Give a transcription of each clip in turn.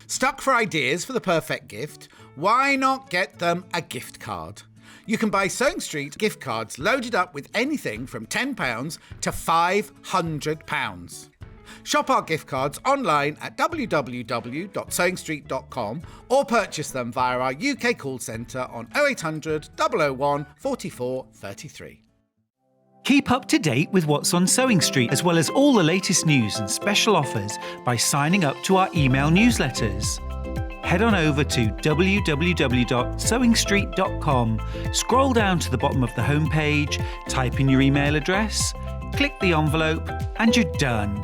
Stuck for ideas for the perfect gift? Why not get them a gift card? You can buy Sewing Street gift cards loaded up with anything from £10 to £500. Shop our gift cards online at www.sewingstreet.com or purchase them via our UK call centre on 0800 001 44 33. Keep up to date with what's on Sewing Street, as well as all the latest news and special offers by signing up to our email newsletters. Head on over to www.sewingstreet.com, scroll down to the bottom of the homepage, type in your email address, click the envelope, and you're done.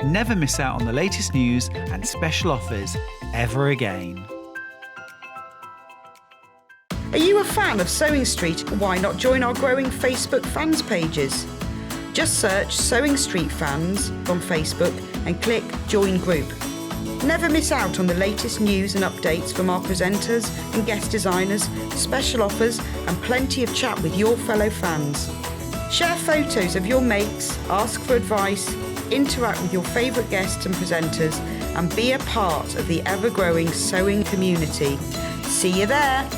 Never miss out on the latest news and special offers ever again. Are you a fan of Sewing Street? Why not join our growing Facebook fans pages? Just search Sewing Street Fans on Facebook and click Join Group. Never miss out on the latest news and updates from our presenters and guest designers, special offers and plenty of chat with your fellow fans. Share photos of your makes, ask for advice, interact with your favourite guests and presenters and be a part of the ever-growing sewing community. See you there!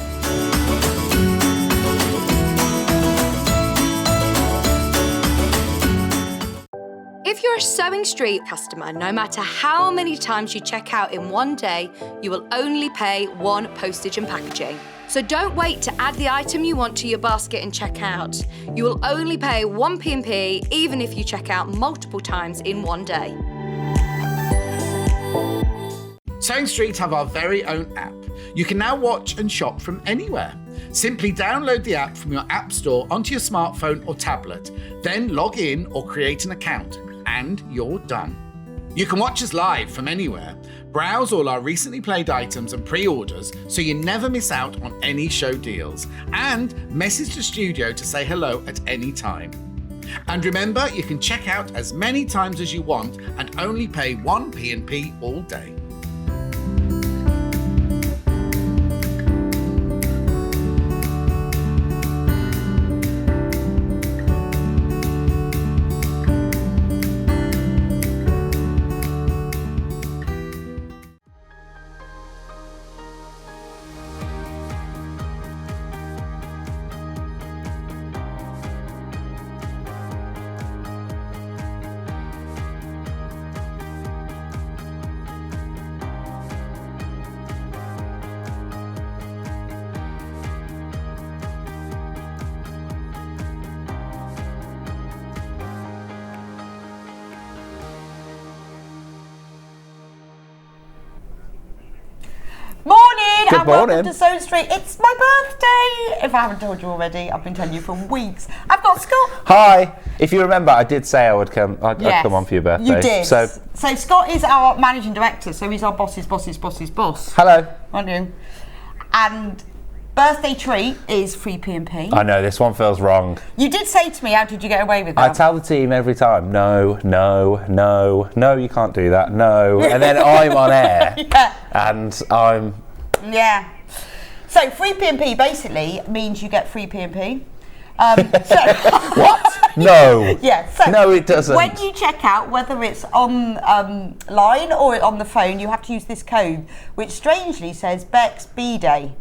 If you're a Sewing Street customer, no matter how many times you check out in one day, you will only pay one postage and packaging. So don't wait to add the item you want to your basket and check out. You will only pay one P&P even if you check out multiple times in one day. Sewing Street have our very own app. You can now watch and shop from anywhere. Simply download the app from your app store onto your smartphone or tablet, then log in or create an account, and you're done. You can watch us live from anywhere, browse all our recently played items and pre-orders so you never miss out on any show deals, and message the studio to say hello at any time. And remember, you can check out as many times as you want and only pay one P&P all day. Good morning. Welcome to Sewing Street. It's my birthday. If I haven't told you already, I've been telling you for weeks. I've got Scott. Hi. If you remember, I did say I would come. I'd come on for your birthday. You did. So Scott is our managing director. So he's our boss's boss. Hello. Aren't you? And birthday treat is free P&P. I know this one feels wrong. You did say to me, how did you get away with that? I tell the team every time, no, you can't do that, no. And then I'm on air, and I'm. Yeah. So free P&P basically means you get free P&P. What? No. Yeah. So no, it doesn't. When you check out, whether it's on line or on the phone, you have to use this code, which strangely says Bex B-Day.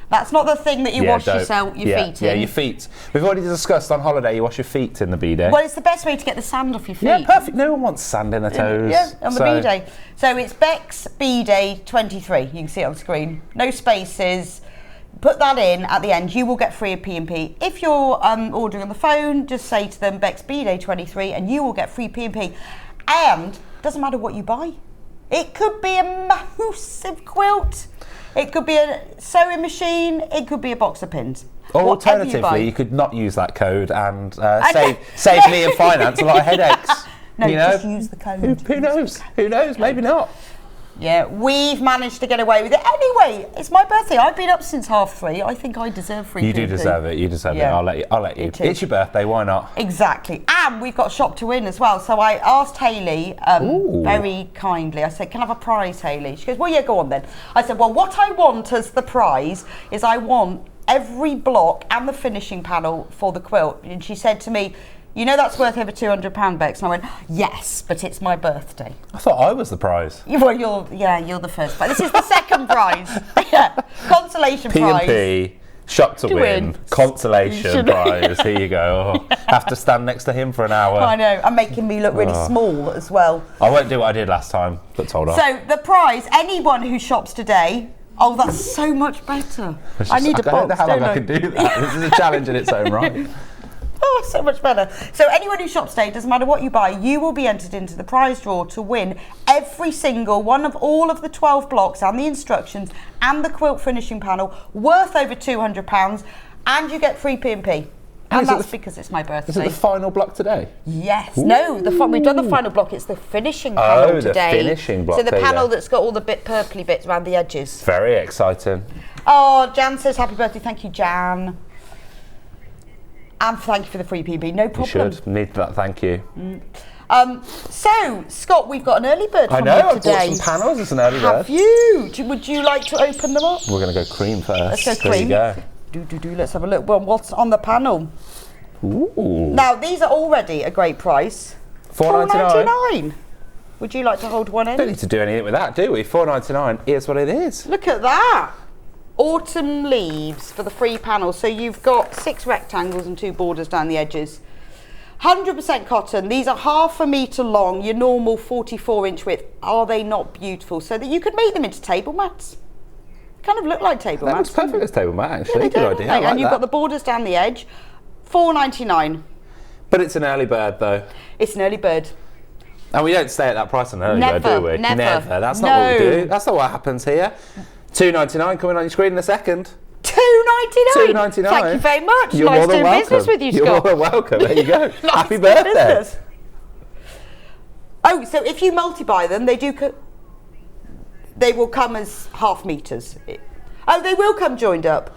That's not the thing that you wash your feet in. Yeah, your feet. We've already discussed on holiday you wash your feet in the B-Day. Well, it's the best way to get the sand off your feet. Yeah, perfect. No one wants sand in their toes. Yeah, on the B-Day. So it's Bex B-Day 23. You can see it on screen. No spaces. Put that in at the end. You will get free P&P. If you're ordering on the phone, just say to them Bex B-Day 23 and you will get free P&P. And it doesn't matter what you buy. It could be a massive quilt. It could be a sewing machine. It could be a box of pins. Or alternatively, you could not use that code and save me and finance a lot of headaches. No, just use the code. Who knows? Who knows? Maybe not. Yeah, we've managed to get away with it. Anyway, it's my birthday. I've been up since 3:30. I think I deserve free. You do deserve it. You deserve it. I'll let you. It's your birthday. Why not? Exactly. And we've got shop to win as well. So I asked Hayley very kindly. I said, "Can I have a prize, Hayley?" She goes, "Well, yeah, go on then." I said, "Well, what I want as the prize is I want every block and the finishing panel for the quilt." And she said to me, You know that's worth over £200, Bex. And I went, yes, but it's my birthday. I thought I was the prize. Well, you're the first prize. This is the second prize. Yeah, consolation prize. P&P, shop to win, consolation prize. Here you go. Oh, have to stand next to him for an hour. I know, and making me look really small as well. I won't do what I did last time, but told off. So the prize, anyone who shops today. Oh, that's so much better. I need a box. I don't know how long I can do that. This is a challenge in its own right. Oh, so much better. So anyone who shops today, doesn't matter what you buy, you will be entered into the prize draw to win every single one of all of the 12 blocks and the instructions and the quilt finishing panel worth over £200, and you get free P&P. And that's because it's my birthday. Is it the final block today? Yes. Ooh. No, we've done the final block. It's the finishing panel today. The finishing block. So the panel that's got all the purpley bits around the edges. Very exciting. Oh, Jan says happy birthday. Thank you, Jan. And thank you for the free PB. No problem. You should. Need that, thank you. So, Scott, we've got an early bird from you today. I've bought some panels. It's an early bird. Have you? Would you like to open them up? We're going to go cream first. Let's go cream. There you go. Let's have a look. Well, what's on the panel? Ooh. Now, these are already a great price. $4.99. Would you like to hold one end? Don't need to do anything with that, do we? $4.99. Here's what it is. Look at that. Autumn leaves for the free panel. So you've got 6 rectangles and 2 borders down the edges. 100% cotton. These are half a metre long, your normal 44-inch width. Are they not beautiful? So that you could make them into table mats. Kind of look like table mats. That looks perfect as table mat, actually. Yeah, good idea. I like and you've that. got the borders down the edge. $4.99. But it's an early bird, though. It's an early bird. And we don't stay at that price on an early bird, do we? Never. That's not what we do. That's not what happens here. $2.99 coming on your screen in a second. $2.99. $2.99. Thank you very much. You're nice more than doing welcome. business with you, Scott. You're more than welcome. There you go. Nice Happy doing birthday. business. Oh, so if you multi-buy them, they will come as half meters. Oh, they will come joined up.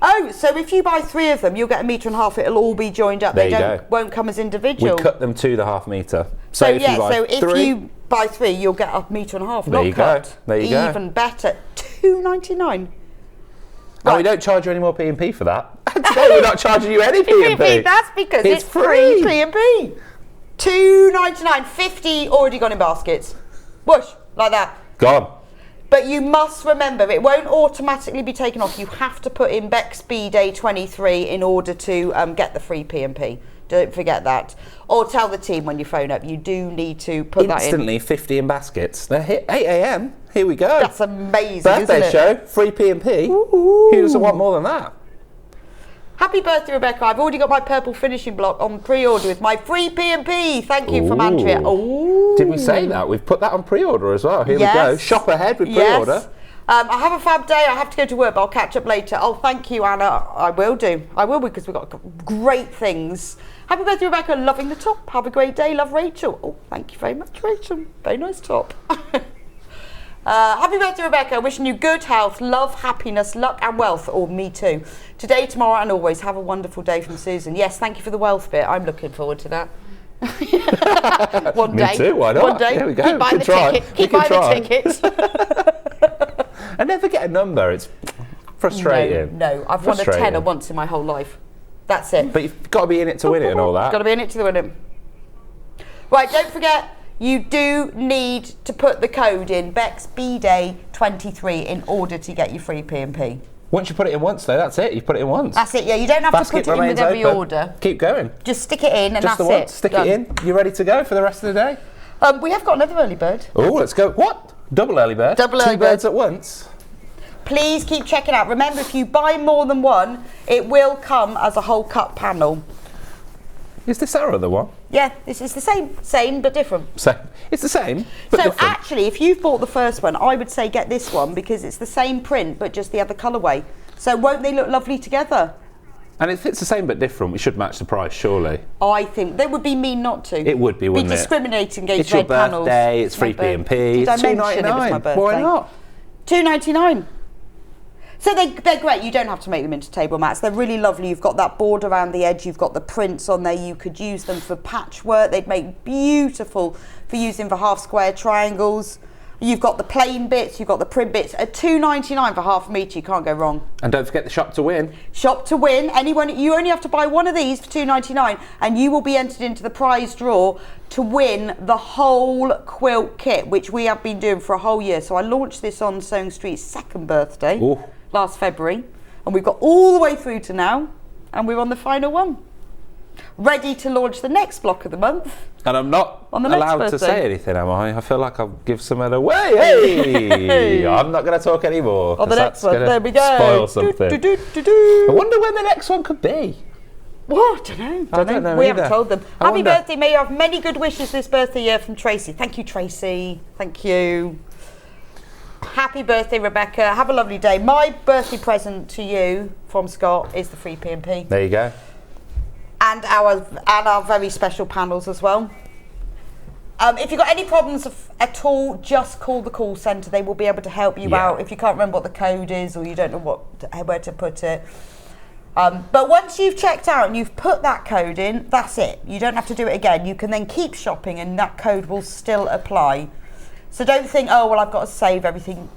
Oh, so if you buy 3 of them, you'll get 1.5 meters. It'll all be joined up. There Won't come as individual. We cut them to the half metre. So if you buy 3, you'll get 1.5 meters. There you go. There you go. Even better. $2.99. And we don't charge you any more P&P for that. No, we're not charging you any P&P. That's because it's free P&P. $2.99. 50 already gone in baskets. Whoosh, like that. Gone. But you must remember, it won't automatically be taken off. You have to put in Bex B-Day 23 in order to get the free P&P. Don't forget that. Or tell the team when you phone up, you do need to put that in. Instantly 50 in baskets. They're 8 a.m. Here we go. That's amazing, Birthday isn't it? show, free P&P. Who doesn't want more than that? Happy birthday, Rebecca. I've already got my purple finishing block on pre-order with my free P&P. Thank you from Andrea. Ooh. Did we say that? We've put that on pre-order as well. Here we go. Shop ahead with pre-order. Yes. I have a fab day. I have to go to work, but I'll catch up later. Oh, thank you, Anna. I will do. I will, because we've got great things. Happy birthday, Rebecca. Loving the top. Have a great day. Love, Rachel. Oh, thank you very much, Rachel. Very nice top. Happy birthday, Rebecca. Wishing you good health, love, happiness, luck and wealth. Or me too. Today, tomorrow and always. Have a wonderful day from Susan. Yes, thank you for the wealth bit. I'm looking forward to that. One day. Me too, why not? One day. There we go. Keep buying the tickets. Keep buying the tickets. I never get a number. It's frustrating. No, I've won a tenner once in my whole life. That's it. But you've got to be in it to win it and all that. Got to be in it to win it. Right, don't forget, you do need to put the code in Bex B-Day 23 in order to get your free P&P. Once you put it in once, though, that's it. You put it in once. That's it. Yeah, you don't have to put it in with every order. Keep going. Just stick it in, and just that's the once. it. Stick it in. You ready to go for the rest of the day? We have got another early bird. Oh, let's go. What? Double early bird. Double early bird. 2 birds at once. Please keep checking out. Remember, if you buy more than one, it will come as a whole cut panel. Is this our other one? Yeah, this is the same but different. So it's the same, but so different. Actually, if you've bought the first one, I would say get this one because it's the same print but just the other colourway. So won't they look lovely together? And if it's the same but different, we should match the price, surely. I think they would be mean not to. It would be, wouldn't it? Be discriminating against it's red panels. It's your birthday. It's free P&P. It's $2.99. Why not? $2.99. So they're great. You don't have to make them into table mats. They're really lovely. You've got that border around the edge. You've got the prints on there. You could use them for patchwork. They'd make beautiful for using for half square triangles. You've got the plain bits, you've got the print bits. At £2.99 for half a metre, you can't go wrong. And don't forget the shop to win. Shop to win. Anyone, you only have to buy one of these for £2.99 and you will be entered into the prize draw to win the whole quilt kit, which we have been doing for a whole year. So I launched this on Sewing Street's 2nd birthday last February, and we've got all the way through to now, and we're on the final one. Ready to launch the next block of the month. And I'm not on the next allowed to birthday. say anything, am I? I feel like I'll give something away. Hey! I'm not going to talk anymore. On the next one, there we go. Spoil something. I wonder when the next one could be. What? I don't know. We haven't told them. Happy birthday, may you have many good wishes this birthday year from Tracy. Thank you, Tracy. Thank you. Happy birthday, Rebecca. Have a lovely day. My birthday present to you from Scott is the free P&P. There you go. And our very special panels as well. If you've got any problems at all, just call the call centre. They will be able to help you out if you can't remember what the code is or you don't know where to put it. But once you've checked out and you've put that code in, that's it. You don't have to do it again. You can then keep shopping and that code will still apply. So don't think, oh, well, I've got to save everything.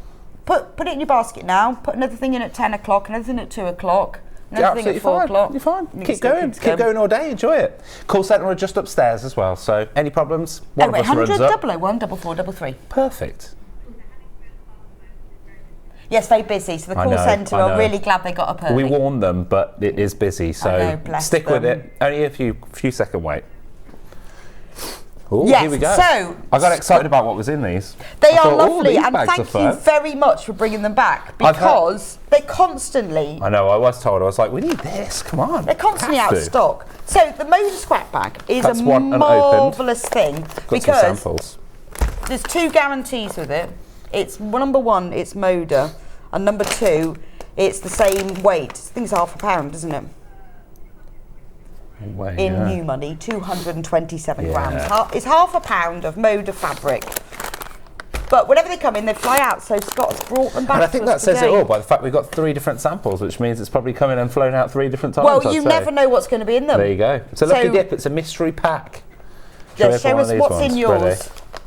Put it in your basket now. Put another thing in at 10 o'clock, another thing at 2 o'clock. Another thing at 4 o'clock. You're fine. Keep going. Keep going all day. Enjoy it. Call centre are just upstairs as well. So any problems, one of us runs up. 001 4433. Perfect. Yes, very busy. So the call centre are really glad they got up early. We warned them, but it is busy. So stick with it. Only a few second wait. Ooh, yes, here we go. So I got excited about what was in these. They are lovely, and thank you very much for bringing them back because they constantly. I know. I was told. I was like, we need this. Come on. They're constantly out of stock. So the Moda scrap bag is a marvellous thing because there's 2 guarantees with it. It's number 1, it's Moda, and number 2, it's the same weight. I think it's £0.5, isn't it? In new money, 227 grams. It's £0.5 of Moda fabric. But whenever they come in, they fly out. So Scott's brought them back. And I think that says it all by the fact we've got 3 different samples, which means it's probably come in and flown out 3 different times. Well, you never know what's going to be in them. There you go. It's a lucky dip. It's a mystery pack. Show us what's in yours. Ready?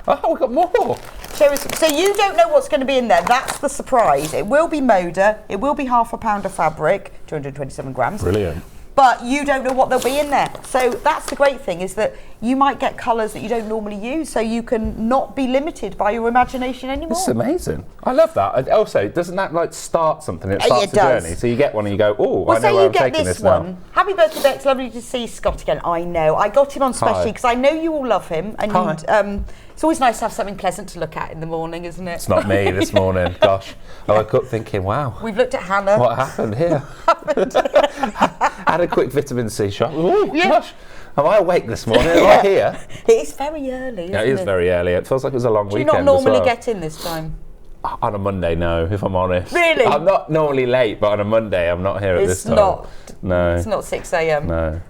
Oh, we've got more. So you don't know what's going to be in there. That's the surprise. It will be Moda. It will be £0.5 of fabric, 227 grams. Brilliant. But you don't know what they'll be in there. So that's the great thing, is that you might get colours that you don't normally use, so you can not be limited by your imagination anymore. It's amazing. I love that. And also, doesn't that like start something? It starts a journey. So you get one and you go, oh, I know where I'm taking this now. Happy birthday, Bex. Lovely to see Scott again. I know. I got him on specially because I know you all love him. And it's always nice to have something pleasant to look at in the morning, isn't it? It's not me this morning. Gosh. I woke up thinking, wow. We've looked at Hannah. What happened here? Had a quick vitamin C shot. Oh, gosh. Am I awake this morning? Am I here? It's very early, isn't it? It is very early. It feels like it was a long weekend. Do you not normally get in this time? On a Monday, no, if I'm honest. Really? I'm not normally late, but on a Monday, I'm not here at this time. No. It's not 6 a.m. No.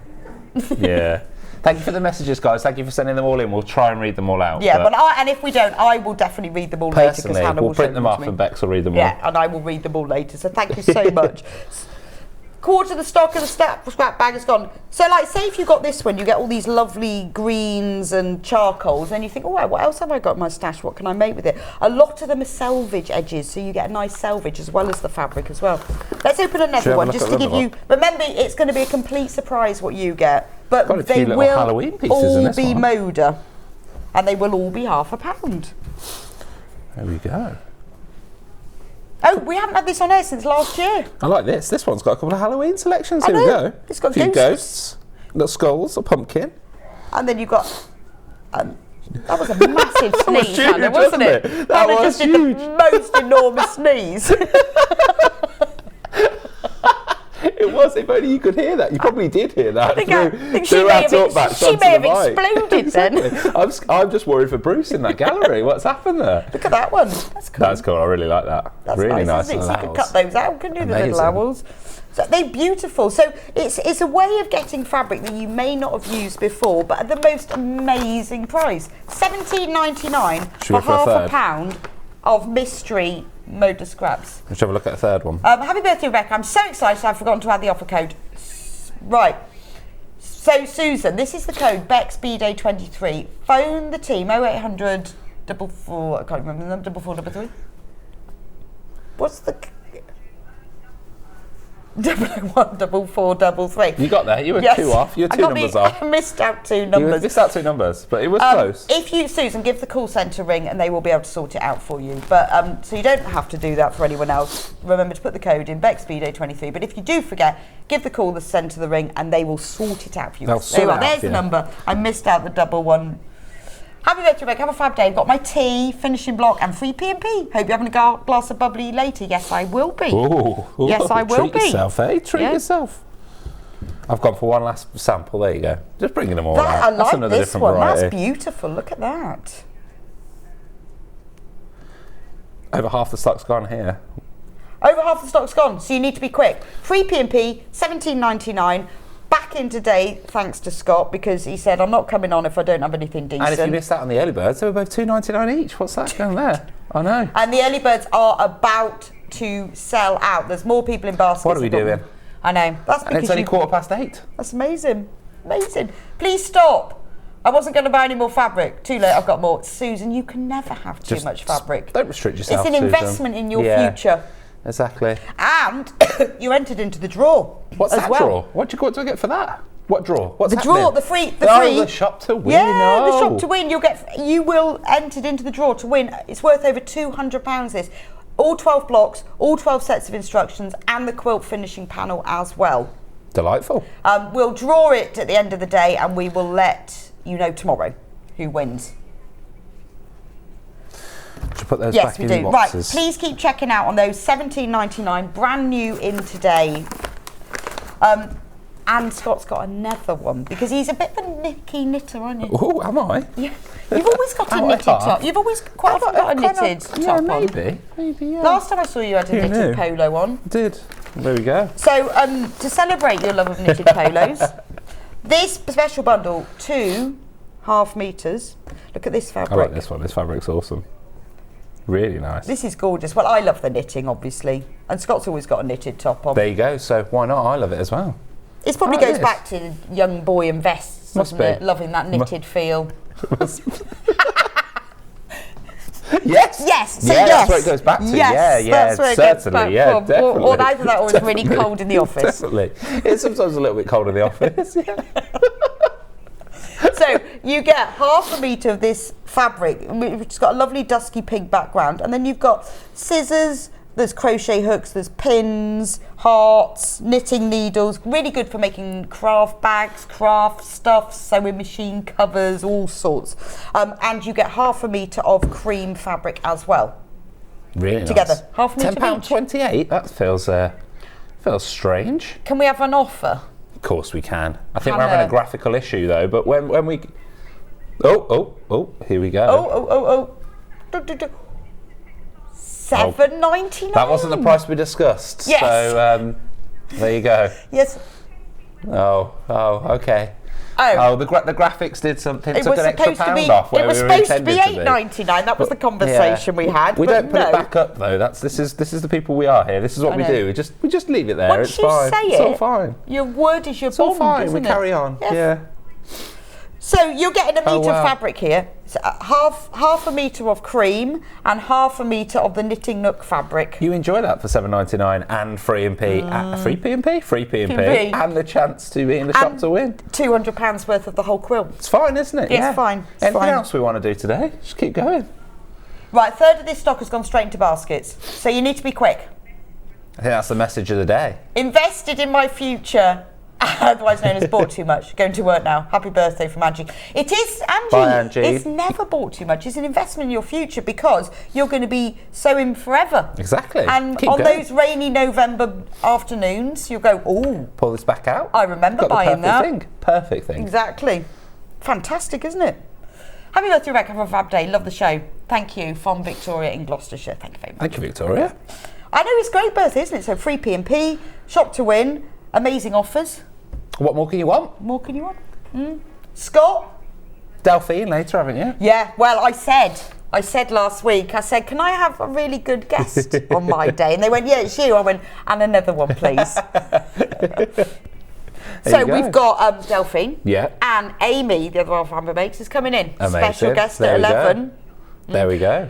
Yeah. Thank you for the messages, guys. Thank you for sending them all in. We'll try and read them all out. Yeah, and if we don't, I will definitely read them all later. Personally, we'll print them off and Bex will read them all. Yeah, and I will read them all later. So thank you so much. Quarter of the stock of the scrap bag is gone. So, like, say if you got this one, you get all these lovely greens and charcoals, and you think, oh, what else have I got in my stash? What can I make with it? A lot of them are selvage edges, so you get a nice selvage as well as the fabric as well. Let's open another one just to give you. Remember, it's going to be a complete surprise what you get, but they will all be Moda, and they will all be £0.5. There we go. Oh, we haven't had this on air since last year. I like this. This one's got a couple of Halloween selections. Here we go. It's got a few ghosts, little skulls, a pumpkin. And then you've got... that was a massive sneeze, Hannah, wasn't it? That was huge. Did the most enormous sneeze. It was, if only you could hear that. You probably did hear that. I think she may have exploded then. I'm just worried for Bruce in that gallery. What's happened there? Look at that one. That's cool. That's cool. I really like that. That's really nice. So you can cut those out, can you, the little owls? So they're beautiful. So it's a way of getting fabric that you may not have used before, but at the most amazing price. £17.99 for £0.5 of mystery Moda scraps. Let's have a look at a third one. Happy birthday, Rebecca. I'm so excited I've forgotten to add the offer code. Right. So, Susan, this is the code, BEX BDay23. Phone the team, 0800 double 4, I can't remember the number, double 4, double 3. What's the... Double 1, double 4, double 3. You got there. You were 2 off. You were 2 numbers off. I missed out 2 numbers. You missed out 2 numbers, but it was close. If you, Susan, give the call centre a ring and they will be able to sort it out for you. But so you don't have to do that for anyone else. Remember to put the code in, BEXSPEEDO23. But if you do forget, give the call centre the ring and they will sort it out for you. They'll sort it out, there's the number. I missed out the double 1. Happy birthday, Rebecca. Have a fab day. I've got my tea, finishing block, and free P&P. Hope you're having a glass of bubbly later. Yes, I will be. Ooh, yes, I will treat be. Yourself, eh? Treat yourself. I've gone for one last sample. There you go. Just bringing them all out. I like That's another this different one. variety. That's beautiful. Look at that. Over half the stock's gone here. Over half the stock's gone, so you need to be quick. Free P&P, $17.99. Back in today, thanks to Scott, because he said, I'm not coming on if I don't have anything decent. And if you missed out on the early birds, they were both $2.99 each. What's that going there? I know. And the early birds are about to sell out. There's more people in baskets. What are we doing? I know. That's because And it's only 8:15. That's amazing. Amazing. Please stop. I wasn't going to buy any more fabric. Too late, I've got more. Susan, you can never have too much fabric. Don't restrict yourself, It's an Susan. investment in your future. Exactly. And you entered into the draw. What's as that well. draw? What do I get for that? What draw? What's The draw, happening? the free. The shop to win. Yeah, the shop to win. You will entered into the draw to win. It's worth over £200. This, all 12 blocks, all 12 sets of instructions, and the quilt finishing panel as well. Delightful. We'll draw it at the end of the day, and we will let you know tomorrow who wins. Should put those Yes, back we in do. the Right, boxes. please keep checking out on those. $17.99, brand new in today. And Scott's got another one because he's a bit of a nicky knitter, aren't you? Oh, am I? Yeah. You've always got a Am I knitted half? top. You've always quite often got a knitted top Yeah, on. maybe. Maybe, yeah. Last time I saw you had a Who knitted knew? polo on. I did. There we go. So to celebrate your love of knitted polos, this special bundle, 2.5 meters. Look at this fabric. I like this one. This fabric's awesome. Really nice. This is gorgeous. Well, I love the knitting, obviously, and Scott's always got a knitted top on. There you go. So why not? I love it as well. It probably like goes this. back to young boy and vests, Must doesn't it? be. Loving that knitted feel. Yes. Yes. So yeah, yes. that's where it goes back to. Yes, yeah, that's where it goes certainly. back Yeah, from. definitely. Or either that or it's really cold in the office. Definitely. It's sometimes a little bit cold in the office. Yeah. So you get 0.5 metre of this fabric, which has got a lovely dusky pink background, and then you've got scissors, there's crochet hooks, there's pins, hearts, knitting needles, really good for making craft bags, craft stuff, sewing machine covers, all sorts. And you get 0.5 metre of cream fabric as well. Really Together, nice. 0.5 metre each. £10.28. That feels strange. Can we have an offer? Of course we can. I think Hannah. we're having a graphical issue though. But when we, here we go. Oh. $7.99. That wasn't the price we discussed. Yes. So there you go. Yes. Oh, okay. Oh. The graphics did something. It Took was an extra supposed to be. pound off. It was where we were supposed to be intended $8.99. That was the conversation we had. We but don't put no. it back up though. This is the people we are here. This is what I we know. do. We just leave it there. Once it's you fine. say It's it, all fine. your word is your It's all bond, fine. isn't We it? carry on. Yes. Yeah. So you're getting a metre wow. of fabric here. It's half a metre of cream and 0.5 metre of the knitting nook fabric. You enjoy that for $7.99 and free P&P, free P&P, and the chance to be in the shop to win. £200 worth of the whole quilt. It's fine, isn't it? It's fine. It's Anything fine. else we want to do today? Just keep going. Right, a third of this stock has gone straight into baskets. So you need to be quick. I think that's the message of the day. Invested in my future, otherwise known as bought too much. Going to work now. Happy birthday from Angie. It is, Angie. Bye, Angie. It's never bought too much. It's an investment in your future because you're going to be sewing forever. Exactly. And Keep on going. those rainy November afternoons, you'll go, oh, Pull this back out. I remember Got the buying that. Perfect thing. Exactly. Fantastic, isn't it? Happy birthday, Rebecca. Have a fab day. Love the show. Thank you from Victoria in Gloucestershire. Thank you very much. Thank you, Victoria. I know it's a great birthday, isn't it? So free P&P, shop to win, amazing offers. What more can you want? More can you want? Scott? Delphine later, haven't you? Yeah, well, I said last week, can I have a really good guest on my day? And they went, yeah, it's you. I went, and another one, please. So you go. we've got Delphine. Yeah. And Amy, the other half of Mkes, is coming in. Amazing. Special guest There at we go. 11. There we go.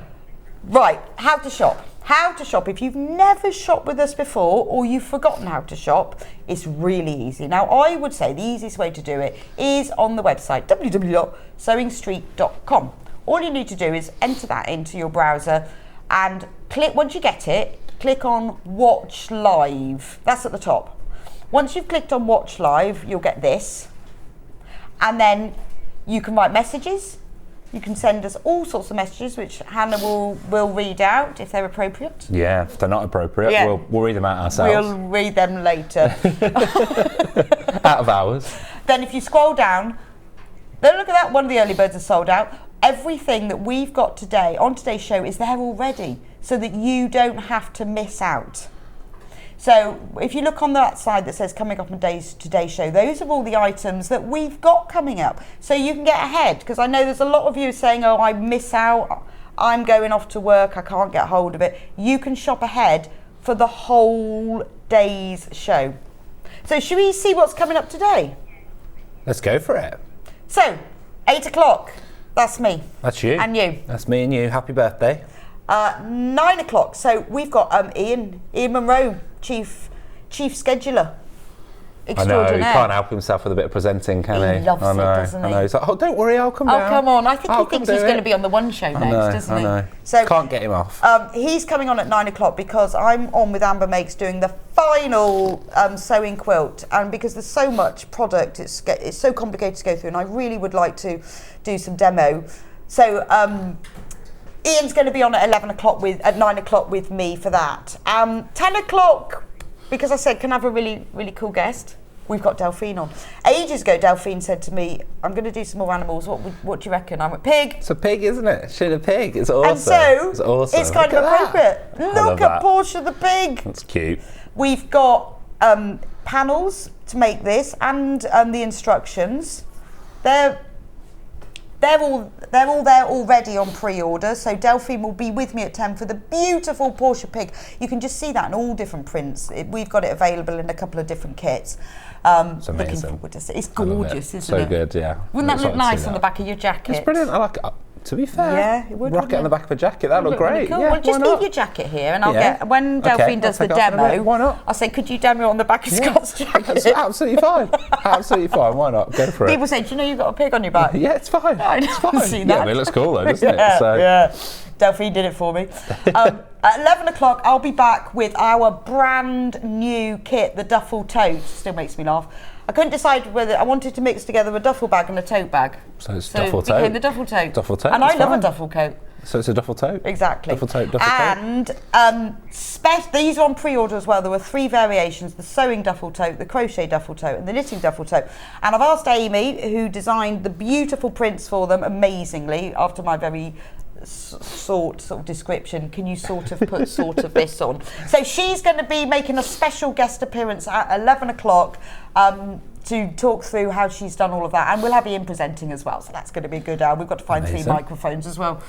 Right, how to shop. How to shop. If you've never shopped with us before or you've forgotten how to shop, it's really easy. Now, I would say the easiest way to do it is on the website, www.sewingstreet.com. All you need to do is enter that into your browser and click, once you get it, click on Watch Live. That's at the top. Once you've clicked on Watch Live, you'll get this. And then you can write messages. You can send us all sorts of messages, which Hannah will read out if they're appropriate. Yeah, if they're not appropriate, we'll read them out ourselves. We'll read them later. Out of hours. Then if you scroll down, then look at that, one of the early birds is sold out. Everything that we've got today, on today's show, is there already, so that you don't have to miss out. So if you look on that side that says coming up on today's show, those are all the items that we've got coming up. So you can get ahead, because I know there's a lot of you saying, oh, I miss out, I'm going off to work, I can't get hold of it. You can shop ahead for the whole day's show. So should we see what's coming up today? Let's go for it. So, 8 o'clock, that's me. That's you. And you. That's me and you. Happy birthday. 9 o'clock, so we've got Ian Monroe, chief scheduler I know, extraordinaire. he can't help himself with a bit of presenting, can he? He loves it, doesn't he? I know. He's like, oh, don't worry, I'll come down. Oh, come on. I think I'll he thinks come he's do going to it. be on the One Show next, doesn't I he? know. So Can't get him off. he's coming on at 9 o'clock because I'm on with Amber Makes doing the final sewing quilt, and because there's so much product, it's so complicated to go through, and I really would like to do some demo. So Ian's going to be on at 9 o'clock with me for that. 10 o'clock, because I said can I have a really, really cool guest. We've got Delphine on. Ages ago, Delphine said to me, I'm going to do some more animals. What do you reckon? I went, pig. It's a pig, isn't it? She's a pig. It's awesome. And so, it's awesome. it's kind Look of at appropriate. that. Look at Portia the pig. That's cute. We've got panels to make this and the instructions. They're all there already on pre-order, so Delphine will be with me at 10 for the beautiful Portia pig. You can just see that in all different prints. We've got it available in a couple of different kits. It's amazing. Looking forward to see. It's gorgeous, isn't so it? So good, yeah. Wouldn't that look Excited to nice see on the that. back of your jacket? It's brilliant. I like it. To be fair, yeah, it would. Rock it on the back of a jacket. That would look really great. cool. Yeah, Well, just why not? leave your jacket here, and I'll Yeah. get when Okay, Delphine I'll does the take it off in a demo. minute. Why not? I'll say, could you demo on the back of Scott's jacket? That's absolutely fine. Absolutely fine. Why not? Go for it. People say, do you know you've got a pig on your back? Yeah, it's fine. I It's fine. see Yeah, that. I mean, it looks cool though, doesn't Yeah, it? So yeah. Delphine did it for me. At 11 o'clock, I'll be back with our brand new kit, the Duffle Tote. Still makes me laugh. I couldn't decide whether I wanted to mix together a duffel bag and a tote bag. So it's So duffel it became tote. the Duffle Tote. Duffel tote, And I that's love fine. a duffel coat. So it's a duffel tote. Exactly. Duffel tote. Duffel tote. And these are on pre-order as well. There were 3 variations: the sewing duffel tote, the crochet duffel tote, and the knitting duffel tote. And I've asked Amy, who designed the beautiful prints for them amazingly, after my very sort of description, can you sort of put sort of this on? So she's going to be making a special guest appearance at 11 o'clock to talk through how she's done all of that, and we'll have Ian presenting as well, so that's going to be a good hour. We've got to find Amazing. 3 microphones as well.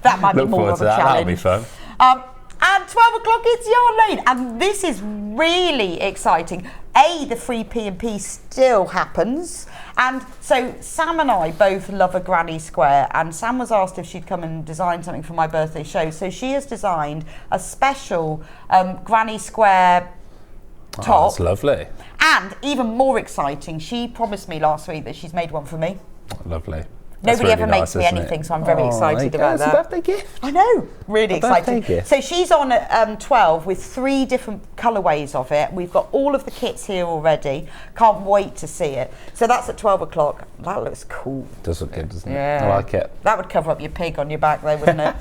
That might be Look more forward of to a that. challenge. That'll be fun. And 12 o'clock it's Yarn Lane, and this is really exciting. The free P&P still happens, and so Sam and I both love a granny square, and Sam was asked if she'd come and design something for my birthday show, so she has designed a special granny square Oh, top. that's lovely. And even more exciting, she promised me last week that she's made one for me. Lovely. That's Nobody really ever nice, makes me isn't it? anything, so I'm very excited there you go. about It's that. a birthday gift. I know, really A birthday excited. gift. So she's on at 12 with 3 different colourways of it. We've got all of the kits here already. Can't wait to see it. So that's at 12 o'clock. That looks cool. Does look good, doesn't it? Yeah. I like it. That would cover up your pig on your back though, wouldn't it?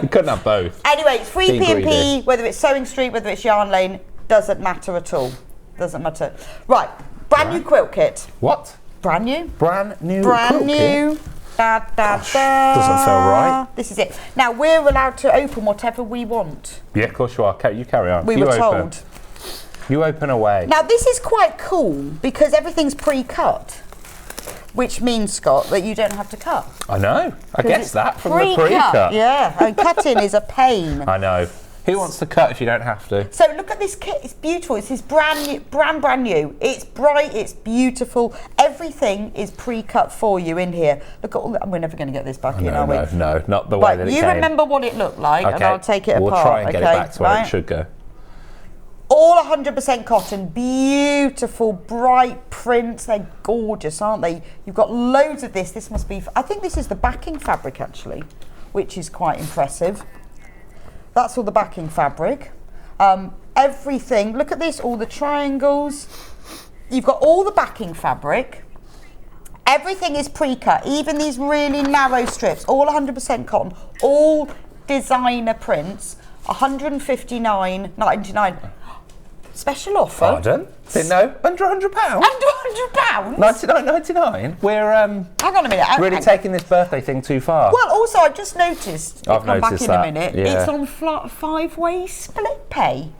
You couldn't have both. Anyway, it's free Being P&P, greedy. whether it's Sewing Street, whether it's Yarn Lane, doesn't matter at all. Doesn't matter. Right, brand new quilt kit. What? Brand new. Brand new Brand quilt new. kit? Da, da, Gosh, da. doesn't feel right. This is it. Now we're allowed to open whatever we want. Yeah, of course you are. You carry on. We you were open. told. You open away. Now this is quite cool because everything's pre-cut, which means, Scott, that you don't have to cut. I know. I guess It's that from the pre-cut. Yeah, and cutting is a pain. I know. Who wants to cut if you don't have to? So look at this kit. It's beautiful. It's brand new. It's bright. It's beautiful. Everything is pre-cut for you in here. Look at all that. We're never going to get this back in, are we? No, not the way that it came. You remember what it looked like, and I'll take it apart. We'll try and get it back to where it should go. All 100% cotton, beautiful, bright prints. They're gorgeous, aren't they? You've got loads of this. This must be, I think this is the backing fabric actually, which is quite impressive. That's all the backing fabric. Everything, look at this, all the triangles. You've got all the backing fabric. Everything is pre-cut, even these really narrow strips, all 100% cotton, all designer prints, $159.99. Special offer. Pardon? Didn't know. Under £100? Under £100? $99.99. We're hang on a minute. really taking this birthday thing too far. Well, also I just noticed. I've I'll come back noticed in that, a minute. yeah. It's on 5-way split pay.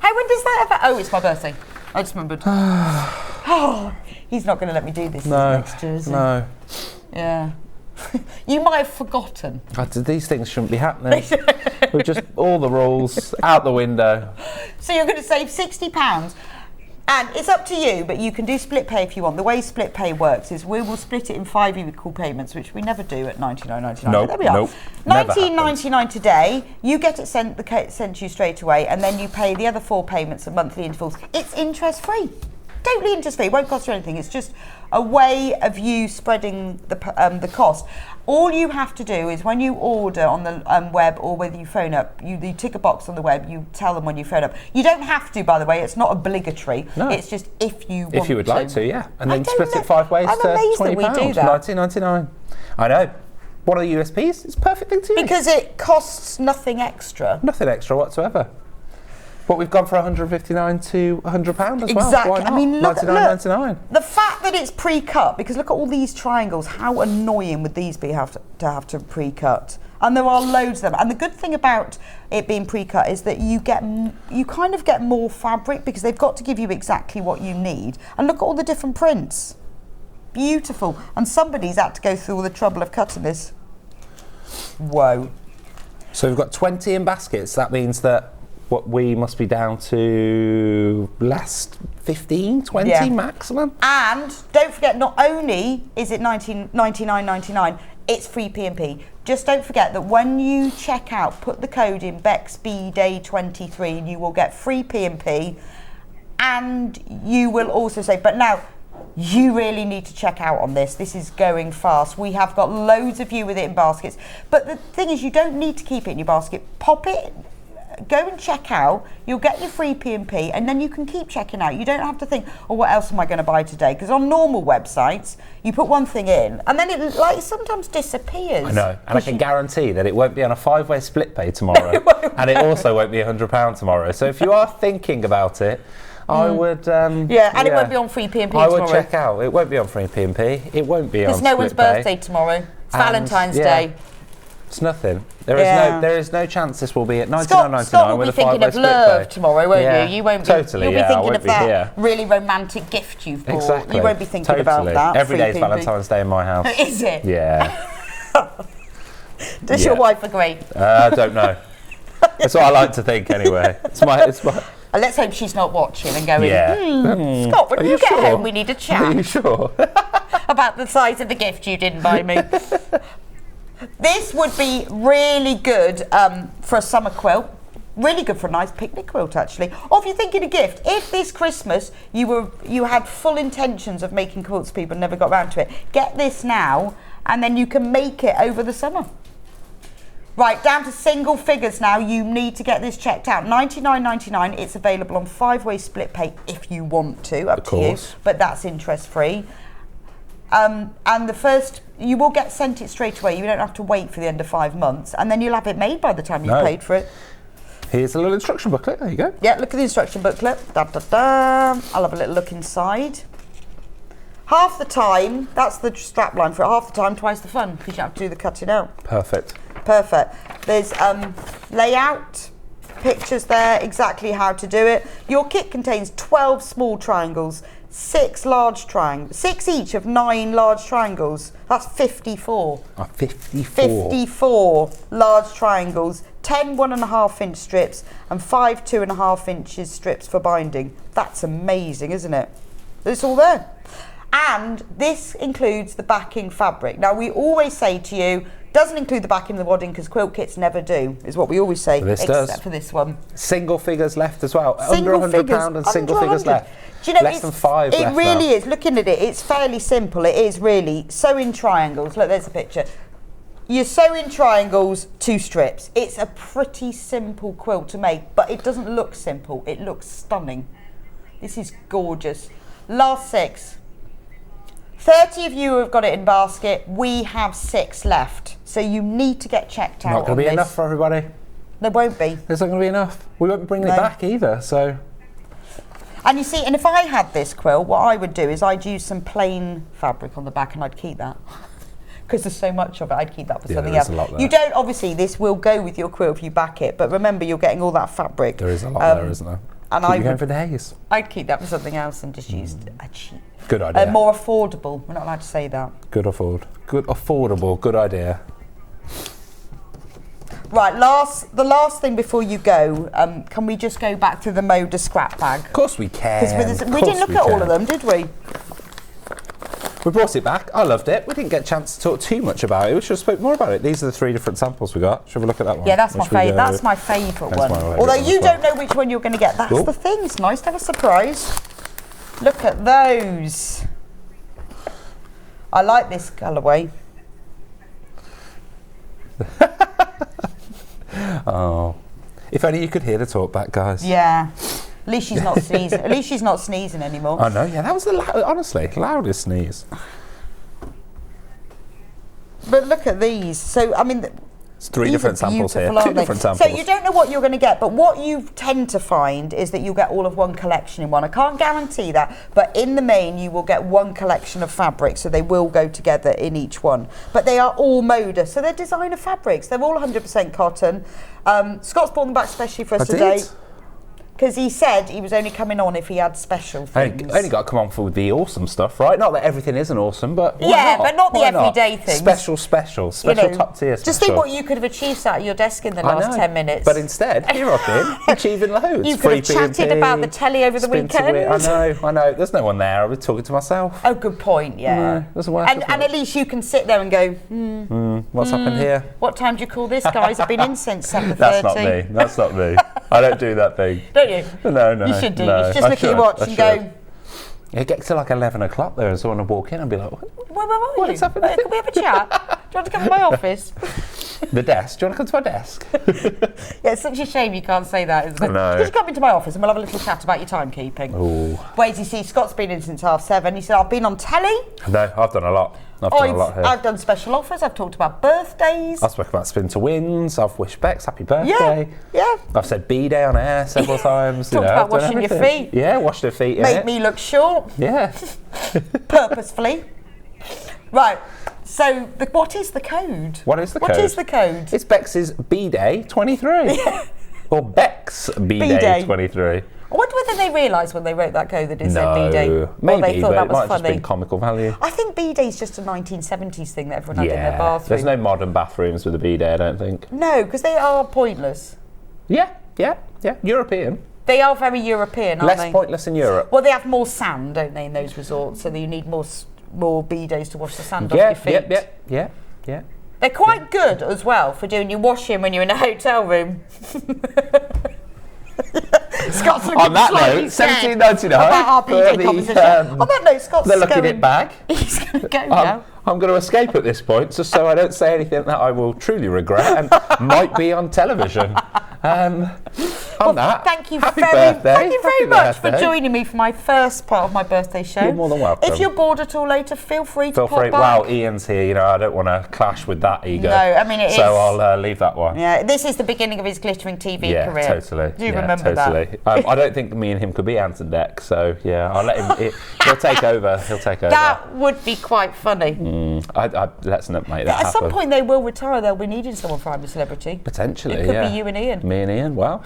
Hey, when does that ever? Oh, it's my birthday. I just remembered. Oh, he's not going to let me do this next year, is he? No. Yeah. You might have forgotten. These things shouldn't be happening. We're just all the rules out the window. So you're going to save £60, and it's up to you, but you can do split pay if you want. The way split pay works is we will split it in 5 equal payments, which we never do at $99.99. Nope, There we are. nope, $19.99 today. You get it sent to you straight away, and then you pay the other 4 payments at monthly intervals. It's interest free. Totally interest free. It won't cost you anything. It's just a way of you spreading the cost. All you have to do is when you order on the web or whether you phone up, you tick a box on the web, you tell them when you phone up. You don't have to, by the way, it's not obligatory. No. It's just if you want to. If you would like to, yeah. And then split know. it 5 ways I'm to amazed that £20. we do that. $19.99. I know. One of the USPs, it's a perfect thing to use. Because it costs nothing extra. Nothing extra whatsoever. But we've gone for £159 to £100 as well. Exactly. Why not? I mean, look, $99.99. the fact that it's pre-cut, because look at all these triangles, how annoying would these be to have to pre-cut? And there are loads of them. And the good thing about it being pre-cut is that you kind of get more fabric because they've got to give you exactly what you need. And look at all the different prints. Beautiful. And somebody's had to go through all the trouble of cutting this. Whoa. So we've got 20 in baskets. That means that what we must be down to last 15, 20 maximum. And don't forget, not only is it $99.99, it's free P&P. Just don't forget that when you check out, put the code in BEXBDAY23 and you will get free P&P, and you will also save. But now, you really need to check out on this. This is going fast. We have got loads of you with it in baskets. But the thing is, you don't need to keep it in your basket. Pop it. Go and check out, you'll get your free P&P, and then you can keep checking out. You don't have to think, oh, what else am I going to buy today? Because on normal websites, you put one thing in, and then it sometimes disappears. I know, and I can guarantee that it won't be on a 5-way split pay tomorrow, and it also won't be £100 tomorrow. So if you are thinking about it, I would... it won't be on free P&P tomorrow. I would check out. It won't be on free P&P. It won't be on It's no one's birthday tomorrow. It's Valentine's Day. It's nothing. There is no chance this will be at $99.99 with a 5-way split pay. Scott will be thinking of love tomorrow, won't you? You won't be. Totally, You'll be thinking won't of be that here. really romantic gift you've bought. Exactly. You won't be thinking about that. Every day is free Valentine's Day in my house. Is it? Yeah. Does your wife agree? I don't know. That's what I like to think anyway. It's my. Let's hope she's not watching and going, Scott, when Are you get sure? home, we need a chat. Are you sure? About the size of the gift you didn't buy me. This would be really good for a summer quilt. Really good for a nice picnic quilt, actually. Or if you're thinking a gift, if this Christmas you had full intentions of making quilts for people and never got around to it, get this now, and then you can make it over the summer. Right, down to single figures now. You need to get this checked out. $99.99. It's available on 5-way split pay if you want to, up to you. But that's interest free. And the first, you will get sent it straight away. You don't have to wait for the end of 5 months, and then you'll have it made by the time you've paid for it. Here's a little instruction booklet. There you go. Yeah, look at the instruction booklet. Da, da, da. I'll have a little look inside. Half the time, that's the strap line for it. Half the time, twice the fun, because you don't have to do the cutting out. Perfect. There's layout, pictures there, exactly how to do it. Your kit contains 12 small triangles, 6 large triangles, 6 each of 9 large triangles. That's 54. 54. 54 large triangles, 10 1.5-inch strips and 5 2.5 inches strips for binding. That's amazing, isn't it? It's all there. And this includes the backing fabric. Now, we always say to you, doesn't include the backing of the wadding because quilt kits never do, is what we always say, except for this one. Single figures left as well. Single under £100 figures, and single under figures 100. left. Do you know, less than 5 left. It really now. is. Looking at it, it's fairly simple. It is really sew in triangles. Look, there's a picture. You sew in triangles, 2 strips. It's a pretty simple quilt to make, but it doesn't look simple. It looks stunning. This is gorgeous. Last 6. 30 of you have got it in basket. We have 6 left. So you need to get checked out. Not going to be enough for everybody. There won't be. There's not going to be enough. We won't be bringing it back either, so... And you see, and if I had this quilt, what I would do is I'd use some plain fabric on the back and I'd keep that. Because there's so much of it, I'd keep that for something else. A lot there. You don't, obviously, this will go with your quilt if you back it, but remember, you're getting all that fabric. There is a lot there, isn't there? And Keep going for days. I'd keep that for something else and just use a cheap. Good idea. More affordable. We're not allowed to say that. Good affordable. Good idea. Right, the last thing before you go, can we just go back to the Moda scrap bag? Of course we can. Because we didn't look at all of them, did we? We brought it back. I loved it. We didn't get a chance to talk too much about it. We should have spoke more about it. These are the 3 different samples we got. Should we look at that one? Yeah, that's my favourite. That's my favourite one. Although you don't know which one you're going to get. That's the thing. It's nice to have a surprise. Look at those. I like this colourway. Oh, if only you could hear the talk back, guys. Yeah. At least she's not sneezing. At least she's not sneezing anymore. I know. Yeah, that was the honestly loudest sneeze. But look at these. So I mean, it's 3 different samples here. 2 different samples. So you don't know what you're going to get, but what you tend to find is that you'll get all of one collection in one. I can't guarantee that, but in the main, you will get one collection of fabric, so they will go together in each one. But they are all Moda, so they're designer fabrics. They're all 100% cotton. Scott's brought them back specially for us today. Because he said he was only coming on if he had special things. Only got to come on for the awesome stuff, right? Not that everything isn't awesome, but yeah, but not the everyday things. Special, you know, top tier special. Just think what you could have achieved at your desk in the last 10 minutes. But instead, here I've been achieving loads. You could have chatted about the telly over the weekend. I know. There's no one there. I was talking to myself. Oh, good point. Yeah. And at least you can sit there and go, what's happened here? What time do you call this, guys? I've been in since 7:30. That's not me. I don't do that thing. Don't you? No. You should do. You should just look at your watch and go. It gets to like 11 o'clock there and someone will walk in and be like, where are you? What's happening? Can we have a chat? Do you want to come to my office? The desk? Do you want to come to my desk? Yeah, it's such a shame you can't say that, isn't it? No. Just come into my office and we'll have a little chat about your timekeeping. Ooh. Wait, you see, Scott's been in since 7:30. He said, I've been on telly. No, I've done a lot. I've done a lot here. I've done special offers. I've talked about birthdays. I've spoken about spin to wins. I've wished Bex happy birthday. Yeah. I've said B-Day on air several times. Talked about washing your feet. Yeah, washed her feet. Made me look short. Yeah. Purposefully. Right. So, what is the code? What is the code? What is the code? It's Bex's B-Day 23. Or Bex B-Day 23. I wonder whether they realised when they wrote that code that it said B-Day. Maybe, they thought but that it was might have funny. just been comical value. I think B-Day is just a 1970s thing that everyone had in their bathroom. There's no modern bathrooms with a B-Day, I don't think. No, because they are pointless. Yeah. European. They are very European, aren't they? Less pointless in Europe. Well, they have more sand, don't they, in those resorts, so that you need more B-days to wash the sand off your feet. Yeah. They're quite good as well for doing your washing when you're in a hotel room. Scott's looking on that note, $17.99 about our B-Day composition. On that note, Scott's the lucky knit bag. He's going to go now. I'm going to escape at this point, just so I don't say anything that I will truly regret and might be on television. Thank you happy very much for joining me for my first part of my birthday show. You're more than welcome. If you're bored at all later, feel free to pop back. Well, Ian's here, I don't want to clash with that ego. No, I mean, so I'll leave that one. Yeah, this is the beginning of his glittering TV career. Yeah, totally. Do you remember that? I don't think me and him could be Ant and Dec, so yeah, I'll let him. He'll take over. That would be quite funny. Let's not make that happen. At some point, they will retire. They'll be needing someone for I'm a Celebrity. Potentially, It could be you and Ian. Me and Ian, well.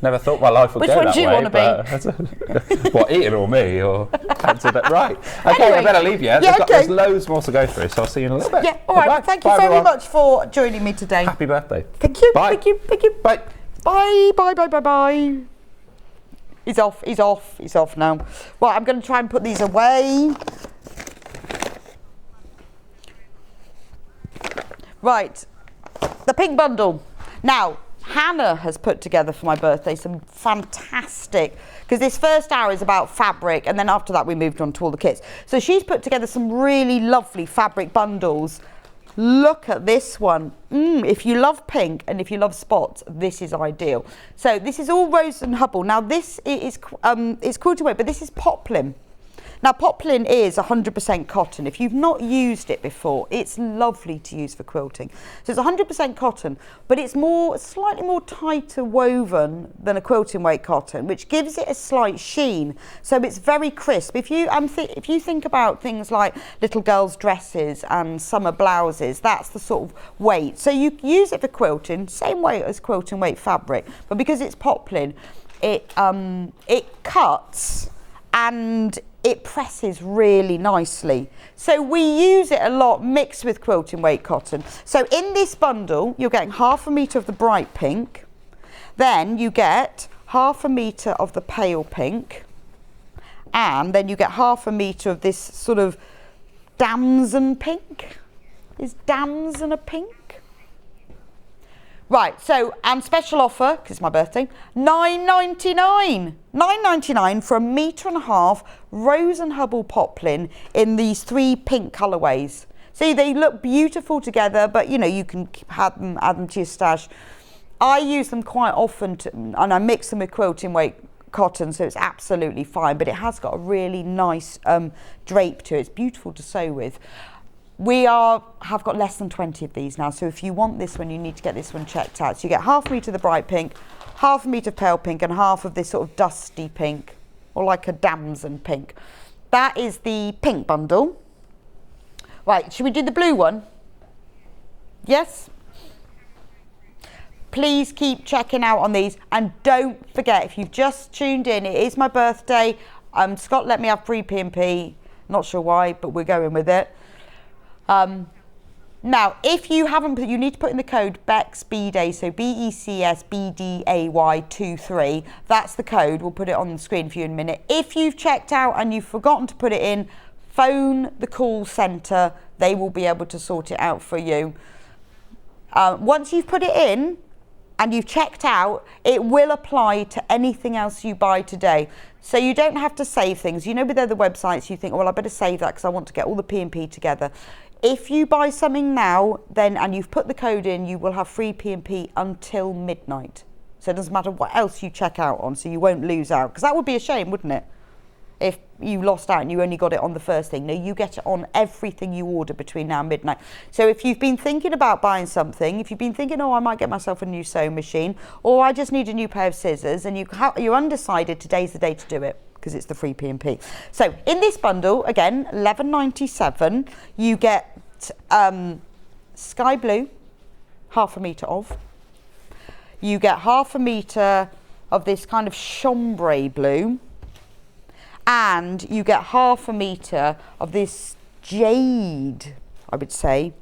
Never thought my life would Which go one that do you way. want to be? What, Ian or me? Or right. Okay, Anyway, I better leave you. yeah, There's loads more to go through, so I'll see you in a little bit. Yeah, all right. Bye. Thank you Bye, very everyone. much for joining me today. Happy birthday. Thank you. Bye. Thank you. Thank you. Bye. Bye. Bye. Bye. Bye. Bye. He's off. He's off. He's off now. Right, I'm going to try and put these away. Right, the pink bundle. Now, Hannah has put together for my birthday some fantastic, because this first hour is about fabric, and then after that we moved on to all the kits. So she's put together some really lovely fabric bundles. Look at this one. If you love pink and if you love spots, this is ideal. So this is all Rose and Hubble. Now this is quilted weight, but this is poplin. Now poplin is 100% cotton. If you've not used it before, it's lovely to use for quilting. So it's 100% cotton, but it's slightly more tighter woven than a quilting weight cotton, which gives it a slight sheen. So it's very crisp. If you think about things like little girls' dresses and summer blouses, that's the sort of weight. So you use it for quilting, same weight as quilting weight fabric, but because it's poplin, it cuts and it presses really nicely. So we use it a lot mixed with quilting weight cotton. So in this bundle, you're getting 1/2 metre of the bright pink, then you get 1/2 metre of the pale pink, and then you get 1/2 metre of this sort of damson pink. Is damson a pink? Right, so, and special offer, because it's my birthday, £9.99. £9.99 for 1.5 metre Rose and Hubble poplin in these 3 pink colourways. See, they look beautiful together, but you know, you can add them to your stash. I use them quite often, and I mix them with quilting weight cotton, so it's absolutely fine, but it has got a really nice drape to it. It's beautiful to sew with. We have got less than 20 of these now, so if you want this one, you need to get this one checked out. So you get 1/2 metre of the bright pink, 1/2 metre of pale pink, and 1/2 of this sort of dusty pink, or like a damson pink. That is the pink bundle. Right, should we do the blue one? Yes? Please keep checking out on these, and don't forget, if you've just tuned in, it is my birthday. Scott let me have free P&P, not sure why, but we're going with it. Now, if you haven't, you need to put in the code BECS BDAY, so BECS BDAY 23. That's the code. We'll put it on the screen for you in a minute. If you've checked out and you've forgotten to put it in, phone the call centre. They will be able to sort it out for you. Once you've put it in and you've checked out, it will apply to anything else you buy today. So you don't have to save things. You know, with other websites, you think, well, I better save that because I want to get all the P&P together. If you buy something now, and you've put the code in, you will have free P&P until midnight. So it doesn't matter what else you check out on, so you won't lose out. Because that would be a shame, wouldn't it? If you lost out and you only got it on the first thing. No, you get it on everything you order between now and midnight. So if you've been thinking about buying something, if you've been thinking, oh, I might get myself a new sewing machine, or I just need a new pair of scissors, and you're undecided, today's the day to do it, because it's the free P&P. So in this bundle, again, £11.97, you get sky blue, 1/2 metre of. You get 1/2 metre of this kind of chambray blue, and you get 1/2 metre of this jade, I would say.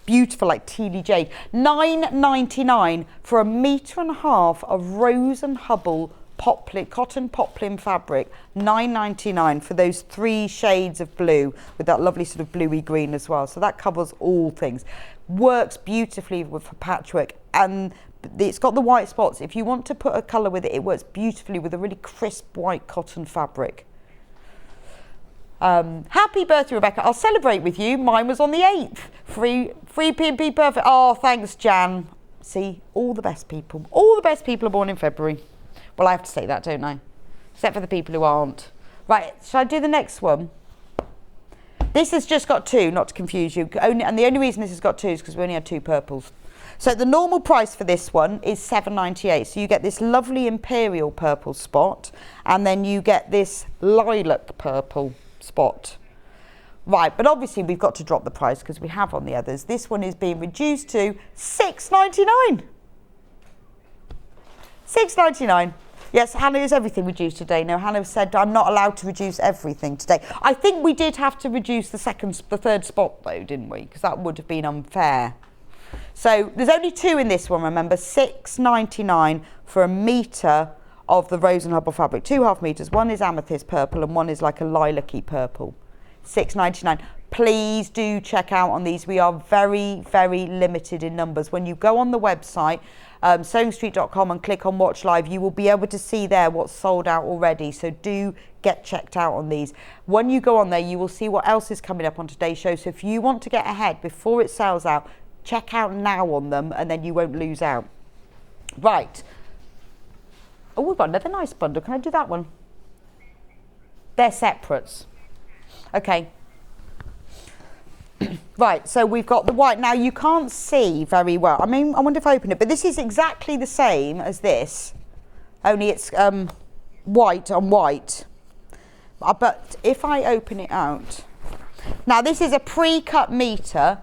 Beautiful, like tealy jade. £9.99 for 1.5 metre of Rose and Hubble poplin, cotton poplin fabric. £9.99 for those 3 shades of blue with that lovely sort of bluey green as well. So that covers all things. Works beautifully with patchwork, and it's got the white spots. If you want to put a colour with it, it works beautifully with a really crisp white cotton fabric. Happy birthday, Rebecca. I'll celebrate with you. Mine was on the 8th. Free P&P, perfect. Oh, thanks, Jan. See, all the best people are born in February. Well, I have to say that, don't I? Except for the people who aren't. Right, shall I do the next one? This has just got 2, not to confuse you. And the only reason this has got 2 is because we only had 2 purples. So the normal price for this one is £7.98. So you get this lovely imperial purple spot, and then you get this lilac purple spot. Right, but obviously we've got to drop the price because we have on the others. This one is being reduced to £6.99. £6.99. Yes, Hannah, is everything reduced today? No, Hannah said I'm not allowed to reduce everything today. I think we did have to reduce the third spot though, didn't we? Because that would have been unfair. So there's only 2 in this one, remember, £6.99 for a metre of the Rose and Hubble fabric, 2.5 metres. One is amethyst purple and one is like a lilac-y purple. £6.99. Please do check out on these. We are very, very limited in numbers. When you go on the website, sewingstreet.com, and click on Watch Live, you will be able to see there what's sold out already. So do get checked out on these. When you go on there, you will see what else is coming up on today's show. So if you want to get ahead before it sells out, check out now on them and then you won't lose out. Right. Oh, we've got another nice bundle. Can I do that one? They're separates. Okay. Right, so we've got the white. Now you can't see very well. I mean, I wonder if I open it, but this is exactly the same as this, only it's white on white. But if I open it out, now this is a pre-cut metre.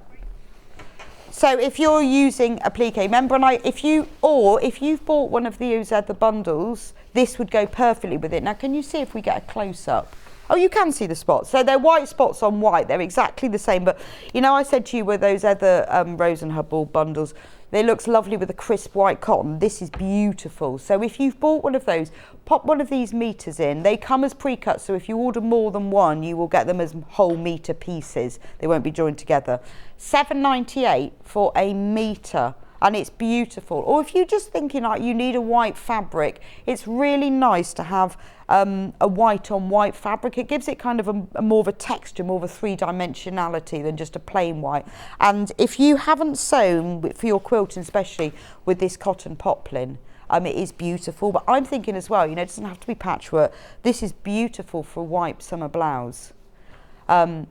So if you're using a plique, remember, if you've bought one of these other bundles, this would go perfectly with it. Now, can you see if we get a close-up? Oh, you can see the spots. So they're white spots on white. They're exactly the same. But, you know, I said to you with those other Rose and Hubble bundles, they looks lovely with a crisp white cotton. This is beautiful. So if you've bought one of those, pop one of these meters in. They come as pre-cut, so if you order more than one, you will get them as whole meter pieces. They won't be joined together. £7.98 for a meter. And it's beautiful. Or if you're just thinking like you need a white fabric, it's really nice to have a white on white fabric. It gives it kind of a more of a texture, more of a 3-dimensionality than just a plain white. And if you haven't sewn for your quilting, especially with this cotton poplin, it is beautiful. But I'm thinking as well, you know, it doesn't have to be patchwork. This is beautiful for a white summer blouse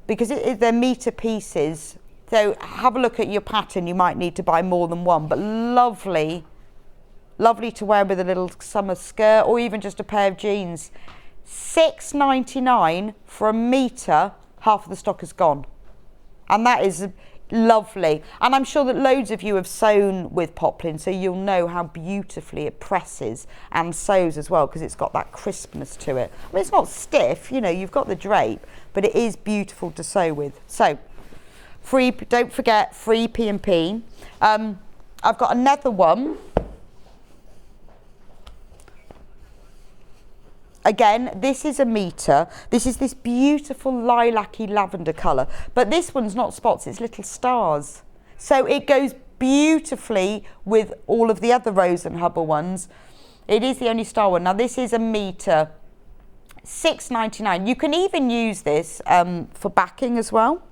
because they're meter pieces. So have a look at your pattern. You might need to buy more than one, but lovely, lovely to wear with a little summer skirt or even just a pair of jeans. £6.99 for a metre, half of the stock is gone. And that is lovely. And I'm sure that loads of you have sewn with poplin, so you'll know how beautifully it presses and sews as well, because it's got that crispness to it. I mean, it's not stiff, you know, you've got the drape, but it is beautiful to sew with. So, free, don't forget, free P&P. I've got another one. Again, this is a metre. This is this beautiful lilac-y lavender colour. But this one's not spots, it's little stars. So it goes beautifully with all of the other Rose and Hubble ones. It is the only star one. Now this is a metre, £6.99. You can even use this for backing as well.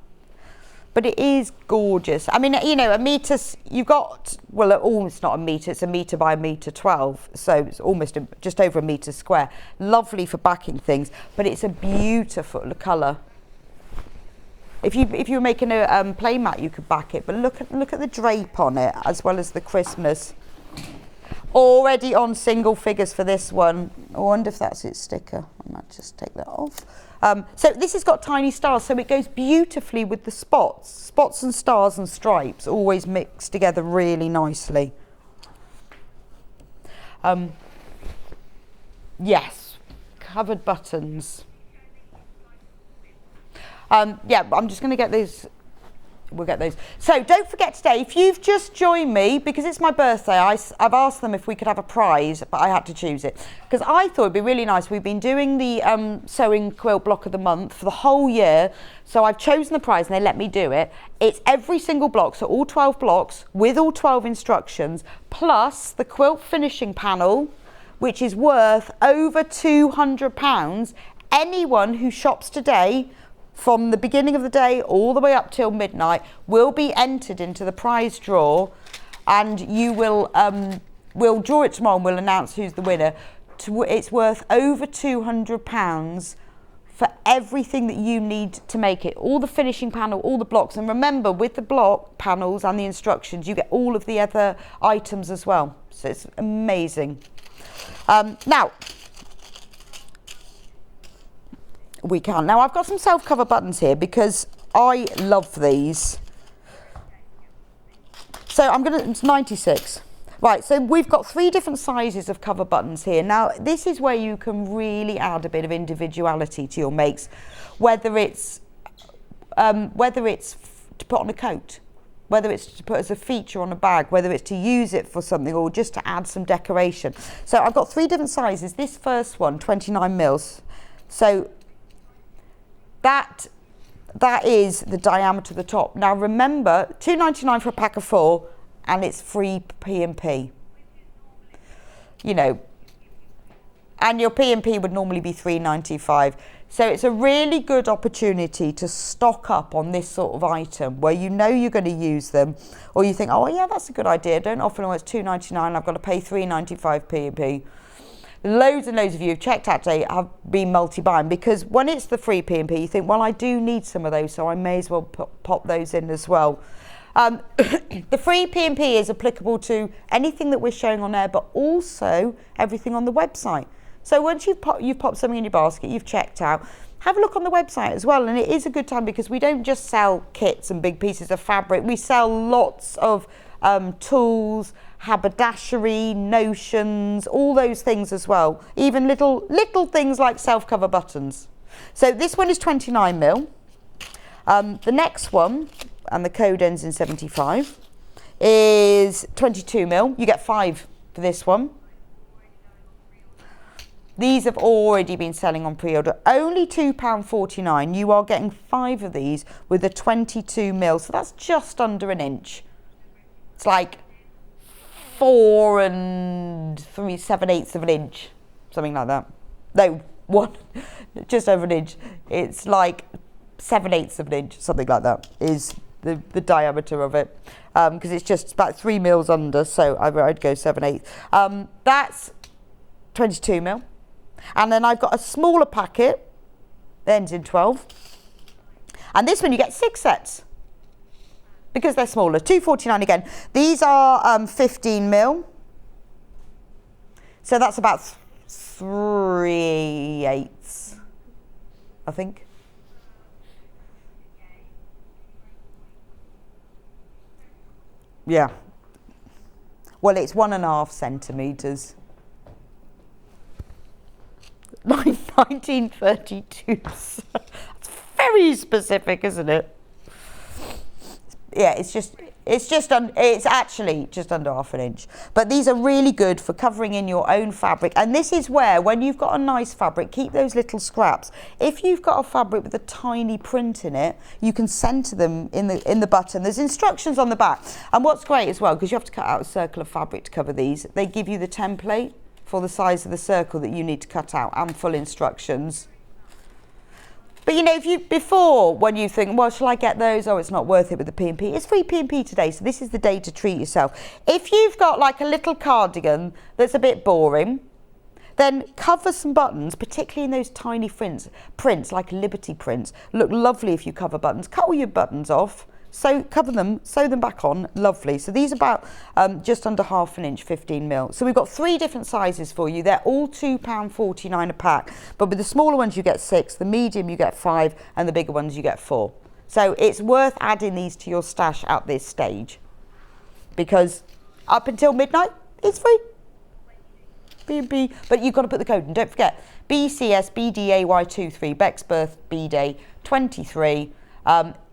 But it is gorgeous. I mean, you know, a metre, you've got, well, almost not a metre, it's a metre by a metre 12. So it's almost just over a metre square. Lovely for backing things, but it's a beautiful colour. If you were making a play mat, you could back it, but look at the drape on it, as well as the crispness. Already on single figures for this one. I wonder if that's its sticker. I might just take that off. So this has got tiny stars, so it goes beautifully with the spots. Spots and stars and stripes always mixed together really nicely. Yes, covered buttons. Yeah, I'm just going to get these. We'll get those. So don't forget today, if you've just joined me, because it's my birthday, I've asked them if we could have a prize, but I had to choose it. Because I thought it'd be really nice. We've been doing the sewing quilt block of the month for the whole year. So I've chosen the prize and they let me do it. It's every single block, so all 12 blocks with all 12 instructions, plus the quilt finishing panel, which is worth over £200. Anyone who shops today, from the beginning of the day all the way up till midnight, will be entered into the prize draw, and you will we'll draw it tomorrow and we'll announce who's the winner. It's worth over £200 for everything that you need to make it. All the finishing panel, all the blocks, and remember, with the block panels and the instructions, you get all of the other items as well. So it's amazing. Now, we can. Now I've got some self-cover buttons here because I love these. So it's 96. Right, so we've got 3 different sizes of cover buttons here. Now, this is where you can really add a bit of individuality to your makes, whether it's to put on a coat, whether it's to put as a feature on a bag, whether it's to use it for something or just to add some decoration. So I've got 3 different sizes. This first one, 29 mils. So that is the diameter of the top. Now remember, £2.99 for a pack of 4, and it's free P&P. You know, and your P&P would normally be £3.95. So it's a really good opportunity to stock up on this sort of item where you know you're going to use them, or you think, oh yeah, that's a good idea. Don't often know it's £2.99. I've got to pay £3.95 P&P. Loads and loads of you have checked out today have been multi-buying, because when it's the free P&P, you think, well, I do need some of those, so I may as well pop those in as well. The free P&P is applicable to anything that we're showing on air, but also everything on the website. So once you've popped something in your basket, you've checked out, have a look on the website as well. And it is a good time because we don't just sell kits and big pieces of fabric. We sell lots of tools, haberdashery, notions, all those things as well. Even little things like self-cover buttons. So this one is 29 mil. The next one, and the code ends in 75, is 22 mil. You get 5 for this one. These have already been selling on pre-order. Only £2.49. You are getting 5 of these with a 22 mil. So that's just under an inch. It's like 4 7/8 of an inch, something like that. No, just over an inch. It's like 7/8 of an inch, something like that, is the diameter of it. Because it's just about 3 mils under, so I'd go 7/8. That's 22 mil. And then I've got a smaller packet that ends in 12. And this one you get 6 sets because they're smaller. £2.49 again. These are 15 mil. So that's about 3/8, I think. Yeah. Well, it's 1.5 centimetres. 1932. That's very specific, isn't it? Yeah, it's actually just under half an inch. But these are really good for covering in your own fabric. And this is where, when you've got a nice fabric, keep those little scraps. If you've got a fabric with a tiny print in it, you can center them in the button. There's instructions on the back. And what's great as well, because you have to cut out a circle of fabric to cover these, they give you the template for the size of the circle that you need to cut out and full instructions. But you know, when you think, well, shall I get those? Oh, it's not worth it with the P&P. It's free P&P today, so this is the day to treat yourself. If you've got like a little cardigan that's a bit boring, then cover some buttons, particularly in those tiny prints like Liberty prints. Look lovely if you cover buttons. Cut all your buttons off. So cover them, sew them back on, lovely. So these are about just under half an inch, 15 mil. So we've got 3 different sizes for you. They're all £2.49 a pack. But with the smaller ones you get 6, the medium you get 5, and the bigger ones you get 4. So it's worth adding these to your stash at this stage, because up until midnight, it's free. B&B, but you've got to put the code in. Don't forget, BCSBDAY23, Beck's birth, B-Day, 23.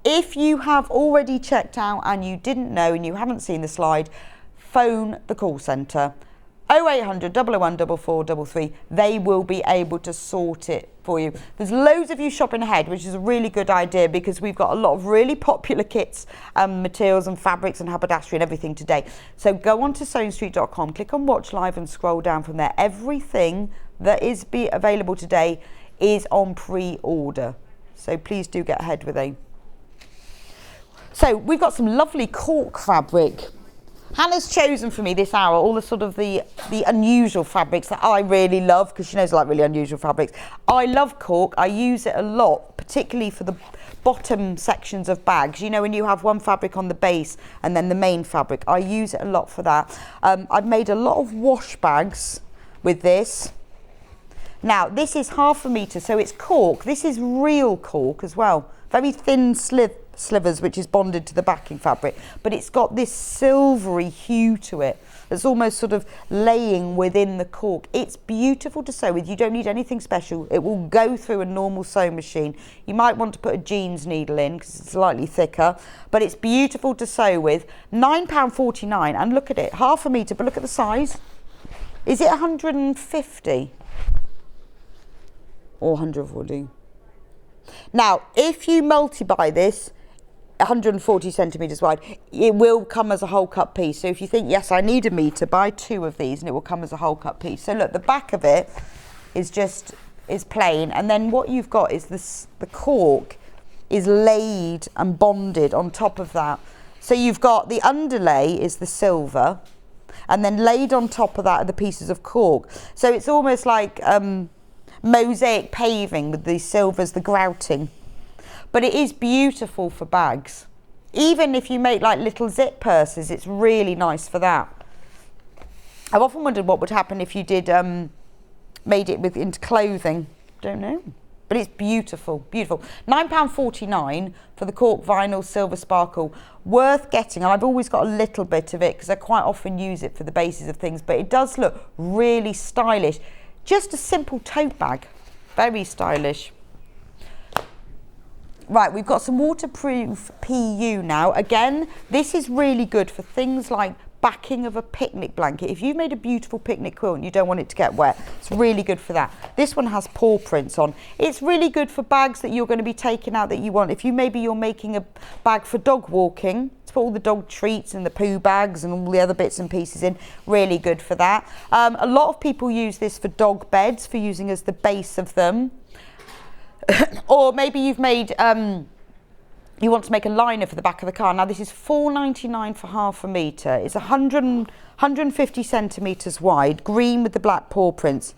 If you have already checked out and you didn't know and you haven't seen the slide, phone the call centre, 0800 001 4433. They will be able to sort it for you. There's loads of you shopping ahead, which is a really good idea, because we've got a lot of really popular kits, materials and fabrics and haberdashery and everything today. So go on to sewingstreet.com, click on watch live and scroll down from there. Everything that is available today is on pre-order. So please do get ahead with it. So we've got some lovely cork fabric. Hannah's chosen for me this hour all the sort of the unusual fabrics that I really love, because she knows I like really unusual fabrics. I love cork. I use it a lot, particularly for the bottom sections of bags. You know, when you have one fabric on the base and then the main fabric, I use it a lot for that. I've made a lot of wash bags with this. Now, this is 1/2 metre, so it's cork. This is real cork as well. Very thin slivers, which is bonded to the backing fabric. But it's got this silvery hue to it. that's almost sort of laying within the cork. It's beautiful to sew with. You don't need anything special. It will go through a normal sewing machine. You might want to put a jeans needle in because it's slightly thicker, but it's beautiful to sew with. £9.49, and look at it, 1/2 metre, but look at the size. Is it 150 or 140? Now, if you multiply this, 140 centimetres wide, it will come as a whole cut piece. So if you think, yes, I need a metre, buy 2 of these and it will come as a whole cut piece. So look, the back of it is plain, and then what you've got is the cork is laid and bonded on top of that. So you've got the underlay is the silver, and then laid on top of that are the pieces of cork. So it's almost like mosaic paving with the silvers, the grouting. But it is beautiful for bags. Even if you make like little zip purses, it's really nice for that. I've often wondered what would happen if you did made it into clothing. Don't know. But it's beautiful, beautiful. £9.49 for the cork vinyl silver sparkle. Worth getting, and I've always got a little bit of it because I quite often use it for the bases of things, but it does look really stylish. Just a simple tote bag, very stylish. Right, we've got some waterproof PU now. Again, this is really good for things like backing of a picnic blanket. If you've made a beautiful picnic quilt and you don't want it to get wet, it's really good for that. This one has paw prints on. It's really good for bags that you're going to be taking out that you want. If you're making a bag for dog walking, to put all the dog treats and the poo bags and all the other bits and pieces in, really good for that. A lot of people use this for dog beds, for using as the base of them. Or maybe you've made, you want to make a liner for the back of the car. Now this is £4.99 for 1/2 metre. It's 150 centimetres wide, green with the black paw prints.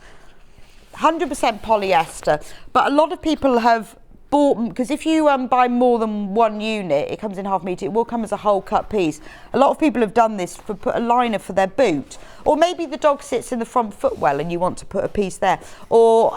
100% polyester. But a lot of people have bought, because if you buy more than one unit, it comes in 1/2 metre, it will come as a whole cut piece. A lot of people have done this for put a liner for their boot. Or maybe the dog sits in the front footwell and you want to put a piece there. Or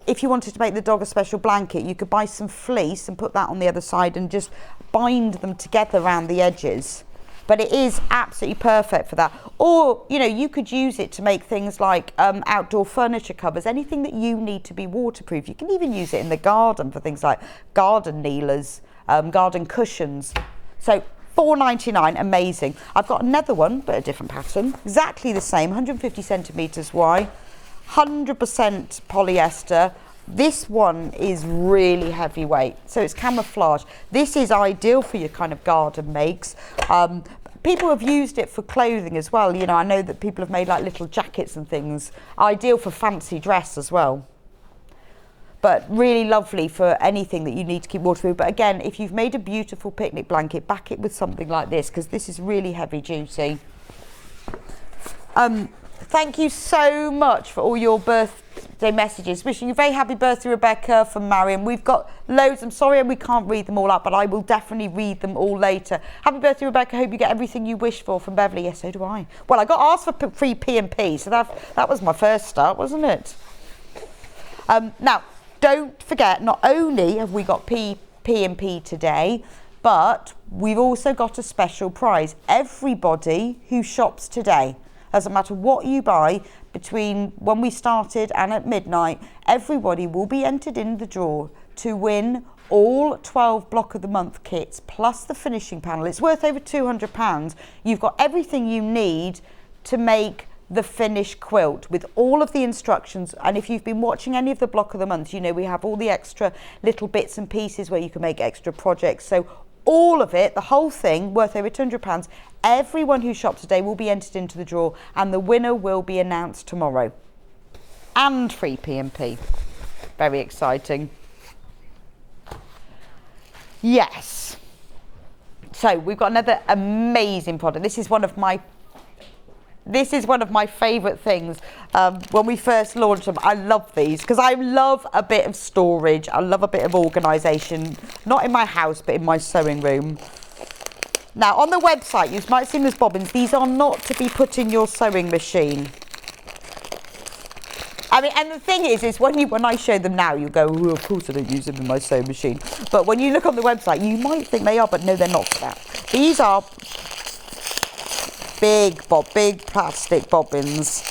if you wanted to make the dog a special blanket, you could buy some fleece and put that on the other side and just bind them together around the edges. But it is absolutely perfect for that. Or, you know, you could use it to make things like outdoor furniture covers, anything that you need to be waterproof. You can even use it in the garden for things like garden kneelers, garden cushions. So £4.99, amazing. I've got another one, but a different pattern. Exactly the same, 150 centimetres wide. 100% polyester. This one is really heavyweight, so it's camouflage. This is ideal for your kind of garden makes. People have used it for clothing as well. You know, I know that people have made like little jackets and things. Ideal for fancy dress as well. But really lovely for anything that you need to keep waterproof. But again, if you've made a beautiful picnic blanket, back it with something like this, because this is really heavy duty. Thank you so much for all your birthday messages. Wishing you a very happy birthday, Rebecca, from Marion. We've got loads. I'm sorry we can't read them all out, but I will definitely read them all later. Happy birthday, Rebecca. Hope you get everything you wish for, from Beverly. Yes, so do I. Well, I got asked for free P&P, so that was my first start, wasn't it? Now, don't forget, not only have we got P&P today, but we've also got a special prize. Everybody who shops today, doesn't matter what you buy, between when we started and at midnight, everybody will be entered in the draw to win all 12 block of the month kits plus the finishing panel. It's worth over £200. You've got everything you need to make the finished quilt with all of the instructions. And if you've been watching any of the block of the month, you know we have all the extra little bits and pieces where you can make extra projects. So all of it, the whole thing, worth over £200. Everyone who shops today will be entered into the draw, and the winner will be announced tomorrow. And free P&P. Very exciting. Yes. So we've got another amazing product. This is one of my favourite things. When we first launched them, I love these because I love a bit of storage. I love a bit of organisation, not in my house, but in my sewing room. Now, on the website, you might have seen these bobbins. These are not to be put in your sewing machine. I mean, and the thing is when I show them now, you go, oh, of course I don't use them in my sewing machine. But when you look on the website, you might think they are, but no, they're not for that. These are big plastic bobbins.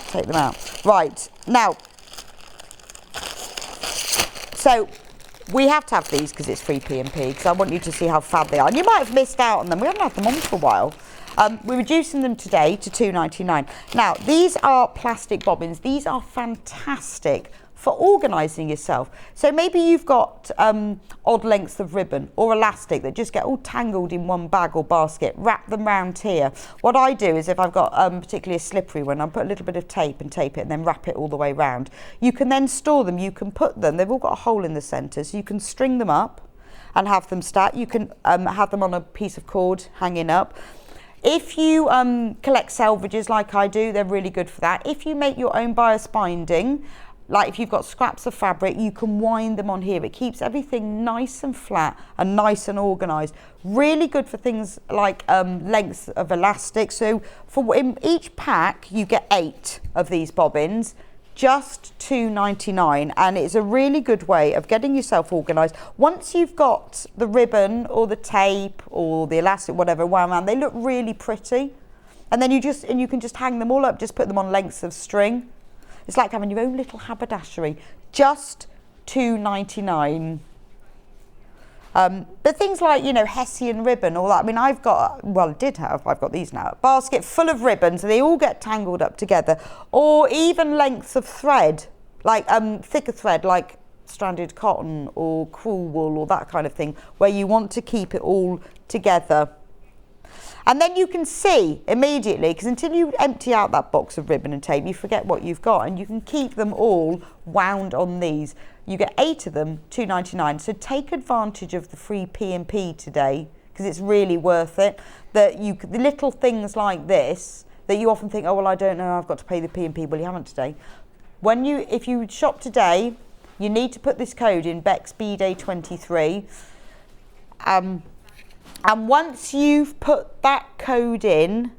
Take them out. Right, now, so we have to have these because it's free P&P, because I want you to see how fab they are. And you might have missed out on them. We haven't had them on for a while. We're reducing them today to £2.99. Now, these are plastic bobbins. These are fantastic for organising yourself. So maybe you've got odd lengths of ribbon or elastic that just get all tangled in one bag or basket. Wrap them round here. What I do is if I've got particularly a slippery one, I'll put a little bit of tape and tape it and then wrap it all the way round. You can then store them. You can put them, they've all got a hole in the centre, so you can string them up and have them stacked. You can have them on a piece of cord hanging up. If you collect selvages like I do, they're really good for that. If you make your own bias binding, like if you've got scraps of fabric, you can wind them on here. It keeps everything nice and flat and nice and organised. Really good for things like lengths of elastic. So in each pack, you get 8 of these bobbins, just £2.99, and it's a really good way of getting yourself organised. Once you've got the ribbon or the tape or the elastic, whatever, wound around, they look really pretty. And then you can just hang them all up, just put them on lengths of string. It's like having your own little haberdashery, just £2.99. But things like, you know, Hessian ribbon, all that. I mean, I've got these now. A basket full of ribbons, and they all get tangled up together. Or even lengths of thread, like thicker thread, like stranded cotton or crewel wool or that kind of thing, where you want to keep it all together. And then you can see immediately, because until you empty out that box of ribbon and tape, you forget what you've got, and you can keep them all wound on these. You get 8 of them, £2.99. So take advantage of the free P&P today, because it's really worth it. The little things like this that you often think, oh well, I don't know, I've got to pay the P&P. Well, you haven't today. If you shop today, you need to put this code in, Bex BDay23. And once you've put that code in,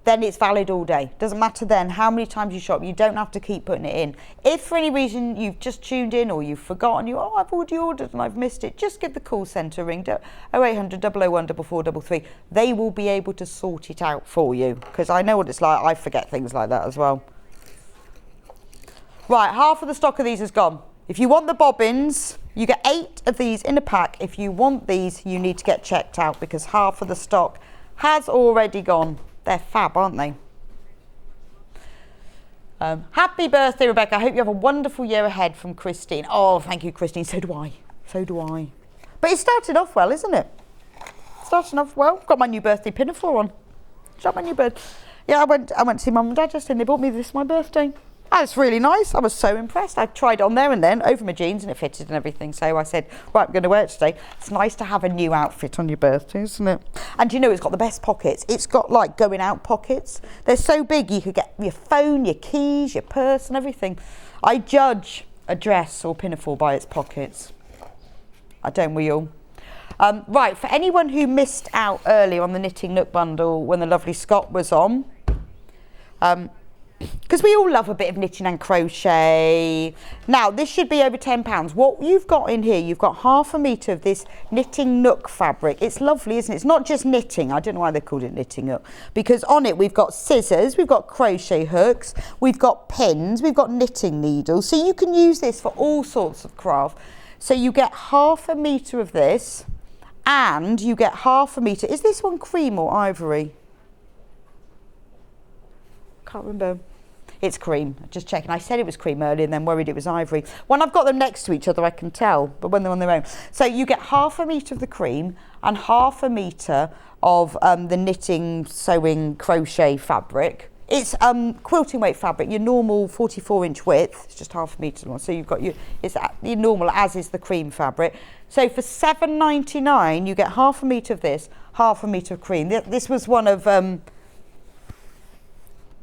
then it's valid all day. Doesn't matter then how many times you shop, you don't have to keep putting it in. If for any reason you've just tuned in or you've forgotten, I've already ordered and I've missed it, just give the call centre a ring, 0800 001 4433. They will be able to sort it out for you, because I know what it's like. I forget things like that as well. Right, half of the stock of these is gone. If you want the bobbins, you get 8 of these in a pack. If you want these, you need to get checked out, because half of the stock has already gone. They're fab, aren't they? Happy birthday, Rebecca. I hope you have a wonderful year ahead, from Christine. Oh, thank you, Christine. So do I. So do I. But it started off well, isn't it? Starting off well. Got my new birthday pinafore on. Shot my new bird. Yeah, I went to see Mum and Dad yesterday, and they bought me this for my birthday. That's really nice. I was so impressed. I tried it on there and then over my jeans, and it fitted and everything. So I said, right, I'm going to wear it today. It's nice to have a new outfit on your birthday, isn't it? And you know, it's got the best pockets. It's got like going out pockets. They're so big you could get your phone, your keys, your purse and everything. I judge a dress or pinafore by its pockets. Don't we all? Right, for anyone who missed out earlier on the Knitting Nook bundle when the lovely Scott was on, because we all love a bit of knitting and crochet. Now, this should be over £10. What you've got in here, you've got ½ a metre of this Knitting Nook fabric. It's lovely, isn't it? It's not just knitting. I don't know why they called it Knitting Nook, because on it we've got scissors, we've got crochet hooks, we've got pins, we've got knitting needles. So you can use this for all sorts of craft. So you get ½ a metre of this, and you get ½ a metre. Is this one cream or ivory? Can't remember. It's cream. Just checking. I said it was cream earlier and then worried it was ivory. When I've got them next to each other, I can tell, but when they're on their own. So you get ½ a metre of the cream and ½ a metre of the knitting, sewing, crochet fabric. It's quilting weight fabric, your normal 44-inch width. It's just ½ a metre long. So you've got it's your normal, as is the cream fabric. So for £7.99, you get ½ a metre of this, ½ a metre of cream. This was one of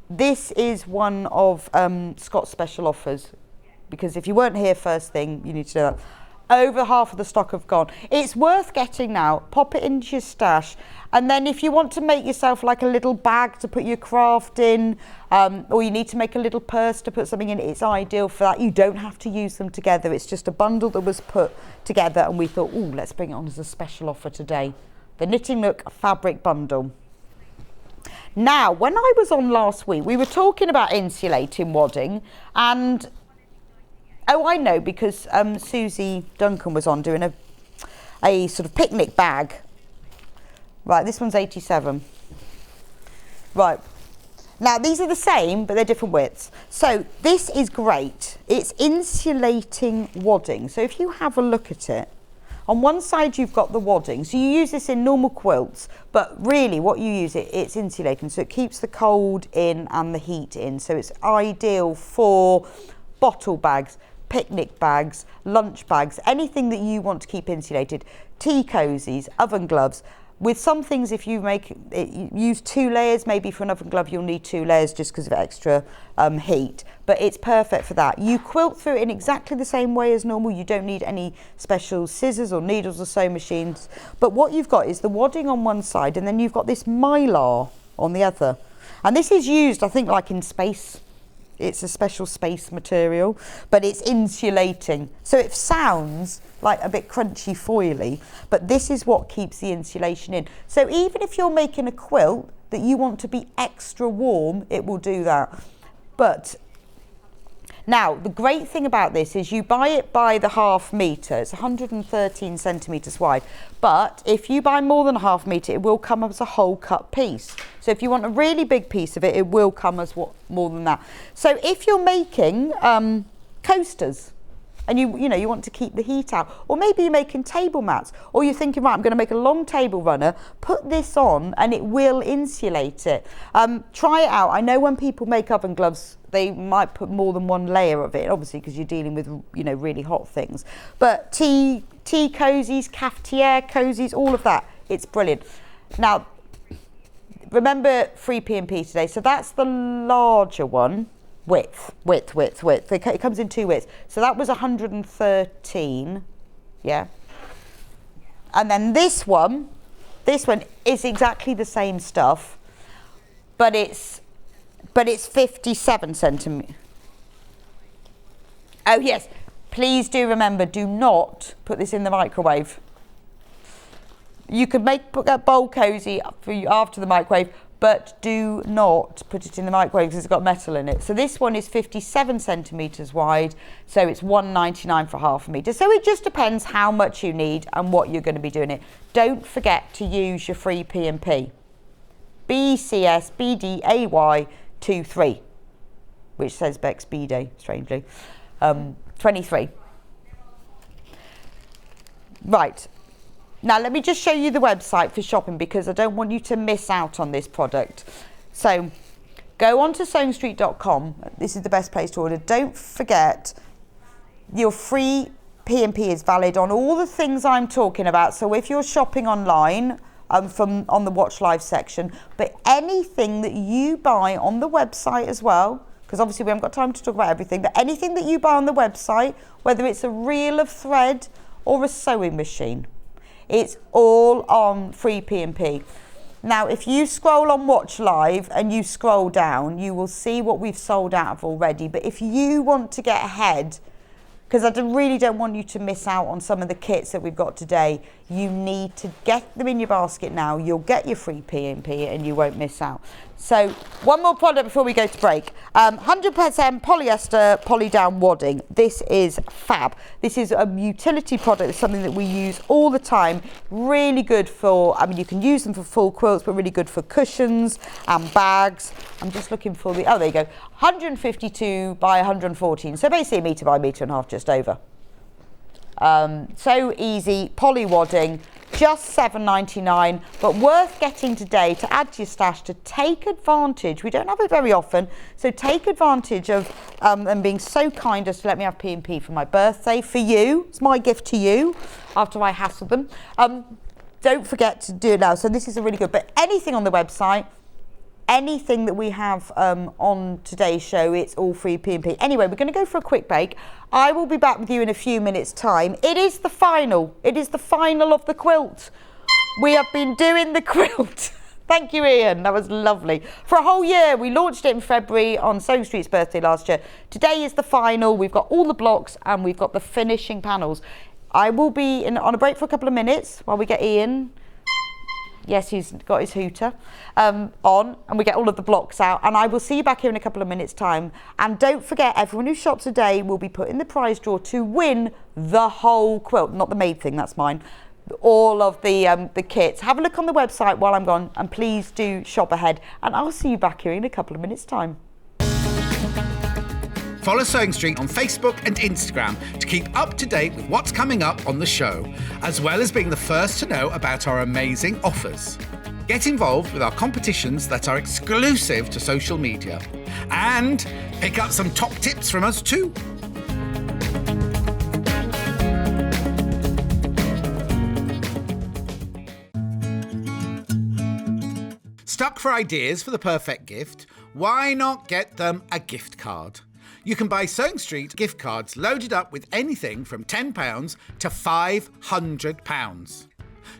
This is one of Scott's special offers, because if you weren't here first thing, you need to know that. Over half of the stock have gone. It's worth getting now. Pop it into your stash, and then if you want to make yourself like a little bag to put your craft in, or you need to make a little purse to put something in, it's ideal for that. You don't have to use them together. It's just a bundle that was put together, and we thought, oh, let's bring it on as a special offer today. The Knitting Nook fabric bundle. Now, when I was on last week, we were talking about insulating wadding, and oh, I know, because Susie Duncan was on doing a sort of picnic bag. Right, this one's 87. Right. Now, these are the same, but they're different widths. So this is great. It's insulating wadding. So if you have a look at it, on one side you've got the wadding. So you use this in normal quilts, but really what you use it's insulating. So it keeps the cold in and the heat in. So it's ideal for bottle bags, picnic bags, lunch bags, anything that you want to keep insulated. Tea cozies, oven gloves. With some things, if you use 2 layers, maybe for an oven glove you'll need 2 layers just because of extra heat, but it's perfect for that. You quilt through it in exactly the same way as normal. You don't need any special scissors or needles or sewing machines, but what you've got is the wadding on one side, and then you've got this mylar on the other, and this is used, I think, like in space. It's a special space material, but it's insulating. So it sounds like a bit crunchy foily, but this is what keeps the insulation in. So even if you're making a quilt that you want to be extra warm, it will do that. But now, the great thing about this is you buy it by the ½ metre. It's 113 centimetres wide. But if you buy more than a ½ metre, it will come as a whole cut piece. So if you want a really big piece of it, it will come as more than that. So if you're making coasters, and you want to keep the heat out, or maybe you're making table mats, or you're thinking, right, I'm going to make a long table runner, put this on and it will insulate it. Try it out. I know when people make oven gloves, they might put more than 1 layer of it, obviously, because you're dealing with really hot things. But tea cozies, cafetiere cozies, all of that, it's brilliant. Now, remember free P&P today, so that's the larger one. Width. It comes in 2 widths. So that was 113, yeah. And then this one is exactly the same stuff, but it's 57 centimetres. Oh yes, please do remember, do not put this in the microwave. You could put that bowl cozy for you after the microwave, but do not put it in the microwave because it's got metal in it. So this one is 57 centimetres wide, so it's $1.99 for ½ metre. So it just depends how much you need and what you're going to be doing it. Don't forget to use your free P&P. BCS BDAY 23, which says Bex B-Day, strangely. 23. Right. Now, let me just show you the website for shopping because I don't want you to miss out on this product. So, go on to sewingstreet.com. This is the best place to order. Don't forget, your free P&P is valid on all the things I'm talking about. So, if you're shopping online, on the Watch Live section, but anything that you buy on the website as well, because obviously we haven't got time to talk about everything, but anything that you buy on the website, whether it's a reel of thread or a sewing machine, it's all on free P&P. Now, if you scroll on Watch Live and you scroll down, you will see what we've sold out of already. But if you want to get ahead, because I really don't want you to miss out on some of the kits that we've got today, you need to get them in your basket now. You'll get your free P&P and you won't miss out. So one more product before we go to break. 100% polyester poly-down wadding. This is fab. This is a utility product. It's something that we use all the time. Really good for, you can use them for full quilts, but really good for cushions and bags. I'm just looking for oh, there you go. 152 by 114. So basically 1 metre by 1.5 metres, just over. So easy, poly wadding, just $7.99, but worth getting today to add to your stash to take advantage. We don't have it very often, so take advantage of them being so kind as to let me have P&P for my birthday. For you, it's my gift to you after I hassle them. Don't forget to do it now. So this is a really good, but anything on the website, anything that we have on today's show, it's all free P&P. Anyway, we're going to go for a quick break. I will be back with you in a few minutes' time. It is the final. It is the final of the quilt. We have been doing the quilt. Thank you, Ian. That was lovely. For a whole year. We launched it in February on Sewing Street's birthday last year. Today is the final. We've got all the blocks and we've got the finishing panels. I will be on a break for a couple of minutes while we get Ian yes, he's got his hooter on, and we get all of the blocks out, and I will see you back here in a couple of minutes time. And don't forget, everyone who shops today will be put in the prize draw to win the whole quilt, not the maid thing, that's mine, all of the kits. Have a look on the website while I'm gone, and please do shop ahead, and I'll see you back here in a couple of minutes time. Follow Sewing Street on Facebook and Instagram to keep up to date with what's coming up on the show, as well as being the first to know about our amazing offers. Get involved with our competitions that are exclusive to social media, and pick up some top tips from us too. Stuck for ideas for the perfect gift? Why not get them a gift card? You can buy Sewing Street gift cards loaded up with anything from £10 to £500.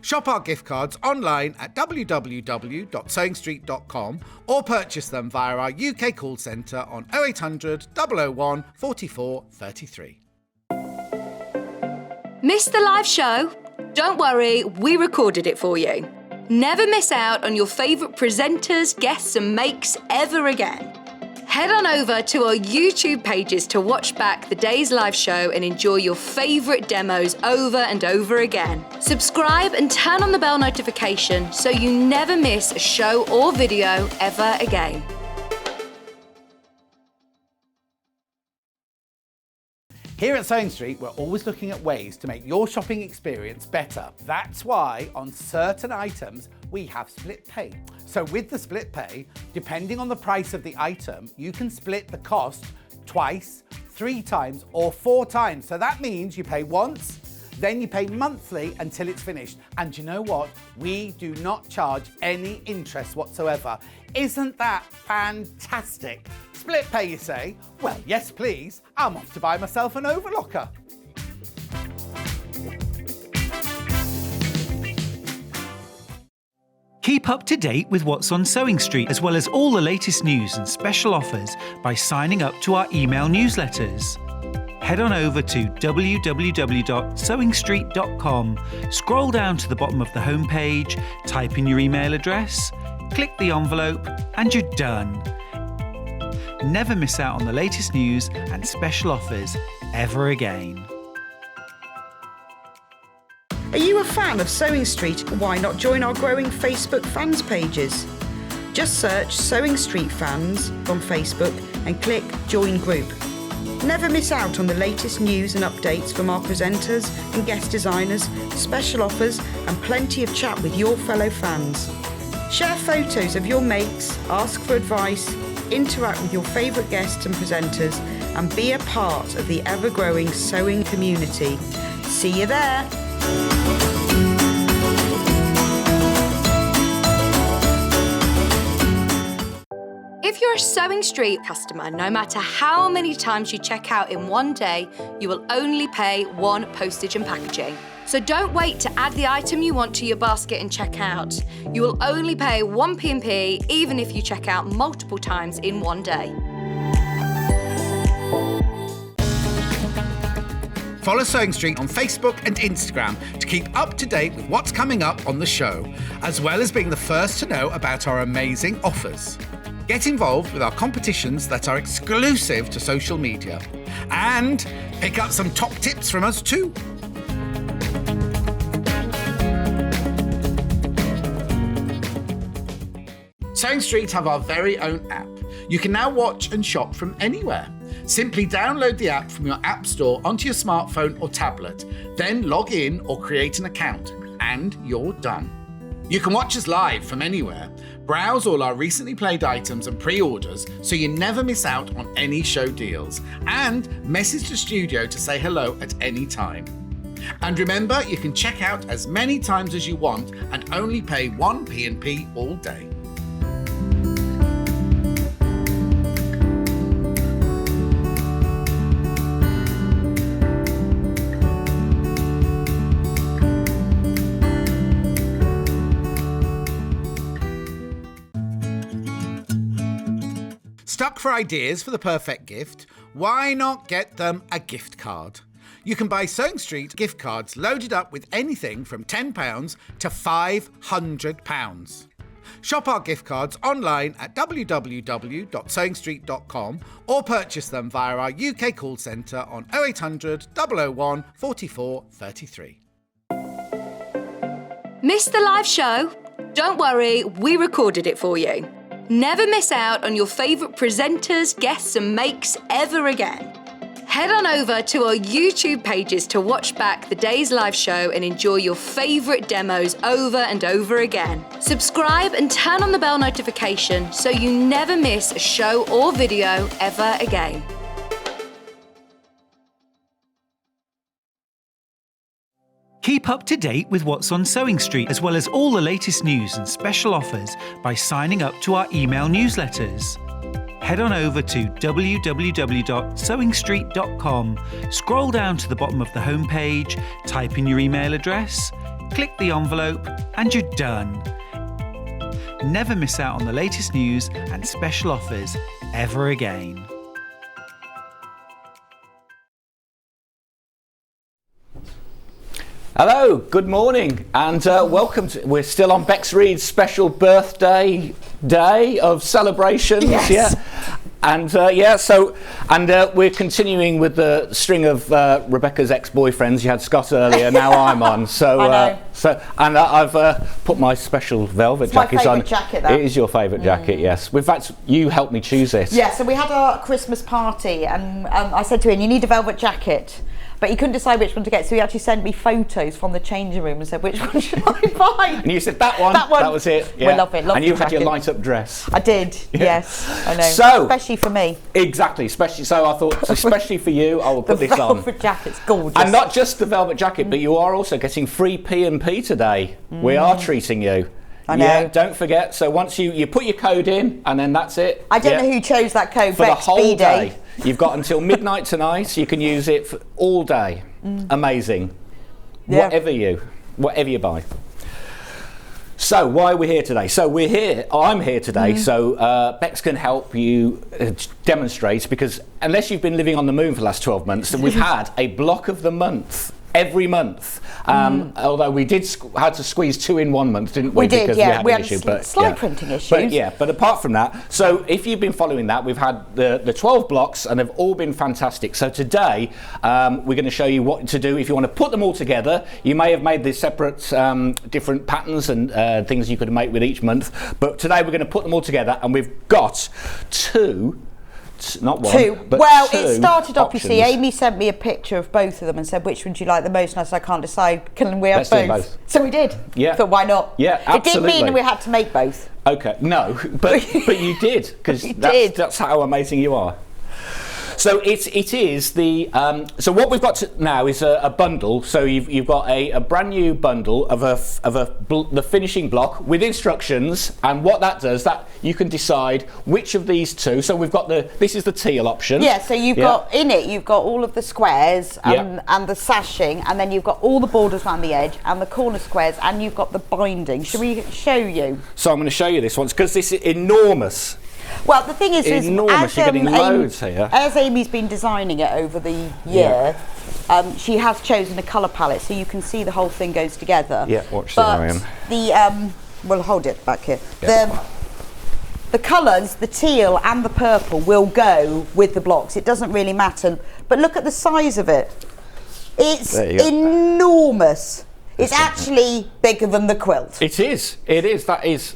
Shop our gift cards online at www.sewingstreet.com or purchase them via our UK call centre on 0800 001 44 33. Missed the live show? Don't worry, we recorded it for you. Never miss out on your favourite presenters, guests and makes ever again. Head on over to our YouTube pages to watch back the day's live show and enjoy your favourite demos over and over again. Subscribe and turn on the bell notification so you never miss a show or video ever again. Here at Sewing Street, we're always looking at ways to make your shopping experience better. That's why on certain items, we have split pay. So with the split pay, depending on the price of the item, you can split the cost twice, 3 times, or 4 times. So that means you pay once, then you pay monthly until it's finished. And you know what? We do not charge any interest whatsoever. Isn't that fantastic? Split pay, you say? Well, yes, please. I'm off to buy myself an overlocker. Keep up to date with what's on Sewing Street, as well as all the latest news and special offers by signing up to our email newsletters. Head on over to www.sewingstreet.com, scroll down to the bottom of the homepage, type in your email address, click the envelope, and you're done. Never miss out on the latest news and special offers ever again. Are you a fan of Sewing Street? Why not join our growing Facebook fans pages? Just search Sewing Street Fans on Facebook and click Join Group. Never miss out on the latest news and updates from our presenters and guest designers, special offers and plenty of chat with your fellow fans. Share photos of your makes, ask for advice, interact with your favourite guests and presenters, and be a part of the ever-growing sewing community. See you there! If you're a Sewing Street customer, no matter how many times you check out in one day, you will only pay 1 postage and packaging. So don't wait to add the item you want to your basket and check out. You will only pay 1 P&P even if you check out multiple times in one day. Follow Sewing Street on Facebook and Instagram to keep up to date with what's coming up on the show, as well as being the first to know about our amazing offers. Get involved with our competitions that are exclusive to social media, and pick up some top tips from us too. Sewing Street have our very own app. You can now watch and shop from anywhere. Simply download the app from your app store onto your smartphone or tablet, then log in or create an account, and you're done. You can watch us live from anywhere, browse all our recently played items and pre-orders so you never miss out on any show deals, and message the studio to say hello at any time. And remember, you can check out as many times as you want and only pay 1 P&P all day. Stuck for ideas for the perfect gift? Why not get them a gift card? You can buy Sewing Street gift cards loaded up with anything from £10 to £500. Shop our gift cards online at www.sewingstreet.com or purchase them via our UK call centre on 0800 001 44 33. Missed the live show? Don't worry, we recorded it for you. Never miss out on your favourite presenters, guests and makes ever again. Head on over to our YouTube pages to watch back the day's live show and enjoy your favourite demos over and over again. Subscribe and turn on the bell notification so you never miss a show or video ever again. Keep up to date with what's on Sewing Street, as well as all the latest news and special offers by signing up to our email newsletters. Head on over to www.sewingstreet.com, scroll down to the bottom of the homepage, type in your email address, click the envelope, and you're done. Never miss out on the latest news and special offers ever again. Hello, good morning, and welcome to. We're still on Bex Reid's special birthday day of celebrations. Yes. Yeah, and we're continuing with the string of Rebecca's ex-boyfriends. You had Scott earlier. Now I'm on. So, I know. I've put my special velvet jacket on. My favourite jacket, that. It is your favourite jacket, yes. In fact, you helped me choose it. Yeah, so we had our Christmas party and I said to him, you need a velvet jacket. But he couldn't decide which one to get, so he actually sent me photos from the changing room and said, which one should I buy? And you said, that one. That one. That was it. Yeah. We love it. Love and you the had your jacket. light-up dress. I did, yes. I know. So, especially for me. Exactly, especially. So I thought, especially for you, I will put this on. The velvet jacket's gorgeous. And not just the velvet jacket, but you are also getting free P&P today. We are treating you. I know. Yeah, don't forget. So once you put your code in, and then that's it. I don't know who chose that code, for the Bex whole B-Day. day. You've got until midnight tonight. You can use it for all day. Amazing. Yeah. Whatever you buy. So why are we here today? So we're here. I'm here today. So Bex can help you demonstrate, because unless you've been living on the moon for the last 12 months, we've had a block of the month every month. Although we had to squeeze 2 in 1 month, didn't we? We did, because yeah. we had an issue, slide printing issues. But apart from that, so if you've been following that, we've had the 12 blocks and they've all been fantastic. So today we're going to show you what to do if you want to put them all together. You may have made the separate different patterns and things you could make with each month, but today we're going to put them all together, and we've got not one, but well, two it started off, you see, options. Amy sent me a picture of both of them and said, which one do you like the most? And I said, I can't decide, can we have Let's do both? both. So we did. Yeah. But why not? Yeah, absolutely. It did mean we had to make both. Okay, no, but you did, because that's how amazing you are. So it is the so what we've got now is a bundle. So you've got a brand new bundle of the finishing block with instructions, and what that does, that you can decide which of these two. So we've got this is the teal option. Yeah. So you've got in it, you've got all of the squares and the sashing, and then you've got all the borders around the edge and the corner squares, and you've got the binding. Should we show you? So I'm going to show you this one because this is enormous. Well, the thing is enormous. You're getting loads here. As Amy's been designing it over the year, she has chosen a colour palette, so you can see the whole thing goes together. Yeah, watch the Arian. We'll hold it back here. Yeah. The colours, the teal and the purple, will go with the blocks. It doesn't really matter. But look at the size of it. It's enormous. It's actually bigger than the quilt. It is. It is. That is.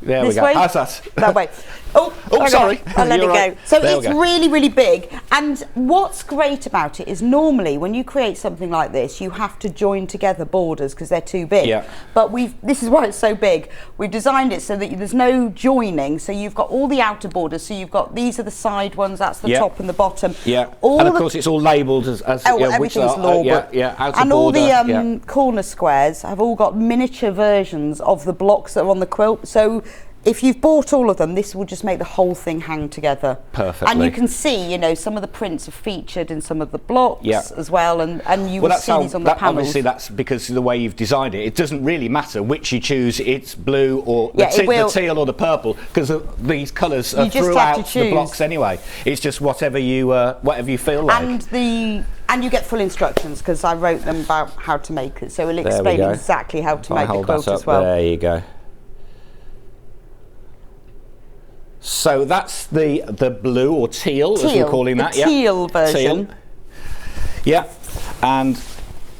There This we go. way? How's that? That way. Oh, sorry. I'll let it You're go. right. So There we it's go. really, really big. And what's great about it is normally when you create something like this, you have to join together borders because they're too big. Yeah. But this is why it's so big. We've designed it so that there's no joining. So you've got all the outer borders. So you've got, these are the side ones, that's the top and the bottom. Yeah. And of course it's all labelled as everything's law. outer and border. all the corner squares have all got miniature versions of the blocks that are on the quilt. So if you've bought all of them, this will just make the whole thing hang together perfectly. And you can see, you know, some of the prints are featured in some of the blocks as well, and you will see these on the panels. Obviously, that's because of the way you've designed it. It doesn't really matter which you choose, it's blue or the teal or the purple, because these colours are throughout the blocks anyway. It's just whatever you feel like. And you get full instructions, because I wrote them about how to make it, so it'll explain exactly how to make the quilt as well. There you go. So that's the blue or teal, as we're calling that. Teal version. Teal. Yeah, and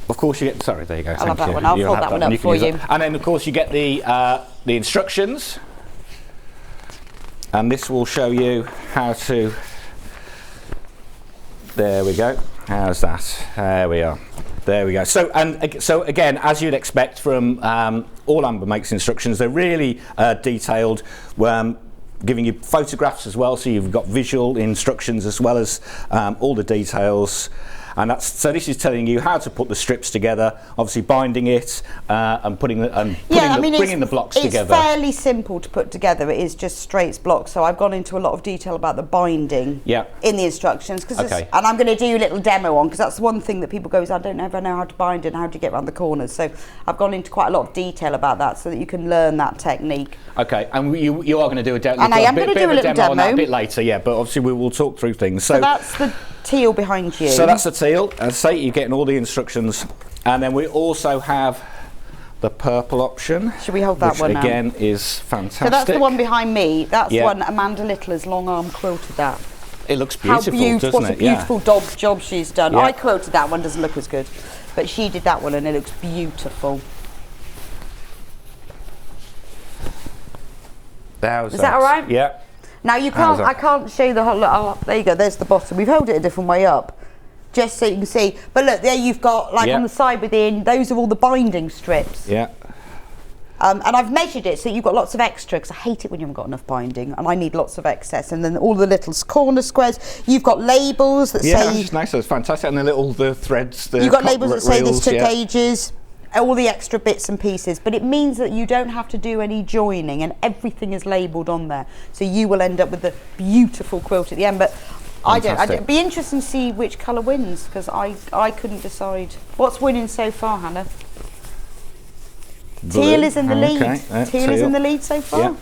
of course you get. Sorry, there you go. I'll have that one. I'll fold that one up for you. And then of course you get the instructions, and this will show you how to. There we go. How's that? There we are. There we go. So again, as you'd expect from all Amber Makes instructions, they're really detailed. Giving you photographs as well, so you've got visual instructions as well as all the details. And so this is telling you how to put the strips together, obviously binding it and bringing the blocks together. It's fairly simple to put together. It is just straight blocks. So I've gone into a lot of detail about the binding in the instructions. And I'm going to do a little demo on, because that's one thing that people go, I don't ever know how to bind it and how do you get around the corners. So I've gone into quite a lot of detail about that, so that you can learn that technique. Okay, and you are going to do a demo. And I am going to do a little demo on that a bit later, but obviously we will talk through things. So that's the teal behind you. So that's the teal. As I say, you're getting all the instructions, and then we also have the purple option. Should we hold that one now? Again is fantastic. So that's the one behind me. That's one Amanda Littler's long arm quilted that. It looks beautiful, doesn't it? What a beautiful job she's done. I quilted that one, doesn't look as good, but she did that one and it looks beautiful. Is that all right? Yeah. Now you can't. I can't show you the whole. There you go. There's the bottom. We've held it a different way up, just so you can see. But look, there you've got on the side within. Those are all the binding strips. Yeah. And I've measured it, so you've got lots of extra, because I hate it when you haven't got enough binding, and I need lots of excess. And then all the little corner squares. You've got labels that say. Yeah, that's nice. That's fantastic. And the threads. You've got labels that say this took ages. All the extra bits and pieces, but it means that you don't have to do any joining, and everything is labelled on there, so you will end up with a beautiful quilt at the end. But it'd be interesting to see which colour wins, because I couldn't decide. What's winning so far, Hannah? Blue. Teal is in the lead. Teal is in the lead so far. Yeah.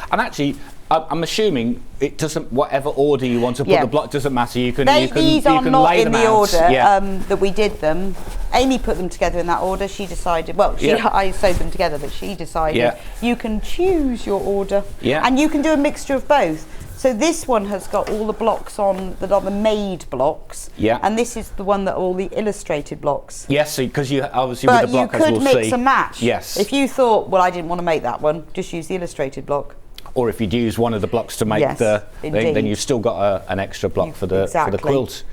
And actually, I'm assuming it doesn't. Whatever order you want to put the block doesn't matter. You can. These are not in the order that we did them. Amy put them together in that order. She decided. Well, I sewed them together, but she decided you can choose your order, and you can do a mixture of both. So this one has got all the blocks on that are the made blocks, and this is the one that are all the illustrated blocks. Yes, because you obviously with the block, as we'll see. But you could mix and match. Yes. If you thought, well, I didn't want to make that one, just use the illustrated block. Or if you'd use one of the blocks to make then you've still got an extra block for the quilt.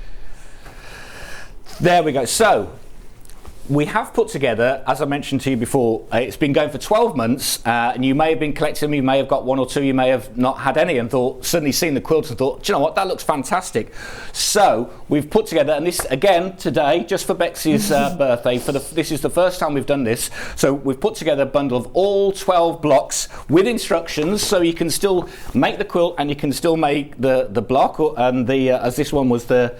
There we go. So we have put together, as I mentioned to you before, it's been going for 12 months, and you may have been collecting them, you may have got one or two, you may have not had any, and suddenly seen the quilt and thought, do you know what, that looks fantastic. So we've put together, and this again today, just for Bexy's birthday, this is the first time we've done this, so we've put together a bundle of all 12 blocks with instructions, so you can still make the quilt and you can still make the block, and as this one was the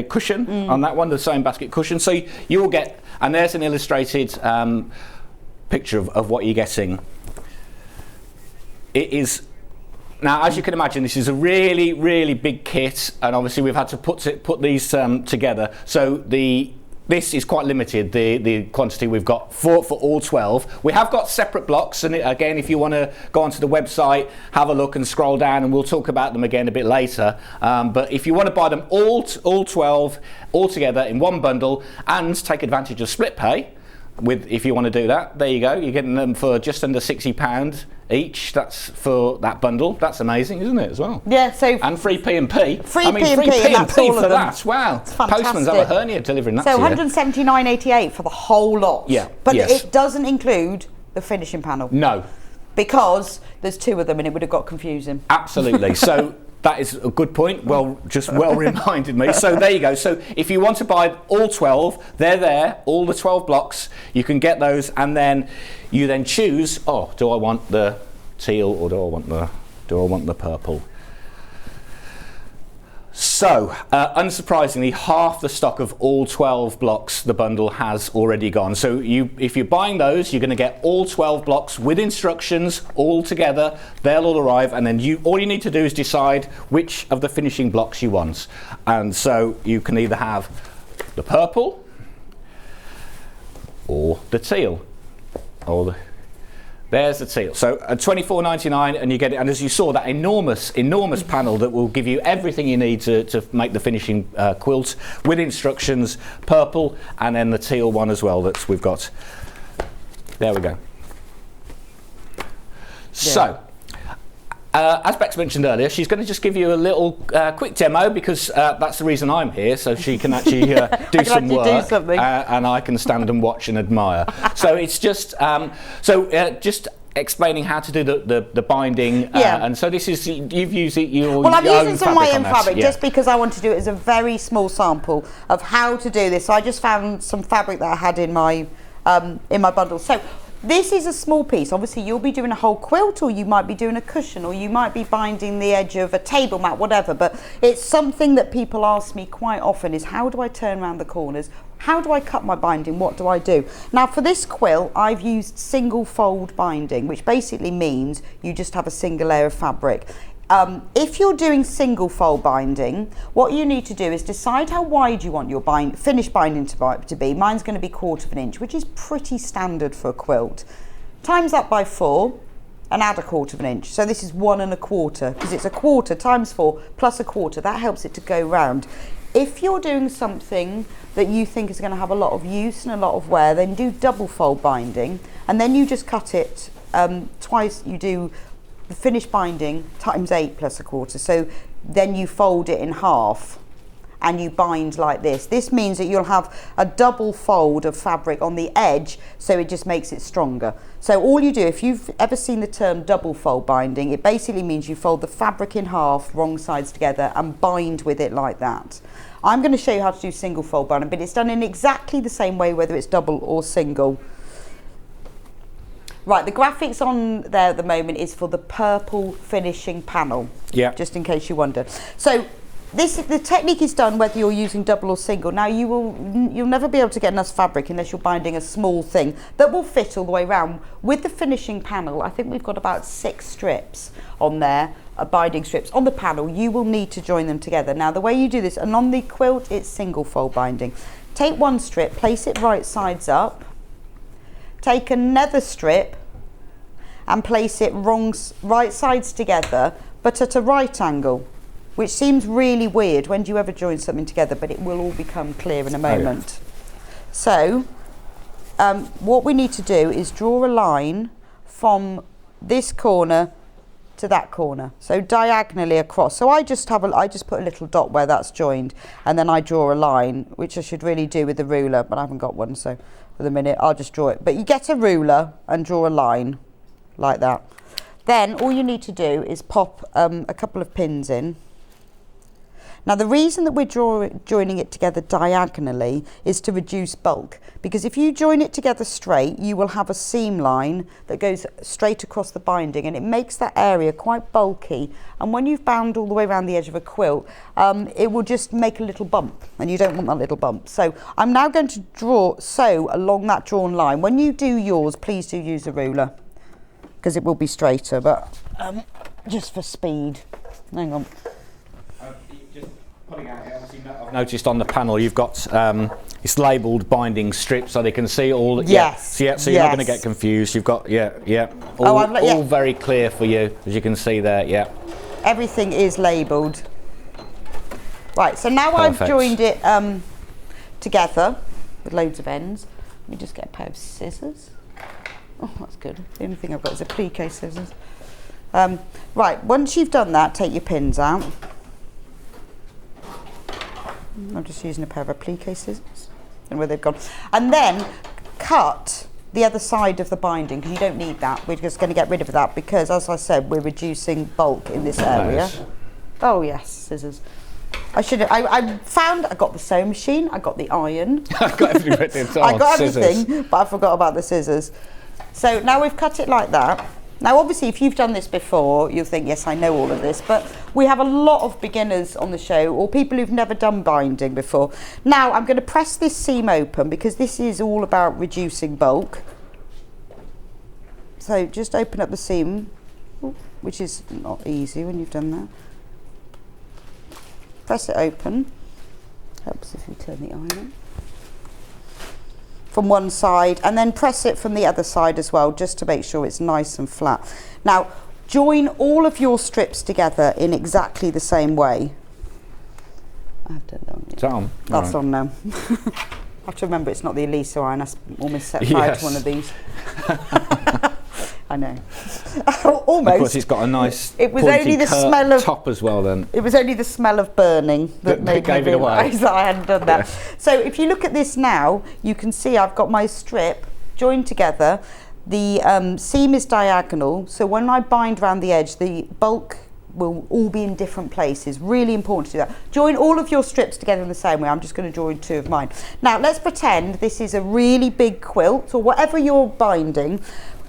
cushion on that one, the sewing basket cushion, so you will get. And there's an illustrated picture of what you're getting. It is, now as you can imagine, this is a really, really big kit, and obviously we've had to put these together. So this is quite limited, the quantity we've got for all 12. We have got separate blocks, and again, if you want to go onto the website, have a look and scroll down, and we'll talk about them again a bit later. But if you want to buy them all 12 all together in one bundle and take advantage of split pay, if you want to do that, there you go. You're getting them for just under £60 each. That's for that bundle. That's amazing, isn't it, as well? Yeah. So and free P&P. Free P&P for that. Wow. It's fantastic. Postman's have a hernia delivering that. So 179.88 for the whole lot. Yeah. But it doesn't include the finishing panel. No. Because there's two of them, and it would have got confusing. Absolutely. So. That is a good point. Well reminded me. So there you go. So if you want to buy all 12, they're there, all the 12 blocks. You can get those, and then you choose, do I want the teal, or do I want the purple? So, unsurprisingly, half the stock of all 12 blocks the bundle has already gone. So if you're buying those, you're going to get all 12 blocks with instructions all together. They'll all arrive, and then all you need to do is decide which of the finishing blocks you want. And so you can either have the purple or the teal, there's the teal. So at $24.99, and you get it. And as you saw, that enormous panel that will give you everything you need to make the finishing quilt with instructions, purple, and then the teal one as well that we've got. There we go. Yeah. So, as Bex mentioned earlier, she's going to just give you a little quick demo, because that's the reason I'm here, so she can actually do some work, and I can stand and watch and admire. So it's just just explaining how to do the binding, and so this is, you've used it. Well, I'm using some of my own fabric just because I want to do it as a very small sample of how to do this. So I just found some fabric that I had in my bundle. So this is a small piece. Obviously, you'll be doing a whole quilt, or you might be doing a cushion, or you might be binding the edge of a table mat, whatever. But it's something that people ask me quite often is, how do I turn around the corners? How do I cut my binding? What do I do? Now, for this quilt, I've used single fold binding, which basically means you just have a single layer of fabric. If you're doing single fold binding, what you need to do is decide how wide you want your finished binding to be. Mine's going to be 1/4 of an inch, which is pretty standard for a quilt. Times that by 4 and add 1/4 of an inch. So this is 1 1/4, because it's 1/4 times 4 plus 1/4. That helps it to go round. If you're doing something that you think is going to have a lot of use and a lot of wear, then do double fold binding, and then you just cut it twice. You do the finished binding times 8 plus 1/4. So then you fold it in half and you bind like this. This means that you'll have a double fold of fabric on the edge, so it just makes it stronger. So all you do, if you've ever seen the term double fold binding, it basically means you fold the fabric in half, wrong sides together, and bind with it like that. I'm going to show you how to do single fold binding, but it's done in exactly the same way, whether it's double or single. Right, the graphics on there at the moment is for the purple finishing panel. Yeah. Just in case you wonder. So the technique is done whether you're using double or single. Now you'll never be able to get enough fabric unless you're binding a small thing that will fit all the way around. With the finishing panel, I think we've got about 6 strips on there, binding strips on the panel. You will need to join them together. Now the way you do this, and on the quilt it's single fold binding. Take one strip, place it right sides up. Take another strip and place it right sides together, but at a right angle, which seems really weird. When do you ever join something together? But it will all become clear in a moment. So what we need to do is draw a line from this corner to that corner, so diagonally across. So I just put a little dot where that's joined, and then I draw a line, which I should really do with the ruler, but I haven't got one, so for the minute I'll just draw it. But you get a ruler and draw a line like that. Then all you need to do is pop a couple of pins in. Now the reason that we're joining it together diagonally is to reduce bulk, because if you join it together straight, you will have a seam line that goes straight across the binding, and it makes that area quite bulky, and when you've bound all the way around the edge of a quilt, it will just make a little bump, and you don't want that little bump. So I'm now going to sew along that drawn line. When you do yours, please do use a ruler, because it will be straighter, but just for speed. Hang on. I've noticed on the panel you've got it's labelled binding strips, so they can see all. Yes. Yeah, so you're not going to get confused. You've got all very clear for you, as you can see there. Yeah. Everything is labelled. Right. So now I've joined it together with loads of ends. Let me just get a pair of scissors. Oh, that's good. The only thing I've got is a plique scissors. Right. Once you've done that, take your pins out. I'm just using a pair of applique scissors, and where they've gone, and then cut the other side of the binding, because you don't need that. We're just going to get rid of that because, as I said, we're reducing bulk in this area. Nice. Oh yes, scissors. I got the sewing machine, I got the iron. I got everything. I got everything, but I forgot about the scissors. So now we've cut it like that. Now obviously if you've done this before, you'll think, yes, I know all of this, but we have a lot of beginners on the show or people who've never done binding before. Now I'm going to press this seam open because this is all about reducing bulk. So just open up the seam, which is not easy when you've done that. Press it open. Helps if you turn the iron on. From one side, and then press it from the other side as well, just to make sure it's nice and flat. Now join all of your strips together in exactly the same way. I've done that one. It's on. That's on now. I have to remember it's not the Elisa iron. I almost set fire to one of these. I know. Almost. Of course, it's got a nice it was only the smell of top as well. Then it was only the smell of burning that made me realise that I hadn't done that. Yeah. So if you look at this now, you can see I've got my strip joined together. The seam is diagonal, so when I bind around the edge, the bulk will all be in different places. Really important to do that. Join all of your strips together in the same way. I'm just going to join 2 of mine. Now let's pretend this is a really big quilt or whatever you're binding.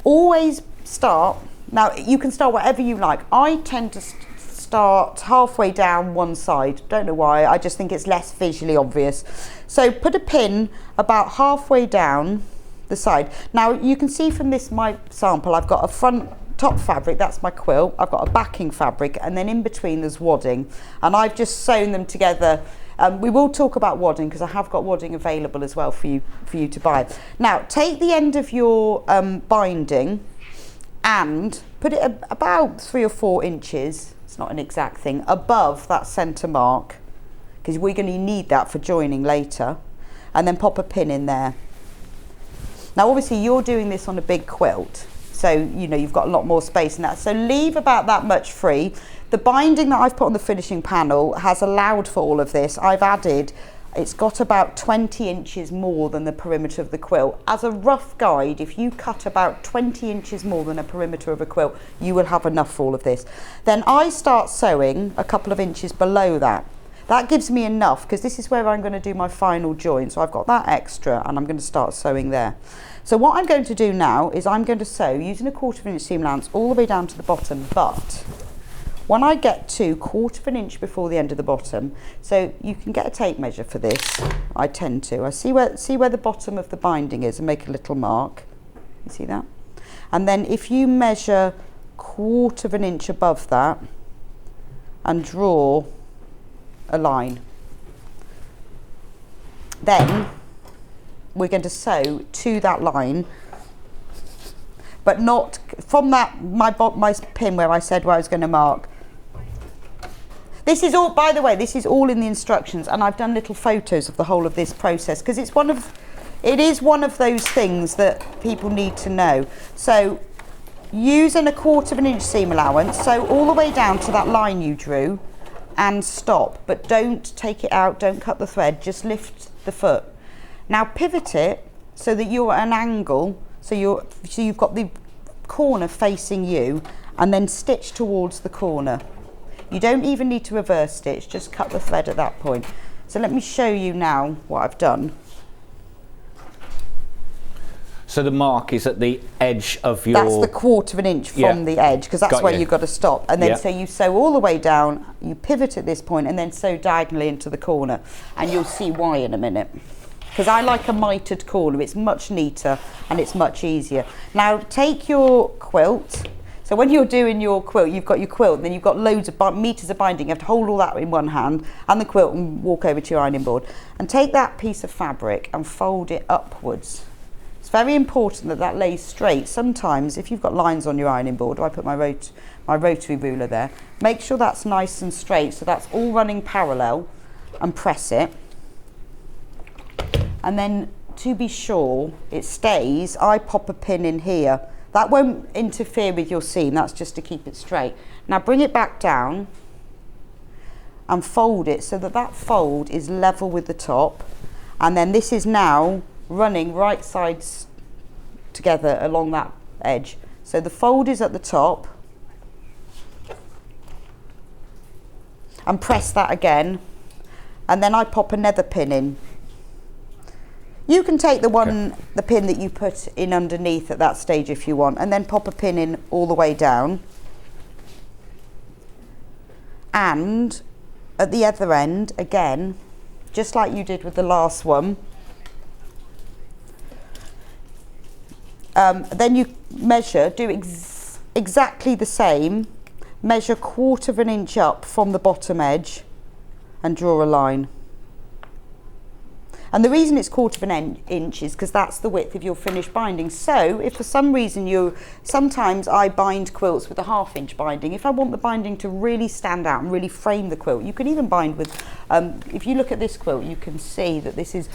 Always start, now you can start whatever you like. I tend to start halfway down one side. Don't know why, I just think it's less visually obvious. So put a pin about halfway down the side. Now you can see from this, my sample, I've got a front top fabric, that's my quilt. I've got a backing fabric, and then in between there's wadding, and I've just sewn them together. We will talk about wadding because I have got wadding available as well for you to buy. Now take the end of your binding and put it about 3 or 4 inches, it's not an exact thing, above that centre mark, because we're going to need that for joining later, and then pop a pin in there. Now obviously you're doing this on a big quilt, so you know you've got a lot more space in that, so leave about that much free. The binding that I've put on the finishing panel has allowed for all of this. I've added, it's got about 20 inches more than the perimeter of the quilt. As a rough guide, if you cut about 20 inches more than a perimeter of a quilt, you will have enough for all of this. Then I start sewing a couple of inches below that. That gives me enough, because this is where I'm going to do my final join. So I've got that extra and I'm going to start sewing there. So what I'm going to do now is I'm going to sew using a 1/4 inch seam allowance all the way down to the bottom, but when I get to 1/4 inch before the end of the bottom, so you can get a tape measure for this, I tend to. I see where the bottom of the binding is and make a little mark. You see that? And then if you measure 1/4 inch above that and draw a line, then we're going to sew to that line, but not from that my pin where I said where I was going to mark. This is all, by the way, this is all in the instructions, and I've done little photos of the whole of this process because it is one of those things that people need to know. So using a 1/4 inch seam allowance, sew all the way down to that line you drew and stop, but don't take it out, don't cut the thread, just lift the foot. Now pivot it so that you're at an angle, so you've got the corner facing you, and then stitch towards the corner. You don't even need to reverse stitch, just cut the thread at that point. So let me show you now what I've done. So the mark is at the edge of your... That's the 1/4 inch from the edge, because that's where you've got to stop. And then so you sew all the way down, you pivot at this point, and then sew diagonally into the corner. And you'll see why in a minute. Because I like a mitered corner, it's much neater and it's much easier. Now take your quilt. So when you're doing your quilt, you've got your quilt, and then you've got loads of meters of binding. You have to hold all that in one hand and the quilt and walk over to your ironing board. And take that piece of fabric and fold it upwards. It's very important that that lays straight. Sometimes if you've got lines on your ironing board, I put my rotary ruler there, make sure that's nice and straight, so that's all running parallel, and press it. And then to be sure it stays, I pop a pin in here. That won't interfere with your seam, that's just to keep it straight. Now bring it back down and fold it so that that fold is level with the top, and then this is now running right sides together along that edge. So the fold is at the top, and press that again, and then I pop another pin in. You can take the pin that you put in underneath at that stage if you want, and then pop a pin in all the way down. And at the other end, again, just like you did with the last one, then you measure, do exactly the same, measure 1/4 of an inch up from the bottom edge and draw a line. And the reason it's 1/4 of an inch is because that's the width of your finished binding. So if for some reason sometimes I bind quilts with a 1/2 inch binding. If I want the binding to really stand out and really frame the quilt, you can even bind with, if you look at this quilt, you can see that this is,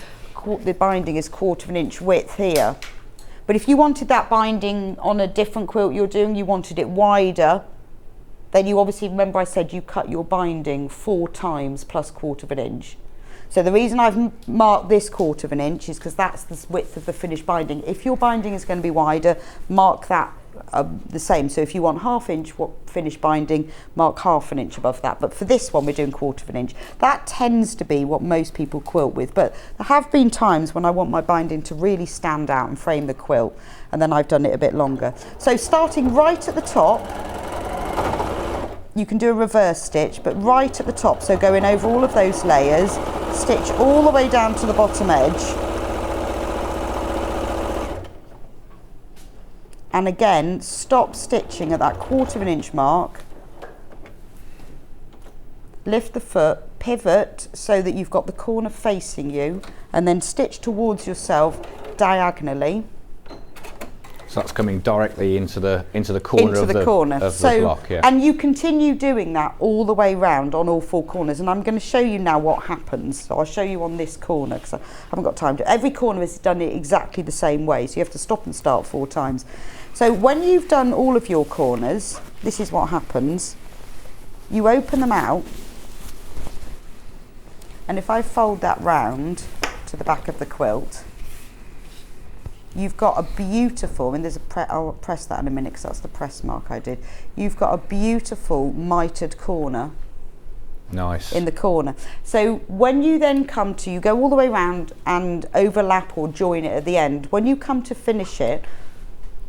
the binding is 1/4 of an inch width here. But if you wanted that binding on a different quilt you're doing, you wanted it wider, then you obviously, remember I said you cut your binding 4 times plus 1/4 of an inch. So the reason I've marked this 1/4 of an inch is because that's the width of the finished binding. If your binding is going to be wider, mark that the same. So if you want 1/2 inch finished binding, mark 1/2 an inch above that. But for this one, we're doing 1/4 of an inch. That tends to be what most people quilt with. But there have been times when I want my binding to really stand out and frame the quilt, and then I've done it a bit longer. So starting right at the top, you can do a reverse stitch, but right at the top, so going over all of those layers, stitch all the way down to the bottom edge. And again, stop stitching at that 1/4 of an inch mark. Lift the foot, pivot so that you've got the corner facing you, and then stitch towards yourself diagonally. So that's coming directly into the corner of the block, yeah. And you continue doing that all the way round on all 4 corners, and I'm going to show you now what happens. So I'll show you on this corner because I haven't got time to. Every corner is done it exactly the same way, so you have to stop and start 4 times. So when you've done all of your corners, this is what happens. You open them out, and if I fold that round to the back of the quilt, you've got a beautiful, and I'll press that in a minute because that's the press mark I did. You've got a beautiful mitered corner. Nice. In the corner. So when you then come to, you go all the way around and overlap or join it at the end. When you come to finish it,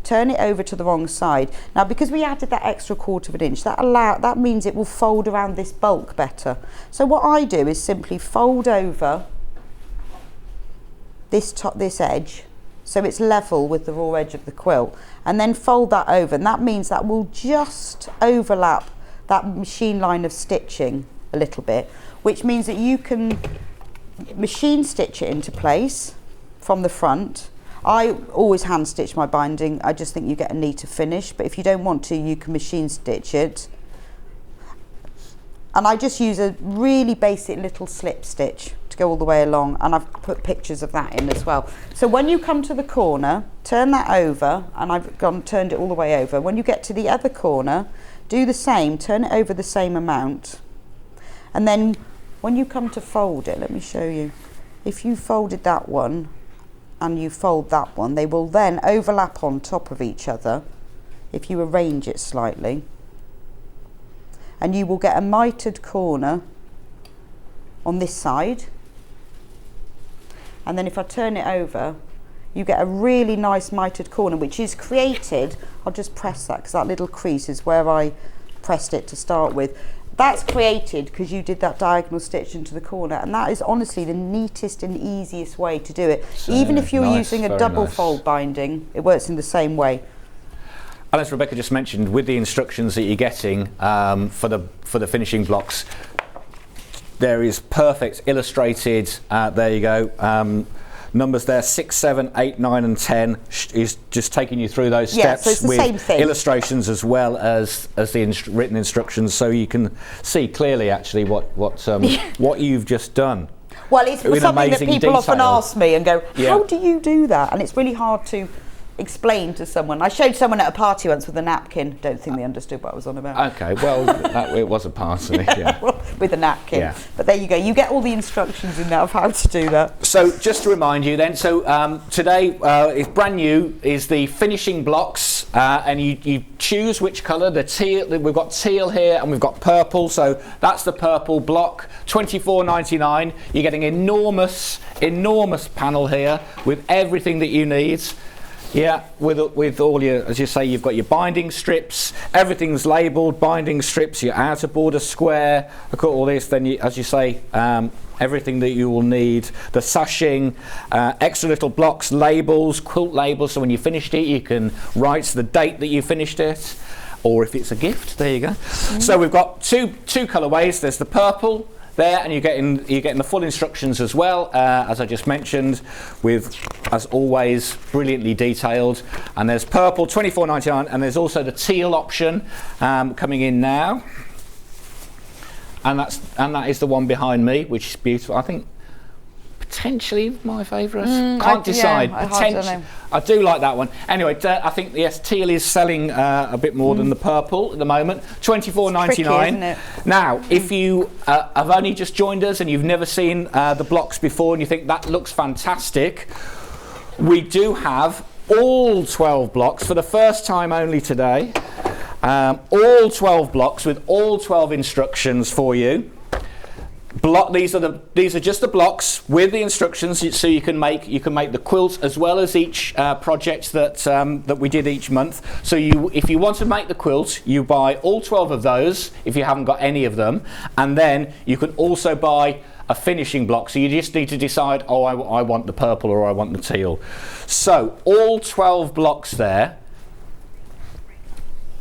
turn it over to the wrong side. Now because we added that extra 1/4 of an inch, that means it will fold around this bulk better. So what I do is simply fold over this edge, so it's level with the raw edge of the quilt, and then fold that over, and that means that will just overlap that machine line of stitching a little bit, which means that you can machine stitch it into place from the front. I always hand stitch my binding, I just think you get a neater finish, but if you don't want to, you can machine stitch it. And I just use a really basic little slip stitch to go all the way along, and I've put pictures of that in as well. So when you come to the corner, turn that over, and I've turned it all the way over. When you get to the other corner, do the same, turn it over the same amount. And then when you come to fold it, let me show you. If you folded that one and you fold that one, they will then overlap on top of each other if you arrange it slightly. And you will get a mitered corner on this side, and then if I turn it over, you get a really nice mitered corner, which is created, I'll just press that because that little crease is where I pressed it to start with. That's created because you did that diagonal stitch into the corner, and that is honestly the neatest and easiest way to do it. So even if you're using a double fold binding, it works in the same way. And as Rebecca just mentioned, with the instructions that you're getting for the finishing blocks, there is perfect illustrated. There you go. Numbers there 6, 7, 8, 9 and 10 is just taking you through those steps, so it's the with same thing. Illustrations as well as the written instructions, so you can see clearly actually what you've just done. Well, it's something that people often ask me and go, how do you do that? And it's really hard to explain to someone. I showed someone at a party once with a napkin. Don't think they understood what I was on about. Okay, well, it was a party, yeah. Well, with a napkin. Yeah. But there you go. You get all the instructions in there of how to do that. So just to remind you then, so today is brand new, is the finishing blocks, and you choose which colour. The teal, we've got teal here and we've got purple, so that's the purple block, $24.99. You're getting enormous panel here with everything that you need. Yeah, with all your, as you say, you've got your binding strips, everything's labelled, binding strips, your outer border square, look at all this, then you, as you say, everything that you will need, the sashing, extra little blocks, labels, quilt labels, so when you finished it you can write the date that you finished it, or if it's a gift, there you go. So we've got two colourways. There's the purple there, and you're getting the full instructions as well, as I just mentioned, with, as always, brilliantly detailed. And there's purple, $24.99, and there's also the teal option coming in now. And that is the one behind me, which is beautiful. I think potentially my favourite. Can't decide. Yeah, I do like that one. Anyway, I think yes, teal is selling a bit more than the purple at the moment. $24.99. Now, if you have only just joined us and you've never seen the blocks before and you think that looks fantastic, we do have all 12 blocks for the first time only today. All 12 blocks with all 12 instructions for you. These are just the blocks with the instructions, so you can make the quilt as well as each project that we did each month. So if you want to make the quilt, you buy all 12 of those if you haven't got any of them, and then you can also buy a finishing block. So you just need to decide, oh, I want the purple or I want the teal. So all 12 blocks there,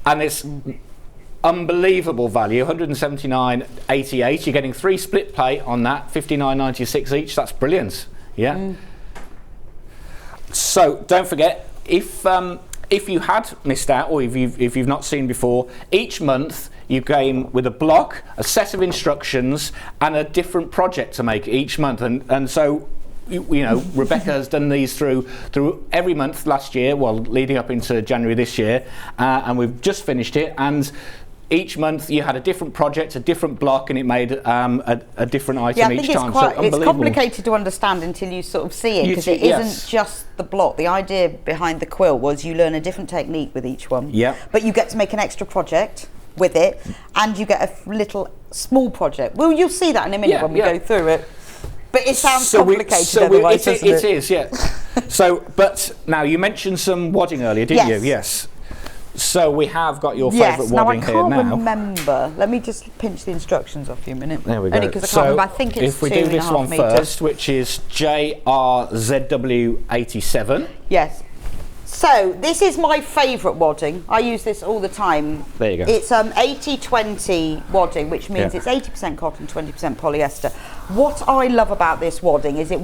and it's unbelievable value, $179.88. You're getting 3 split pay on that, $59.96 each. That's brilliant. Yeah. So don't forget, if you had missed out, or if you've not seen before, each month you came with a block, a set of instructions, and a different project to make each month. And so, you know, Rebecca has done these through every month last year, well, leading up into January this year, and we've just finished it. And each month you had a different project, a different block, and it made a different item each time. It's complicated to understand until you sort of see it, because it isn't just the block. The idea behind the quilt was you learn a different technique with each one. Yeah. But you get to make an extra project with it, and you get a little small project. Well, you'll see that in a minute when we go through it. But it sounds complicated otherwise, doesn't it? It is, yeah. So, but now you mentioned some wadding earlier, didn't you? Yes. So we have got your favourite wadding here now. I can't remember. Let me just pinch the instructions off you a minute. There we go. Only because I can't remember. I think it's if we do this one first, which is JRZW87. Yes. So this is my favourite wadding. I use this all the time. There you go. It's 80-20 wadding, which means it's 80% cotton, 20% polyester. What I love about this wadding is it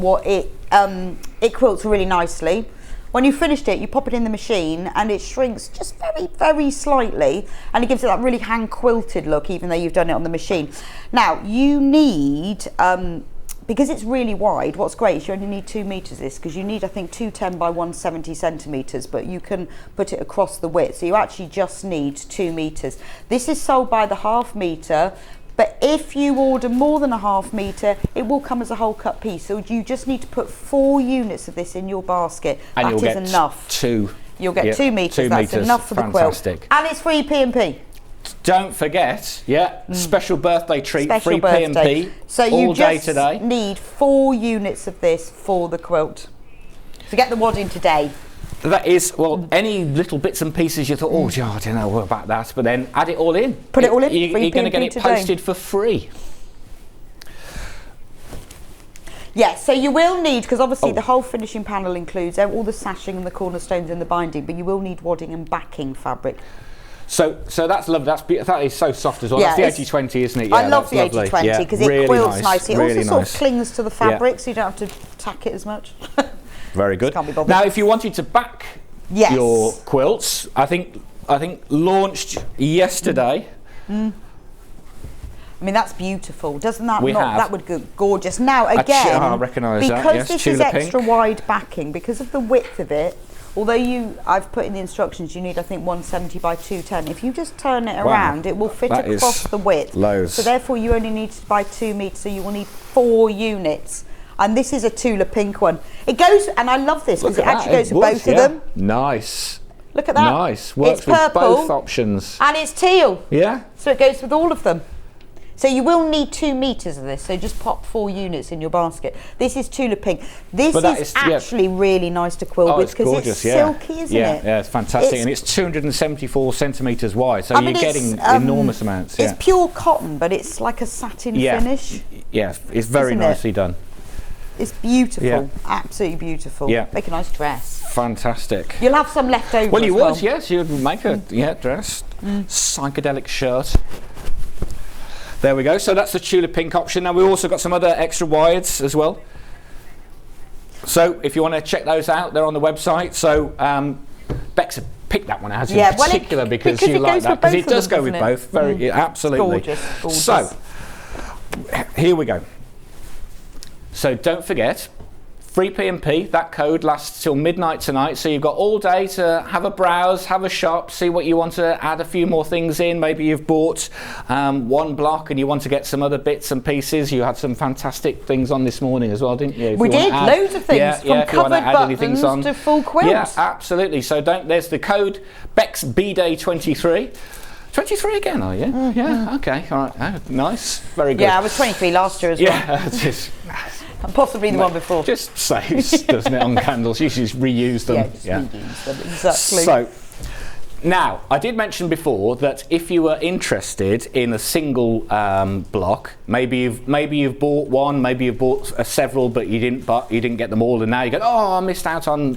quilts really nicely. When you finished it, you pop it in the machine and it shrinks just very, very slightly, and it gives it that really hand quilted look, even though you've done it on the machine. Now you need, because it's really wide, what's great is you only need 2 meters of this, because you need, I think, 210 by 170 centimeters, but you can put it across the width, so you actually just need 2 meters. This is sold by the ½ meter, but if you order more than a ½ meter, it will come as a whole cut piece. So you just need to put 4 units of this in your basket. And that is enough. You'll get 2 meters. 2 That's meters. enough for the quilt. And it's free P&P. Don't forget, special birthday treat, special free birthday. P&P so all you day just today. need 4 units of this for the quilt. So get the wadding today. That is, well, any little bits and pieces you thought, oh, I don't know about that, but then add it all in. Put it all in. You're going to get it posted for free. Yes, so you will need, because obviously the whole finishing panel includes all the sashing and the cornerstones and the binding, but you will need wadding and backing fabric. So that's lovely. That is so soft as well. Yeah, that's the 80-20, isn't it? Yeah, I love the 80-20 because it quilts nicely. It really also sort of clings to the fabric, so you don't have to tack it as much. Very good. Can't be bothered. Now, if you wanted to back your quilts, I think launched yesterday. I mean, that's beautiful. Doesn't that that would go gorgeous. Now, again, I recognise that. Because this is extra wide backing, because of the width of it, although I've put in the instructions, you need, I think, 170 by 210. If you just turn it around, it will fit across the width. Loads. So therefore, you only need to buy 2 meters, so you will need 4 units. And this is a Tula pink one. It goes, and I love this because it actually goes for both of them. Nice. Look at that. Nice. Works it's with purple, both options. and it's teal. Yeah. So it goes with all of them. So you will need 2 meters of this, so just pop 4 units in your basket. This is tulip pink. This is actually really nice to quilt with because it's silky, isn't it? Yeah, it's fantastic, and it's 274 centimeters wide, so you're getting enormous amounts. It's pure cotton, but it's like a satin finish. Yeah, it's very nicely done. It's beautiful, absolutely beautiful. Yeah. Make a nice dress. Fantastic. You'll have some left over. Well, you would, yes, you'd make a dress. Psychedelic shirt. There we go. So that's the tulip pink option. Now we've also got some other extra wides as well. So if you want to check those out, they're on the website. So Bex picked that one out in particular because you like that, because it does go with both. Very absolutely. Gorgeous. So here we go. So don't forget, free P&P, that code lasts till midnight tonight, so you've got all day to have a browse, have a shop, see what you want to add a few more things in. Maybe you've bought one block and you want to get some other bits and pieces. You had some fantastic things on this morning as well, didn't you? We did, loads of things, from covered buttons to full quilts. Yeah, absolutely. So there's the code BEX BDay23. 23 again, are you? Yeah, okay, all right. Oh, nice, very good. Yeah, I was 23 last year as well. Yeah, and possibly the one before. Just saves, doesn't it, on candles? You just reuse them. Reuse them, exactly. So, now, I did mention before that if you were interested in a single block, maybe you've bought one, maybe you've bought several, but you didn't get them all, and now you go, oh, I missed out on.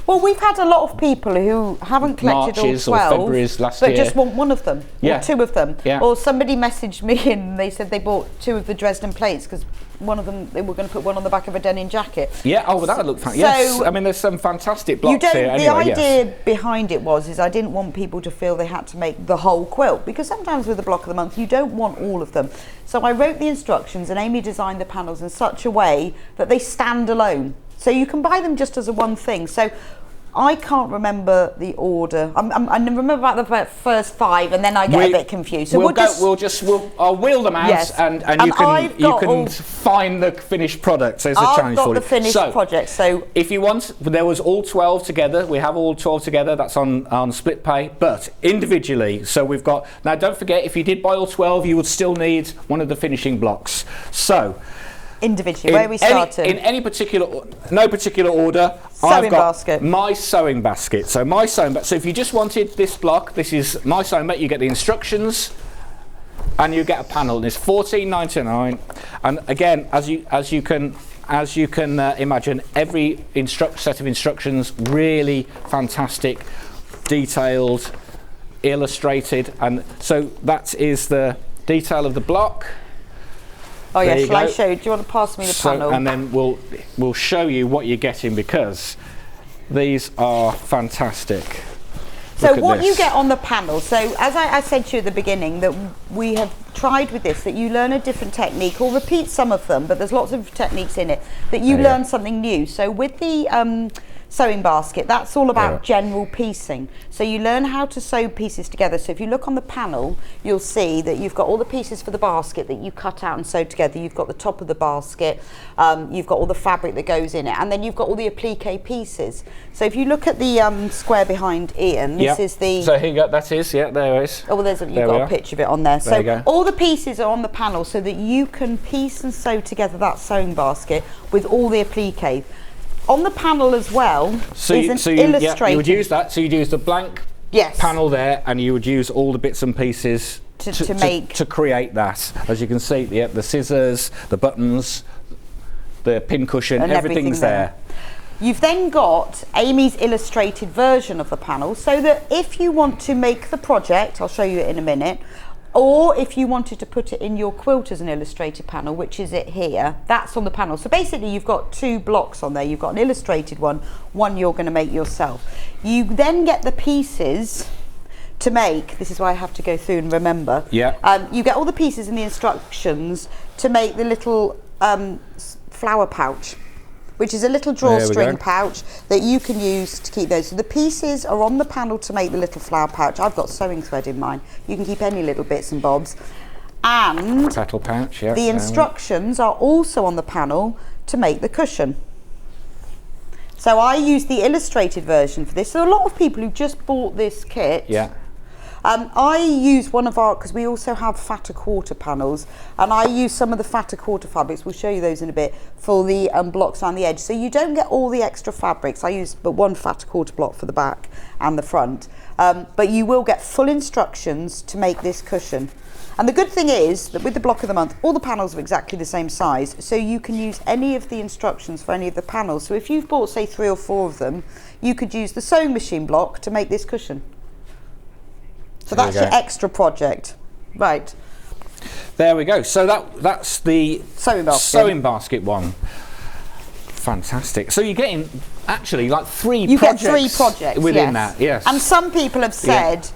Well, we've had a lot of people who haven't collected Marches all 12, or February's last but year. just want one of them, or 2 of them. Yeah. Or somebody messaged me and they said they bought 2 of the Dresden plates because one of them, they were going to put one on the back of a denim jacket. Yeah, oh, well, that would look fantastic. Yes, I mean, there's some fantastic blocks here anyway. The idea behind it is I didn't want people to feel they had to make the whole quilt, because sometimes with the block of the month, you don't want all of them. So I wrote the instructions and Amy designed the panels in such a way that they stand alone. So you can buy them just as a one thing. So I can't remember the order. I remember about the first 5, and then I get a bit confused. So I'll wheel them out, and you can find the finished product. So it's a challenge for you. I've got the finished project. So if you want, there was all 12 together. We have all 12 together. That's on split pay, but individually. So we've got now. Don't forget, if you did buy all 12, you would still need one of the finishing blocks. So. Individually, where we started. In no particular order. I've got my sewing basket. So my sewing basket. So if you just wanted this block, this is my sewing basket. You get the instructions, and you get a panel. And it's $14.99. And again, as you can imagine, every set of instructions really fantastic, detailed, illustrated, and so that is the detail of the block. Oh yeah, shall I show you? Do you want to pass me the panel? And then we'll show you what you're getting, because these are fantastic. So what you get on the panel, so as I said to you at the beginning, that we have tried with this, that you learn a different technique, or repeat some of them, but there's lots of techniques in it, that you learn something new. So with the sewing basket, that's all about general piecing. So you learn how to sew pieces together. So if you look on the panel, you'll see that you've got all the pieces for the basket that you cut out and sew together. You've got the top of the basket, you've got all the fabric that goes in it, and then you've got all the applique pieces. So if you look at the square behind Ian, this is the... So here you go, that is, there it is. Oh, well, you've got a picture of it on there. So all the pieces are on the panel so that you can piece and sew together that sewing basket with all the applique. On the panel as well is an illustrated... Yeah, you would use that, so you'd use the blank panel there, and you would use all the bits and pieces to create that. As you can see, the scissors, the buttons, the pin cushion, and everything's there. You've then got Amy's illustrated version of the panel, so that if you want to make the project, I'll show you it in a minute, or if you wanted to put it in your quilt as an illustrated panel, which is it here, that's on the panel. So basically you've got 2 blocks on there. You've got an illustrated one you're going to make yourself. You then get the pieces to make, this is why I have to go through and remember. You get all the pieces in the instructions to make the little flower pouch, which is a little drawstring pouch that you can use to keep those. So the pieces are on the panel to make the little flower pouch. I've got sewing thread in mine. You can keep any little bits and bobs. And petal pouch, the instructions are also on the panel to make the cushion. So I use the illustrated version for this. So a lot of people who just bought this kit, I use one of our, because we also have fatter quarter panels, and I use some of the fatter quarter fabrics, we'll show you those in a bit, for the blocks around the edge. So you don't get all the extra fabrics. I use but one fatter quarter block for the back and the front, but you will get full instructions to make this cushion. And the good thing is that with the block of the month, all the panels are exactly the same size, so you can use any of the instructions for any of the panels. So if you've bought, say, 3 or 4 of them, you could use the sewing machine block to make this cushion. So that's your extra project. Right. There we go. So that's the sewing basket one. Fantastic. So you're getting actually like 3 you projects. You get 3 projects within that, yes. And some people have said,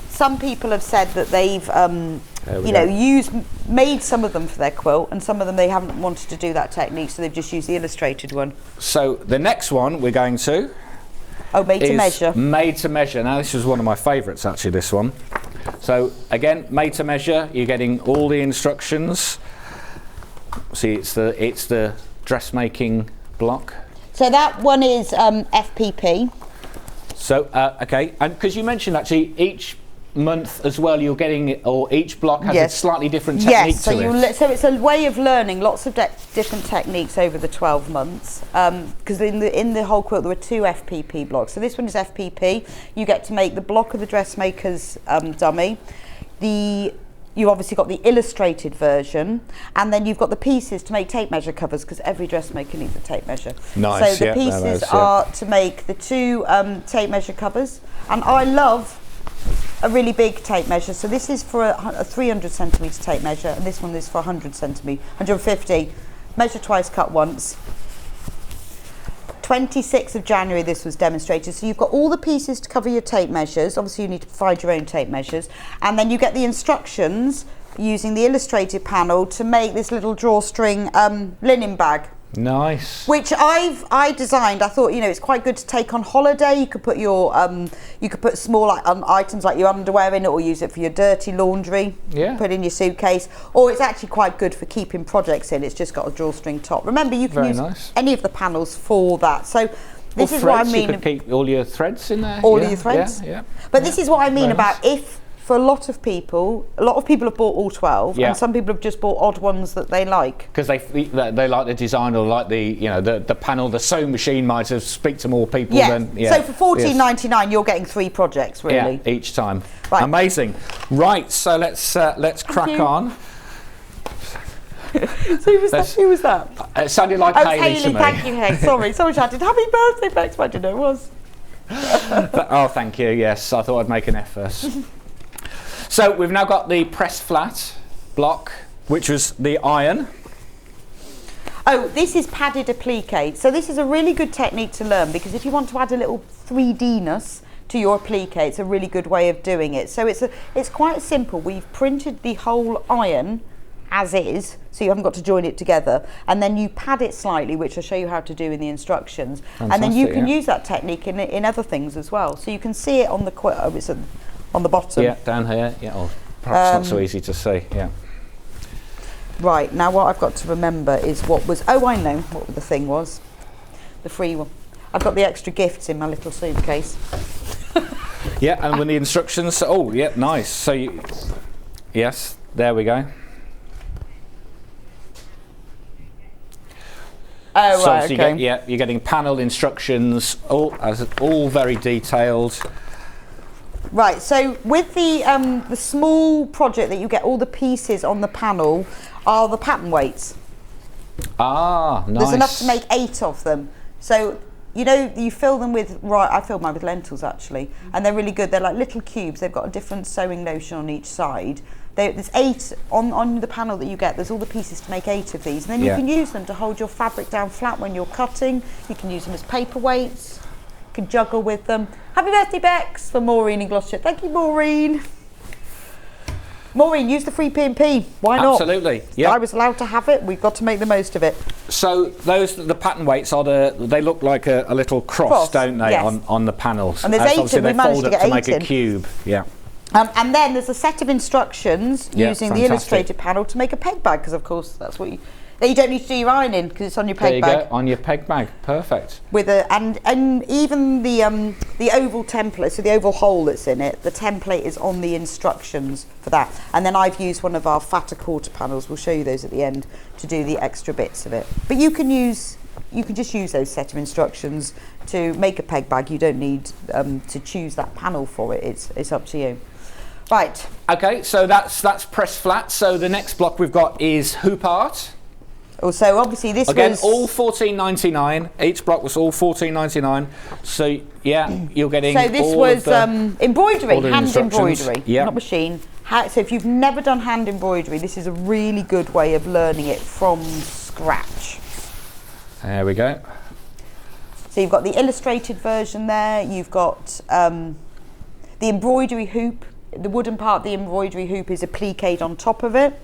some people have said that they've, made some of them for their quilt, and some of them they haven't wanted to do that technique, so they've just used the illustrated one. So the next one we're going to. Made to measure. Made to measure. Now this was one of my favourites actually, this one. So again, made to measure, you're getting all the instructions. See, it's the dressmaking block. So that one is FPP. So, okay, and because you mentioned actually each month as well, you're getting, or each block has a slightly different technique to it. So it's a way of learning lots of different techniques over the 12 months. Because in the whole quilt there were 2 FPP blocks. So this one is FPP. You get to make the block of the dressmaker's dummy. You obviously got the illustrated version, and then you've got the pieces to make tape measure covers, because every dressmaker needs a tape measure. Nice. So the pieces are to make the 2 tape measure covers, and I love a really big tape measure. So this is for a 300 centimetre tape measure, and this one is for 100 centimetre, 150. Measure twice, cut once. 26th of January this was demonstrated. So you've got all the pieces to cover your tape measures. Obviously you need to provide your own tape measures, and then you get the instructions using the illustrated panel to make this little drawstring linen bag. Nice. Which I designed. I thought, it's quite good to take on holiday. You could put your you could put small items like your underwear in it, or use it for your dirty laundry. Yeah. Put in your suitcase. Or it's actually quite good for keeping projects in. It's just got a drawstring top. Remember, you can use any of the panels for that. So this is what I mean. You could keep all your threads in there. All of your threads. Yeah. But this is what I mean about for a lot of people have bought all 12, and some people have just bought odd ones that they like. Because they like the design, or like the panel, the sewing machine might have speak to more people than. So for $14.99 you're getting 3 projects really. Yeah, each time. Right. Amazing. Right, so let's crack on. So who was that? It sounded like Hayley to me. Thank you, Hayley. Sorry, someone shouted, "Happy birthday, Bex!" I didn't know it was. Oh, thank you. Yes, I thought I'd make an effort. So we've now got the press flat block, which was the iron. Oh, this is padded applique. So this is a really good technique to learn, because if you want to add a little 3D-ness to your applique, it's a really good way of doing it. So it's quite simple. We've printed the whole iron as is, so you haven't got to join it together, and then you pad it slightly, which I'll show you how to do in the instructions. Fantastic, and then you can use that technique in other things as well. So you can see it on the quilt. Oh, it's on the bottom. Yeah, down here. Yeah, or perhaps not so easy to see. Yeah. Right, now what I've got to remember is what was. Oh, I know what the thing was. The free one. I've got the extra gifts in my little suitcase. Yeah, and with the instructions. Oh, yeah, nice. So yes, there we go. Oh, so, right, okay. You're getting panel instructions, all very detailed. Right, so with the small project that you get all the pieces on the panel are the pattern weights. Ah, nice. There's enough to make 8 of them. So, you fill them with, I filled mine with lentils actually, and they're really good. They're like little cubes. They've got a different sewing notion on each side. There's 8 on the panel that you get. There's all the pieces to make 8 of these, and then you can use them to hold your fabric down flat when you're cutting. You can use them as paperweights. You can juggle with them. Happy birthday, Bex, for Maureen in Gloucestershire. Thank you, Maureen. Maureen, use the free P&P. Why not? Absolutely. Yeah. I was allowed to have it. We've got to make the most of it. So the pattern weights they look like a little cross, don't they, on the panels? And there's 8 of them. We managed to get 8 make a cube. Yeah. And then there's a set of instructions using the fantastic. illustrated panel to make a peg bag, because of course that's what Then you don't need to do your ironing because it's on your There peg you bag. go, on your peg bag. Perfect. With and even the oval template, so the oval hole that's in it, the template is on the instructions for that. And then I've used one of our fatter quarter panels. We'll show you those at the end to do the extra bits of it. But you can just use those set of instructions to make a peg bag. You don't need to choose that panel for it. It's up to you. Right. Okay, so that's press flat. So the next block we've got is hoop art. So obviously this Again, was all $14.99. Each block was all $14.99. So yeah, you're getting. So this all was of the, embroidery, all the hand instructions. embroidery, Yeah. not machine. So if you've never done hand embroidery, this is a really good way of learning it from scratch. There we go. So you've got the illustrated version there. You've got the embroidery hoop. The wooden part of the embroidery hoop is appliqued on top of it.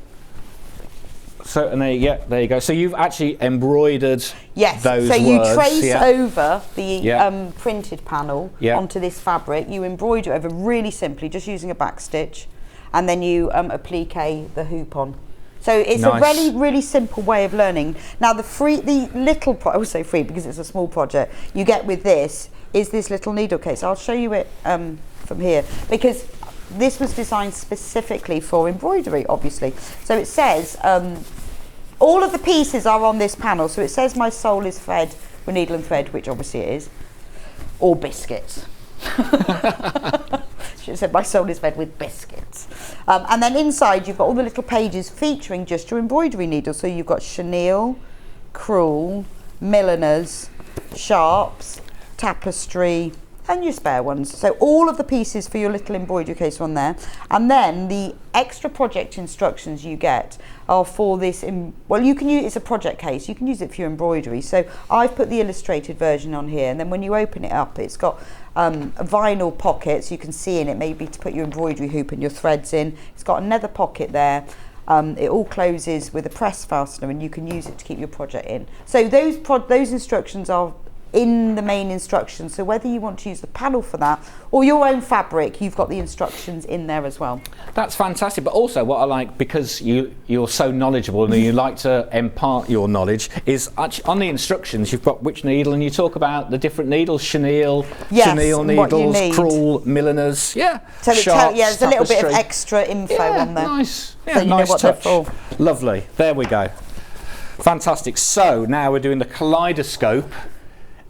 So and there you go. So you've actually embroidered Yes, those so you words, trace yeah. over the printed panel onto this fabric. You embroider over really simply, just using a back stitch, and then you applique the hoop on. So it's a really, really simple way of learning. Now I will say free because it's a small project, you get with this is this little needle case. I'll show you it from here because this was designed specifically for embroidery, obviously. So it says, all of the pieces are on this panel. So it says my soul is fed with needle and thread, which obviously it is, or biscuits. She said my soul is fed with biscuits. And then inside you've got all the little pages featuring just your embroidery needles. So you've got chenille, crewel, milliners, sharps, tapestry, and your spare ones. So all of the pieces for your little embroidery case are on there. And then the extra project instructions you get are for this, you can use, it's a project case, you can use it for your embroidery. So I've put the illustrated version on here, and then when you open it up, it's got a vinyl pocket, so you can see in it maybe to put your embroidery hoop and your threads in. It's got another pocket there. It all closes with a press fastener, and you can use it to keep your project in. So those instructions are in the main instructions, so whether you want to use the panel for that or your own fabric, you've got the instructions in there as well. That's fantastic, but also what I like, because you're so knowledgeable and you like to impart your knowledge, is actually on the instructions you've got which needle, and you talk about the different needles, chenille, chenille needles, crewel, milliners, So sharps, there's a little bit of tapestry. extra info on there. Nice, so you nice know what touch. they're for. Lovely, there we go. Fantastic. So now we're doing the kaleidoscope.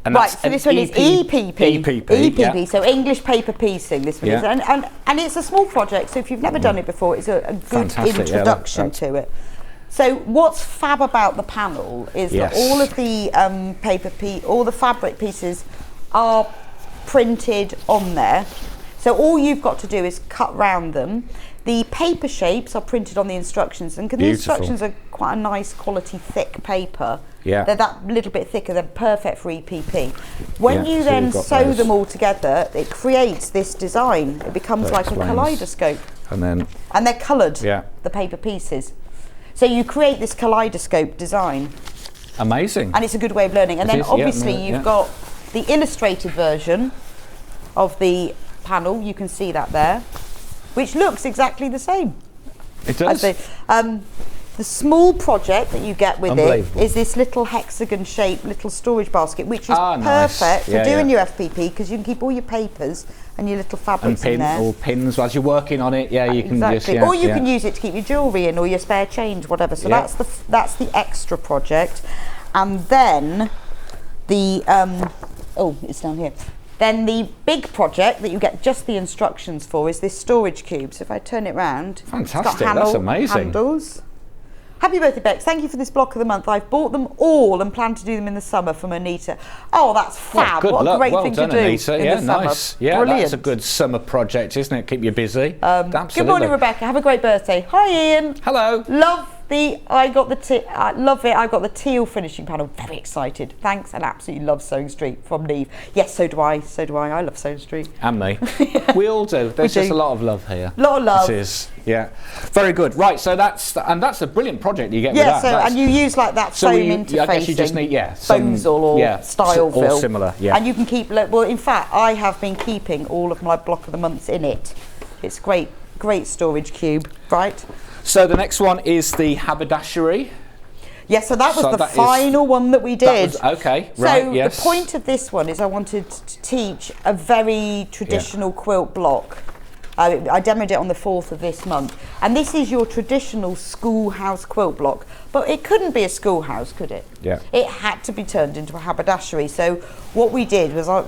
And right, so this one is EPP. EPP, so English paper piecing, this one is. And it's a small project, so if you've never done it before, it's a good introduction to it. So what's fab about the panel is that all of the all the fabric pieces are printed on there. So all you've got to do is cut round them. The paper shapes are printed on the instructions, and the instructions are quite a nice quality thick paper. Yeah. They're that little bit thicker, they're perfect for EPP. When you then sew them all together, it creates this design. It becomes like a kaleidoscope. And they're coloured, the paper pieces. So you create this kaleidoscope design. Amazing. And it's a good way of learning. And then obviously you've got the illustrated version of the panel, you can see that there, which looks exactly the same. It does. The small project that you get with it is this little hexagon-shaped little storage basket, which is perfect for doing your FPP, because you can keep all your papers and your little fabrics in there. Or pins as you're working on it. Yeah, you can just. Or you can use it to keep your jewellery in, or your spare change, whatever. So that's the extra project, and then the it's down here. Then the big project that you get just the instructions for is this storage cube. So if I turn it round, fantastic, that's amazing. Handles. Happy birthday, Bex. Thank you for this block of the month. I've bought them all and plan to do them in the summer from Anita. Oh, that's fab. What a great thing done, to do Anita. in the nice. summer. Yeah, brilliant. That's a good summer project, isn't it? Keep you busy. Absolutely. Good morning, Rebecca. Have a great birthday. Hi, Ian. Hello. I love it. I got the teal finishing panel. Very excited. Thanks, and absolutely love Sewing Street from Neve. Yes, so do I. I love Sewing Street. And me. We all do. There's just a lot of love here. A lot of love. It is. Yeah. Very good. Right. So that's a brilliant project you get with that. So and you use like that foam interfacing. I guess you just need Bonesel or style fill. Or similar. Yeah. And you can keep. Well, in fact, I have been keeping all of my block of the months in it. It's great storage cube, right? So the next one is the haberdashery. Yeah, so that was So the that is- final one that we did. Okay, So right, yes. the point of this one is I wanted to teach a very traditional quilt block. I demoed it on the 4th of this month. And this is your traditional schoolhouse quilt block. But it couldn't be a schoolhouse, could it? Yeah. It had to be turned into a haberdashery. So what we did was I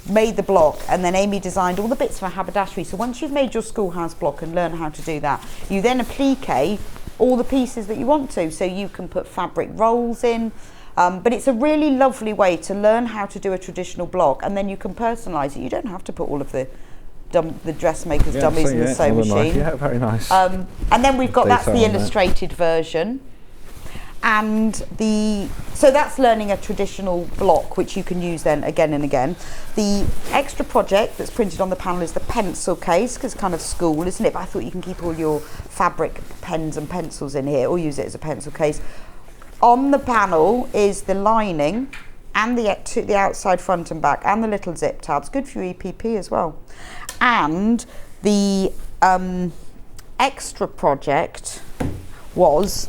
made the block, and then Amy designed all the bits for a haberdashery. So once you've made your schoolhouse block and learn how to do that, you then applique all the pieces that you want to. So you can put fabric rolls in. But it's a really lovely way to learn how to do a traditional block, and then you can personalise it. You don't have to put all of the dressmaker's dummies in the sewing machine. Yeah, very nice. And then we've got, that's Detail the on that. illustrated version. And so that's learning a traditional block, which you can use then again and again. The extra project that's printed on the panel is the pencil case, because it's kind of school, isn't it? But I thought you can keep all your fabric pens and pencils in here, or use it as a pencil case. On the panel is the lining and the outside front and back, and the little zip tabs, good for your EPP as well. And the extra project was,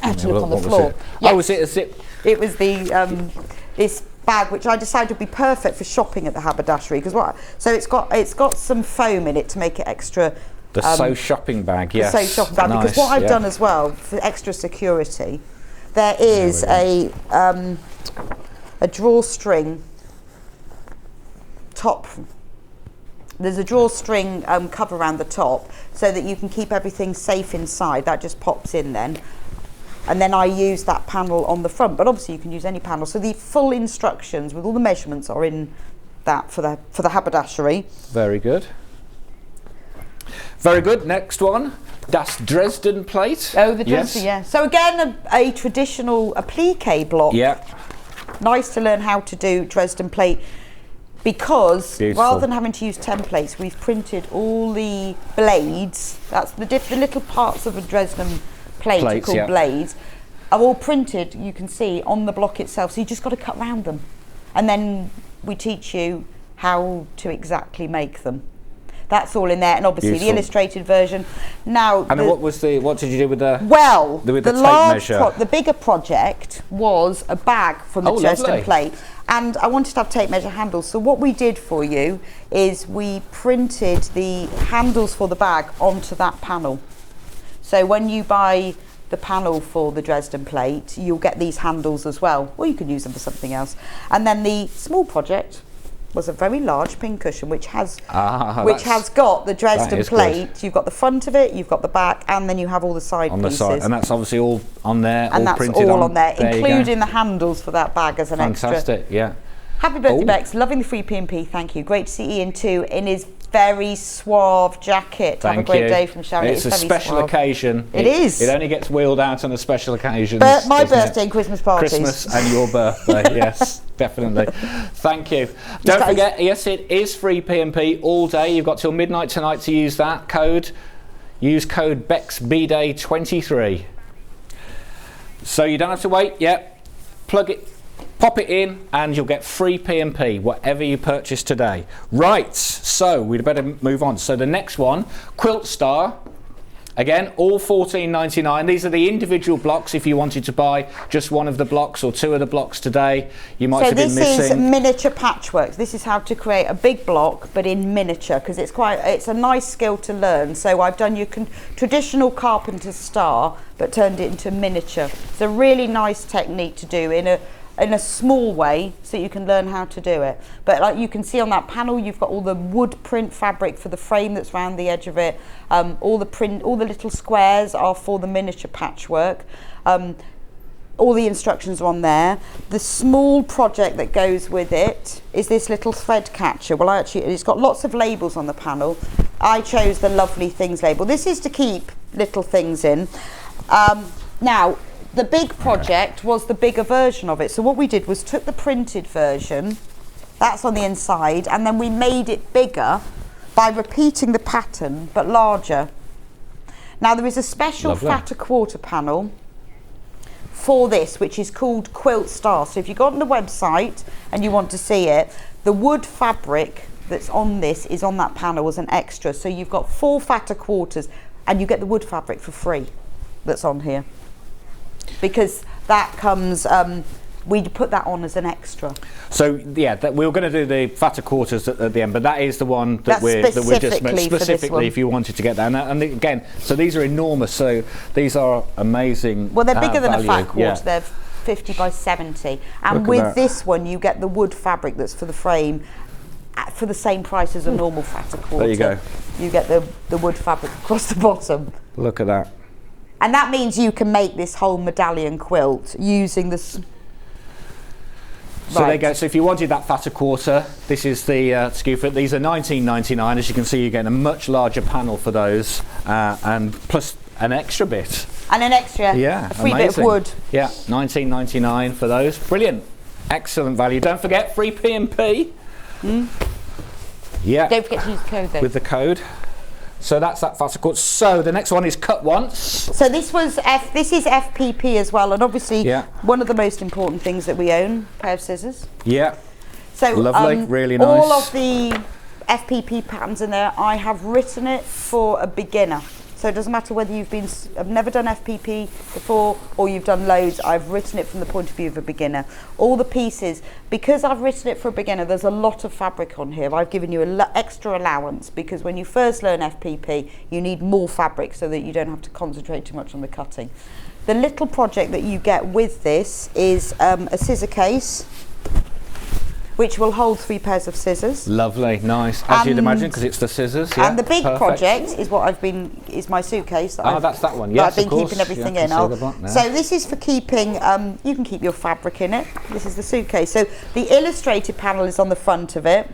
I have to look on the floor. Oh, was it a zip? It was the this bag, which I decided would be perfect for shopping at the haberdashery, because so it's got some foam in it to make it extra. The sew shopping bag, yes. The sew shopping bag, because what I've done as well for extra security, there is a drawstring top. There's a drawstring cover around the top, so that you can keep everything safe inside. That just pops in then. And then I use that panel on the front, but obviously you can use any panel. So the full instructions with all the measurements are in that for the haberdashery. Very good. Very good. Next one, das Dresden plate. Oh, the Dresden, yeah. So again, a traditional applique block. Yeah. Nice to learn how to do Dresden plate, because Beautiful. rather than having to use templates, we've printed all the blades. That's the little parts of a Dresden plate are called blades, are all printed, you can see, on the block itself. So you just got to cut round them, and then we teach you how to exactly make them. That's all in there, and obviously Beautiful. the illustrated version. Now, And what did you do with the? Well, with the tape large, measure? the bigger project was a bag from the Dresden lovely. plate, and I wanted to have tape measure handles. So what we did for you is we printed the handles for the bag onto that panel. So when you buy the panel for the Dresden plate, you'll get these handles as well, or you can use them for something else. And then the small project was a very large pincushion, which has got the Dresden plate. Good. You've got the front of it, you've got the back, and then you have all the side On pieces. the side, and that's obviously all on there, and all that's printed all on there, you go. including the handles for that bag as an extra. Fantastic, yeah. Happy birthday, Oh. Bex. Loving the free P&P. Thank you. Great to see Ian too in his very suave jacket. Have a great day from Sharon. It's a very special suave. occasion. It is. It only gets wheeled out on a special occasion. But my birthday and Christmas parties. Christmas and your birthday, yes, definitely. Thank you. Don't forget, yes, it is free P&P all day. You've got till midnight tonight to use that code. Use code BEXBDAY23. So you don't have to wait. Yep. Plug it. Pop it in and you'll get free P&P, whatever you purchase today. Right, so we'd better move on. So the next one, Quilt Star. Again, all $14.99. These are the individual blocks if you wanted to buy just one of the blocks or two of the blocks today. You might have been missing. So this is miniature patchwork. This is how to create a big block but in miniature, because it's a nice skill to learn. So I've done your traditional carpenter's star but turned it into miniature. It's a really nice technique to do in a small way, so you can learn how to do it. But like you can see on that panel, you've got all the wood print fabric for the frame that's around the edge of it. All the little squares are for the miniature patchwork. All the instructions are on there. The small project that goes with it is this little thread catcher. Well, it's got lots of labels on the panel. I chose the Lovely Things label. This is to keep little things in. Now, the big project was the bigger version of it. So what we did was took the printed version, that's on the inside, and then we made it bigger by repeating the pattern but larger. Now there is a special fat a quarter panel for this, which is called Quilt Star. So if you go on the website and you want to see it, the wood fabric that's on this is on that panel as an extra. So you've got 4 fat a quarters and you get the wood fabric for free that's on here. Because that comes, we put that on as an extra. So yeah, we were going to do the fatter quarters at the end, but that is the one that we're just specifically if you wanted to get that. And again, so these are enormous. So these are amazing. Well, they're bigger than value. a fat quarter. Yeah. They're 50 by 70, and with this one, you get the wood fabric that's for the frame for the same price as a normal fatter quarter. There you go. You get the wood fabric across the bottom. Look at that. And that means you can make this whole medallion quilt using this. So there you go. So if you wanted that fatter quarter, this is the skew fit. These are $19.99. As you can see, you're getting a much larger panel for those, and plus an extra bit. And an extra, a free bit of wood. Yeah, $19.99 for those. Brilliant, excellent value. Don't forget free P&P. Yeah. Don't forget to use the code though. With the code. So that's that faster quarter. So the next one is cut once. So this is FPP as well, and obviously one of the most important things that we own, pair of scissors. Yeah. So lovely, really nice. All of the FPP patterns in there, I have written it for a beginner. So it doesn't matter whether I've never done FPP before or you've done loads, I've written it from the point of view of a beginner. All the pieces, because I've written it for a beginner, there's a lot of fabric on here. I've given you an extra allowance because when you first learn FPP, you need more fabric so that you don't have to concentrate too much on the cutting. The little project that you get with this is a scissor case, which will hold 3 pairs of scissors. Lovely, nice. As you'd imagine, because it's the scissors. Yeah, and the big project is what is my suitcase. That's that one. Yes, I've been keeping everything in. So this is for keeping. You can keep your fabric in it. This is the suitcase. So the illustrated panel is on the front of it,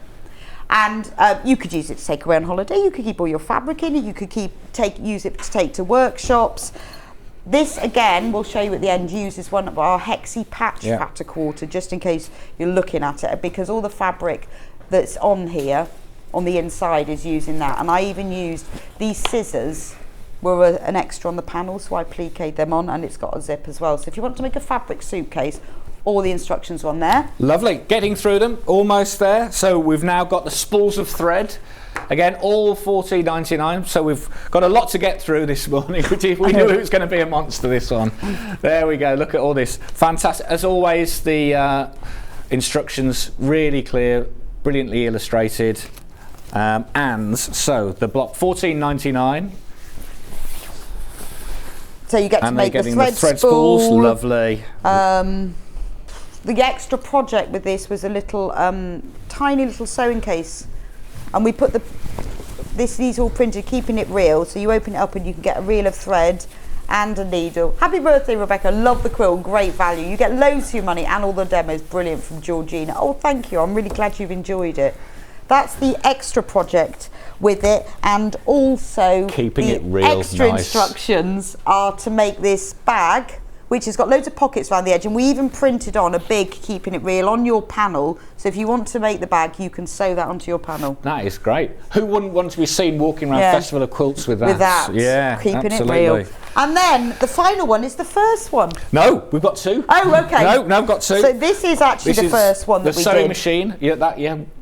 and you could use it to take away on holiday. You could keep all your fabric in it. You could use it to take to workshops. This again, we'll show you at the end, uses one of our hexy patch fatter quarter, just in case you're looking at it, because all the fabric that's on here, on the inside, is using that. And I even used these scissors, were an extra on the panel, so I pliqued them on, and it's got a zip as well. So if you want to make a fabric suitcase, all the instructions are on there. Lovely, getting through them, almost there. So we've now got the spools of thread. Again, all $14.99, so we've got a lot to get through this morning. We knew it was going to be a monster, this one. There we go, look at all this. Fantastic. As always, the instructions really clear, brilliantly illustrated. And so the block, $14.99. So you get to make the thread spools. Lovely. The extra project with this was a little tiny little sewing case. And we put these all printed, keeping it real. So you open it up and you can get a reel of thread and a needle. Happy birthday, Rebecca. Love the quilt, great value. You get loads for your money, and all the demos, brilliant, from Georgina. Oh, thank you. I'm really glad you've enjoyed it. That's the extra project with it, and also keeping it real extra nice. Instructions are to make this bag, which has got loads of pockets around the edge, and we even printed on a big keeping it real on your panel. So if you want to make the bag, you can sew that onto your panel. That is great. Who wouldn't want to be seen walking around Festival of Quilts with that? With that, yeah, keeping absolutely. it real. And then the final one is the first one. No, we've got 2. Oh, okay. No, I've got 2. So this is actually the first one that we did. The sewing machine,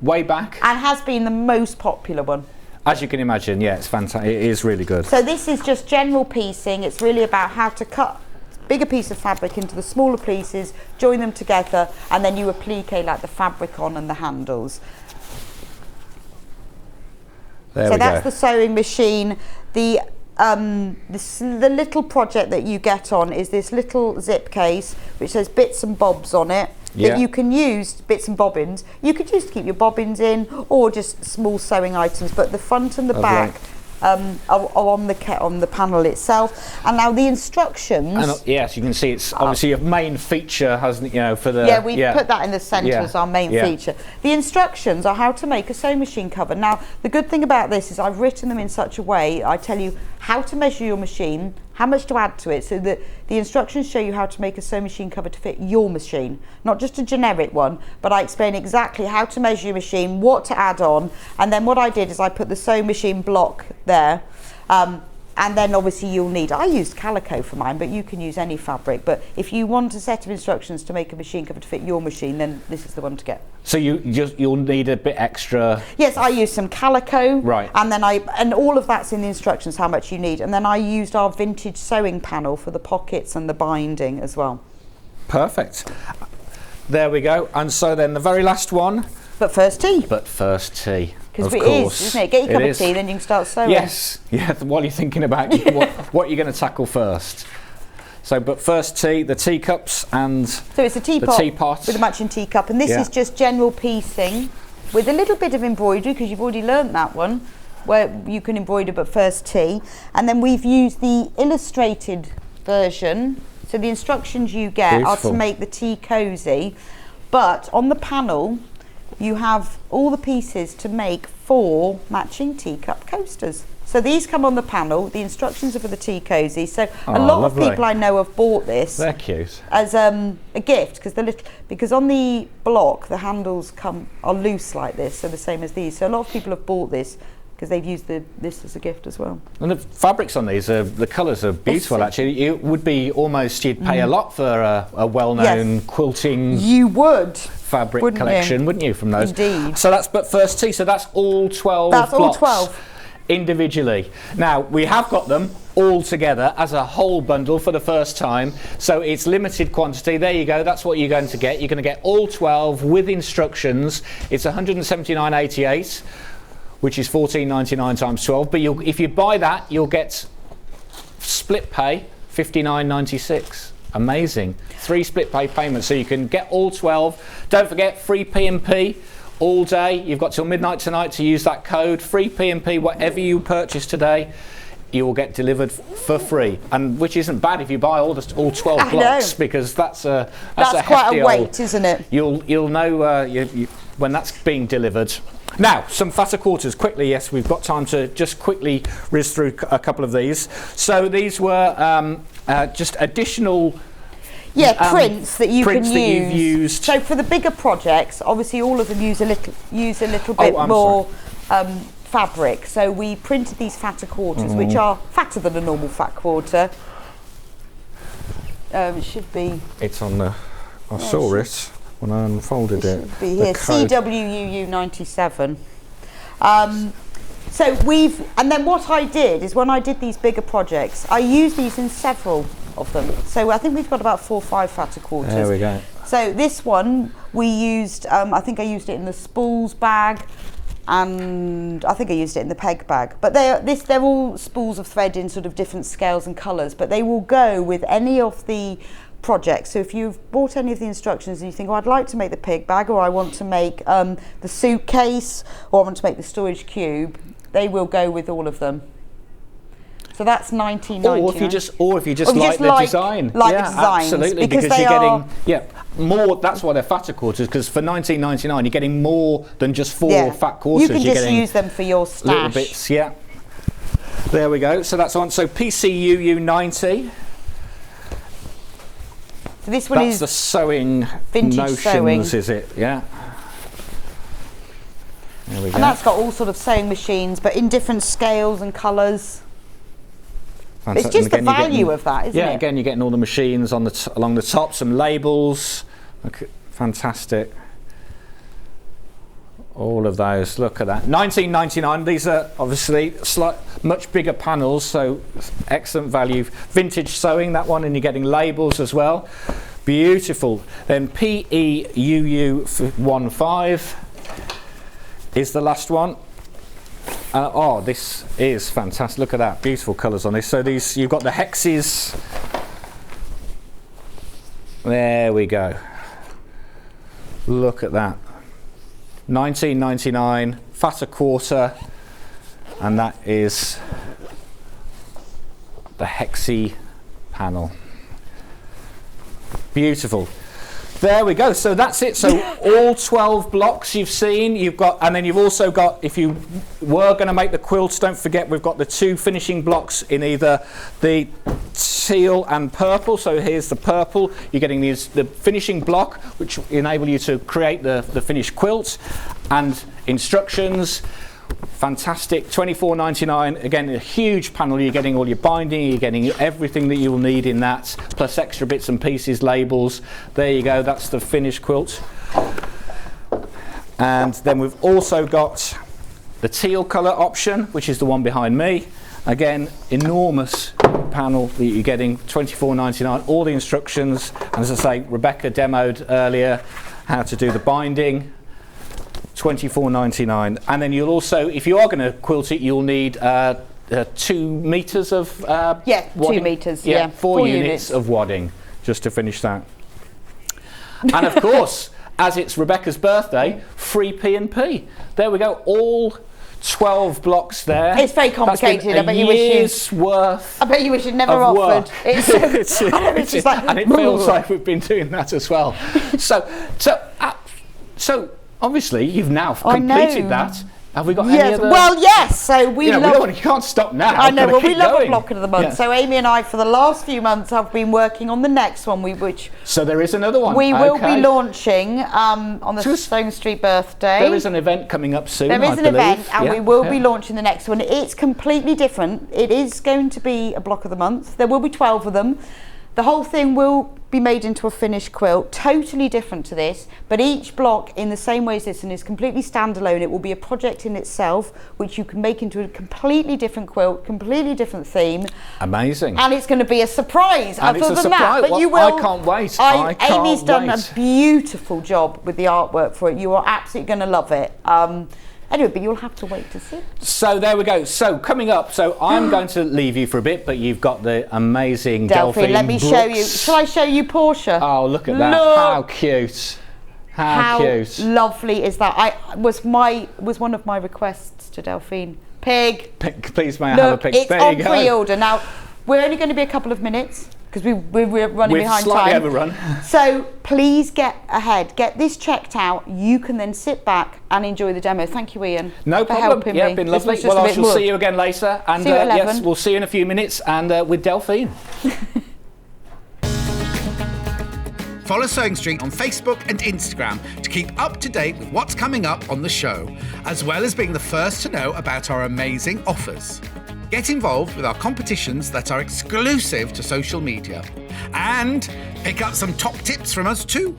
way back. And has been the most popular one. As you can imagine, yeah, it's fantastic. It is really good. So this is just general piecing. It's really about how to cut bigger piece of fabric into the smaller pieces, join them together, and then you applique like the fabric on and the handles. So that's the sewing machine. The little project that you get on is this little zip case which says bits and bobs on it. That you can use, bits and bobbins. You could use to keep your bobbins in, or just small sewing items. But the front and the back are on the panel itself. And now the instructions. And, yes, you can see it's obviously a main feature, hasn't it? For the we put that in the centre as our main feature. The instructions are how to make a sewing machine cover. Now the good thing about this is I've written them in such a way. I tell you how to measure your machine, how much to add to it, so that the instructions show you how to make a sewing machine cover to fit your machine, not just a generic one, but I explain exactly how to measure your machine, what to add on, and then what I did is I put the sewing machine block there, and then obviously you'll need, I used calico for mine, but you can use any fabric, but if you want a set of instructions to make a machine cover to fit your machine, then this is the one to get. So you'll need a bit extra. Yes, I used some calico, right, and then and all of that's in the instructions how much you need, and then I used our vintage sewing panel for the pockets and the binding as well. perfect. There we go. And so then the very last one. But first tea. But first tea. Because it is, isn't it? Get your cup of tea, then you can start sewing. Yes. Yeah. While you're thinking about what you're going to tackle first. So, but first tea, the teacups and so it's a teapot with a matching teacup, and this is just general piecing with a little bit of embroidery because you've already learnt that one, where you can embroider but first tea. And then we've used the illustrated version. So the instructions you get are to make the tea cosy, but on the panel you have all the pieces to make 4 matching teacup coasters. So these come on the panel. The instructions are for the tea cosy. So a lot of people I know have bought this. They're cute. As a gift because on the block the handles are loose like this, so the same as these. So a lot of people have bought this because they've used this as a gift as well. And the fabrics on these, the colours are beautiful. Actually, it would be almost you'd pay a lot for a well-known quilting. You would. Fabric collection, wouldn't you? From those. Indeed. So that's but first tea. So that's all 12. That's all blocks 12. Individually. Now we have got them all together as a whole bundle for the first time, so it's limited quantity. There you go, that's what you're going to get. You're going to get all 12 with instructions. It's 179.88, which is 14.99 times 12, but if you buy that you'll get split pay 59.96. Amazing. 3 split pay payments, so you can get all 12. Don't forget free P&P all day. You've got till midnight tonight to use that code. Free P&P, whatever you purchase today, you will get delivered for free. And which isn't bad if you buy all 12 blocks, because that's a quite a weight, old, isn't it? You'll know when that's being delivered. Now, some fatter quarters quickly. Yes, we've got time to just quickly whiz through a couple of these. So these were just additional. Prints that you can use. You've used. So for the bigger projects, obviously all of them use a little bit more fabric. So we printed these fatter quarters, which are fatter than a normal fat quarter. It should be. It's on the. I saw it when I unfolded it. Should be here. CWUU 97. So and then what I did is when I did these bigger projects, I used these in several of them. So I think we've got about 4 or 5 fatter quarters. There we go. So this one we used, I think I used it in the spools bag, and I think I used it in the peg bag. But they're all spools of thread in sort of different scales and colours, but they will go with any of the projects. So if you've bought any of the instructions and you think, oh, I'd like to make the pig bag, or I want to make the suitcase, or I want to make the storage cube, they will go with all of them. So that's 19.99. Or if you just like the design. The designs, absolutely, because you're getting more. That's why they're fatter quarters, because for 19.99 you're getting more than just 4 fat quarters. You can just use them for your stash. Little bits, yeah. There we go. So that's on. So PCUU 90. So this one that's the sewing vintage notions, sewing. Is it? Yeah. There we go. And that's got all sort of sewing machines, but in different scales and colours. It's just the value of that, isn't it? Yeah, again, you're getting all the machines on along the top, some labels. Okay, fantastic. All of those. Look at that. 19.99. These are obviously much bigger panels, so excellent value. Vintage sewing, that one, and you're getting labels as well. Beautiful. Then PEUU 15 is the last one. This is fantastic. Look at that, beautiful colours on this. So you've got the hexes. There we go. Look at that. 19.99, fatter quarter, and that is the hexy panel. Beautiful. There we go. So that's it. So all 12 blocks you've seen. You've got, and then you've also got, if you were going to make the quilts, don't forget we've got the 2 finishing blocks in either the teal and purple. So here's the purple. You're getting the finishing block, which enable you to create the finished quilt, and instructions. Fantastic. 24.99. Again, a huge panel. You're getting all your binding, you're getting everything that you'll need in that, plus extra bits and pieces, labels. There you go, that's the finished quilt. And then we've also got the teal colour option, which is the one behind me, Again, enormous panel that you're getting, £24.99, all the instructions. And as I say, Rebecca demoed earlier how to do the binding, £24.99. And then you'll also, if you are going to quilt it, you'll need 2 metres of yeah, wadding. 2 metres, yeah. 4 units of wadding, just to finish that. And of course, as it's Rebecca's birthday, free P&P. There we go, all 12 blocks there. It's very complicated. I bet you wish you'd never offered. It's just like, and it feels like we've been doing that as well. So obviously you've now completed that. Have we got any other? Well, yes. So we love. You can't stop now. I know. Well, we love going. a block of the month. Yeah. So Amy and I, for the last few months, have been working on the next one. So there is another one. We will be launching on the Sewing Street birthday. There is an event coming up soon. There is an event, and we will be launching the next one. It's completely different. It is going to be a block of the month. There will be 12 of them. The whole thing will be made into a finished quilt, totally different to this, but each block in the same way as this and is completely standalone. It will be a project in itself, which you can make into a completely different quilt, completely different theme. Amazing. And it's going to be a surprise. And other it's a than surprise. that, but you will. I can't wait. Amy's done a beautiful job with the artwork for it. You are absolutely going to love it. Anyway, but you'll have to wait to see. So there we go. So coming up, so I'm going to leave you for a bit, but you've got the amazing Delphine. Let me show you. Shall I show you Portia? Oh, look at that. Look. How cute. How cute. Lovely is that? Was one of my requests to Delphine. Pig. Please may I have a pig? It's on pre-order. Now, we're only going to be a couple of minutes, because we're running behind time. We've slightly overrun. So please get ahead, get this checked out. You can then sit back and enjoy the demo. Thank you, Ian. No for problem. helping Yeah, me. been lovely. Well, I shall see you again later. And see you at 11. Yes, we'll see you in a few minutes and with Delphine. Follow Sewing Street on Facebook and Instagram to keep up to date with what's coming up on the show, as well as being the first to know about our amazing offers. Get involved with our competitions that are exclusive to social media. And pick up some top tips from us too.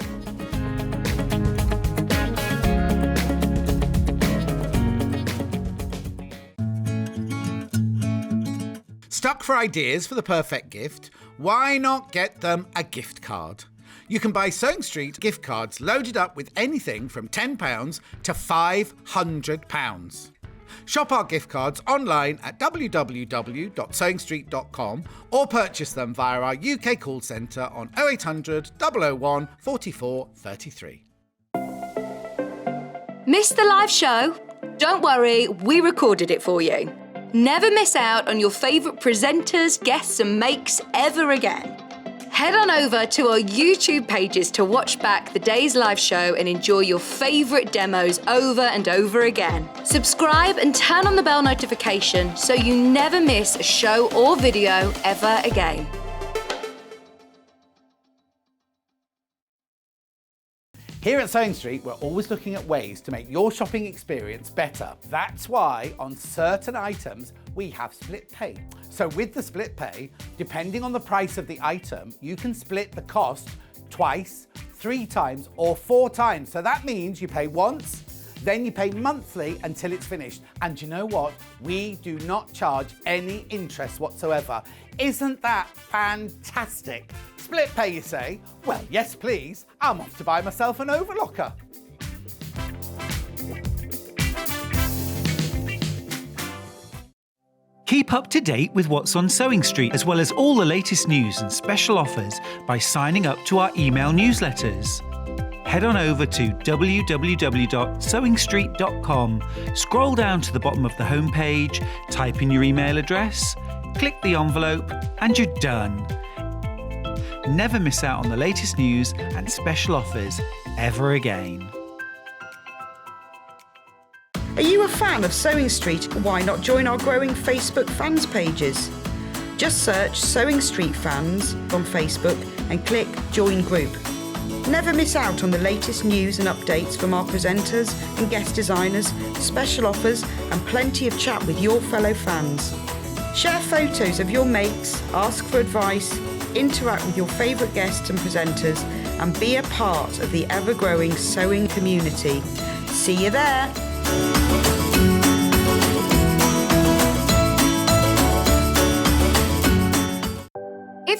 Stuck for ideas for the perfect gift? Why not get them a gift card? You can buy Sewing Street gift cards loaded up with anything from £10 to £500. Shop our gift cards online at www.sewingstreet.com or purchase them via our UK call centre on 0800 001 44 33. Missed the live show? Don't worry, we recorded it for you. Never miss out on your favourite presenters, guests and makes ever again. Head on over to our YouTube pages to watch back the day's live show and enjoy your favourite demos over and over again. Subscribe and turn on the bell notification so you never miss a show or video ever again. Here at Sewing Street, we're always looking at ways to make your shopping experience better. That's why on certain items, we have split pay. So with the split pay, depending on the price of the item, you can split the cost twice, 3 times, or 4 times. So that means you pay once, then you pay monthly until it's finished. And you know what? We do not charge any interest whatsoever. Isn't that fantastic? Split pay, you say? Well, yes, please. I'm off to buy myself an overlocker. Keep up to date with what's on Sewing Street, as well as all the latest news and special offers by signing up to our email newsletters. Head on over to www.sewingstreet.com, scroll down to the bottom of the homepage, type in your email address, click the envelope, and you're done. Never miss out on the latest news and special offers ever again. Are you a fan of Sewing Street? Why not join our growing Facebook fans pages? Just search Sewing Street Fans on Facebook and click Join Group. Never miss out on the latest news and updates from our presenters and guest designers, special offers and plenty of chat with your fellow fans. Share photos of your makes, ask for advice, interact with your favourite guests and presenters and be a part of the ever-growing sewing community. See you there!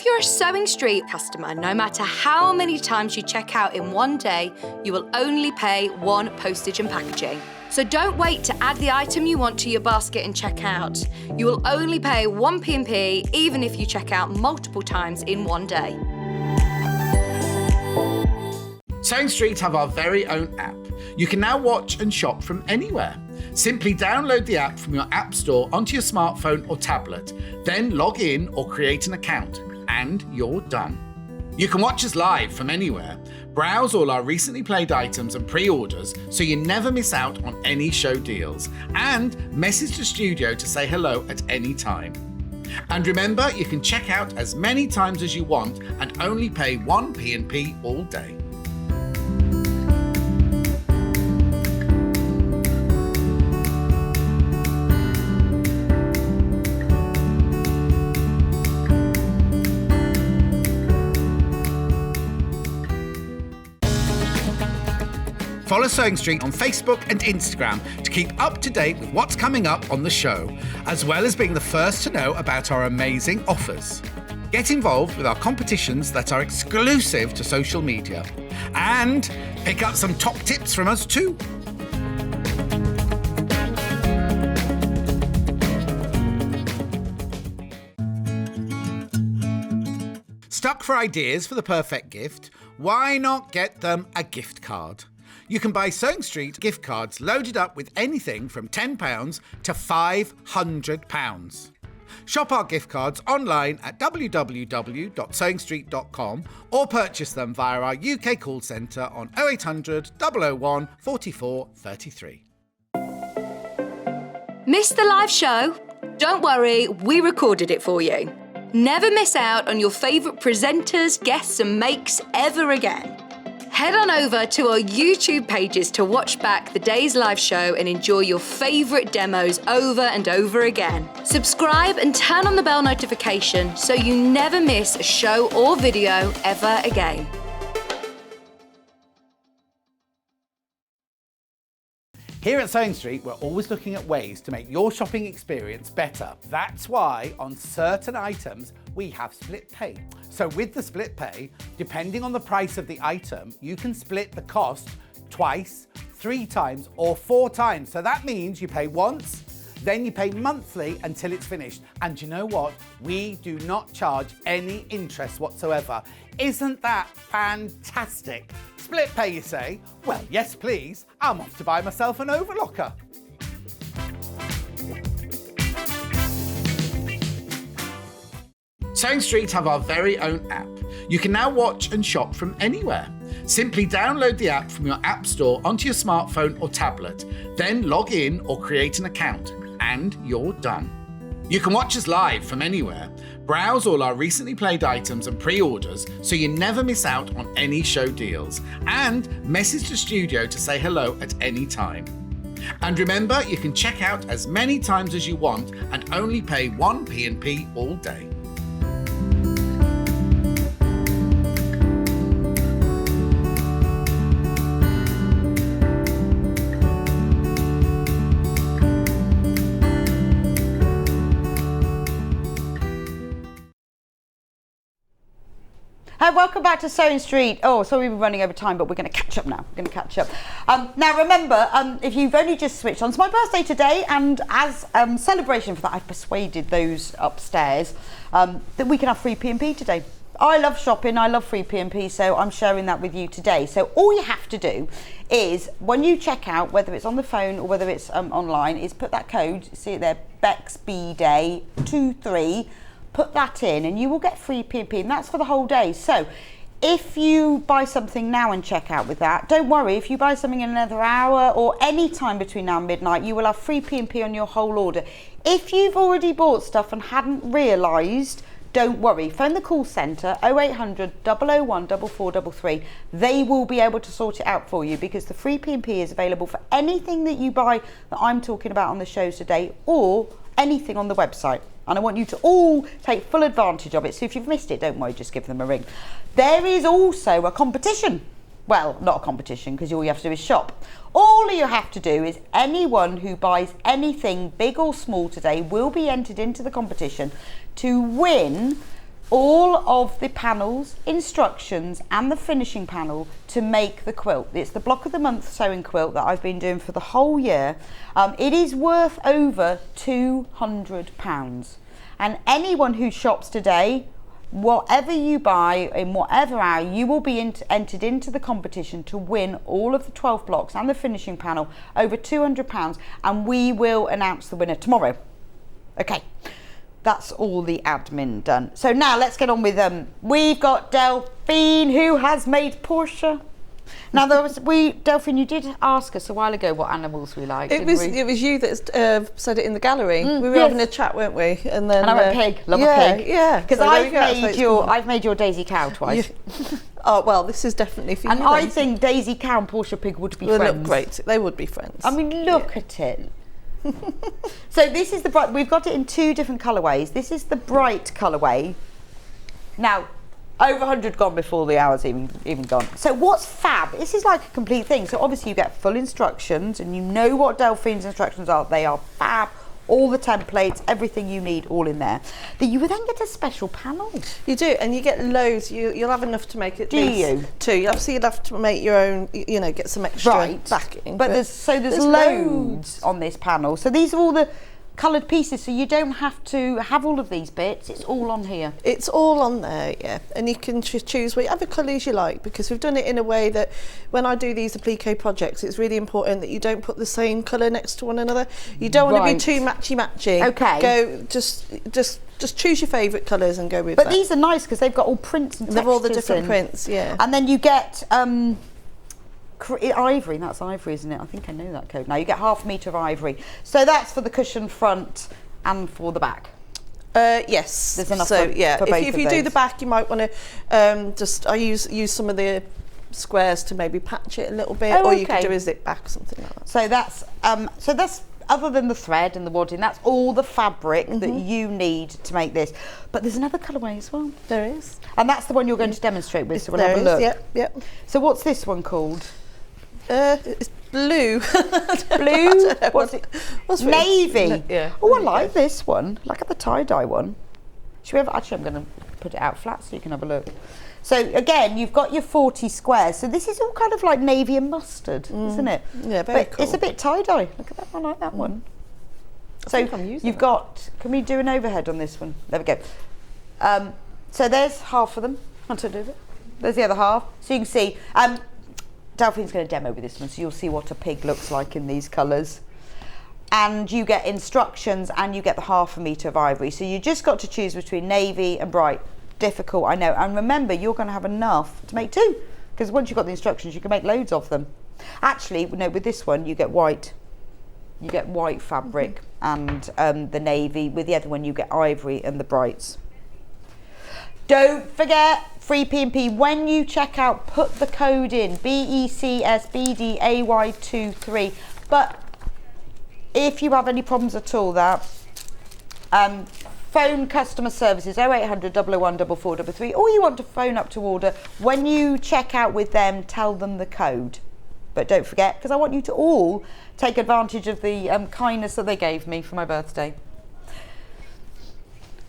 If you're a Sewing Street customer, no matter how many times you check out in one day, you will only pay one postage and packaging. So don't wait to add the item you want to your basket and check out. You will only pay one P&P even if you check out multiple times in one day. Sewing Street have our very own app. You can now watch and shop from anywhere. Simply download the app from your app store onto your smartphone or tablet, then log in or create an account, and you're done. You can watch us live from anywhere, browse all our recently played items and pre-orders so you never miss out on any show deals, and message the studio to say hello at any time. And remember, you can check out as many times as you want and only pay one P&P all day. Follow Sewing Street on Facebook and Instagram to keep up to date with what's coming up on the show, as well as being the first to know about our amazing offers. Get involved with our competitions that are exclusive to social media, and pick up some top tips from us too. Stuck for ideas for the perfect gift? Why not get them a gift card? You can buy Sewing Street gift cards loaded up with anything from £10 to £500. Shop our gift cards online at www.sewingstreet.com or purchase them via our UK call centre on 0800 001 44 33. Missed the live show? Don't worry, we recorded it for you. Never miss out on your favourite presenters, guests and makes ever again. Head on over to our YouTube pages to watch back the day's live show and enjoy your favourite demos over and over again. Subscribe and turn on the bell notification so you never miss a show or video ever again. Here at Sewing Street, we're always looking at ways to make your shopping experience better. That's why on certain items, we have split pay. So with the split pay, depending on the price of the item, you can split the cost twice, 3 times, or 4 times. So that means you pay once, then you pay monthly until it's finished. And you know what? We do not charge any interest whatsoever. Isn't that fantastic? Split pay, you say? Well, yes, please. I'm off to buy myself an overlocker. Sewing Street have our very own app. You can now watch and shop from anywhere. Simply download the app from your app store onto your smartphone or tablet, then log in or create an account, and you're done. You can watch us live from anywhere, browse all our recently played items and pre-orders so you never miss out on any show deals, and message the studio to say hello at any time. And remember, you can check out as many times as you want and only pay one P&P all day. Welcome back to Sewing Street. Oh, sorry we're running over time, but we're going to catch up now. We're going to catch up. Now remember, if you've only just switched on, it's my birthday today, and as celebration for that, I've persuaded those upstairs that we can have free P&P today. I love shopping, I love free P&P, so I'm sharing that with you today. So all you have to do is, when you check out, whether it's on the phone or whether it's online, is put that code, see it there, BEXBDAY23, put that in and you will get free P&P, and that's for the whole day. So if you buy something now and check out with that, don't worry, if you buy something in another hour or any time between now and midnight, you will have free P&P on your whole order. If you've already bought stuff and hadn't realised, don't worry, phone the call centre 0800 001 4433. They will be able to sort it out for you, because the free P&P is available for anything that you buy that I'm talking about on the shows today, or anything on the website. And I want you to all take full advantage of it. So if you've missed it, don't worry, just give them a ring. There is also a competition. Well, not a competition, because all you have to do is shop. All you have to do is, anyone who buys anything big or small today will be entered into the competition to win all of the panels, instructions and the finishing panel to make the quilt. It's the block of the month sewing quilt that I've been doing for the whole year. It is worth over £200, and anyone who shops today, whatever you buy in whatever hour, you will be entered into the competition to win all of the 12 blocks and the finishing panel, over £200, and we will announce the winner tomorrow. Okay. That's all the admin done. So now let's get on with we've got Delphine, who has made Portia. Now Delphine, you did ask us a while ago what animals we like. It was you that said it in the gallery. We were having a chat, weren't we? And then I went pig. Love a pig. Yeah. Because I've made your Daisy Cow twice. Yeah. Oh well, this is definitely for you. And I think Daisy Cow and Portia Pig would be friends. They look great. They would be friends. I mean, look at it. So this is the bright. We've got it in 2 different colourways. This is the bright colourway. Now, over 100 gone before the hour's even gone. So what's fab? This is like a complete thing. So obviously you get full instructions, and you know what Delphine's instructions are. They are fab. All the templates, everything you need, all in there. But you will then get a special panel. You do, and you get loads. You'll have enough to make it. Do you? 2. You'll have to make your own. You know, get some extra backing. But there's loads on this panel. So these are all the coloured pieces, so you don't have to have all of these bits. It's all on here. It's all on there, yeah. And you can choose whatever colours you like, because we've done it in a way that when I do these applique projects, it's really important that you don't put the same colour next to one another. You don't want to be too matchy-matchy. Okay. Go, just choose your favourite colours and go with that. that. But these are nice because they've got all prints and textures. They've all the different prints, yeah. And then you get ivory. That's ivory, isn't it? I think I know that code. Now you get ½ metre of ivory. So that's for the cushion front and for the back. Yes. There's enough so for yeah, both if you do the back, you might want to I use some of the squares to maybe patch it a little bit, or you could do a zip back, something like that. So that's other than the thread and the wadding, that's all the fabric that you need to make this. But there's another colourway as well. There is. And that's the one you're going to demonstrate with, so we'll have a look. Yep. So what's this one called? It's blue. Blue? What's it? What's navy. Yeah. Oh, I like this one. Look at the tie-dye one. Should we have? Actually, I'm going to put it out flat so you can have a look. So again, you've got your 40 squares. So this is all kind of like navy and mustard, isn't it? Yeah, very cool. It's a bit tie-dye. Look at that. I like that one. So you've got. Can we do an overhead on this one? There we go. So there's half of them. Want to do it? There's the other half. So you can see. Delphine's going to demo with this one, so you'll see what a pig looks like in these colours. And you get instructions, and you get the ½ metre of ivory. So you just got to choose between navy and bright. Difficult, I know. And remember, you're going to have enough to make 2, because once you've got the instructions, you can make loads of them. Actually, no, with this one, you get white. You get white fabric and the navy. With the other one, you get ivory and the brights. Don't forget, free P&P, when you check out, put the code in, BECSBDAY23. But if you have any problems at all, phone customer services 0800 001 4433, or you want to phone up to order. When you check out with them, tell them the code. But don't forget, because I want you to all take advantage of the kindness that they gave me for my birthday.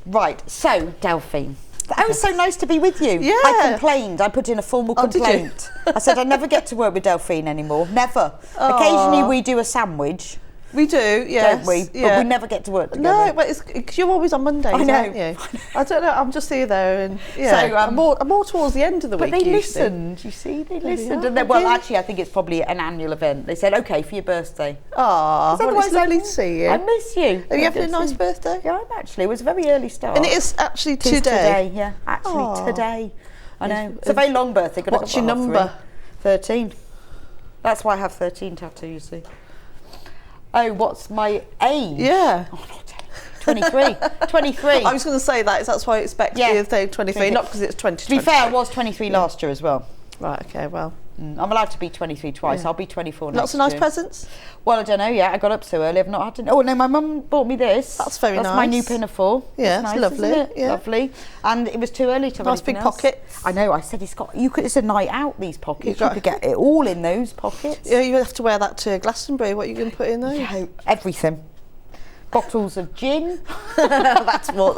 Right, so Delphine. That was so nice to be with you. Yeah. I complained. I put in a formal complaint. I said I never get to work with Delphine anymore. Never. Occasionally we do a sandwich. We do, yes. Don't we? Yeah. But we never get to work together. No, but it's because you're always on Mondays, I know. aren't you? I don't know. I'm just here there, and yeah. So I'm more towards the end of the week. But they usually. listened. You see, they listened. Yeah, And then, well, actually, I think it's probably an annual event. They said, "Okay, for your birthday." Oh, well, it's lovely to see you. I miss you. Are you having a nice birthday? Yeah, I'm actually. It was a very early start. And it is actually today. Today, yeah, actually today. I know. It's a very long birthday. What's your number? 13. That's why I have 13 tattoos. You see. Oh, what's my age? Yeah. Oh, not 23. 23. I was going to say that's why I expect you to say 23, not because it's 20. To be fair, I was 23 last year as well. Right, okay, well. I'm allowed to be 23 twice. I'll be 24 next year. Lots of nice presents? Well, I don't know yet. I got up so early. I've not had to. Oh, no, my mum bought me this. That's very nice. That's my new pinafore. Yeah, nice, it's lovely. Isn't it? Yeah. Lovely. And it was too early to have nice big else. pockets. I know. I said it's a night out, these pockets. You could get it all in those pockets. Yeah, you have to wear that to Glastonbury. What are you going to put in those? Yeah, everything. Bottles of gin. That's more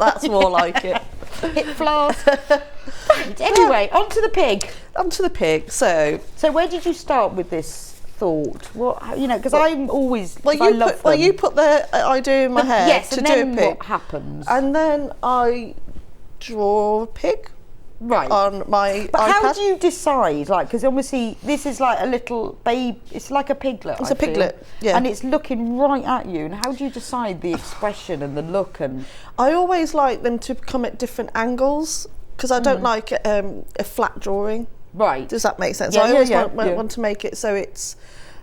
like it. Hip flask. Right, anyway, onto the pig. Onto the pig. So where did you start with this thought? What, you know, because I'm always, I love them. Well, you put the idea in my head yes, to and do then a pig. what happens? And then I draw a pig. Right. On my But iPad. how do you decide? Like, because obviously this is like a little babe. It's like a piglet. It's I a piglet, feel. yeah. And it's looking right at you. And how do you decide the expression and the look? And I always like them to come at different angles because I don't like a flat drawing. right. Does that make sense? Yeah, I always yeah. want to make it so it's,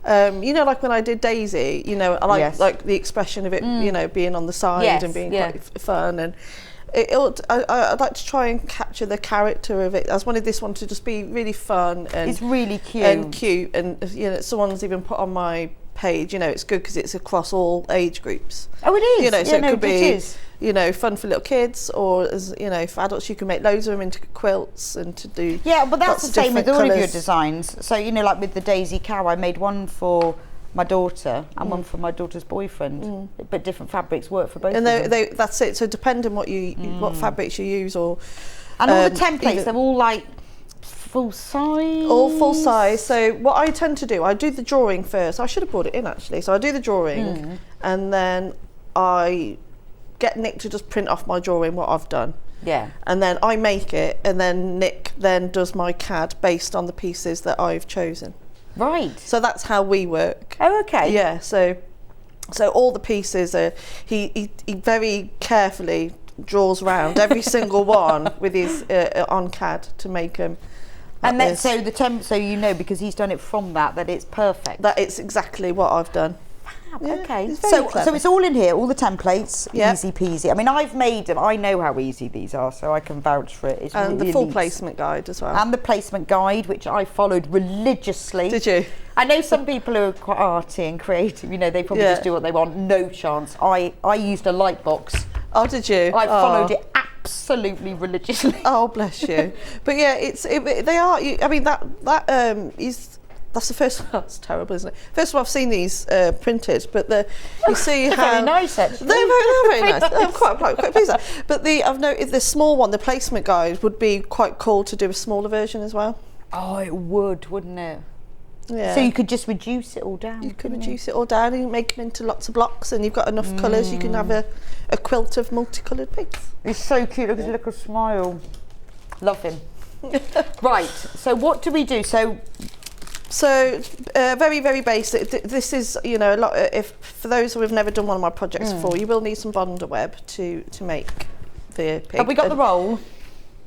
you know, like when I did Daisy, you know, I like Yes. like the expression of it, you know, being on the side Yes, and being yeah. quite fun, and I'd like to try and capture the character of it. I just wanted this one to just be really fun and It's really cute. and you know, someone's even put on my page, you know, it's good because it's across all age groups. Oh, it is. You know, so Yeah, it could be, is. you know, fun for little kids, or as you know, for adults, you can make loads of them into quilts and to do. Yeah, but that's lots the of same with different all of your colours. designs. So, you know, like with the Daisy cow, I made one for my daughter and one for my daughter's boyfriend, but different fabrics work for both And of them. that's it. So depending what what fabrics you use, or And all the templates, even- they're all like full size. all full size. So what I tend to do, I do the drawing first. I should have brought it in actually. So I do the drawing, and then I get Nick to just print off my drawing what I've done. Yeah. And then I make it, and then Nick then does my CAD based on the pieces that I've chosen. Right. So that's how we work. Oh, okay. Yeah. So all the pieces are he very carefully draws around every single one with his on CAD to make them. And then, so so you know, because he's done it from that it's perfect. That it's exactly what I've done. Yeah, Okay, it's very so clever. it's all in here, all the templates, Yeah. easy peasy. I mean, I've made them. I know how easy these are, so I can vouch for it. It's And really the full neat. placement guide as well. And the placement guide, which I followed religiously. Did you? I know some people who are quite arty and creative. You know, they probably Yeah. just do what they want. No chance. I used a light box. Oh, did you? I followed it absolutely religiously. Oh, bless you. But yeah, they are. I mean, that is. That's the first. That's terrible, isn't it? First of all, I've seen these printed, but you see They're how very nice, actually. They're very nice. I'm quite pleased. But I've noted the small one, the placement guide, would be quite cool to do a smaller version as well. Oh, it would, wouldn't it? Yeah. So you could just reduce it all down. You could couldn't reduce it all down and make them into lots of blocks, and you've got enough colours. You can have a quilt of multicoloured pigs. It's so cute. Look at his little smile. Love him. Right. So what do we do? So very, very basic. This is, you know, a lot. If for those who have never done one of my projects before, you will need some bonder web to make the pig. Have we got the roll?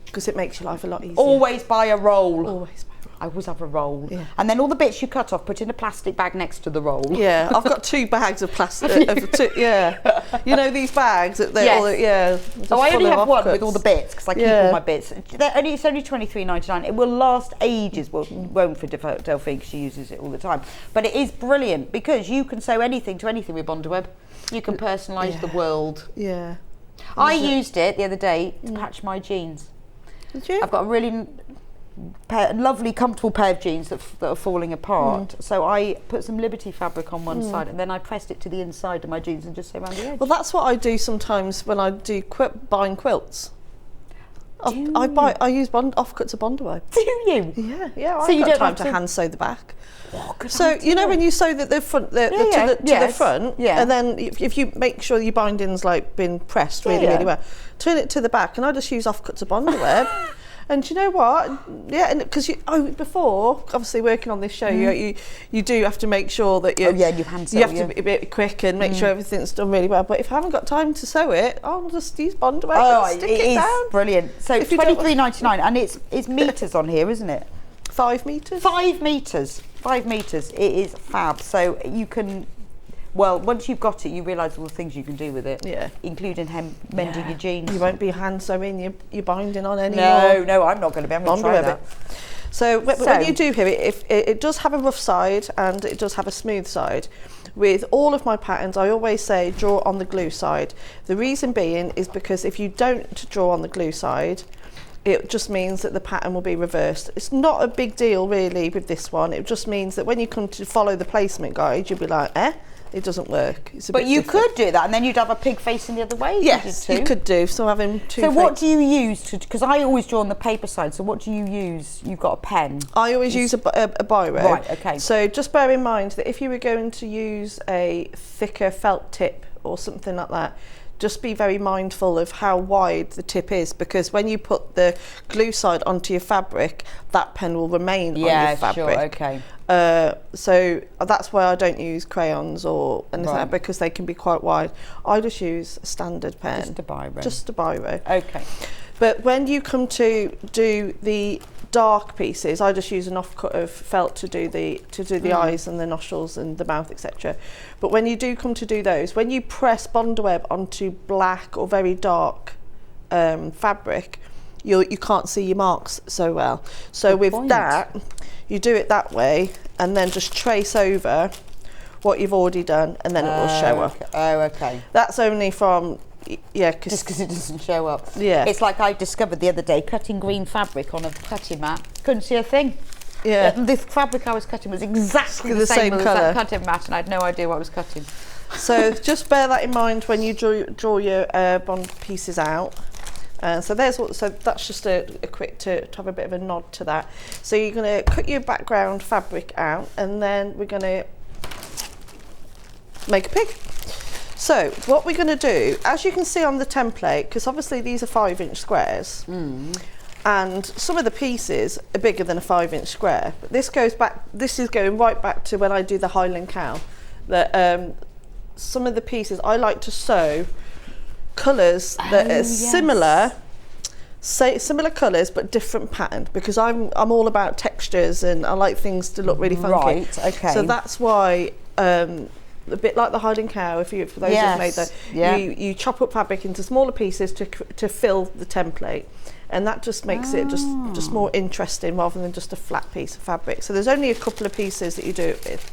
Because it makes your life a lot easier. Always buy a roll. Always. I always have a roll. Yeah. And then all the bits you cut off, put in a plastic bag next to the roll. Yeah, I've got 2 bags of plastic. Yeah, you know these bags that they're Yes. all, just Oh, I only full of have one offcuts. with all the bits because I keep all my bits. It's only $23.99. It will last ages. Well, it won't for Delphine because she uses it all the time. But it is brilliant because you can sew anything to anything with Bonderweb. You can personalise the world. Yeah. I used it the other day to patch my jeans. Did you? I've got a really lovely, comfortable pair of jeans that are falling apart. So I put some Liberty fabric on one side and then I pressed it to the inside of my jeans and just sew around the edge. Well, that's what I do sometimes when I do buying quilts. I use offcuts of Bonderweb. Do you? Yeah. So I've you got don't time have to to hand sew the back. Oh, good So idea. you know when you sew the front, to the Yes. front, Yeah. and then if you make sure your binding's like been pressed really well, turn it to the back, and I just use offcuts of Bonderweb. And do you know what? Yeah, and because before, obviously working on this show, you do have to make sure that you hand sew, you have to be a bit quick and make sure everything's done really well. But if I haven't got time to sew it, I'll just use Bonderweb and stick it down. It is brilliant. So If you don't- $23.99 and it's meters on here, isn't it? 5 metres. 5 meters. 5 meters. It is fab. So you can. Well, once you've got it, you realise all the things you can do with it. Yeah. Including mending your jeans. You won't be hand sewing your binding on anymore. No, I'm not going to be. I'm going to try that. So when you do here, it does have a rough side and it does have a smooth side. With all of my patterns, I always say draw on the glue side. The reason being is because if you don't draw on the glue side, it just means that the pattern will be reversed. It's not a big deal really with this one. It just means that when you come to follow the placement guide, you'll be like, it doesn't work. It's a But bit you different. could do that, and then you'd have a pig facing the other way. Yes, you could do. So having two. So what do you use to? Because I always draw on the paper side. So what do you use? You've got a pen. I always use a biro. Right. Okay. So just bear in mind that if you were going to use a thicker felt tip or something like that, just be very mindful of how wide the tip is, because when you put the glue side onto your fabric, that pen will remain on your fabric. Sure. Okay. So that's why I don't use crayons or anything like that, because they can be quite wide. I just use a standard pen. Just a biro. Just a biro. Okay. But when you come to do the dark pieces, I just use an offcut of felt to do the eyes and the nostrils and the mouth, etc. But when you do come to do those, when you press Bondweb onto black or very dark fabric, you can't see your marks so well. So Good with point. that, you do it that way and then just trace over what you've already done, and then it will show up. Oh, okay. That's only from Just because it doesn't show up. Yeah. It's like I discovered the other day, cutting green fabric on a cutting mat. Couldn't see a thing. Yeah. The fabric I was cutting was exactly the same as colour. that cutting mat, and I had no idea what I was cutting. So just bear that in mind when you draw your bond pieces out. So that's just a quick to have a bit of a nod to that. So you're going to cut your background fabric out, and then we're going to make a pig. So what we're going to do, as you can see on the template, because obviously these are 5-inch squares, and some of the pieces are bigger than a 5-inch square. But this is going right back to when I do the Highland cow. That some of the pieces I like to sew colours that are similar colours but different pattern, because I'm all about textures and I like things to look really funky. Right. Okay. So that's why. A bit like the Highland cow, for those who've made that, you chop up fabric into smaller pieces to fill the template, and that just makes it just more interesting rather than just a flat piece of fabric. So there's only a couple of pieces that you do it with.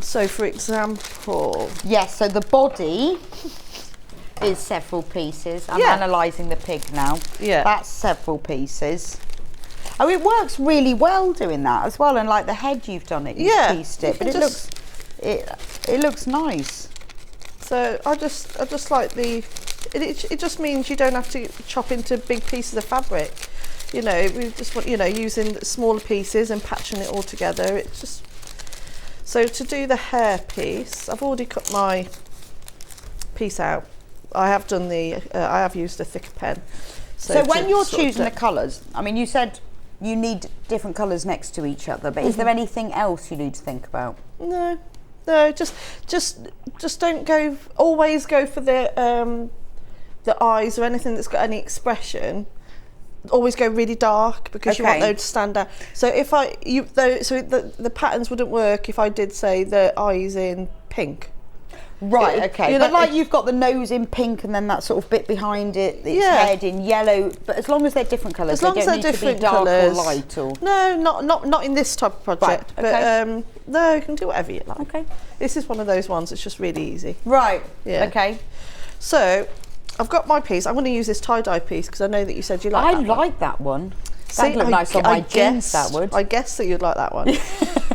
So for example, yes, so the body is several pieces. I'm analysing the pig now. Yeah. That's several pieces. Oh, it works really well doing that as well, and like the head you've done it, you've pieced it, but it looks nice. So I just like it just means you don't have to chop into big pieces of fabric. We just want, using smaller pieces and patching it all together. It's just, so to do the hair piece, I've already cut my piece out. I have done I have used a thicker pen. So when you're choosing the colours, I mean, you said you need different colours next to each other, but is there anything else you need to think about? No, just don't always go for the eyes or anything that's got any expression. Always go really dark, because you want those to stand out. So the patterns wouldn't work if I did say the eyes in pink. Right, okay. But like you've got the nose in pink and then that sort of bit behind it, its head in yellow. But as long as they're different colours, they don't need to be dark or light or... No, not in this type of project. Right, okay. But no, you can do whatever you like. Okay. This is one of those ones that's just really easy. Right, Yeah. okay. So I've got my piece. I'm going to use this tie-dye piece because I know that you said you like that one. I like that one. That'd look nice on my jeans, that would. I guess that you'd like that one.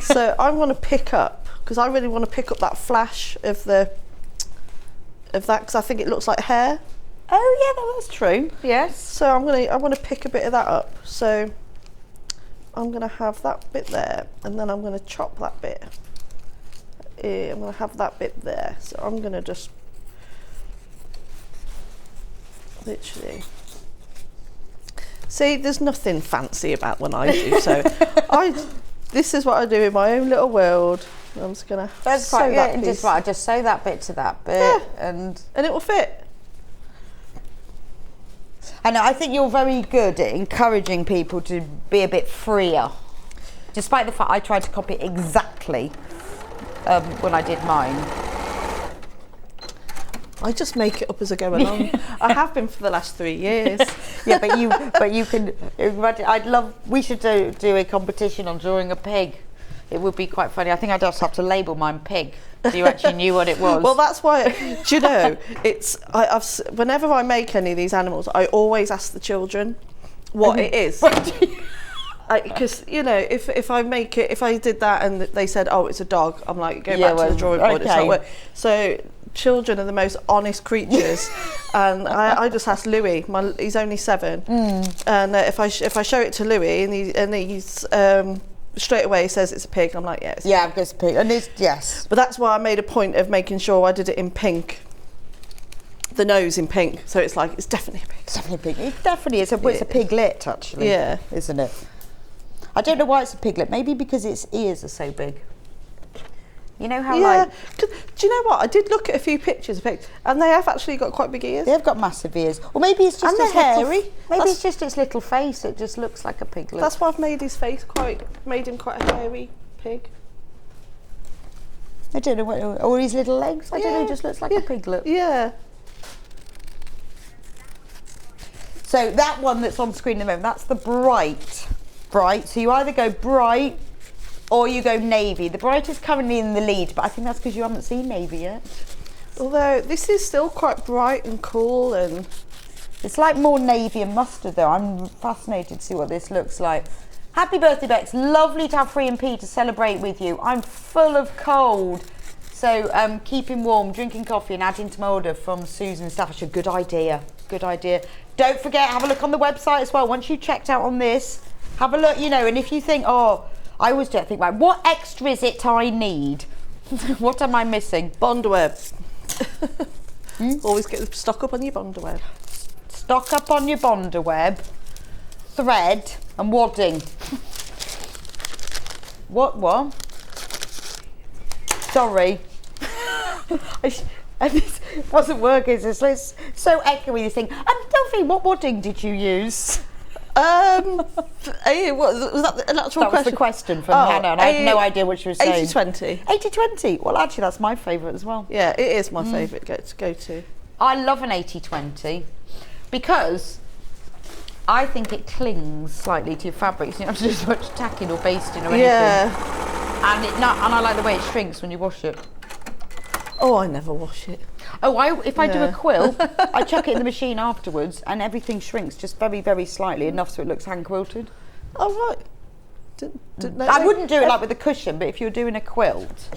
So I want to pick up, because I really want to pick up that flash of that, because I think it looks like hair. Oh yeah, that's true. Yes. So I want to pick a bit of that up. So I'm going to have that bit there, and then I'm going to chop that bit. I'm going to have that bit there. So I'm going to just literally... See, there's nothing fancy about when I do, so this is what I do in my own little world. I'm just gonna sew that piece. Just sew that bit to that bit, and it will fit. I know. I think you're very good at encouraging people to be a bit freer, despite the fact I tried to copy it exactly when I did mine. I just make it up as I go along. I have been for the last 3 years. Yeah, but you can. We should do a competition on drawing a pig. It would be quite funny. I think I'd just have to label mine pig, so you actually knew what it was. Well, that's why. Do you know? whenever I make any of these animals, I always ask the children what it is. Because you know, if I make it, if I did that and they said, "Oh, it's a dog," I'm like, go back to the drawing board. It's not work. So children are the most honest creatures, and I just asked Louis. He's only 7, and if I show it to Louis and he's straight away says it's a pig, I'm like, yeah, it's a pig, and it's yes. But that's why I made a point of making sure I did it in pink. The nose in pink, so it's like it's definitely a pig. It's definitely a pig. It definitely is. It's a piglet, actually. Yeah, isn't it? I don't know why it's a piglet. Maybe because its ears are so big. You know how do you know what? I did look at a few pictures of pigs, and they have actually got quite big ears. They've got massive ears. Or maybe it's just its hairy. Maybe it's just its little face. It just looks like a piglet. That's why I've made his face made him quite a hairy pig. I don't know what, or his little legs. I don't know. It just looks like a piglet. Yeah. So that one that's on screen at the moment, that's the bright. So you either go bright or you go navy. The bright is currently in the lead, but I think that's because you haven't seen navy yet. Although this is still quite bright and cool, and it's like more navy and mustard though. I'm fascinated to see what this looks like. Happy birthday, Bex. Lovely to have Free and P to celebrate with you. I'm full of cold. So keeping warm, drinking coffee and adding to my order from Susan Staffordshire. Good idea. Don't forget, have a look on the website as well. Once you've checked out on this, have a look, and if you think, I always don't think, right, what extra is it I need? What am I missing? Bondweb. Always stock up on your Bondweb. Stock up on your Bondweb, thread and wadding. What? Sorry. This wasn't working. It's so echoey, this thing. Delphine, what wadding did you use? Was that an actual question? That was the question from Hannah, and I had no idea what she was saying. 80-20. 80-20. Well, actually, that's my favourite as well. Yeah, it is my favourite to go to. I love an 80-20 because I think it clings slightly to your fabric, so you don't have to do as much tacking or basting or anything. Yeah. And I like the way it shrinks when you wash it. Oh, I never wash it. Oh, if I do a quilt, I chuck it in the machine afterwards, and everything shrinks just very, very slightly, enough so it looks hand quilted. Oh right. I wouldn't do it like with a cushion, but if you're doing a quilt,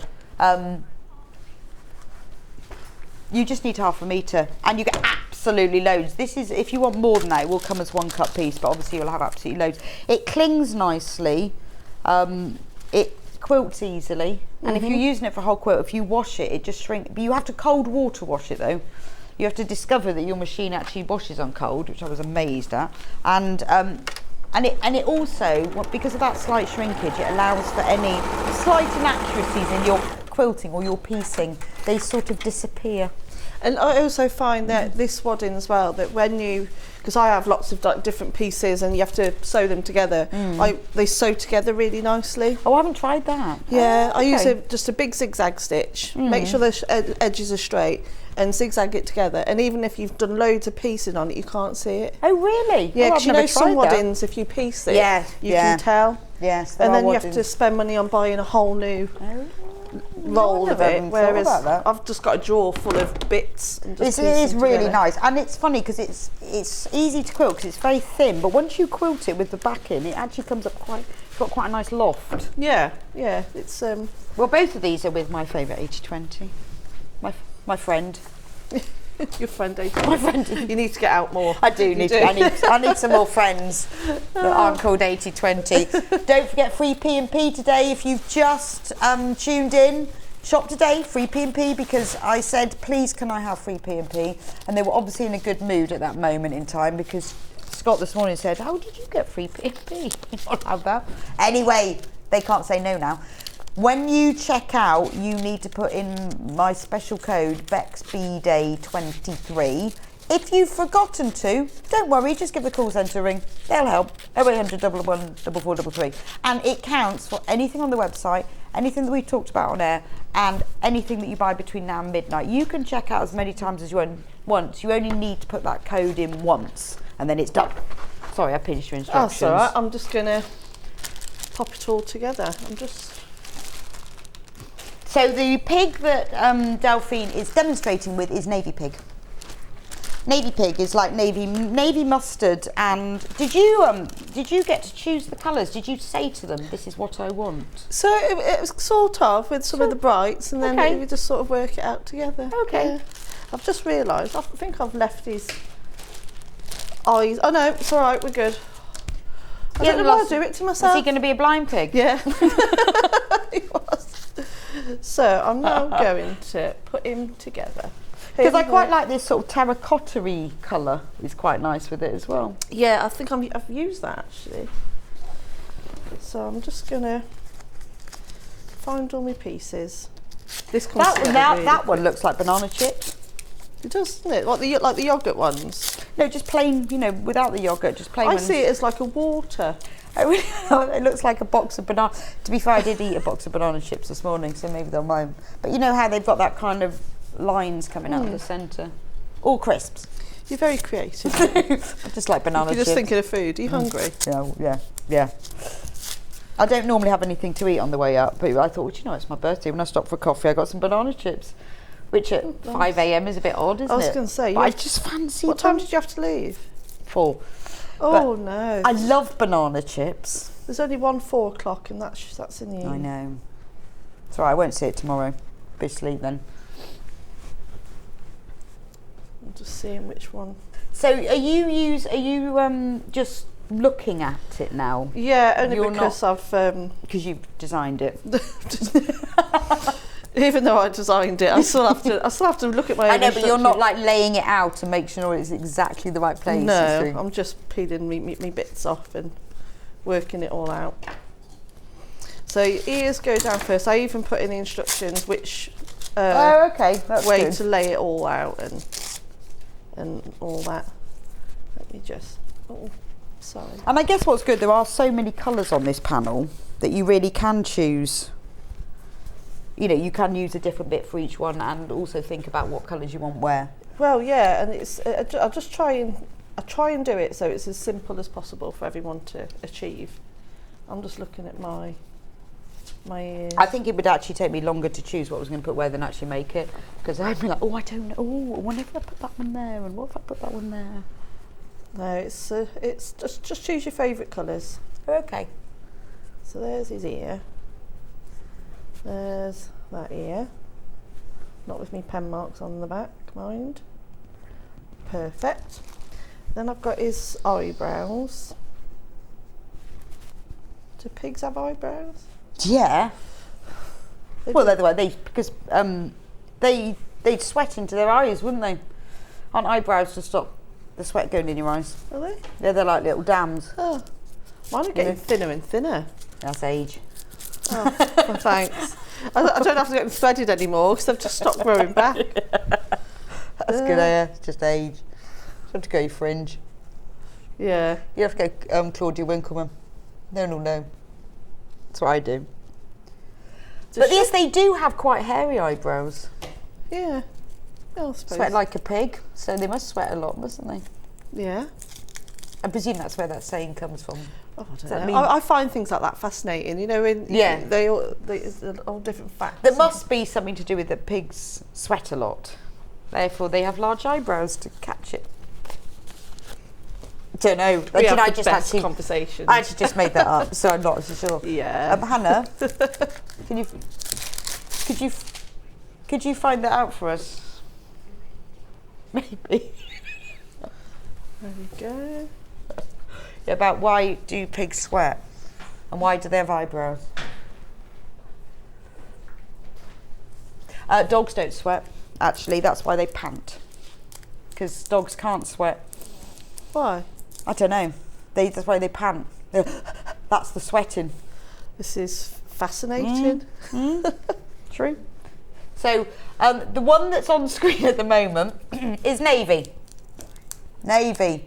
you just need 1/2 metre, and you get absolutely loads. This is, if you want more than that, it will come as 1 cut piece, but obviously you'll have absolutely loads. It clings nicely. It quilts easily, and if you're using it for a whole quilt, if you wash it, it just shrinks. But you have to cold water wash it though. You have to discover that your machine actually washes on cold, which I was amazed at, and it also, because of that slight shrinkage, it allows for any slight inaccuracies in your quilting or your piecing. They sort of disappear. And I also find that this wadding as well, that when you, because I have lots of different pieces and you have to sew them together, they sew together really nicely. Oh, I haven't tried that. Yeah, I use just a big zigzag stitch, make sure the edges are straight, and zigzag it together. And even if you've done loads of piecing on it, you can't see it. Oh, really? Yeah, because I've some waddings, if you piece it, you can tell. Yes, and then you have to spend money on buying a whole new roll of it, whereas I've just got a drawer full of bits. And just it is really nice, and it's funny because it's easy to quilt because it's very thin, but once you quilt it with the backing, it actually comes up it's got quite a nice loft. Yeah, it's well, both of these are with my favourite 80-20, my friend. Your friend, 80. My friend. You need to get out more. I do need to. I need some more friends that aren't called 80-20. Don't forget free P&P today. If you've just tuned in, shop today, free P&P, because I said, please can I have free P&P? And they were obviously in a good mood at that moment in time, because Scott this morning said, how did you get free P&P? Not have that. Anyway, they can't say no now. When you check out, you need to put in my special code, BEXBDAY23. If you've forgotten to, don't worry, just give the call centre a ring. They'll help. 0800 111 4433. And it counts for anything on the website, anything that we've talked about on air, and anything that you buy between now and midnight. You can check out as many times as you want. You only need to put that code in once, and then it's done. Sorry, I pinched your instructions. Oh, that's all right. I'm just going to pop it all together. So the pig that Delphine is demonstrating with is Navy Pig. Navy pig is like navy mustard. And did you get to choose the colours? Did you say to them, this is what I want? So it was sort of with some of the brights, and then we just sort of work it out together. Okay. Yeah. I've just realised, I think I've left his eyes. Oh no, it's all right, we're good. I don't know why I do it to myself. Is he going to be a blind pig? Yeah. He was. So I'm now going to put him together. Because I quite like this sort of terracotta-y colour. It's quite nice with it as well. Yeah, I think I've used that actually. So I'm just going to find all my pieces. This comes that one looks like banana chips. It does, doesn't it? Like the yoghurt ones. No, just plain, without the yoghurt, just plain I ones. see it as like a water. It looks like a box of banana. To be fair, I did eat a box of banana chips this morning, so maybe they're mine. But you know how they've got that kind of lines coming out of the centre? All crisps. You're very creative. I just like banana chips. You're just thinking of food. Are you hungry? Yeah. I don't normally have anything to eat on the way up, but I thought, it's my birthday. When I stopped for coffee, I got some banana chips, which at 5 a.m. is a bit odd, isn't it? I was going to say. But I just fancy. What time did you have to leave? 4. Oh no! I love banana chips. There's only one 4 o'clock, and that's in the evening. I know. It's all right. I won't see it tomorrow. Be asleep then. I'm just seeing which one. So are you just looking at it now? Yeah, only because because you've designed it. Even though I designed it, I still have to look at my own. I know, but you're not like laying it out to make sure it's exactly the right place. No, I'm just peeling me bits off and working it all out. So ears go down first. I even put in the instructions which that's way good. to lay it all out and all that. Let me just. Oh, sorry. And I guess what's good, there are so many colours on this panel that you really can choose. You can use a different bit for each one, and also think about what colours you want where. Well, yeah, and it's I just try and do it so it's as simple as possible for everyone to achieve. I'm just looking at my ears. I think it would actually take me longer to choose what I was going to put where than actually make it, because I'd be like, I don't know. What if I put that one there, and what if I put that one there? No, it's just choose your favourite colours. Okay. So there's his ear. There's that ear. Not with me pen marks on the back, mind. Perfect. Then I've got his eyebrows. Do pigs have eyebrows? Yeah. Well, otherwise they'd sweat into their eyes, wouldn't they? Aren't eyebrows to stop the sweat going in your eyes? Are they? Yeah, they're like little dams. Oh, mine are getting thinner and thinner. That's age. Oh, well, thanks. I don't have to get them threaded anymore because they've just stopped growing back. That's good, it's just age. You have to go fringe. Yeah. You have to go Claudia Winkleman. No. That's what I do. But yes, they do have quite hairy eyebrows. Yeah. I suppose. Sweat like a pig, so they must sweat a lot, mustn't they? Yeah. I presume that's where that saying comes from. Oh, I don't know. I find things like that fascinating. They all different facts. There must be something to do with that pigs sweat a lot. Therefore, they have large eyebrows to catch it. Don't know. Conversation. I actually just made that up, so I'm not so sure. Yeah. Hannah, could you find that out for us? Maybe. There we go. About why do pigs sweat and why do they have eyebrows? Dogs don't sweat, actually. That's why they pant. Because dogs can't sweat. Why? I don't know. That's why they pant. That's the sweating. This is fascinating. True. So the one that's on screen at the moment is navy. Navy.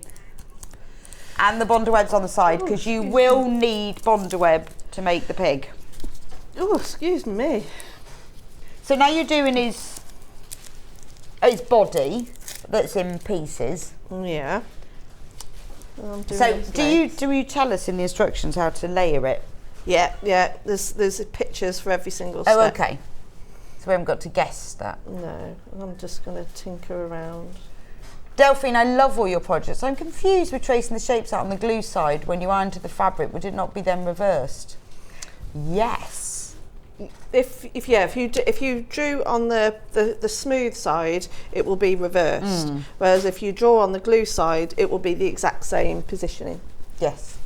And the Bondaweb's on the side, because you will need Bondaweb to make the pig. Oh, excuse me. So now you're doing his body that's in pieces. Yeah. So do you tell us in the instructions how to layer it? Yeah. There's pictures for every single step. Oh, okay. So we haven't got to guess that. No, I'm just going to tinker around. Delphine, I love all your projects. I'm confused with tracing the shapes out on the glue side. When you iron to the fabric, would it not be then reversed? Yes. If you drew on the smooth side, it will be reversed. Whereas if you draw on the glue side, it will be the exact same positioning. Yes.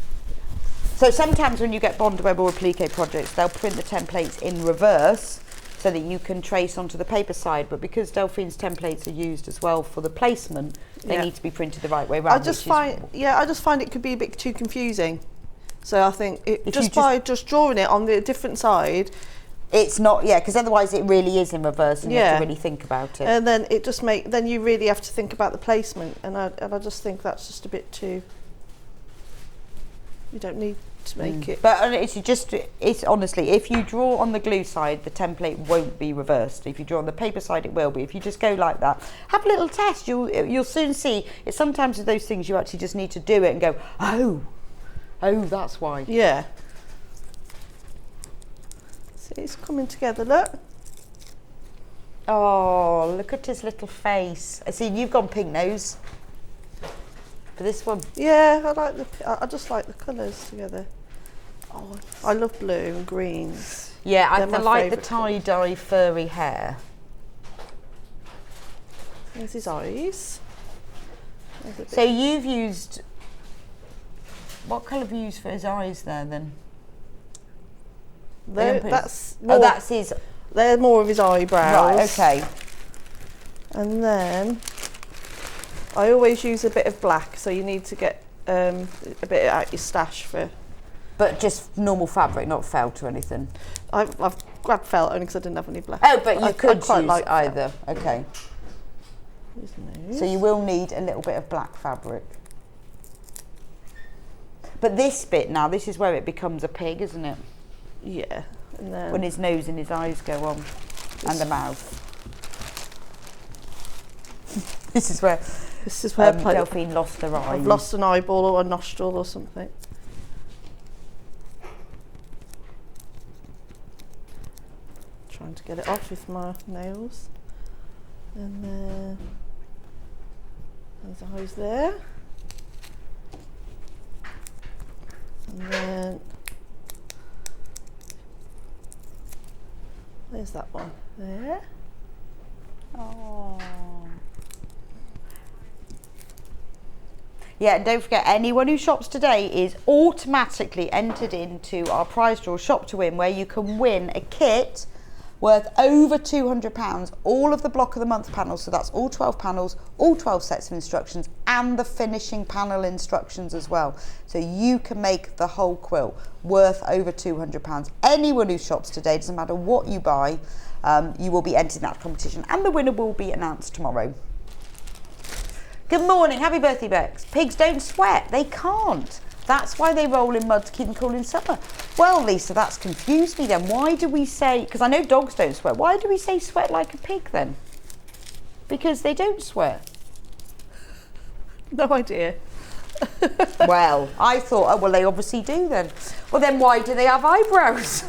So sometimes when you get Bondweb or applique projects, they'll print the templates in reverse so that you can trace onto the paper side. But because Delphine's templates are used as well for the placement, they need to be printed the right way around. I just find it could be a bit too confusing. So I think by just drawing it on the different side, it's not, because otherwise it really is in reverse and you have to really think about it. And then it just then you really have to think about the placement, and I just think that's just a bit too. You don't need to make it. But it's honestly, if you draw on the glue side, the template won't be reversed. If you draw on the paper side, it will be. If you just go like that, have a little test. You'll soon see. It's sometimes with those things you actually just need to do it and go, oh, that's why. Yeah. See, it's coming together. Look. Oh, look at his little face. I see you've gone pink nose for this one. Yeah, I just like the colours together. Oh, I love blue and greens. Yeah, I like the tie-dye furry hair. There's his eyes. So you've used, what colour have you used for his eyes there then? That's his. They're more of his eyebrows. Right, okay. And then I always use a bit of black, so you need to get a bit out your stash for. But just normal fabric, not felt or anything. I've grabbed felt only because I didn't have any black. Oh, but you could quite use like either. felt. Okay. So you will need a little bit of black fabric. But this bit now, this is where it becomes a pig, isn't it? Yeah. And then when his nose and his eyes go on, and the mouth. This is where Delphine lost her eye. I've lost an eyeball or a nostril or something. Trying to get it off with my nails. And then there's eyes there. And then there's that one there. Oh. Yeah, and don't forget, anyone who shops today is automatically entered into our prize draw Shop to Win, where you can win a kit worth over £200, all of the Block of the Month panels, so that's all 12 panels, all 12 sets of instructions, and the finishing panel instructions as well. So you can make the whole quilt worth over £200. Anyone who shops today, doesn't matter what you buy, you will be entered in that competition, and the winner will be announced tomorrow. Good morning, happy birthday, Bex. Pigs don't sweat, they can't. That's why they roll in mud to keep them cool in summer. Well, Lisa, that's confused me then. Why do we say, because I know dogs don't sweat, why do we say sweat like a pig then? Because they don't sweat. No idea. Well, I thought, oh, well, they obviously do then. Well, then why do they have eyebrows?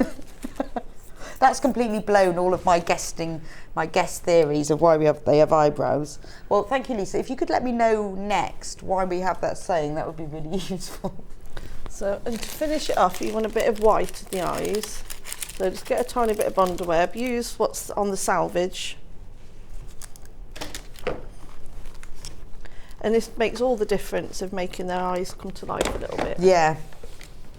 That's completely blown all of my guess theories of why they have eyebrows. Well, thank you, Lisa. If you could let me know next why we have that saying, that would be really useful. So, and to finish it off, you want a bit of white in the eyes. So just get a tiny bit of Bondweb. Use what's on the salvage. And this makes all the difference of making their eyes come to life a little bit. Yeah.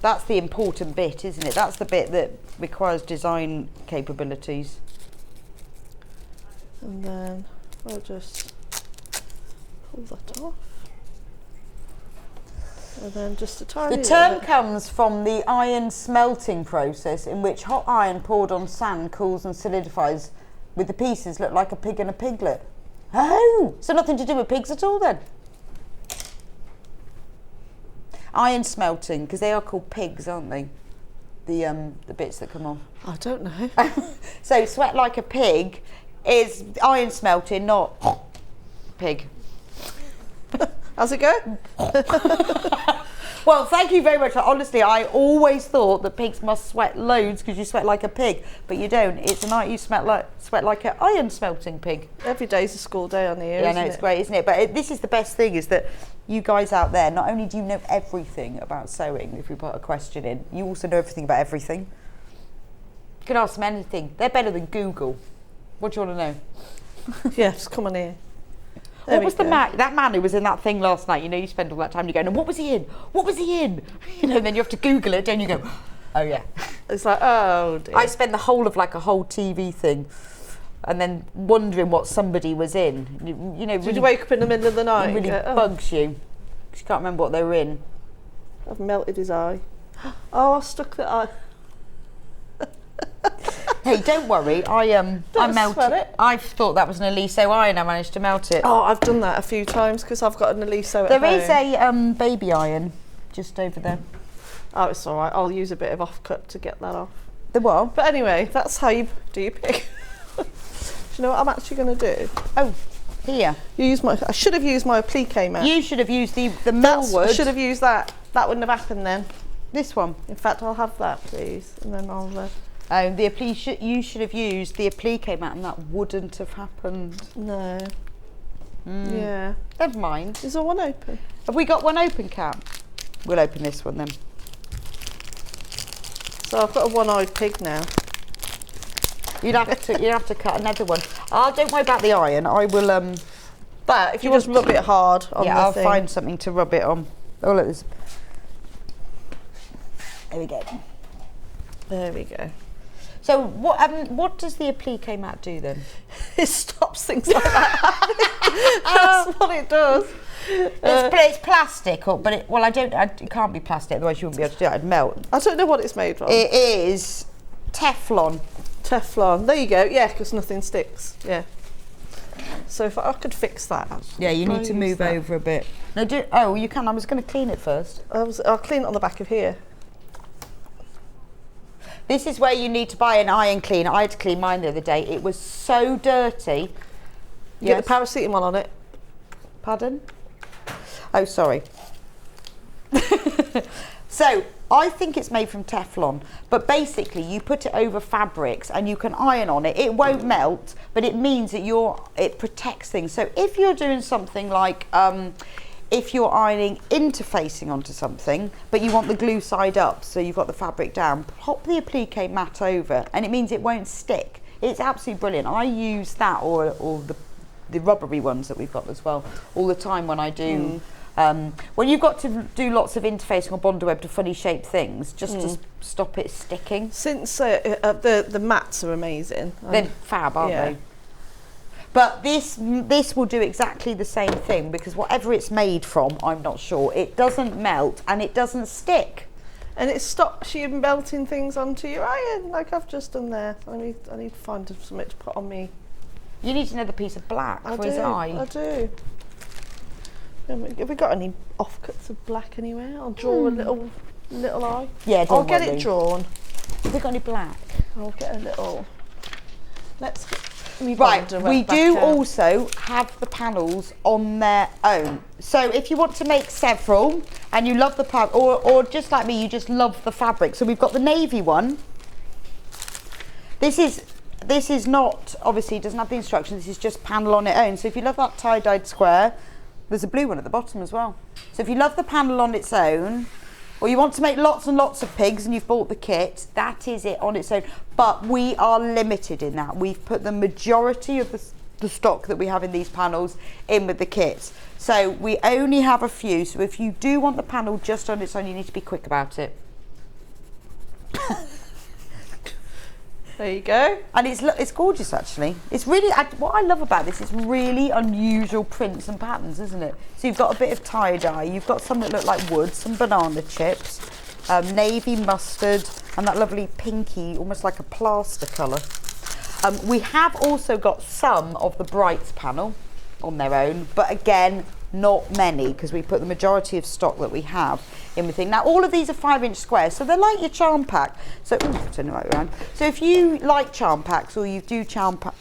That's the important bit, isn't it? That's the bit that requires design capabilities. And then I'll just pull that off. And then just a tiny The term comes from the iron smelting process, in which hot iron poured on sand cools and solidifies, with the pieces look like a pig and a piglet. Oh, so nothing to do with pigs at all then? Iron smelting, because they are called pigs, aren't they? The bits that come off. I don't know. So sweat like a pig is iron smelting, not pig. How's it go? Well, thank you very much. Honestly, I always thought that pigs must sweat loads because you sweat like a pig, but you don't. It's a night you sweat like an iron smelting pig. Every day's a school day on here. Yeah, no, it's great, isn't it? But this is the best thing, is that you guys out there, not only do you know everything about sewing, if we put a question in, you also know everything about everything. You can ask them anything. They're better than Google. What do you want to know? Yes, come on here. What was that man who was in that thing last night? You know, you spend all that time, you go, and what was he in? What was he in? You know, and then you have to Google it, and you go, oh yeah. It's like, oh dear. I spend the whole of like a whole TV thing, and then wondering what somebody was in. You know, Did you wake up in the middle of the night? It really bugs you. You can't remember what they were in. I've melted his eye. Oh, I stuck the eye. Hey, don't worry. I melted sweat it. I thought that was an Eliso iron. I managed to melt it. Oh, I've done that a few times because I've got an Eliso at home. There is a baby iron just over there. Oh, it's all right. I'll use a bit of offcut to get that off. The what? But anyway, that's how you do your pig. Do you know what I'm actually going to do? Oh, here. I should have used my applique mat. You should have used the millwood. I should have used that. That wouldn't have happened then. This one. In fact, I'll have that, please, and then I'll. The applique. You should have used the applique mat, and that wouldn't have happened. No. Yeah. Never mind. Is there one open? Have we got one open, Kat? We'll open this one then. So I've got a one-eyed pig now. You'd have to cut another one. Don't worry about the iron. I will. But if you just rub it hard on the I'll thing. find something to rub it on. Oh look, there's. There we go. There we go. So what does the applique mat do then? It stops things like that. That's what it does. It's plastic, it can't be plastic, otherwise you wouldn't be able to do it. It'd melt. I don't know what it's made from. It is Teflon. Teflon. There you go. Yeah, because nothing sticks. Yeah. So if I could fix that. Yeah, you need to move over a bit. No, you can. I was going to clean it first. I'll clean it on the back of here. This is where you need to buy an iron cleaner. I had to clean mine the other day. It was so dirty. Get the paracetamol on it. Pardon? Oh, sorry. So, I think it's made from Teflon, but basically you put it over fabrics and you can iron on it. It won't melt, but it means that it protects things. So if you're doing something like, if you're ironing interfacing onto something, but you want the glue side up, so you've got the fabric down, pop the applique mat over, and it means it won't stick. It's absolutely brilliant. I use that or the rubbery ones that we've got as well all the time when I do. When you've got to do lots of interfacing or bonder web to funny shaped things, just to stop it sticking. Since the mats are amazing. They're fab, aren't they? But this will do exactly the same thing, because whatever it's made from, I'm not sure, it doesn't melt and it doesn't stick. And it stops you melting things onto your iron, like I've just done there. I need to find something to put on me. You need another piece of black for his eye. I do. Have we got any offcuts of black anywhere? I'll draw a little eye. Yeah, I'll get it drawn. Have we got any black? I'll get a little. Right, we do also have the panels on their own. So if you want to make several and you love the or just like me, you just love the fabric. So we've got the navy one. This is not, obviously it doesn't have the instructions, this is just panel on its own. So if you love that tie-dyed square, there's a blue one at the bottom as well. So if you love the panel on its own, or you want to make lots and lots of pigs and you've bought the kit, that is it on its own. But we are limited in that. We've put the majority of the stock that we have in these panels in with the kits. So we only have a few. So if you do want the panel just on its own, you need to be quick about it. There you go. And it's gorgeous, actually. It's really, what I love about this is really unusual prints and patterns, isn't it? So you've got a bit of tie-dye, you've got some that look like wood, some banana chips, navy mustard, and that lovely pinky, almost like a plaster colour. We have also got some of the Brights panel on their own, but again, not many, because we put the majority of stock that we have in with thing. Now all of these are 5-inch squares, so they're like your charm pack. So turn it right around. So if you like charm packs, or you do charm pack,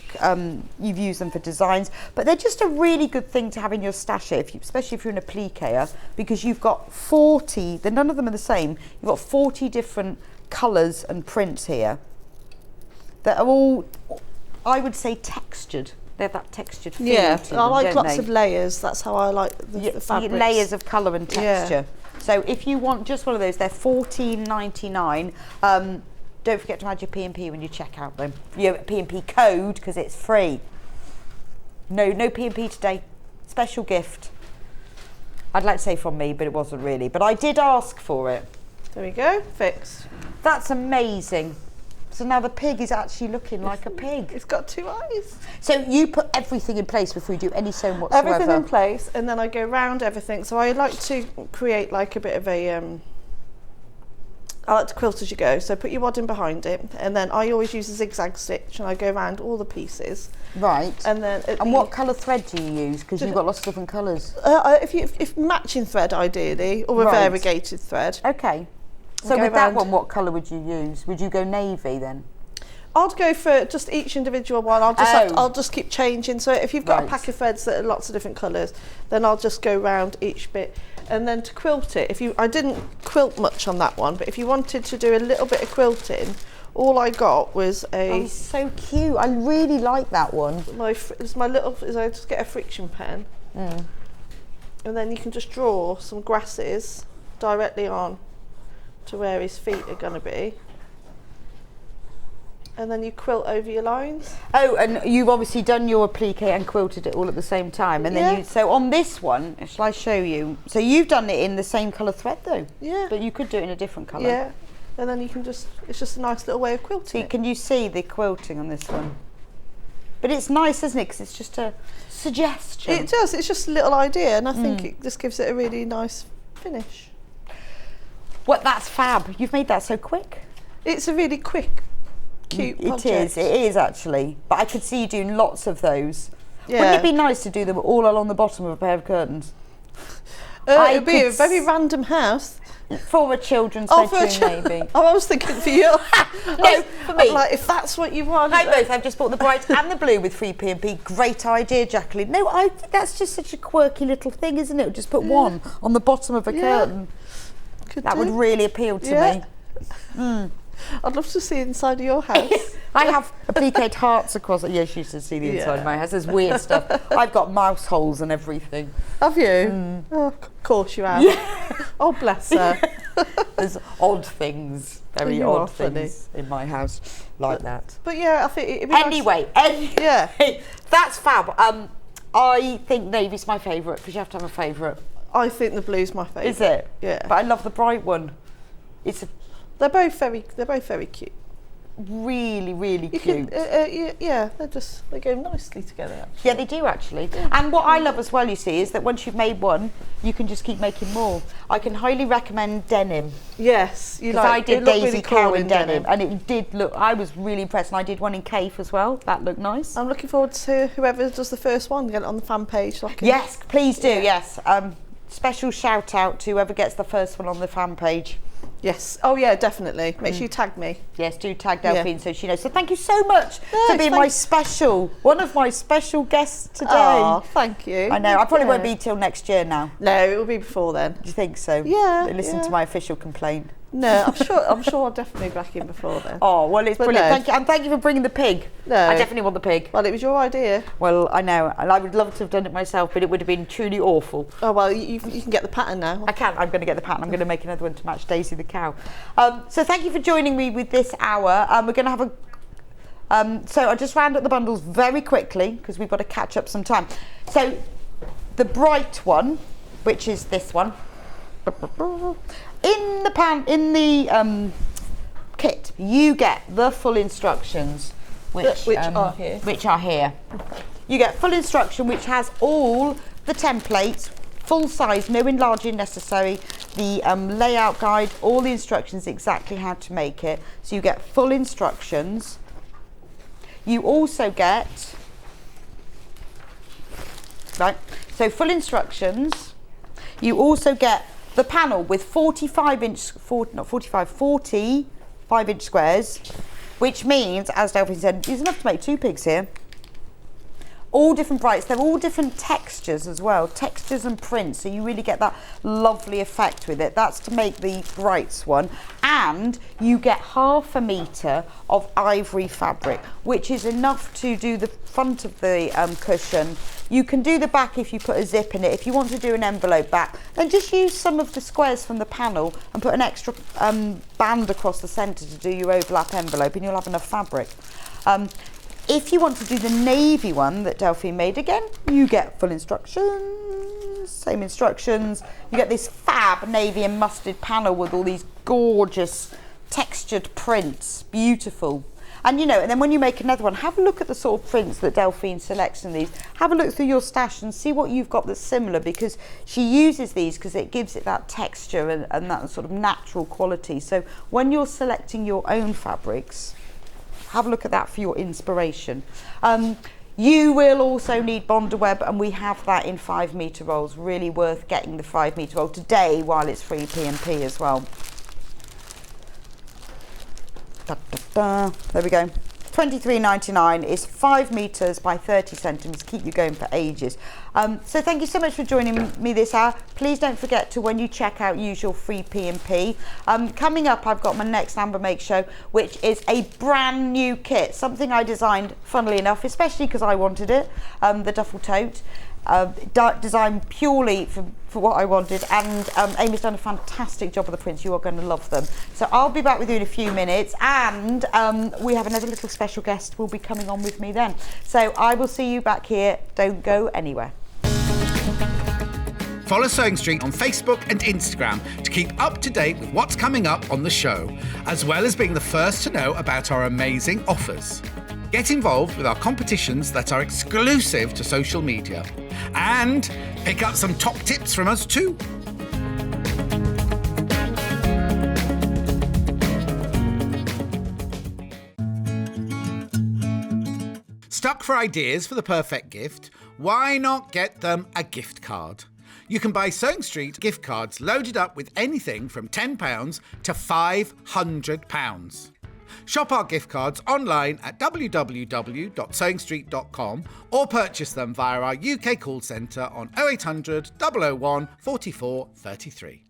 you've used them for designs, but they're just a really good thing to have in your stash here, especially if you're in a pliquer, because you've got 40. None of them are the same. You've got 40 different colours and prints here that are all, I would say, textured. They're that textured feel Yeah, to them, I like don't lots they? of layers. That's how I like the fabrics. Layers of colour and texture. Yeah. So if you want just one of those, they're $14.99. Don't forget to add your P&P when you check out them. Your P&P code, because it's free. No P&P today. Special gift. I'd like to say from me, but it wasn't really. But I did ask for it. There we go, fixed. That's amazing. So now the pig is actually looking like a pig. It's got 2 eyes. So you put everything in place before you do any sewing whatsoever? Everything in place, and then I go round everything. So I like to create like a bit of a, I like to quilt as you go. So put your wad in behind it, and then I always use a zigzag stitch, and I go around all the pieces. Right. And then what colour thread do you use? Because you've got lots of different colours. If matching thread ideally, or a variegated thread. Okay. So with that one, what colour would you use? Would you go navy then? I'd go for just each individual one. I'll just keep changing. So if you've got a pack of threads that are lots of different colours, then I'll just go round each bit. And then to quilt it, I didn't quilt much on that one, but if you wanted to do a little bit of quilting, all I got was a. Oh, it's so cute! I really like that one. I just get a friction pen, and then you can just draw some grasses directly on to where his feet are going to be, and then you quilt over your lines. Oh, and you've obviously done your applique and quilted it all at the same time, and then so on this one, shall I show you? So you've done it in the same colour thread though. Yeah. But you could do it in a different colour. Yeah. And then you can it's just a nice little way of quilting. Can you see the quilting on this one? But it's nice, isn't it? Because it's just a suggestion. It does. It's just a little idea, and I think it just gives it a really nice finish. That's fab. You've made that so quick. It's a really quick, cute project. It is actually. But I could see you doing lots of those. Yeah. Wouldn't it be nice to do them all along the bottom of a pair of curtains? It would be a very random house. For a children's bedroom, maybe. Oh, I was thinking for you. No, for me. Like, if that's what you want. Hi both, I've just bought the bright and the blue with free P&P. Great idea, Jacqueline. No, I think that's just such a quirky little thing, isn't it? Just put one on the bottom of a curtain. That would really appeal to me. I'd love to see inside of your house. I have appliqued hearts across it. Yes, you should see the inside of my house. There's weird stuff. I've got mouse holes and everything. Have you? Oh, of course you have. Yeah. Oh, bless her. There's odd things, very odd things in my house like that. But yeah, I think it'd be anyway, nice. That's fab. I think navy's my favourite because you have to have a favourite. I think the blue's my favourite. Is it? Yeah. But I love the bright one. They're both very cute. Really, really cute. They go nicely together. Actually. Yeah, they do actually. And what I love as well, you see, is that once you've made one, you can just keep making more. I can highly recommend denim. Yes, I did Daisy Cow in denim, and it did look. I was really impressed, and I did one in Cape as well. That looked nice. I'm looking forward to whoever does the first one get it on the fan page. So yes, please do. Yes. Special shout out to whoever gets the first one on the fan page. Yes. Oh yeah, definitely. Make sure you tag me. Yes, do tag Delphine so she knows. So thank you so much for being one of my special guests today. Oh, thank you. I know. I probably won't be till next year now. No, it will be before then. Do you think so? Yeah. They listen to my official complaint. No, I'm sure I'll definitely be back in before then. Oh, well, it's brilliant. Thank you. And thank you for bringing the pig. No. I definitely want the pig. Well, it was your idea. Well, I know. And I would love to have done it myself, but it would have been truly awful. Oh, well, you can get the pattern now. I can. I'm going to get the pattern. I'm going to make another one to match Daisy the cow. So thank you for joining me with this hour. We're going to have a... so I'll just round up the bundles very quickly because we've got to catch up some time. So the bright one, which is this one... In the kit, you get the full instructions, which are here. You get full instruction, which has all the templates, full size, no enlarging necessary, the layout guide, all the instructions exactly how to make it. So you get full instructions. You also get So full instructions. You also get the panel with 45-inch squares, which means, as Delphine said, there's enough to make 2 pigs here. All different brights. They're all different textures as well, textures and prints, so you really get that lovely effect with it. That's to make the brights one. And you get 1/2 metre of ivory fabric, which is enough to do the front of the cushion. You can do the back if you put a zip in it. If you want to do an envelope back, then just use some of the squares from the panel and put an extra band across the centre to do your overlap envelope, and you'll have enough fabric. If you want to do the navy one that Delphine made, again, you get full instructions, same instructions. You get this fab navy and mustard panel with all these gorgeous textured prints, beautiful. And you know, and then when you make another one, have a look at the sort of prints that Delphine selects in these. Have a look through your stash and see what you've got that's similar, because she uses these because it gives it that texture and that sort of natural quality. So when you're selecting your own fabrics, have a look at that for your inspiration. You will also need Bonder Web, and we have that in 5 metre rolls. Really worth getting the 5 metre roll today while it's free P&P as well. There we go. $23.99 is 5 metres by 30 centimetres. Keep you going for ages. So thank you so much for joining me this hour. Please don't forget to, when you check out, use your free P&P. Coming up, I've got my next Amber Make show, which is a brand new kit, something I designed, funnily enough, especially because I wanted it, the Duffle Tote. Designed purely for what I wanted, and Amy's done a fantastic job of the prints. You are going to love them. So I'll be back with you in a few minutes, and we have another little special guest will be coming on with me then. So I will see you back here. Don't go anywhere. Follow Sewing Street on Facebook and Instagram to keep up to date with what's coming up on the show, as well as being the first to know about our amazing offers. Get involved with our competitions that are exclusive to social media, and pick up some top tips from us too. Stuck for ideas for the perfect gift? Why not get them a gift card? You can buy Sewing Street gift cards loaded up with anything from £10 to £500. Shop our gift cards online at www.sewingstreet.com or purchase them via our UK call centre on 0800 001 44 33.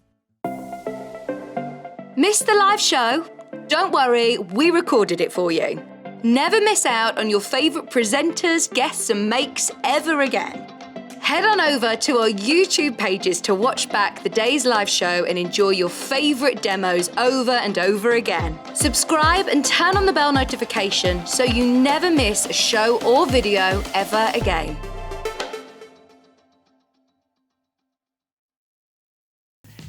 Missed the live show? Don't worry, we recorded it for you. Never miss out on your favourite presenters, guests and makes ever again. Head on over to our YouTube pages to watch back the day's live show and enjoy your favourite demos over and over again. Subscribe and turn on the bell notification so you never miss a show or video ever again.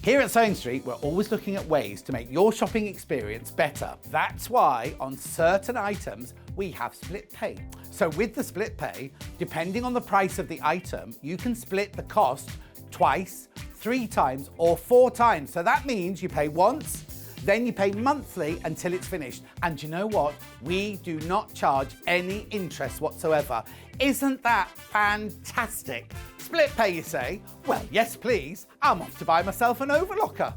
Here at Sewing Street, we're always looking at ways to make your shopping experience better. That's why on certain items, we have split pay. So with the split pay, depending on the price of the item, you can split the cost twice, 3 times, or 4 times. So that means you pay once, then you pay monthly until it's finished. And you know what? We do not charge any interest whatsoever. Isn't that fantastic? Split pay, you say? Well, yes, please. I'm off to buy myself an overlocker.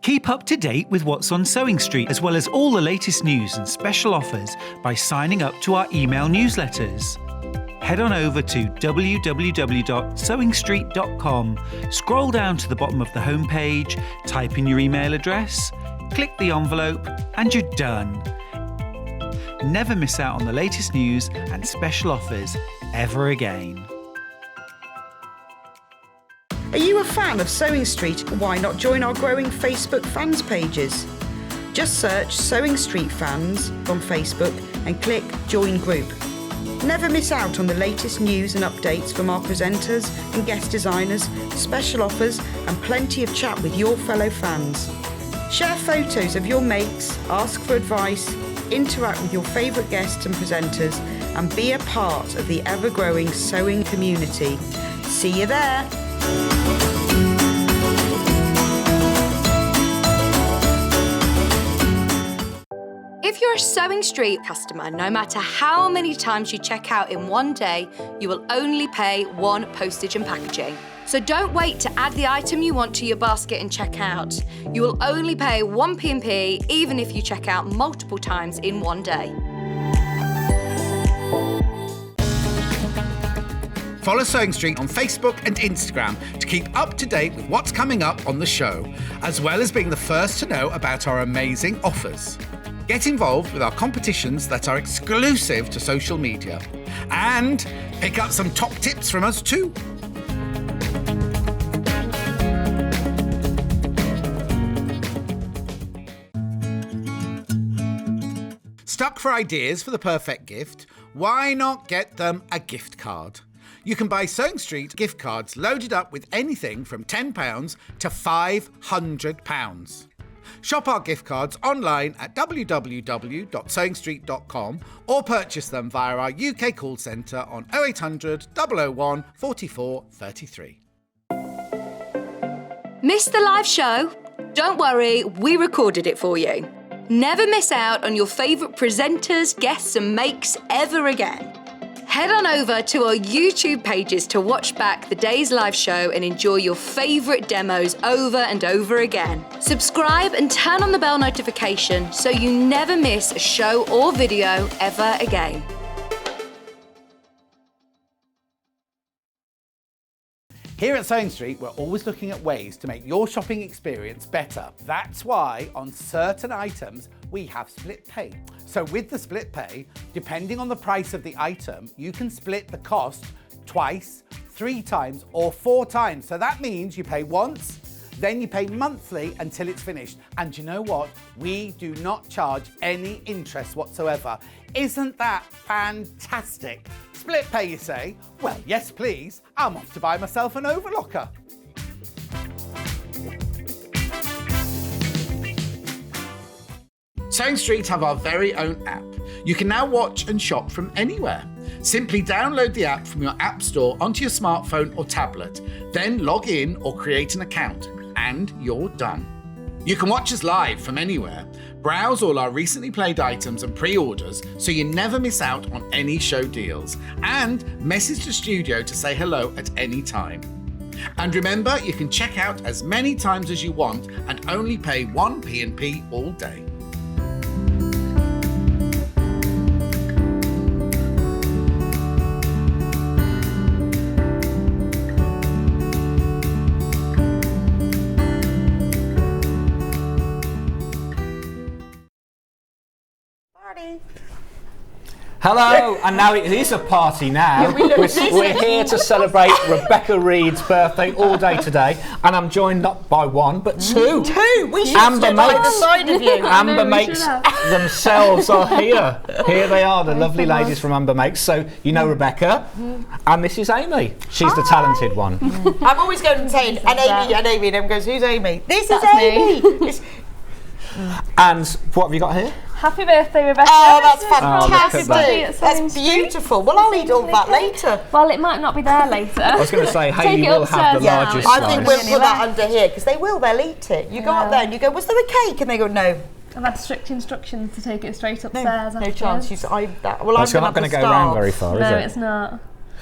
Keep up to date with what's on Sewing Street, as well as all the latest news and special offers by signing up to our email newsletters. Head on over to www.sewingstreet.com, scroll down to the bottom of the homepage, type in your email address, click the envelope, and you're done. Never miss out on the latest news and special offers ever again. Are you a fan of Sewing Street? Why not join our growing Facebook fans pages? Just search Sewing Street Fans on Facebook and click Join Group. Never miss out on the latest news and updates from our presenters and guest designers, special offers and plenty of chat with your fellow fans. Share photos of your makes, ask for advice, interact with your favourite guests and presenters, and be a part of the ever-growing sewing community. See you there! If you're a Sewing Street customer, no matter how many times you check out in one day, you will only pay one postage and packaging. So don't wait to add the item you want to your basket and check out. You will only pay one P&P even if you check out multiple times in one day. Follow Sewing Street on Facebook and Instagram to keep up to date with what's coming up on the show, as well as being the first to know about our amazing offers. Get involved with our competitions that are exclusive to social media. And pick up some top tips from us too. Stuck for ideas for the perfect gift? Why not get them a gift card? You can buy Sewing Street gift cards loaded up with anything from £10 to £500. Shop our gift cards online at www.sewingstreet.com or purchase them via our UK call centre on 0800 001 44 33. Missed the live show? Don't worry, we recorded it for you. Never miss out on your favourite presenters, guests and makes ever again. Head on over to our YouTube pages to watch back the day's live show and enjoy your favourite demos over and over again. Subscribe and turn on the bell notification so you never miss a show or video ever again. Here at Sewing Street, we're always looking at ways to make your shopping experience better. That's why on certain items, we have split pay. So with the split pay, depending on the price of the item, you can split the cost twice, 3 times, or 4 times. So that means you pay once, then you pay monthly until it's finished. And you know what? We do not charge any interest whatsoever. Isn't that fantastic? Split pay, you say? Well, yes, please. I'm off to buy myself an overlocker. Sewing Street have our very own app. You can now watch and shop from anywhere. Simply download the app from your app store onto your smartphone or tablet, then log in or create an account, and you're done. You can watch us live from anywhere, browse all our recently played items and pre-orders so you never miss out on any show deals, and message the studio to say hello at any time. And remember, you can check out as many times as you want and only pay one P&P all day. Hello, and now it is a party now. We're here to celebrate Rebecca Reid's birthday all day today, and I'm joined not by one, but two. We should Amber stand by the Mkes. side of you. Amber Mkes themselves are here. Here they are, the lovely ladies from Amber Mkes. So you know Rebecca, and this is Amy. She's the talented one. I'm always going and saying, and Amy, and Amy, and everyone goes, who's Amy? This is That's me. Amy. And what have you got here? Happy birthday, Rebecca. Oh, that's look at fantastic. that. That's beautiful. Well, I'll eat all that later. Well, it might not be there later. I was going to say, Take Hayley it will have the upstairs now. largest I slice. think we'll put that under here, because they'll eat it. You go up there and you go, was there a cake? And they go, no. I've had strict instructions to take it straight upstairs. No afterwards. chance. It's not going to go around very far, is No, it? it's not.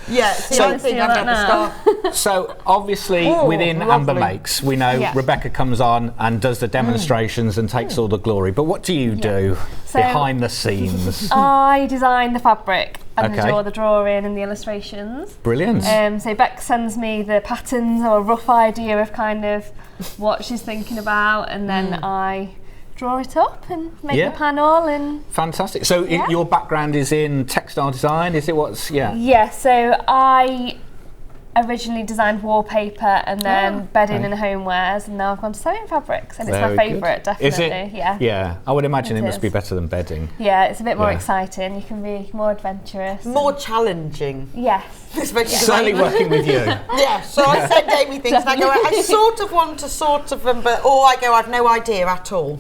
Yeah, see, So- I think I'm going to start. So obviously within Amber Mkes, we know Yeah. Rebecca comes on and does the demonstrations and takes all the glory. But what do you do So- behind the scenes? I design the fabric and Okay. then draw the drawing and the illustrations. Brilliant. So Beck sends me the patterns or a rough idea of kind of what she's thinking about, and then I draw it up and make Yeah. the panel. And Fantastic. So Yeah. your background is in textile design, is it? yeah, so I originally designed wallpaper and then bedding and homewares, and now I've gone to sewing fabrics, and it's Very my good. favourite, definitely. Is it? Yeah. Yeah, I would imagine it It must be is. better than bedding. Yeah, it's a bit more Yeah. exciting. You can be more adventurous. More challenging. Yes. Especially 'cause Certainly working with you. Yeah, so I send Amy things and I go, I sort of want to sort of them, but or I go, I've no idea at all.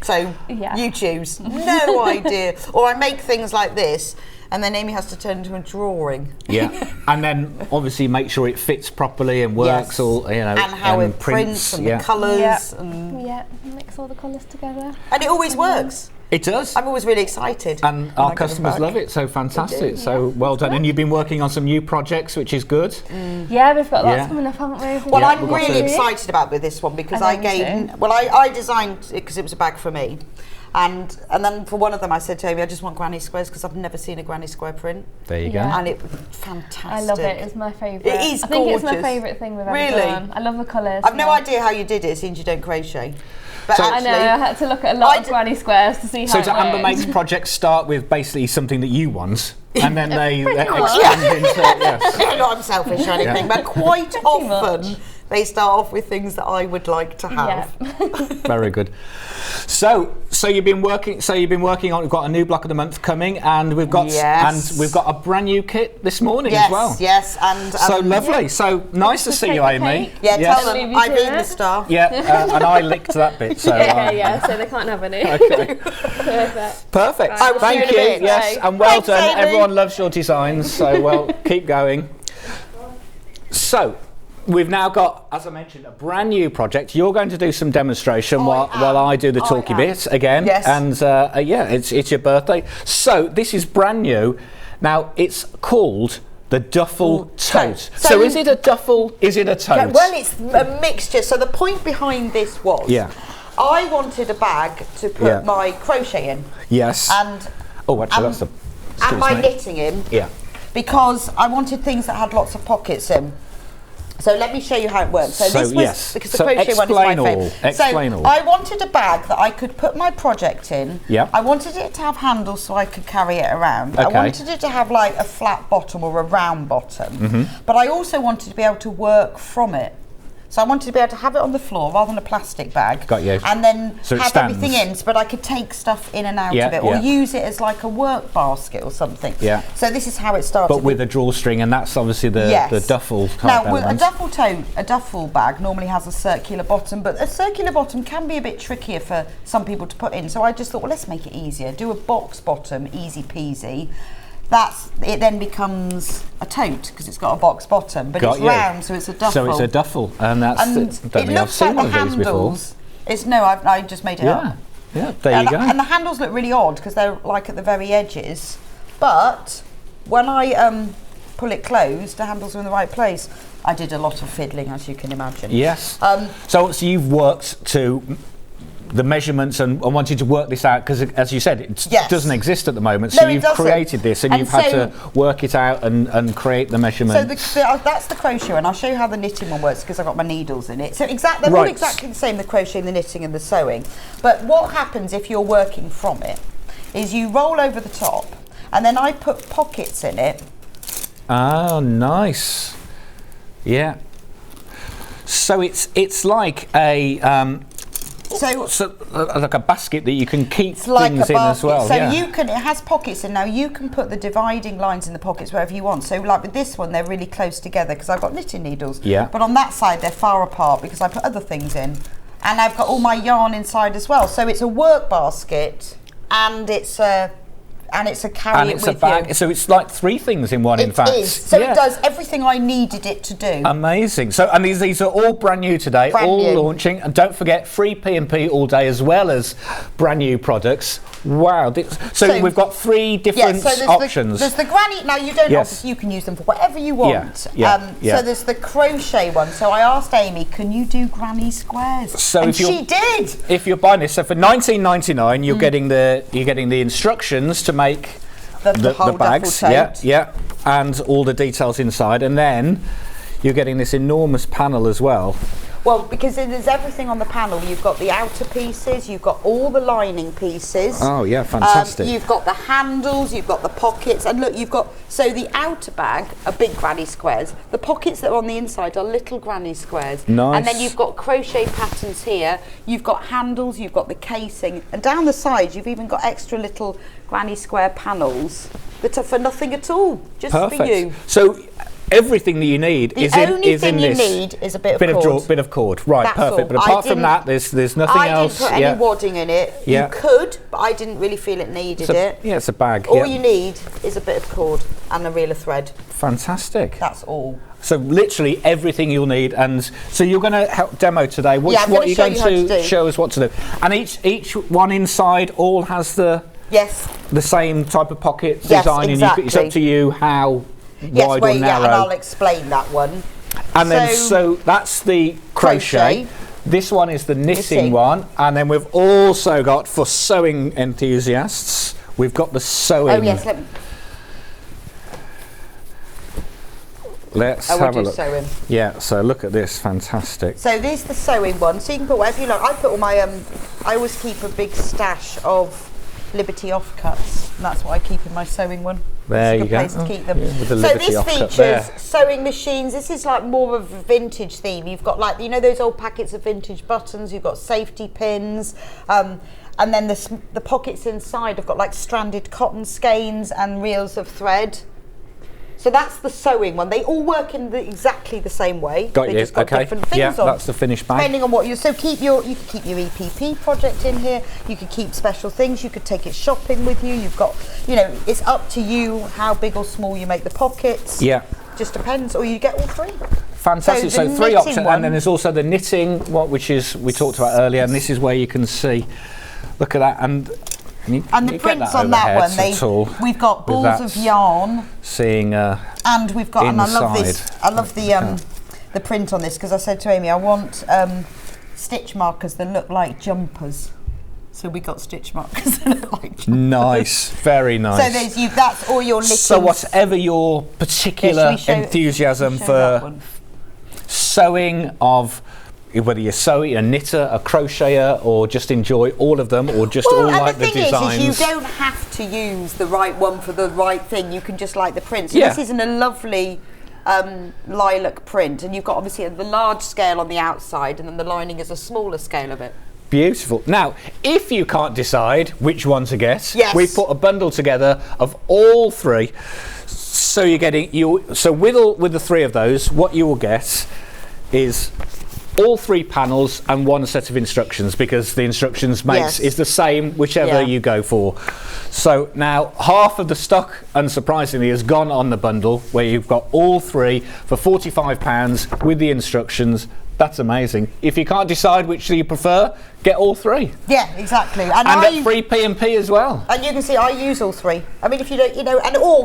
So Yeah. you choose. No idea. Or I make things like this, and then Amy has to turn into a drawing. Yeah, and then obviously make sure it fits properly and works Yes. all, And how it prints and the colours. Yeah. And Yeah, mix all the colours together. it always works. It does. I'm always really excited. And our customers love it, so fantastic. So well done. And you've been working on some new projects, which is good. Yeah, we've got lots coming up, haven't we? Well, I'm really excited about with this one because I designed it because it was a bag for me. And then for one of them I said to Amy, I just want granny squares because I've never seen a granny square print. There you go. And it was fantastic. I love it, it's my favourite. It is gorgeous. I think it's my favourite thing we've ever done. I love the colours. I've no idea how you did it since you don't crochet. But So- I know, I had to look at a lot of granny squares to see how So it do Amber works. Makes projects start with basically something that you want, and then they expand into, yes. Not I'm selfish or anything, but quite often they start off with things that I would like to have. Very good. So you've been working. On. We've got a new block of the month coming, and we've got a brand new kit this morning as well. Yes, and so lovely. So nice to see you, Amy. Yeah, tell them I've eaten the star. Yeah, and I licked that bit. So so they can't have any. Okay. Perfect. Thank you. Bit. Yes, and well Thanks, done. Amy. Everyone loves your designs. So well, keep going. So. We've now got, as I mentioned, a brand new project. You're going to do some demonstration while I do the talky bit again. Yes. And it's your birthday. So this is brand new. Now it's called the Duffle Tote. So is it a duffle? Is it a tote? Yeah, well, it's a mixture. So the point behind this was, I wanted a bag to put my crochet in. Yes. And that's a. And my knitting in. Yeah. Because I wanted things that had lots of pockets in. So let me show you how it works. So this was because the crochet one is my favourite. Explain all. I wanted a bag that I could put my project in. Yeah. I wanted it to have handles so I could carry it around. Okay. I wanted it to have like a flat bottom or a round bottom. But I also wanted to be able to work from it. So I wanted to be able to have it on the floor rather than a plastic bag. Got you. And then So it have stands. everything in, but I could take stuff in and out of it, or use it as like a work basket or something. Yeah. So this is how it started. But with a drawstring, and that's obviously the duffle type Now, with element. a duffel bag normally has a circular bottom, but a circular bottom can be a bit trickier for some people to put in. So I just thought, well, let's make it easier. Do a box bottom, easy peasy. It then becomes a tote because it's got a box bottom, but it's round, so it's a duffel. So it's a duffel, and that's. I don't think I've seen one of these before. I just made it up. Yeah, there you go. And the handles look really odd because they're like at the very edges, but when I pull it closed, the handles are in the right place. I did a lot of fiddling, as you can imagine. Yes. So you've worked to the measurements and wanted to work this out because, as you said, it doesn't exist at the moment. So you've created this and you've had to work it out and create the measurements. So that's the crochet, and I'll show you how the knitting one works because I've got my needles in it. So they're all exactly the same, the crochet, the knitting and the sewing. But what happens if you're working from it is you roll over the top and then I put pockets in it. Oh, nice. Yeah. So it's like a... So like a basket that you can keep things in as well. So it has pockets, and now you can put the dividing lines in the pockets wherever you want. So like with this one, they're really close together because I've got knitting needles. Yeah. But on that side, they're far apart because I put other things in, and I've got all my yarn inside as well. So it's a work basket, and it's a carry it with a bag. you. So it's like three things in one, in fact. It is. So it does everything I needed it to do. Amazing. So, and these are all brand new today, launching. And don't forget, free P&P all day, as well as brand new products. Wow. So we've got three different options. There's the granny. Now, you don't obviously, you can use them for whatever you want. So there's the crochet one. So I asked Amy, can you do granny squares? So she did. If you're buying this, so for $19.99, you're getting the instructions to make the bags, and all the details inside, and then you're getting this enormous panel as well. Well, because there's everything on the panel. You've got the outer pieces, you've got all the lining pieces. Oh yeah, fantastic. You've got the handles, you've got the pockets, and look, you've got, so the outer bag are big granny squares. The pockets that are on the inside are little granny squares. Nice. And then you've got crochet patterns here, you've got handles, you've got the casing, and down the sides you've even got extra little granny square panels that are for nothing at all, just for you. So everything that you need is in this. The only thing you need is a bit of cord. Bit of cord, right? That's perfect. all. But apart from that, there's nothing else. I didn't put any wadding in it. You could, but I didn't really feel it needed it. Yeah, it's a bag. All you need is a bit of cord and a reel of thread. Fantastic. That's all. So literally everything you'll need. And so you're going to help demo today. What are you going to show us what to do? And each one inside all has the same type of pocket design. Exactly. And it's up to you how wide or narrow. Yeah, and I'll explain that one. And then so that's the crochet. This one is the knitting one, and then we've also got, for sewing enthusiasts, we've got the sewing. Oh yes, let's have a look. Sewing. Yeah, so look at this, fantastic. So this is the sewing one. So you can put whatever you like. I put all my I always keep a big stash of Liberty offcuts, and that's what I keep in my sewing one. There you go. It's a good place to keep them. Yeah, so this features sewing machines. This is like more of a vintage theme. You've got like, you know, those old packets of vintage buttons. You've got safety pins, and then the pockets inside have got like stranded cotton skeins and reels of thread. So that's the sewing one. They all work in exactly the same way. Got you. Just got different things on. That's the finished bag. Depending on what you could keep your EPP project in here. You could keep special things. You could take it shopping with you. You've got, you know, it's up to you how big or small you make the pockets. Yeah. Just depends, or you get all three. Fantastic. So 3 options, and then there's also the knitting, which is we talked about earlier, and this is where you can see. Look at that, and the prints on that one, we've got balls of yarn. Seeing and we've got, and I love this. I love the print on this, because I said to Amy, I want stitch markers that look like jumpers. So we got stitch markers that look like jumpers. Nice, very nice. So that's all your knitting. So whatever your particular enthusiasm for sewing of, whether you're sewing, a knitter, a crocheter, or just enjoy all of them, or just all like the designs. Is you don't have to use the right one for the right thing. You can just like the print. So this is in a lovely lilac print, and you've got obviously the large scale on the outside, and then the lining is a smaller scale of it. Beautiful. Now, if you can't decide which one to get, we've put a bundle together of all 3. So you're getting So with the 3 of those, what you will get is all 3 panels and 1 set of instructions, because the instructions is the same whichever you go for. So now half of the stock, unsurprisingly, has gone on the bundle, where you've got all 3 for £45 with the instructions. That's amazing. If you can't decide which you prefer, get all 3. Yeah, exactly. And get free P&P as well. And you can see I use all 3. I mean, if you don't,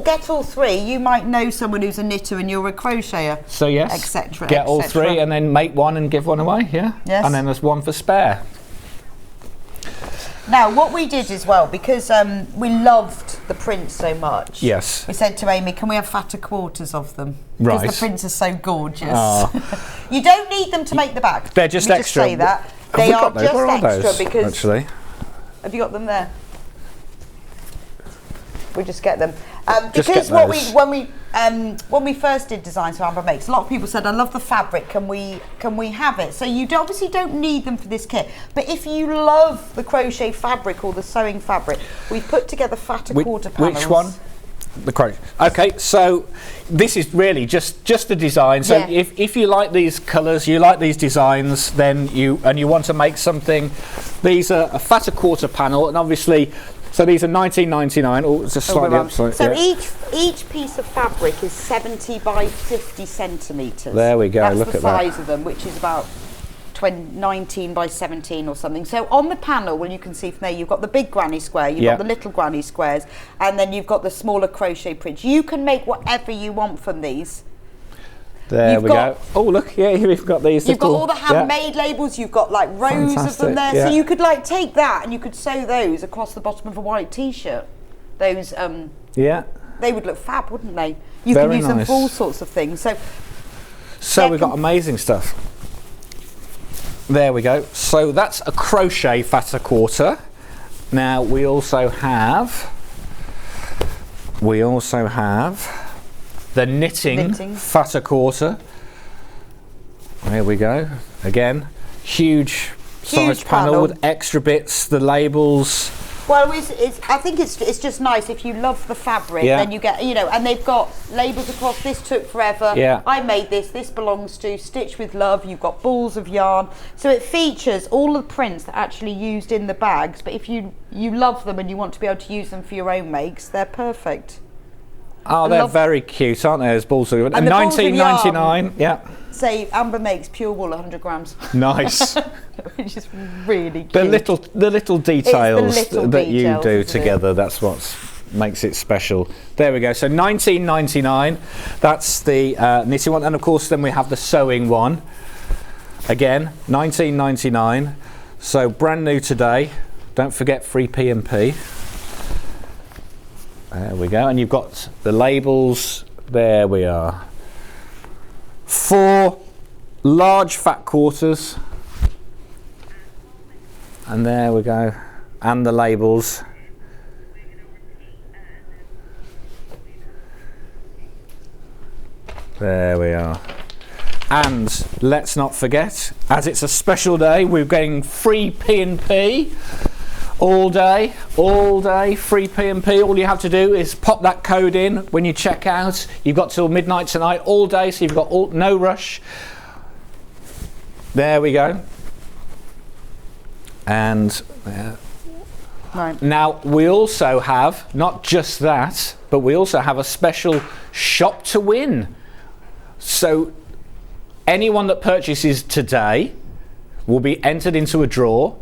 get all 3. You might know someone who's a knitter and you're a crocheter. So yes, etc. Get all 3 and then make 1 and give 1 away. Yeah. Yes. And then there's 1 for spare. Now, what we did as well, because we loved the prints so much. Yes. We said to Amy, can we have fatter quarters of them? Right. Because the prints are so gorgeous. You don't need them to make the bag. They're just extra. Just say that. They are just extra because. Actually. Have you got them there? We just get them. Because when we first did designs for Amber Makes, a lot of people said, I love the fabric, can we have it? So you obviously don't need them for this kit, but if you love the crochet fabric or the sewing fabric, we've put together fatter quarter panels. Which one? The crochet. Okay, so this is really just the design. So if you like these colours, you like these designs, then you want to make something. These are a fatter quarter panel, and obviously. So these are $19.99. Oh, it's just slightly up. So each piece of fabric is 70 by 50 centimetres. There we go. That's Look the at that. size of them, which is about 19 by 17 or something. So on the panel, well, you can see from there, you've got the big granny square, you've got the little granny squares, and then you've got the smaller crochet prints. You can make whatever you want from these. There we go. Oh, look, we've got these. You've got all the handmade labels, you've got like rows of them there. So you could like take that and you could sew those across the bottom of a white t-shirt. Those, they would look fab, wouldn't they? You can use them for all sorts of things. So we've got amazing stuff. There we go. So that's a crochet fatter quarter. Now we also have the knitting fatter quarter. There we go. Again, huge size panel with extra bits, the labels. Well, I think it's just nice if you love the fabric, then you get, and they've got labels across. This took forever. I made this. This belongs to Stitch with Love. You've got balls of yarn. So it features all the prints that are actually used in the bags. But if you love them and you want to be able to use them for your own makes, they're perfect. Oh, they're very cute, aren't they? As balls of yarn. And the balls of $19.99. Yeah. Say Amber makes pure wool 100 grams. Nice. Which is really cute. The little details little that you details, do isn't together. That's what makes it special. There we go. So $19.99. That's the knitting one, and of course then we have the sewing one. Again, $19.99. So brand new today. Don't forget free P&P. There we go, and you've got the labels. There we are. 4 large fat quarters, and there we go, and the labels. There we are. And let's not forget, as it's a special day, we're getting free P&P. All day, free P&P. All you have to do is pop that code in when you check out. You've got till midnight tonight, all day, so you've got no rush. There we go. And right. Now we also have, not just that, but we also have a special shop to win. So anyone that purchases today will be entered into a draw.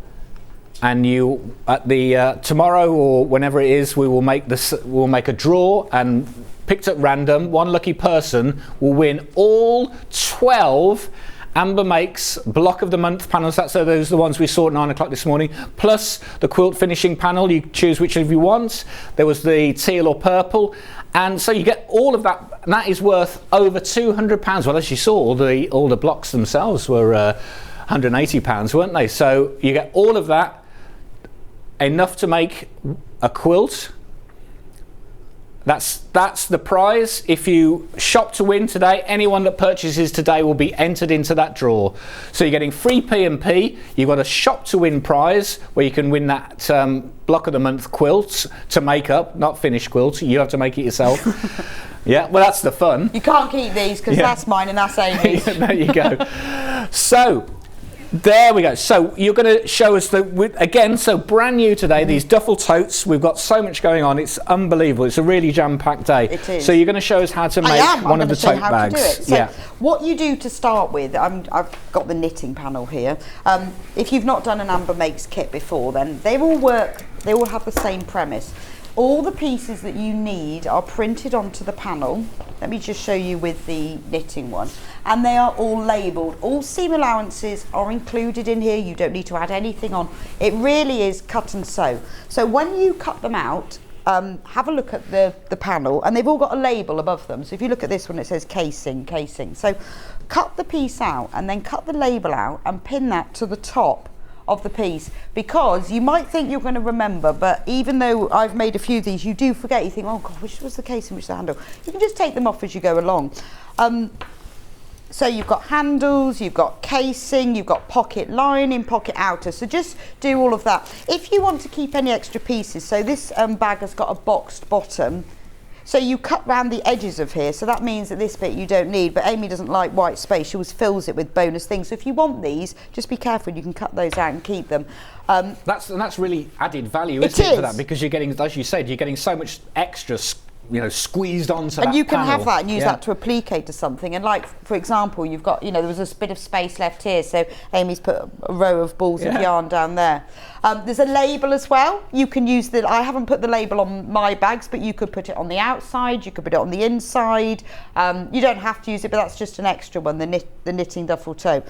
And you, at the tomorrow or whenever it is, we'll make a draw, and picked at random, one lucky person will win all 12 Amber Makes Block of the Month panels. Those are the ones we saw at 9 o'clock this morning, plus the quilt finishing panel. You choose whichever you want. There was the teal or purple, and so you get all of that, and that is worth over £200. Well, as you saw, all the blocks themselves were £180, weren't they? So you get all of that. Enough to make a quilt. That's the prize. If you shop to win today, anyone that purchases today will be entered into that draw. So you're getting free P&P. You've got a shop to win prize where you can win that Block of the Month quilt to make up, not finished quilt. You have to make it yourself. Yeah, well, that's the fun. You can't keep these because that's mine and that's Amy's. There you go. So there we go. So you're going to show us again, so brand new today, these duffel totes. We've got so much going on. It's unbelievable. It's a really jam-packed day. It is. So you're going to show us how to make one of the tote bags. To do it. So what you do to start with, I've got the knitting panel here. If you've not done an Amber Makes kit before, then they all work. They all have the same premise. All the pieces that you need are printed onto the panel. Let me just show you with the knitting one. And they are all labelled. All seam allowances are included in here. You don't need to add anything on. It really is cut and sew. So when you cut them out, have a look at the panel, and they've all got a label above them. So if you look at this one, it says casing. So cut the piece out and then cut the label out and pin that to the top of the piece, because you might think you're going to remember, but even though I've made a few of these, you do forget. You think, oh God, which was the casing, which was the handle. You can just take them off as you go along. So you've got handles, you've got casing, you've got pocket lining, pocket outer. So just do all of that. If you want to keep any extra pieces, so this bag has got a boxed bottom. So you cut round the edges of here, so that means that this bit you don't need, but Amy doesn't like white space. She always fills it with bonus things. So if you want these, just be careful, you can cut those out and keep them. That's really added value, isn't it, for that? Because you're getting, as you said, you're getting so much extra, squeezed onto that. And you can panel. have that and use that to applique to something. And like, for example, you've got, there was a bit of space left here, so Amy's put a row of balls of yarn down there. There's a label as well. You can use I haven't put the label on my bags, but you could put it on the outside, you could put it on the inside. You don't have to use it, but that's just an extra one, the knitting duffel tote.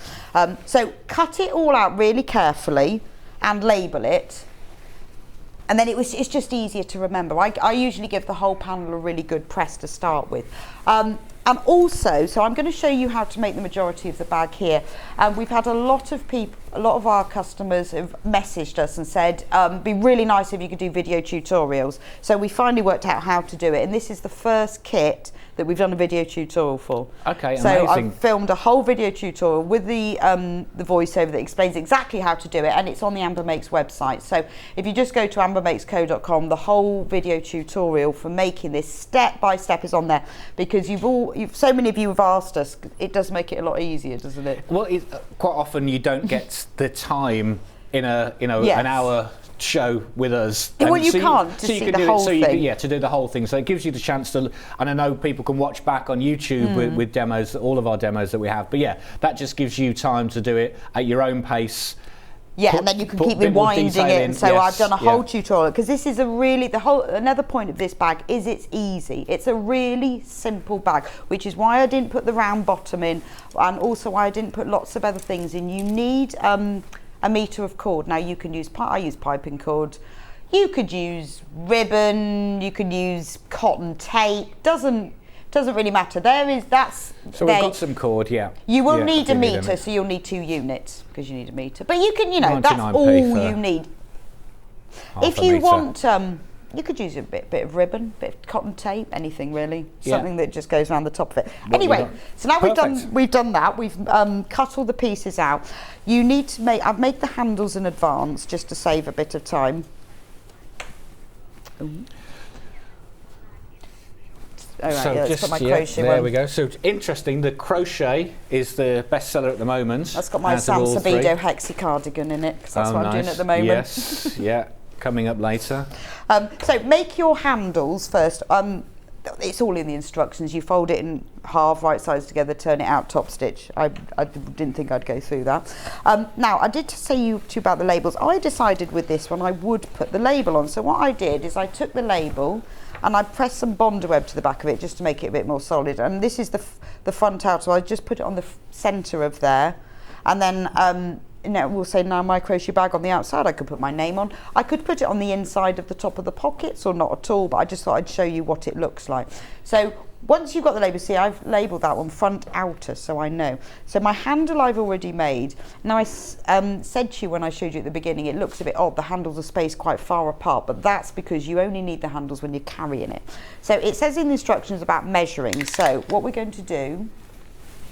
So cut it all out really carefully and label it. And then it's just easier to remember. I usually give the whole panel a really good press to start with. And also, so I'm going to show you how to make the majority of the bag here. We've had a lot of our customers have messaged us and said, it'd be really nice if you could do video tutorials. So we finally worked out how to do it. And this is the first kit that we've done a video tutorial for. Okay, so amazing. I've filmed a whole video tutorial with the voiceover that explains exactly how to do it, and it's on the Amber Makes website. So if you just go to ambermakesco.com, the whole video tutorial for making this step by step is on there, because so many of you have asked us. It does make it a lot easier, doesn't it? Well, quite often you don't get the time in an hour show with us. Well, you can't to see the whole thing. Yeah, to do the whole thing. So it gives you the chance to, and I know people can watch back on YouTube with demos, all of our demos that we have. But yeah, that just gives you time to do it at your own pace. Yeah, and then you can keep rewinding it. And so I've done a whole tutorial, because this is another point of this bag is it's easy. It's a really simple bag, which is why I didn't put the round bottom in, and also why I didn't put lots of other things in. You need a metre of cord. Now you can use, I use piping cord. You could use ribbon, you could use cotton tape, doesn't really matter. So we've got some cord, yeah. You will need a metre, so you'll need 2 units, because you need a metre. But you can, that's all you need. If you want, you could use a bit of ribbon, bit of cotton tape, anything really. Something that just goes around the top of it. Anyway, so now we've done that. We've cut all the pieces out. You need to I've made the handles in advance just to save a bit of time. All right, so let's put my crochet there one. we go. So interesting, the crochet is the bestseller at the moment. That's got my Sabido Hexie cardigan in it, because that's what I'm doing at the moment. Yes, yeah, coming up later. So make your handles first. It's all in the instructions. You fold it in half, right sides together, turn it out, top stitch. I didn't think I'd go through that. Now, I did say to you about the labels. I decided with this one I would put the label on. So what I did is I took the label and I pressed some Bonder Web to the back of it just to make it a bit more solid. And this is the front out, so I just put it on the centre of there. And then we'll say now my crochet bag on the outside. I could put my name on. I could put it on the inside of the top of the pockets or not at all, but I just thought I'd show you what it looks like. So once you've got the label, see I've labelled that one front outer, so I know. So my handle I've already made. Now I said to you when I showed you at the beginning, it looks a bit odd, the handles are spaced quite far apart, but that's because you only need the handles when you're carrying it. So it says in the instructions about measuring. So what we're going to do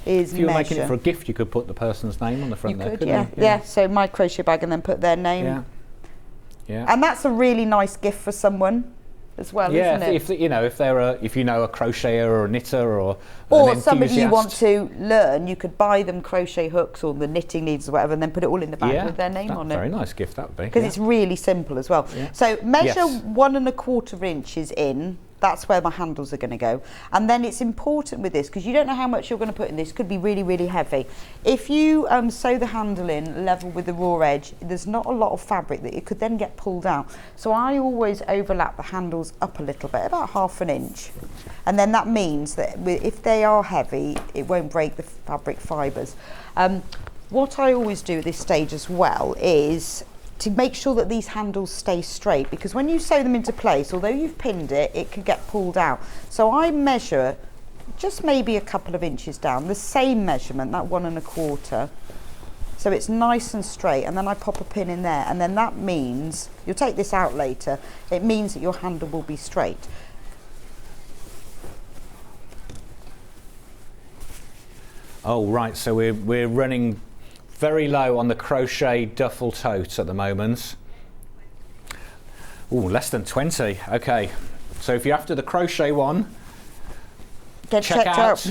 is if you were measure. making it for a gift, you could put the person's name on the front there, couldn't you? Yeah, so my crochet bag and then put their name. Yeah. And that's a really nice gift for someone as well, isn't it? If you know a crocheter or a knitter or somebody you want to learn, you could buy them crochet hooks or the knitting needles or whatever, and then put it all in the bag with their name on it. Very nice gift that would be. Because it's really simple as well. Yeah. So measure 1 1/4 inches in. That's where my handles are going to go. And then it's important with this, because you don't know how much you're going to put in this. It could be really, really heavy. If you sew the handle in level with the raw edge, there's not a lot of fabric that it could then get pulled out. So I always overlap the handles up a little bit, about 1/2 inch. And then that means that if they are heavy, it won't break the fabric fibres. What I always do at this stage as well is to make sure that these handles stay straight, because when you sew them into place, although you've pinned it, it can get pulled out. So I measure just maybe a couple of inches down, the same measurement, that 1 1/4. So it's nice and straight, and then I pop a pin in there, and then that means, you'll take this out later, it means that your handle will be straight. Oh right, so we're running very low on the crochet duffel tote at the moment. Oh, less than 20. Okay, so if you're after the crochet one, check out.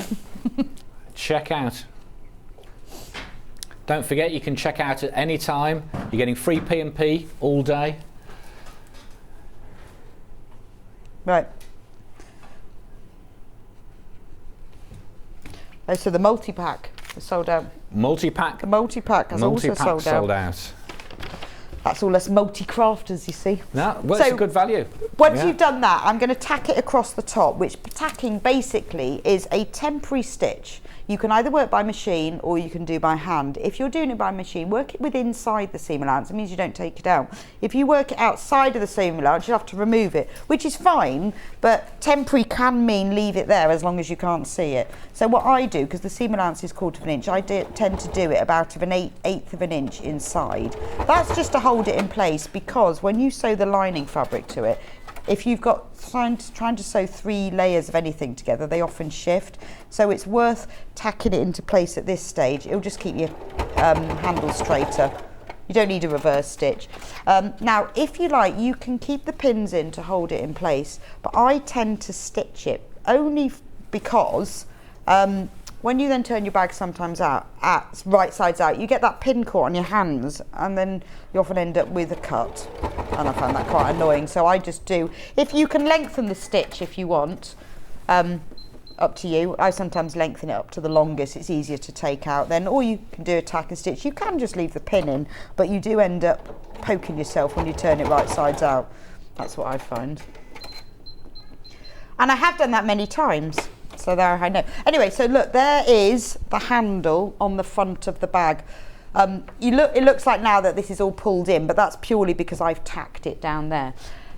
Check out. Don't forget, you can check out at any time. You're getting free P&P all day. Right. Oh, so the multi-pack is sold out. Multi-pack? The multi-pack has also sold out. That's all us multi-crafters, you see. No, well, it's a good value. Once you've done that, I'm going to tack it across the top, which tacking basically is a temporary stitch. You can either work by machine or you can do by hand. If you're doing it by machine, work it with inside the seam allowance. It means you don't take it out. If you work it outside of the seam allowance, you have to remove it, which is fine, but temporary can mean leave it there as long as you can't see it. So what I do, because the seam allowance is 1/4 inch, I tend to do it about an eighth of an inch inside. That's just to hold it in place, because when you sew the lining fabric to it, if you've got trying to sew 3 layers of anything together, they often shift. So it's worth tacking it into place at this stage. It'll just keep your handle straighter. You don't need a reverse stitch. Now, if you like, you can keep the pins in to hold it in place, but I tend to stitch it only because when you then turn your bag sometimes out, right sides out, you get that pin caught on your hands, and then you often end up with a cut. And I find that quite annoying. So I just do, if you can lengthen the stitch if you want, up to you. I sometimes lengthen it up to the longest. It's easier to take out then, or you can do a tack and stitch. You can just leave the pin in, but you do end up poking yourself when you turn it right sides out. That's what I find. And I have done that many times. So there I know. Anyway, so look, there is the handle on the front of the bag. It looks like now that this is all pulled in, but that's purely because I've tacked it down there.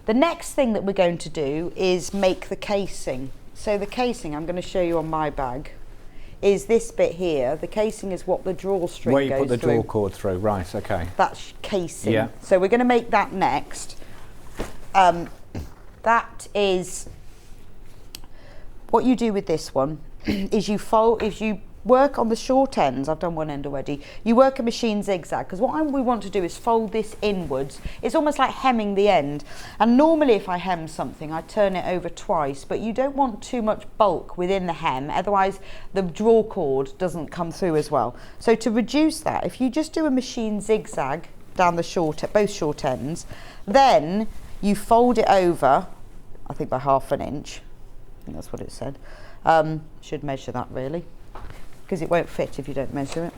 The next thing that we're going to do is make the casing. So the casing, I'm going to show you on my bag, is this bit here. The casing is what the drawstring goes through. Where you put the draw cord through, right, okay. That's casing. Yeah. So we're going to make that next. That is... What you do with this one is you work on the short ends. I've done one end already. You work a machine zigzag, because what we want to do is fold this inwards. It's almost like hemming the end. And normally if I hem something, I turn it over twice, but you don't want too much bulk within the hem, otherwise the draw cord doesn't come through as well. So to reduce that, if you just do a machine zigzag down the both short ends, then you fold it over, I think by 1/2 inch. I think that's what it said. Should measure that really, because it won't fit if you don't measure it.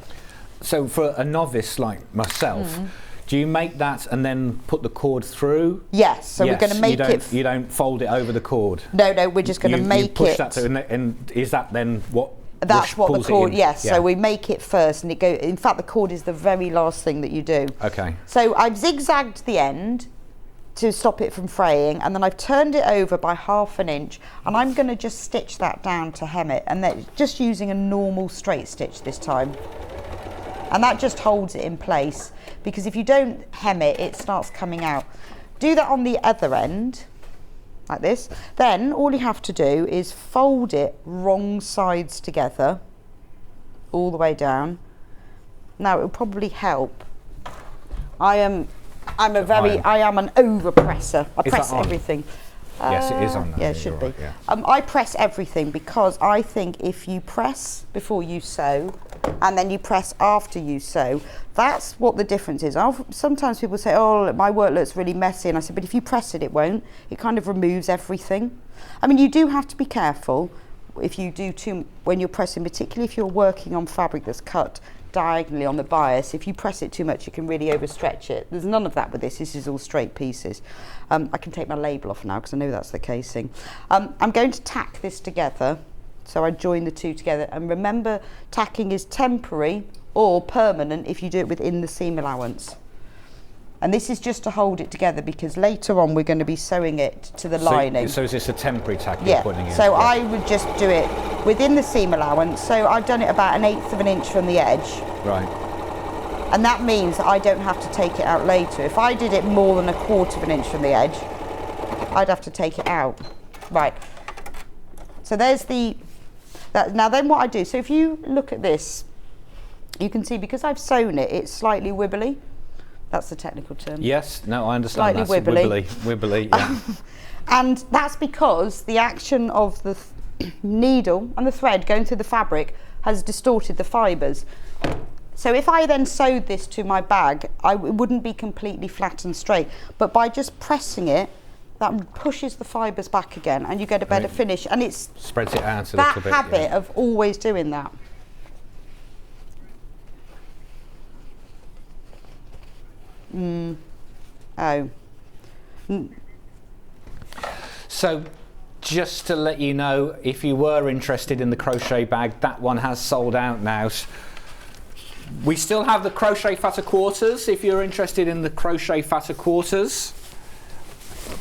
So for a novice like myself, do you make that and then put the cord through? Yes, so we're going to make it... You don't fold it over the cord? No, we're just going to make you push it... that through, and is that then what... That's what the cord... Yes, yeah. so we make it first, and it goes... In fact, the cord is the very last thing that you do. Okay. So I've zigzagged the end to stop it from fraying, and then I've turned it over by 1/2 inch, and I'm going to just stitch that down to hem it, and then just using a normal straight stitch this time, and that just holds it in place, because if you don't hem it, it starts coming out. Do that on the other end like this. Then all you have to do is fold it wrong sides together all the way down. Now it will probably help. I am an overpresser. I press everything. Yes, it is on that. Yeah, it should be. Right, yeah. I press everything because I think if you press before you sew and then you press after you sew, that's what the difference is. Sometimes people say, oh, my work looks really messy, and I said, but if you press it, it won't. It kind of removes everything. I mean, you do have to be careful if you do when you're pressing, particularly if you're working on fabric that's cut diagonally on the bias. If you press it too much, you can really overstretch it. There's none of that with this. This is all straight pieces. I can take my label off now because I know that's the casing. I'm going to tack this together, so I join the two together, and remember, tacking is temporary or permanent if you do it within the seam allowance. And this is just to hold it together, because later on we're going to be sewing it to the lining. So is this a temporary tack you're putting in? So I would just do it within the seam allowance. So I've done it about 1/8 inch from the edge. Right. And that means that I don't have to take it out later. If I did it more than 1/4 inch from the edge, I'd have to take it out. Right. So there's now then what I do, so if you look at this, you can see because I've sewn it, it's slightly wibbly. That's the technical term. Yes, no, I understand. Slightly wibbly. Wibbly, yeah. And that's because the action of the needle and the thread going through the fabric has distorted the fibres. So if I then sewed this to my bag, it wouldn't be completely flat and straight. But by just pressing it, that pushes the fibres back again, and you get a better finish. And it's spreads it out a little bit. That habit of always doing that. So just to let you know, if you were interested in the crochet bag, that one has sold out now. We still have the crochet fatter quarters if you're interested in the crochet fatter quarters,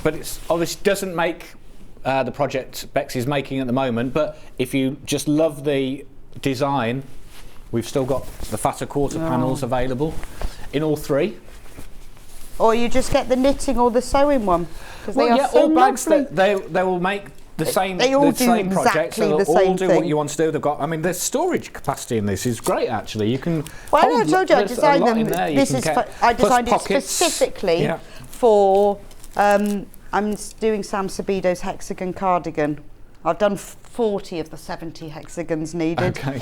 but it obviously doesn't make the project Bex is making at the moment. But if you just love the design, we've still got the fatter quarter panels available in all three. Or you just get the knitting or the sewing one. Well, yeah, all bags they will make the same. They all the do same exactly project, so the they'll same all do thing. what you want to do. They've got. I mean, there's storage capacity in this. Is great actually. You can. Well, I told you I designed them. I designed it pockets. specifically for. I'm doing Sam Sabido's hexagon cardigan, I've done 40 of the 70 hexagons needed. Okay.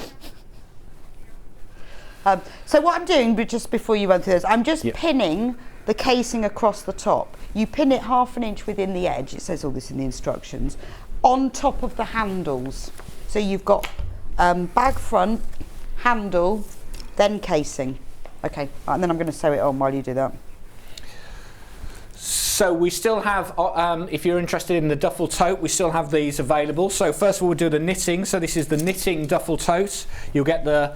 So what I'm doing, but just before you run through this, I'm just pinning the casing across the top. You pin it 1/2 inch within the edge, it says all this in the instructions, on top of the handles. So you've got bag front, handle, then casing. Okay, and then I'm going to sew it on while you do that. So we still have, if you're interested in the duffel tote, we still have these available. So first of all, we'll do the knitting. So this is the knitting duffel tote. You'll get the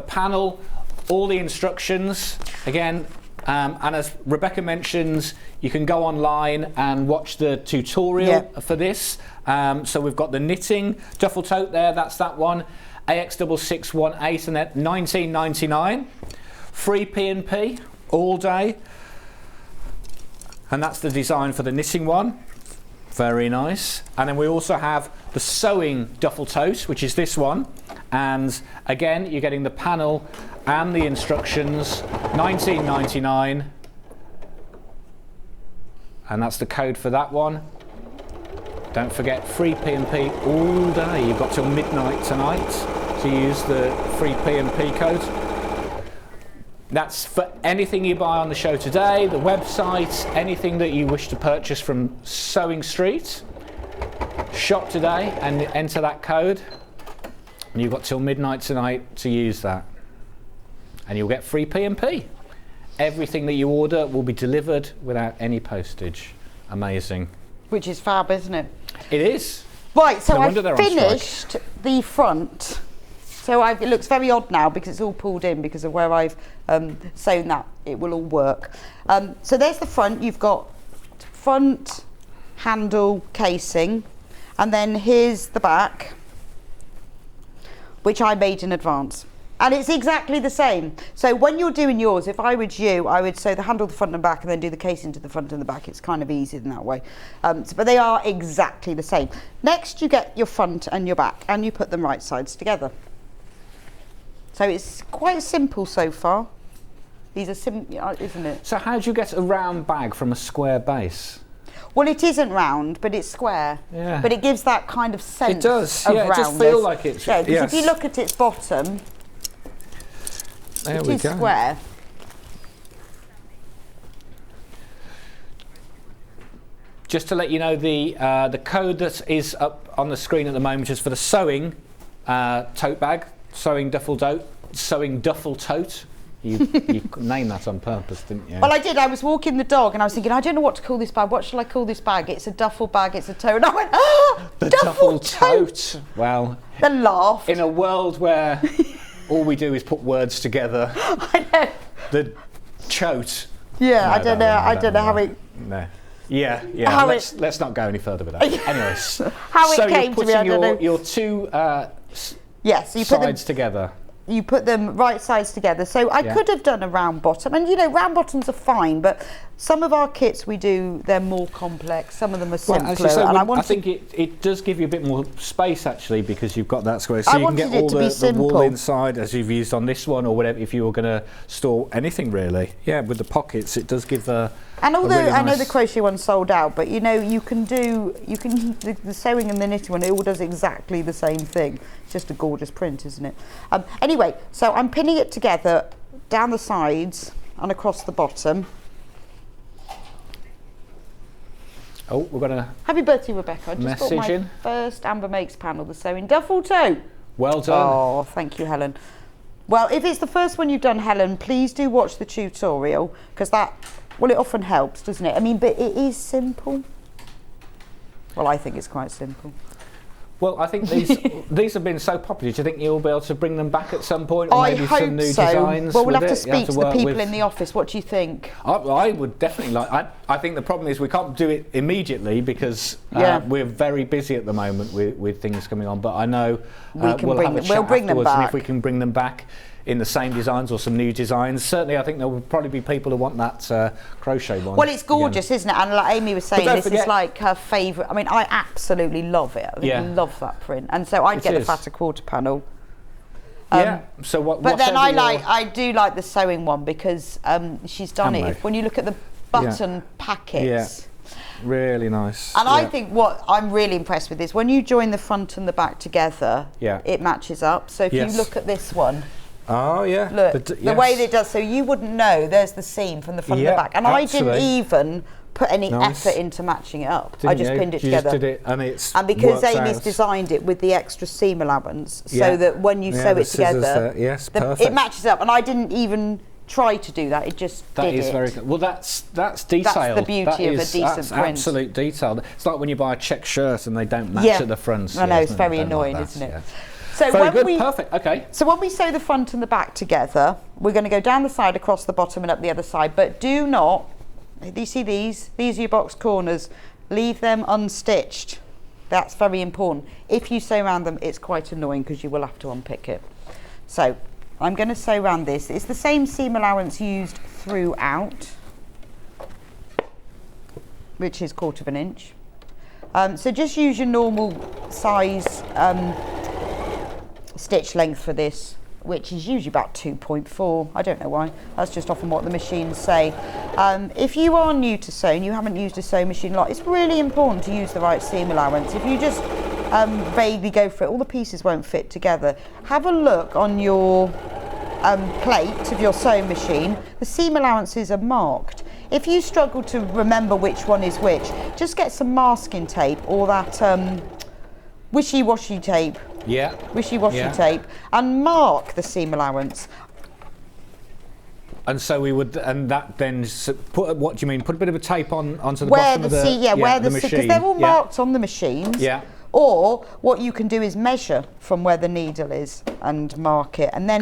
panel, all the instructions, again, and as Rebecca mentions, you can go online and watch the tutorial for this. So we've got the knitting duffel tote there, that's that one, AX6618, and that $19.99. Free P&P all day. And that's the design for the knitting one. Very nice. And then we also have the sewing duffel tote, which is this one. And again, you're getting the panel and the instructions, $19.99. And that's the code for that one. Don't forget, free P&P all day. You've got till midnight tonight to use the free P&P code. That's for anything you buy on the show today, the website, anything that you wish to purchase from Sewing Street. Shop today and enter that code. And you've got till midnight tonight to use that. And you'll get free P&P. Everything that you order will be delivered without any postage. Amazing. Which is fab, isn't it? It is. Right, so No I've wonder they're on strike. finished the front. So it looks very odd now because it's all pulled in because of where I've sewn that. It will all work. So there's the front. You've got front, handle, casing. And then here's the back, which I made in advance. And it's exactly the same. So when you're doing yours, if I was you, I would sew the handle, the front and back, and then do the casing to the front and the back. It's kind of easy in that way. But they are exactly the same. Next, you get your front and your back, and you put them right sides together. So it's quite simple so far. These are simple, isn't it? So how do you get a round bag from a square base? Well, it isn't round, but it's square. Yeah. But it gives that kind of sense. It does. Of Yeah, it does roundness. feel like it's. Yeah, because yes. if you look at its bottom, There it we is go. square. Just to let you know, the code that is up on the screen at the moment is for the sewing tote bag, sewing duffel tote. You named that on purpose, didn't you? Well, I did. I was walking the dog and I was thinking, I don't know what to call this bag. What shall I call this bag? It's a duffel bag, it's a tote. And I went, oh, the duffel tote. Well, The laugh. in a world where all we do is put words together, I know. the chote. Yeah, No, I don't know. I don't know how it. No. Yeah. How Let's not go any further with that. Anyways, How it so came to you're me, I putting don't know. your two Yes, you put them. sides together. You put them right sides together. So I could have done a round bottom, and you know, round bottoms are fine, but some of our kits they're more complex. Some of them are simpler. Well, as you say, and I think it does give you a bit more space actually, because you've got that square, so I you can get wanted it all to be the simple. wool inside as you've used on this one, or whatever. If you were going to store anything, really, yeah, with the pockets, it does give And although really I know nice- the crochet one sold out, but you know, the sewing and the knitting one, it all does exactly the same thing. It's just a gorgeous print, isn't it? Anyway, so I'm pinning it together down the sides and across the bottom. Oh, we're going to. Happy birthday, Rebecca. I just got my Message in. first Amber Makes panel, the sewing duffel tote. Well done. Oh, thank you, Helen. Well, if it's the first one you've done, Helen, please do watch the tutorial, because it often helps, doesn't it? I mean, but it is simple. Well, I think it's quite simple. Well, I think these have been so popular. Do you think you'll be able to bring them back at some point, or I maybe hope some new so. designs? Well, we'll with have to it? You speak to the work people with- in the office. What do you think? I would definitely like. I think the problem is we can't do it immediately because we're very busy at the moment with things coming on. But I know we'll bring them afterwards, back. and if we can bring them back in the same designs or some new designs, certainly I think there will probably be people who want that crochet one. Well, it's gorgeous, isn't it? And like Amy was saying, don't this is forget- like her favourite. I mean, I absolutely love it. I love that print. And so I'd It get the is. fatter quarter panel. Yeah. So But what's then over your- I do like the sewing one because she's done Handmade. it. When you look at the button packets, Really nice. And I think what I'm really impressed with is when you join the front and the back together, it matches up. So if you look at this one, oh yeah, look, the way that it does, so you wouldn't know there's the seam from the front and the back. And absolutely. I didn't even put any effort into matching it up. I just pinned it together. Just did it, and because Amy's designed it with the extra seam allowance, so that when you sew it together, it matches up. And I didn't even try to do that. It just that did is it. very good. Well, that's detailed. That's the beauty of a decent that's print. Absolute detail. It's like when you buy a check shirt and they don't match at the front. I know, it's very annoying, isn't it? Yeah. So very when good. Perfect. Okay. So when we sew the front and the back together, we're going to go down the side, across the bottom, and up the other side. But do not. You see these? These are your box corners. Leave them unstitched. That's very important. If you sew around them, it's quite annoying because you will have to unpick it. So I'm going to sew around this. It's the same seam allowance used throughout, which is 1/4 inch. So just use your normal size stitch length for this, which is usually about 2.4. I don't know why. That's just often what the machines say. If you are new to sewing, you haven't used a sewing machine a lot, it's really important to use the right seam allowance. If you just vaguely go for it, all the pieces won't fit together. Have a look on your plate of your sewing machine. The seam allowances are marked. If you struggle to remember which one is which, just get some masking tape or that wishy-washy tape. Wishy-washy tape, and mark the seam allowance. And so we would, and that then put. What do you mean? Put a bit of a tape onto the where bottom of the where the machine, because they're all marked on the machines. Yeah. Or what you can do is measure from where the needle is and mark it, and then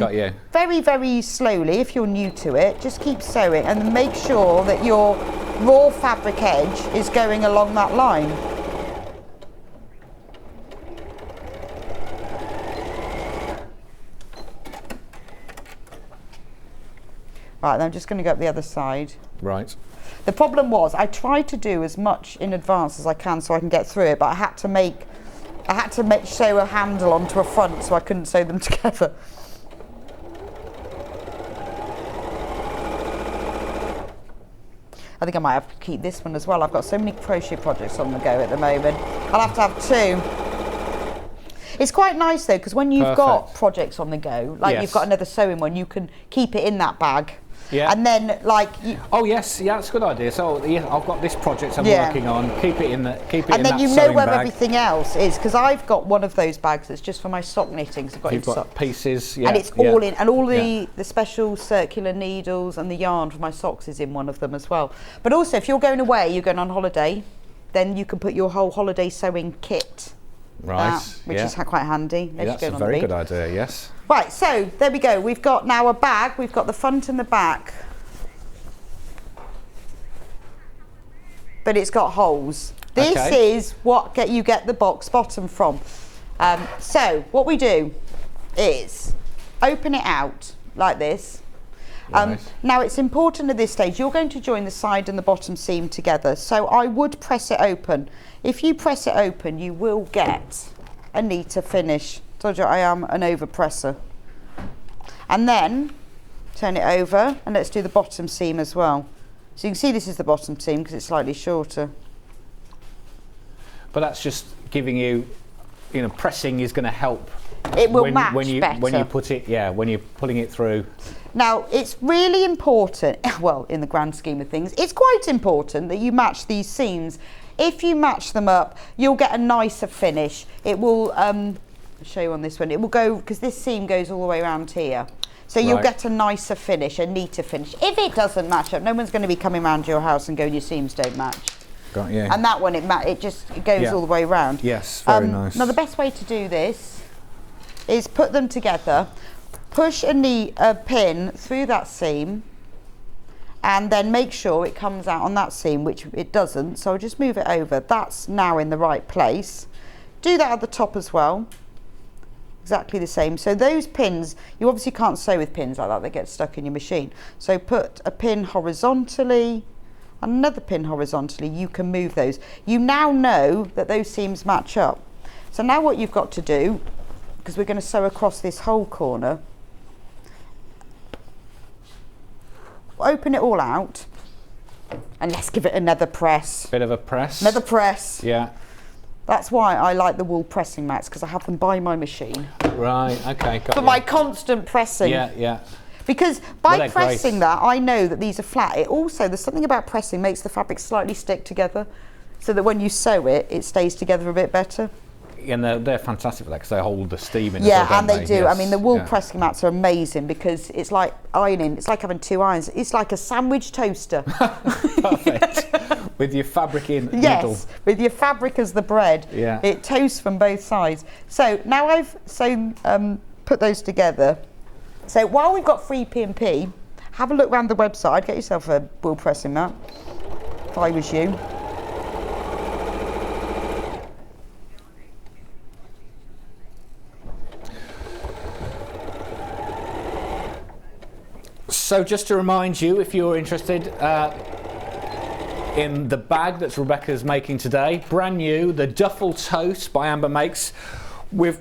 very, very slowly, if you're new to it, just keep sewing and make sure that your raw fabric edge is going along that line. Right, then I'm just going to go up the other side. Right. The problem was I tried to do as much in advance as I can so I can get through it, but I had to sew a handle onto a front so I couldn't sew them together. I think I might have to keep this one as well. I've got so many crochet projects on the go at the moment. I'll have to have 2. It's quite nice though, because when you've got projects on the go, like you've got another sewing one, you can keep it in that bag. Yeah. And then like oh yes, yeah, that's a good idea. So yeah, I've got this project I'm working on. Keep it in the and then you know where everything else is, because I've got one of those bags that's just for my sock knitting. So I've got pieces, and it's all in, and all the special circular needles and the yarn for my socks is in one of them as well. But also, if you're going away, you're going on holiday, then you can put your whole holiday sewing kit. Right, which is quite handy. That's a very good idea, yes. Right, so there we go. We've got now a bag. We've got the front and the back. But it's got holes. This is what you get the box bottom from. So what we do is open it out like this. Now it's important at this stage, you're going to join the side and the bottom seam together. So I would press it open. If you press it open, you will get a neater finish. Told you I am an overpresser. And then turn it over and let's do the bottom seam as well. So you can see this is the bottom seam because it's slightly shorter. But that's just giving you, pressing is going to help. It will match better. When you put it, when you're pulling it through. Now, it's really important, well, in the grand scheme of things, it's quite important that you match these seams. If you match them up, you'll get a nicer finish. It will, I'll show you on this one, it will go, because this seam goes all the way around here. So you'll get a nicer finish, a neater finish. If it doesn't match up, no one's going to be coming around your house and going, your seams don't match. Got you. And that one, it goes all the way around. Yes, very nice. Now, the best way to do this is put them together, push a pin through that seam, and then make sure it comes out on that seam, which it doesn't. So I'll just move it over. That's now in the right place. Do that at the top as well. Exactly the same. So those pins, you obviously can't sew with pins like that, they get stuck in your machine. So put a pin horizontally, another pin horizontally, you can move those. You now know that those seams match up. So now what you've got to do, because we're going to sew across this whole corner, open it all out And let's give it another press. Bit of a press. Another press. Yeah. That's why I like the wool pressing mats, because I have them by my machine. Right, okay. Got For you. my constant pressing. Yeah, yeah. Because by they're pressing great. that, I know that these are flat. It also, there's something about pressing makes the fabric slightly stick together, so that when you sew it, it stays together a bit better. And they're fantastic for that because they hold the steam in. Yeah, as well, and don't they do. Yes, I mean, the wool yeah. pressing mats are amazing because it's like ironing. It's like having two irons. It's like a sandwich toaster. Perfect. With your fabric in the Yes, middle. with your fabric as the bread. Yeah. It toasts from both sides. So now I've put those together. So while we've got free P&P, have a look around the website. Get yourself a wool pressing mat, if I was you. So just to remind you, if you're interested in the bag that Rebecca's making today, brand new, the Duffle Tote by Mkes. With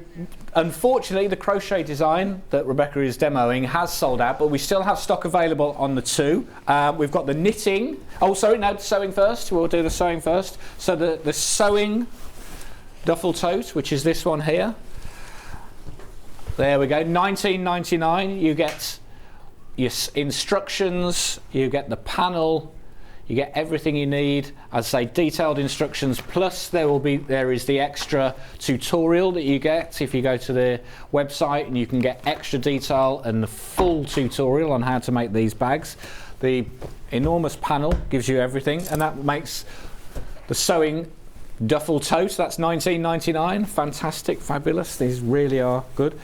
unfortunately the crochet design that Rebecca is demoing has sold out, but we still have stock available on the two. We've got the knitting. Oh, sorry, no, sewing first. We'll do the sewing first. So the sewing Duffle Tote, which is this one here. There we go, $19.99. You get your instructions, you get the panel, you get everything you need. As I say, detailed instructions, plus there is the extra tutorial that you get if you go to the website, and you can get extra detail and the full tutorial on how to make these bags. The enormous panel gives you everything, and that makes the sewing Duffle Tote. That's $19.99. Fantastic, fabulous. These really are good.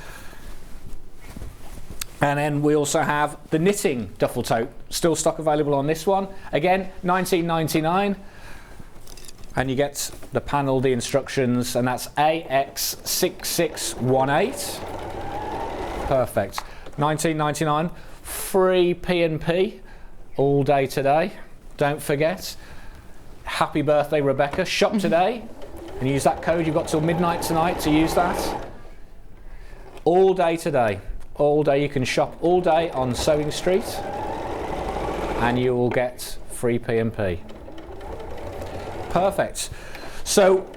And then we also have the knitting Duffle Tote, still stock available on this one. Again, $19.99, and you get the panel, the instructions, and that's AX6618. Perfect. $19.99, free P&P all day today. Don't forget. Happy birthday, Rebecca. Shop today and use that code. You've got till midnight tonight to use that. All day today. All day, you can shop all day on Sewing Street and you will get free P&P. Perfect. So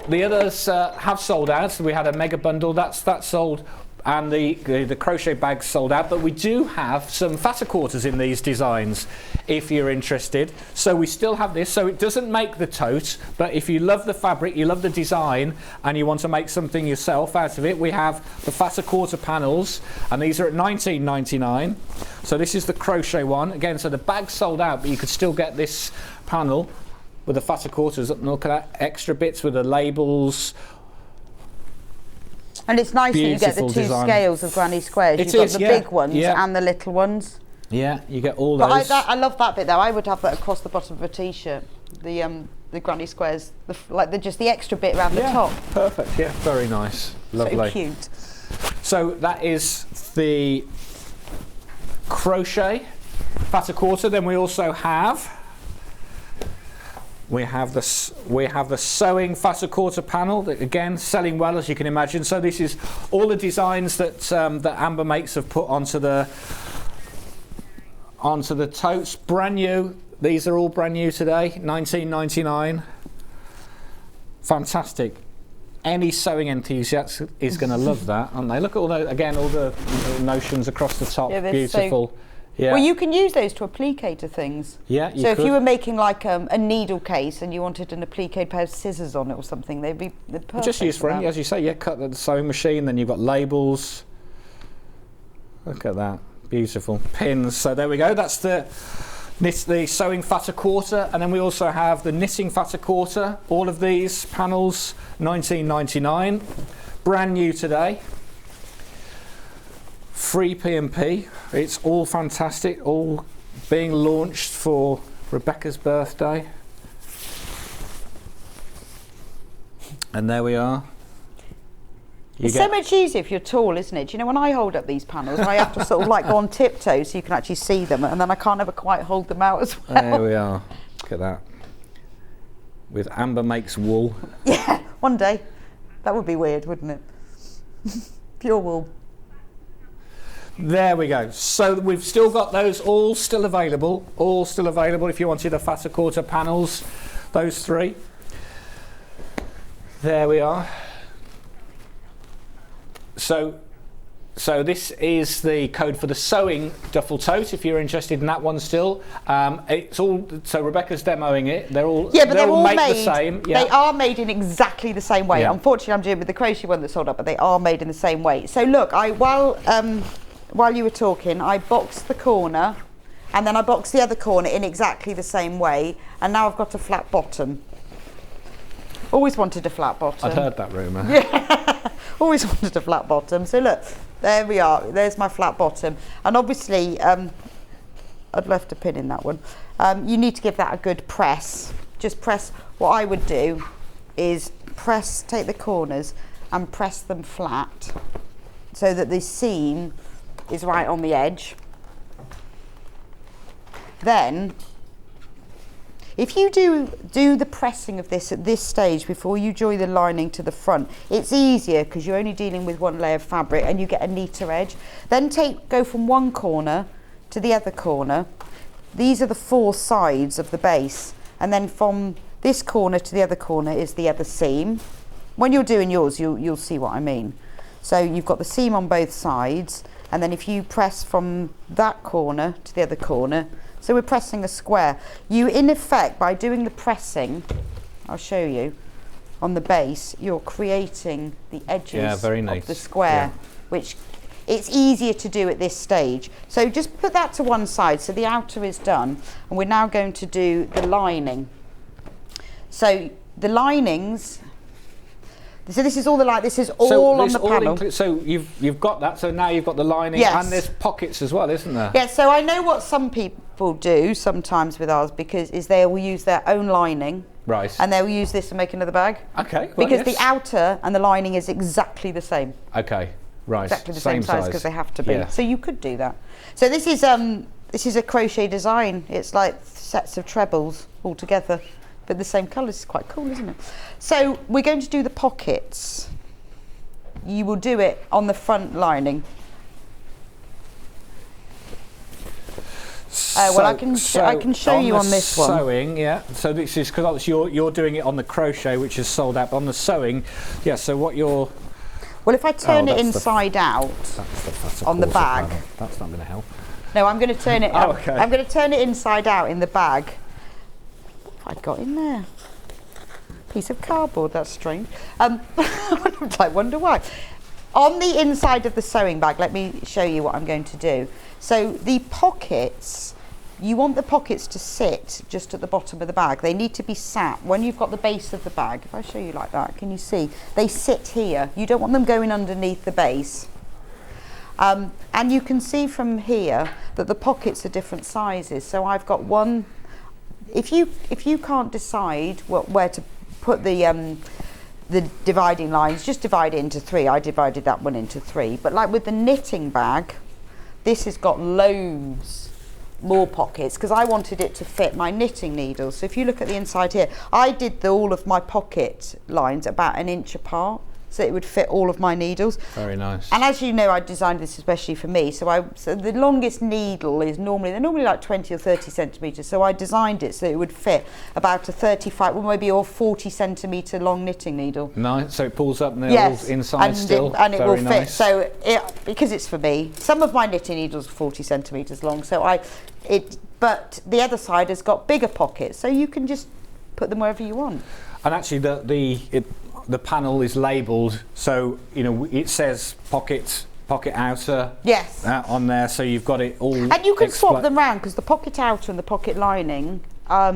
the others have sold out. So we had a mega bundle that's sold, and the crochet bags sold out, but we do have some fatter quarters in these designs if you're interested. So we still have this, so it doesn't make the tote, but if you love the fabric, you love the design, and you want to make something yourself out of it, we have the fatter quarter panels, and these are at $19.99. So this is the crochet one again. So the bag's sold out, but you could still get this panel with the fatter quarters. Look at that, extra bits with the labels. And it's nice that you get the two design. Scales of granny squares. You've got the big ones and the little ones. Yeah, you get all those. But I love that bit though. I would have that across the bottom of a t-shirt. The granny squares, just the extra bit around the top. Perfect. Yeah, very nice. Lovely. So cute. So that is the crochet fatter quarter. Then we also have. We have the sewing fatter quarter panel, that again selling well, as you can imagine. So this is all the designs that Amber Makes have put onto the totes. Brand new. These are all brand new today. $19.99. Fantastic. Any sewing enthusiast is going to love that, aren't they? Look at all the notions across the top. Yeah, beautiful. Yeah. Well, you can use those to applicator things. Yeah, you So could. if you were making like a needle case and you wanted an applique pair of scissors on it or something, they'd perfect. Just use for any, as you say, yeah, cut the sewing machine, then you've got labels. Look at that, beautiful. Pins, so there we go, that's the sewing fatter quarter, and then we also have the knitting fatter quarter. All of these panels, $19.99, brand new today. Free P&P, it's all fantastic, all being launched for Rebecca's birthday. And there we are. It's so much easier if you're tall, isn't it? You know, when I hold up these panels, I have to sort of like go on tiptoe so you can actually see them, and then I can't ever quite hold them out as well. There we are. Look at that. With Amber Makes wool. Yeah, one day. That would be weird, wouldn't it? Pure wool. There we go. So we've still got those all still available. All still available if you wanted the fatter quarter panels. Those 3. There we are. So this is the code for the sewing duffel tote. If you're interested in that one still, it's all. So Rebecca's demoing it. They're all. Yeah, but they're all made made the same. Yeah. They are made in exactly the same way. Yeah. Unfortunately, I'm doing with the crochet one that's sold up, but they are made in the same way. So look, while you were talking, I boxed the corner, and then I boxed the other corner in exactly the same way, and now I've got a flat bottom. Always wanted a flat bottom. I'd heard that rumour. Yeah, always wanted a flat bottom. So look, there we are. There's my flat bottom. And obviously, I'd left a pin in that one. You need to give that a good press. Just press. What I would do is take the corners and press them flat so that the seam is right on the edge. Then, if you do the pressing of this at this stage before you join the lining to the front, it's easier because you're only dealing with one layer of fabric and you get a neater edge. Then go from one corner to the other corner. These are the 4 sides of the base, and then from this corner to the other corner is the other seam. When you're doing yours, you'll see what I mean. So you've got the seam on both sides, and then if you press from that corner to the other corner, so we're pressing a square. You, in effect, by doing the pressing, I'll show you, on the base, you're creating the edges of the square, which it's easier to do at this stage. So just put that to one side. So the outer is done, and we're now going to do the lining. So the linings. So this is all on the panel. So you've got that. So now you've got the lining, and there's pockets as well, isn't there? Yeah. So I know what some people do sometimes with ours because they will use their own lining, right? And they will use this to make another bag. Okay. Well, because the outer and the lining is exactly the same. Okay. Right. Exactly the same size because they have to be. Yeah. So you could do that. So this is a crochet design. It's like sets of trebles all together. But the same colours. It's quite cool, isn't it? So we're going to do the pockets. You will do it on the front lining. Well, I can show you on this one. Sewing, yeah. So this is because you're doing it on the crochet, which is sold out. But on the sewing, yeah. So what you're. Well, if I turn it inside out on the bag, that's not going to help. No, I'm going to turn it. Okay. I'm going to turn it inside out in the bag. I'd got in there piece of cardboard. That's strange. I wonder why. On the inside of the sewing bag, let me show you what I'm going to do. So the pockets, you want the pockets to sit just at the bottom of the bag. They need to be sat when you've got the base of the bag. If I show you like that, can you see? They sit here. You don't want them going underneath the base. And you can see from here that the pockets are different sizes. So I've got one. If you can't decide where to put the dividing lines, just divide it into 3. I divided that one into 3. But like with the knitting bag, this has got loads more pockets because I wanted it to fit my knitting needles. So if you look at the inside here, I did all of my pocket lines about 1 inch apart, so it would fit all of my needles. Very nice. And as you know, I designed this especially for me. So the longest needle is they're normally like 20 or 30 centimetres. So I designed it so it would fit about a 35, well maybe or 40 centimetre long knitting needle. Nice. So it pulls up nails inside still. And it will fit. Nice. So because it's for me, some of my knitting needles are 40 centimetres long. So but the other side has got bigger pockets, so you can just put them wherever you want. And actually, the panel is labelled, so it says pocket outer. Yes. On there, so you've got it all. And you can swap them around because the pocket outer and the pocket lining are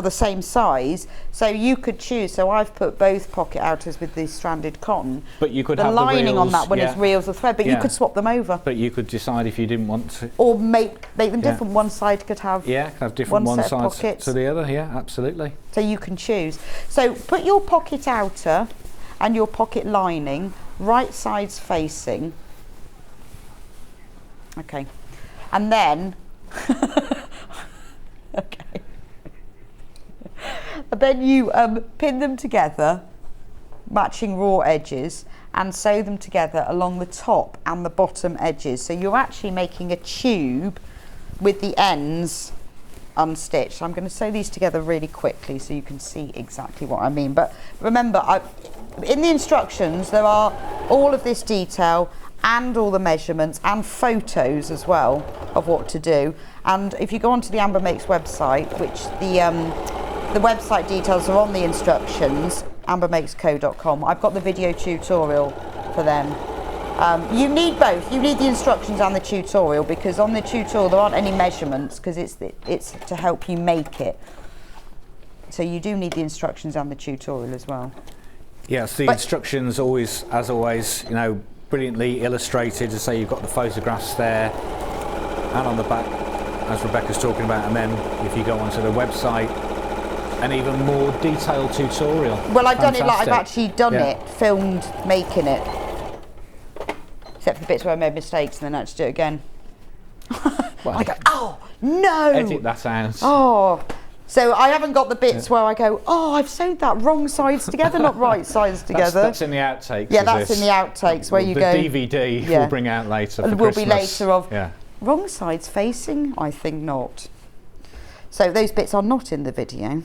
the same size, so you could choose. So I've put both pocket outers with the stranded cotton. But you could the have lining the reels, on that one is reels or thread, but you could swap them over. But you could decide if you didn't want to. Or make them different. One side could have. Yeah, have different one side sides to the other. Yeah, absolutely. So you can choose. So put your pocket outer and your pocket lining right sides facing. Okay, and then okay, and then you pin them together, matching raw edges, and sew them together along the top and the bottom edges. So you're actually making a tube with the ends unstitched. I'm going to sew these together really quickly so you can see exactly what I mean. But remember, in the instructions there are all of this detail and all the measurements and photos as well of what to do. And if you go onto the Amber Makes website, which the website details are on the instructions, ambermakesco.com. I've got the video tutorial for them. You need both. You need the instructions and the tutorial, because on the tutorial there aren't any measurements, because it's to help you make it. So you do need the instructions and the tutorial as well. Yes, the instructions always, as always, you know, brilliantly illustrated. To say you've got the photographs there, and on the back, as Rebecca's talking about, and then if you go onto the website, an even more detailed tutorial. Well, I've done it like I've actually done it, filmed making it. Except for the bits where I made mistakes and then I had to do it again. Well, I go, oh, no! Edit that out. Oh. So I haven't got the bits where I go, oh, I've sewed that wrong sides together, not right sides together. That's in the outtakes. Yeah, that's in the outtakes where you go. The DVD we'll bring out later for will Christmas. Be later of wrong sides facing? I think not. So those bits are not in the video.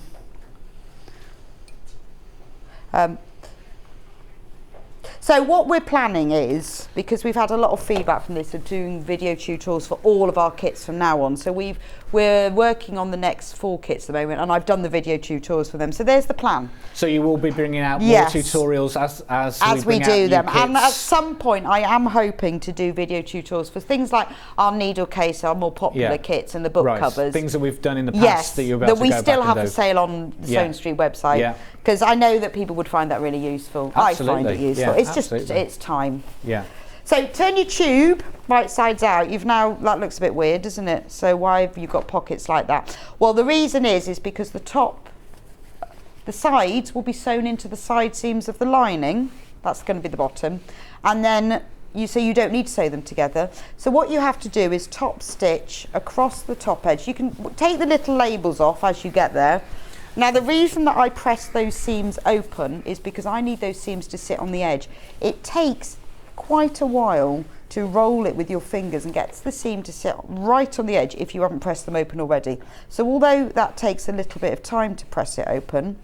So what we're planning is, because we've had a lot of feedback from this, of doing video tutorials for all of our kits from now on. So we're working on the next 4 kits at the moment, and I've done the video tutorials for them. So there's the plan. So you will be bringing out more tutorials as we do them. Kits. And at some point I am hoping to do video tutorials for things like our needle case, our more popular kits, and the book covers. Things that we've done in the past that you're about to go back and do. That we still have for sale on the Sewing Street website. Because I know that people would find that really useful. Absolutely. I find it useful. It's it's time. Yeah. So turn your tube right sides out. That looks a bit weird, doesn't it? So why have you got pockets like that? Well, the reason is because the sides will be sewn into the side seams of the lining. That's going to be the bottom. And then you don't need to sew them together. So what you have to do is top stitch across the top edge. You can take the little labels off as you get there. Now the reason that I press those seams open is because I need those seams to sit on the edge. It takes quite a while to roll it with your fingers and get the seam to sit right on the edge if you haven't pressed them open already. So although that takes a little bit of time to press it open,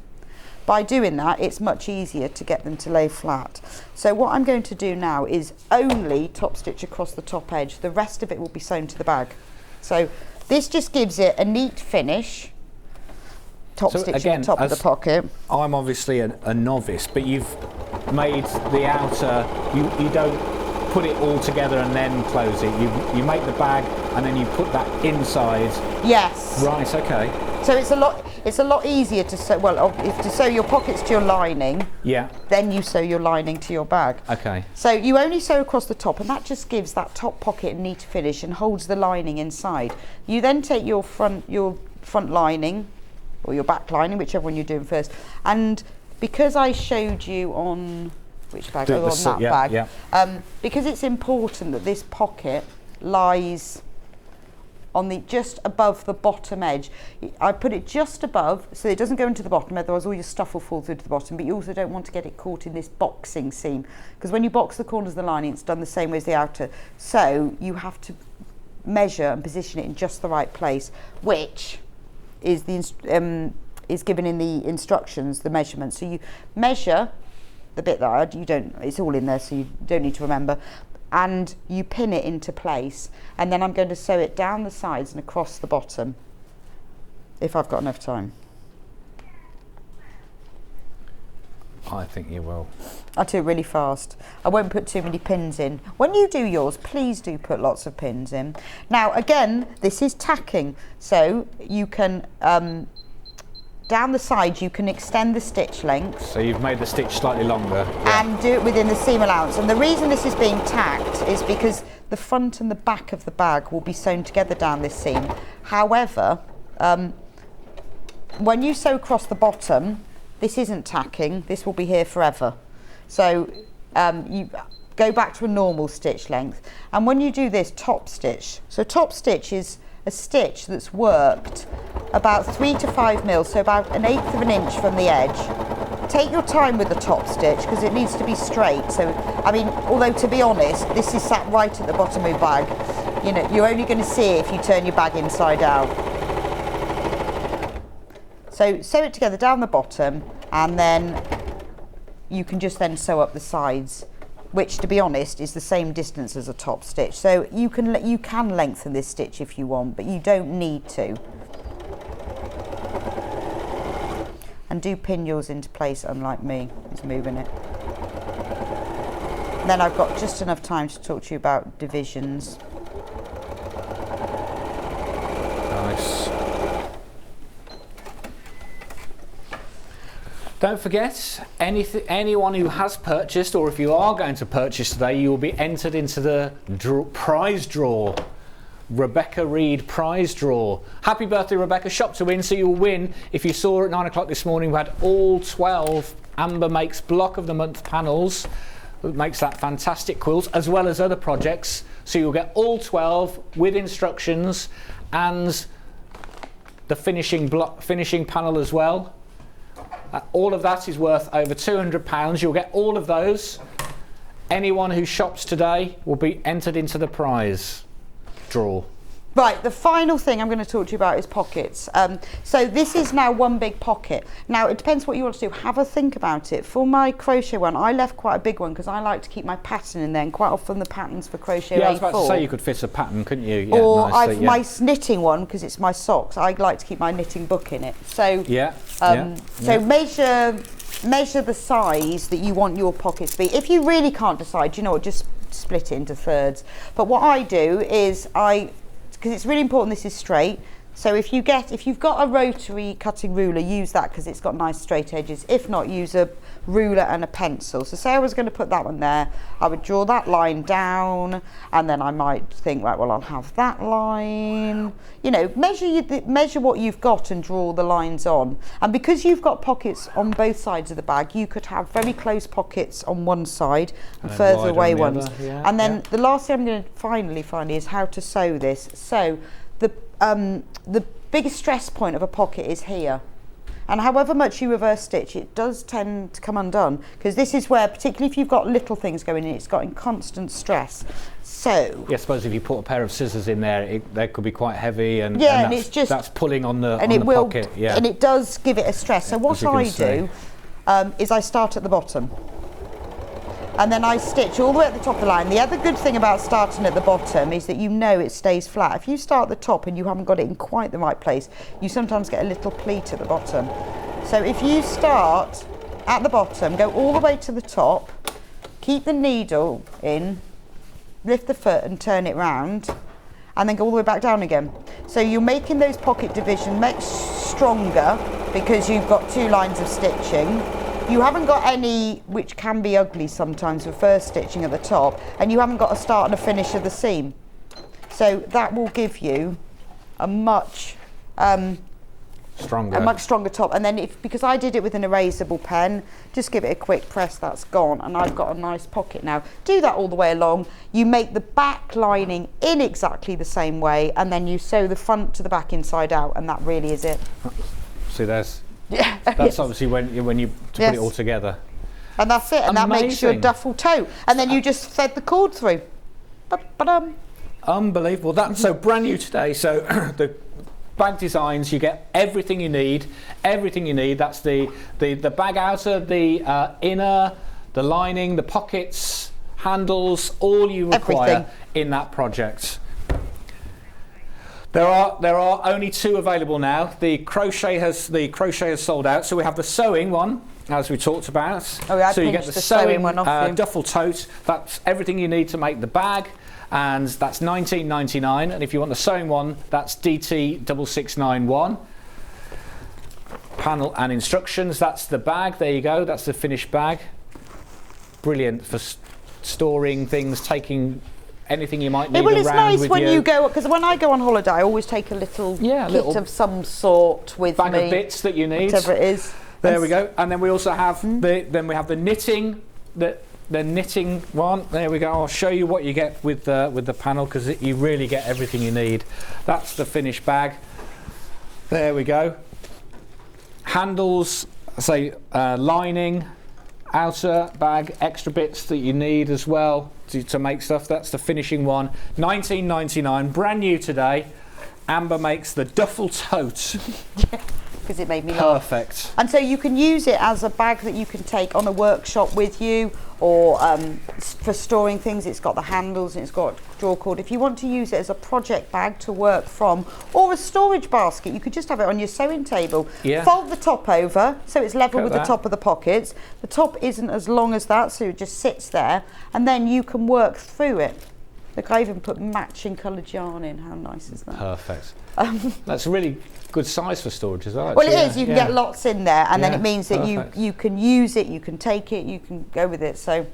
by doing that it's much easier to get them to lay flat. So what I'm going to do now is only top stitch across the top edge. The rest of it will be sewn to the bag. So this just gives it a neat finish. Top stitch at the top of the pocket. I'm obviously a novice, but you've made the outer, you don't put it all together and then close it. You make the bag and then you put that inside. Yes. Right, okay. So it's a lot easier to sew, if to sew your pockets to your lining, then you sew your lining to your bag. Okay. So you only sew across the top, and that just gives that top pocket a neat finish and holds the lining inside. You then take your front lining, or your back lining, whichever one you're doing first. And because I showed you on which bag? On that bag. Because it's important that this pocket lies on just above the bottom edge. I put it just above so it doesn't go into the bottom, otherwise all your stuff will fall through to the bottom, but you also don't want to get it caught in this boxing seam, because when you box the corners of the lining it's done the same way as the outer. So you have to measure and position it in just the right place, which is given in the instructions, the measurements. So you measure the bit that it's all in there, so you don't need to remember, and you pin it into place, and then I'm going to sew it down the sides and across the bottom if I've got enough time. I think you will. I'll do it really fast. I won't put too many pins in. When you do yours, please do put lots of pins in. Now again, this is tacking, so you can down the side you can extend the stitch length. So you've made the stitch slightly longer. And do it within the seam allowance. And the reason this is being tacked is because the front and the back of the bag will be sewn together down this seam. However, when you sew across the bottom, this isn't tacking, this will be here forever. So you go back to a normal stitch length. And when you do this top stitch, so top stitch is a stitch that's worked about 3 to 5 mils, so about 1/8 of an inch from the edge take your time with the top stitch because it needs to be straight. So, I mean, although to be honest, this is sat right at the bottom of your bag. You know, you're only going to see it if you turn your bag inside out. So sew it together down the bottom, and then you can just then sew up the sides, which, to be honest, is the same distance as a top stitch. So you can lengthen this stitch if you want, but you don't need to. And do pin yours into place, unlike me, who's moving it. And then I've got just enough time to talk to you about divisions. Nice. Don't forget, anyone who has purchased, or if you are going to purchase today, you will be entered into the prize draw. Rebecca Reid prize draw. Happy birthday, Rebecca. Shop to win, so you'll win. If you saw at 9 o'clock this morning, we had all 12 Amber Makes Block of the Month panels. It makes that fantastic quilt, as well as other projects. So you'll get all 12 with instructions and the finishing panel as well. All of that is worth over £200. You'll get all of those. Anyone who shops today will be entered into the prize draw. Right, the final thing I'm going to talk to you about is pockets. So this is now one big pocket. Now it depends what you want to do. Have a think about it. For my crochet one, I left quite a big one because I like to keep my pattern in there, and quite often the patterns for crochet Yeah, A4. I was about to say you could fit a pattern, couldn't you? Yeah, or nicely, my knitting one, because it's my socks, I like to keep my knitting book in it. So measure the size that you want your pockets to be. If you really can't decide, you know what, just split it into thirds. But what I do is because it's really important this is straight, so if you've got a rotary cutting ruler, use that because it's got nice straight edges. If not, use a ruler and a pencil. So say I was going to put that one there, I would draw that line down, and then I might think, right, well, I'll have that line. You know, measure what you've got and draw the lines on. And because you've got pockets on both sides of the bag, you could have very close pockets on one side and further away ones. And then the last thing I'm going to finally find is how to sew this. So the biggest stress point of a pocket is here. And however much you reverse stitch, it does tend to come undone, because this is where, particularly if you've got little things going in, it's got in constant stress. So yeah, I suppose if you put a pair of scissors in there, they could be quite heavy, and that's pulling on the pocket. Yeah, and it does give it a stress. So what I do is I start at the bottom, and then I stitch all the way at the top of the line. The other good thing about starting at the bottom is that you know it stays flat. If you start at the top and you haven't got it in quite the right place, you sometimes get a little pleat at the bottom. So if you start at the bottom, go all the way to the top, keep the needle in, lift the foot and turn it round, and then go all the way back down again. So you're making those pocket divisions much stronger because you've got two lines of stitching. You haven't got any, which can be ugly sometimes, reverse stitching at the top, and you haven't got a start and a finish of the seam. So that will give you a much stronger top. And then because I did it with an erasable pen, just give it a quick press, that's gone, and I've got a nice pocket now. Do that all the way along. You make the back lining in exactly the same way, and then you sew the front to the back inside out, and that really is it. See, that's obviously when you put it all together. And that's it, and that makes your duffel tote. And then you just thread the cord through. Ba-ba-dum. Unbelievable. That's so brand new today. So the bag designs, you get everything you need. That's the bag outer, the inner, the lining, the pockets, handles, all you require in that project. There are only two available now. The crochet has sold out. So we have the sewing one, as we talked about. So you get the sewing one off duffel tote. That's everything you need to make the bag, and that's $19.99. And if you want the sewing one, that's DT6691. Panel and instructions. That's the bag. There you go. That's the finished bag. Brilliant for storing things, taking anything you might need around with you. Well, it's nice when you go, because when I go on holiday, I always take a little kit of some sort with me. Bag of bits that you need. Whatever it is. There we go. And then we also have the knitting, the knitting one. There we go. I'll show you what you get with the panel, because you really get everything you need. That's the finished bag. There we go. Handles say lining, outer bag, extra bits that you need as well to make stuff. That's the finishing one. $19.99, brand new today. Amber makes the Duffle Tote. Because it made me laugh. Perfect. And so you can use it as a bag that you can take on a workshop with you, or for storing things. It's got the handles and it's got drawer cord. If you want to use it as a project bag to work from, or a storage basket, you could just have it on your sewing table. Yeah. Fold the top over so it's level with that. the top of the pockets. The top isn't as long as that, so it just sits there, and then you can work through it. Look, I even put matching coloured yarn in. How nice is that? Perfect. That's really good size for storage as well. Well, it is. You can get lots in there, and then Yeah, it means that perfect. you can use it, you can take it, you can go with it. So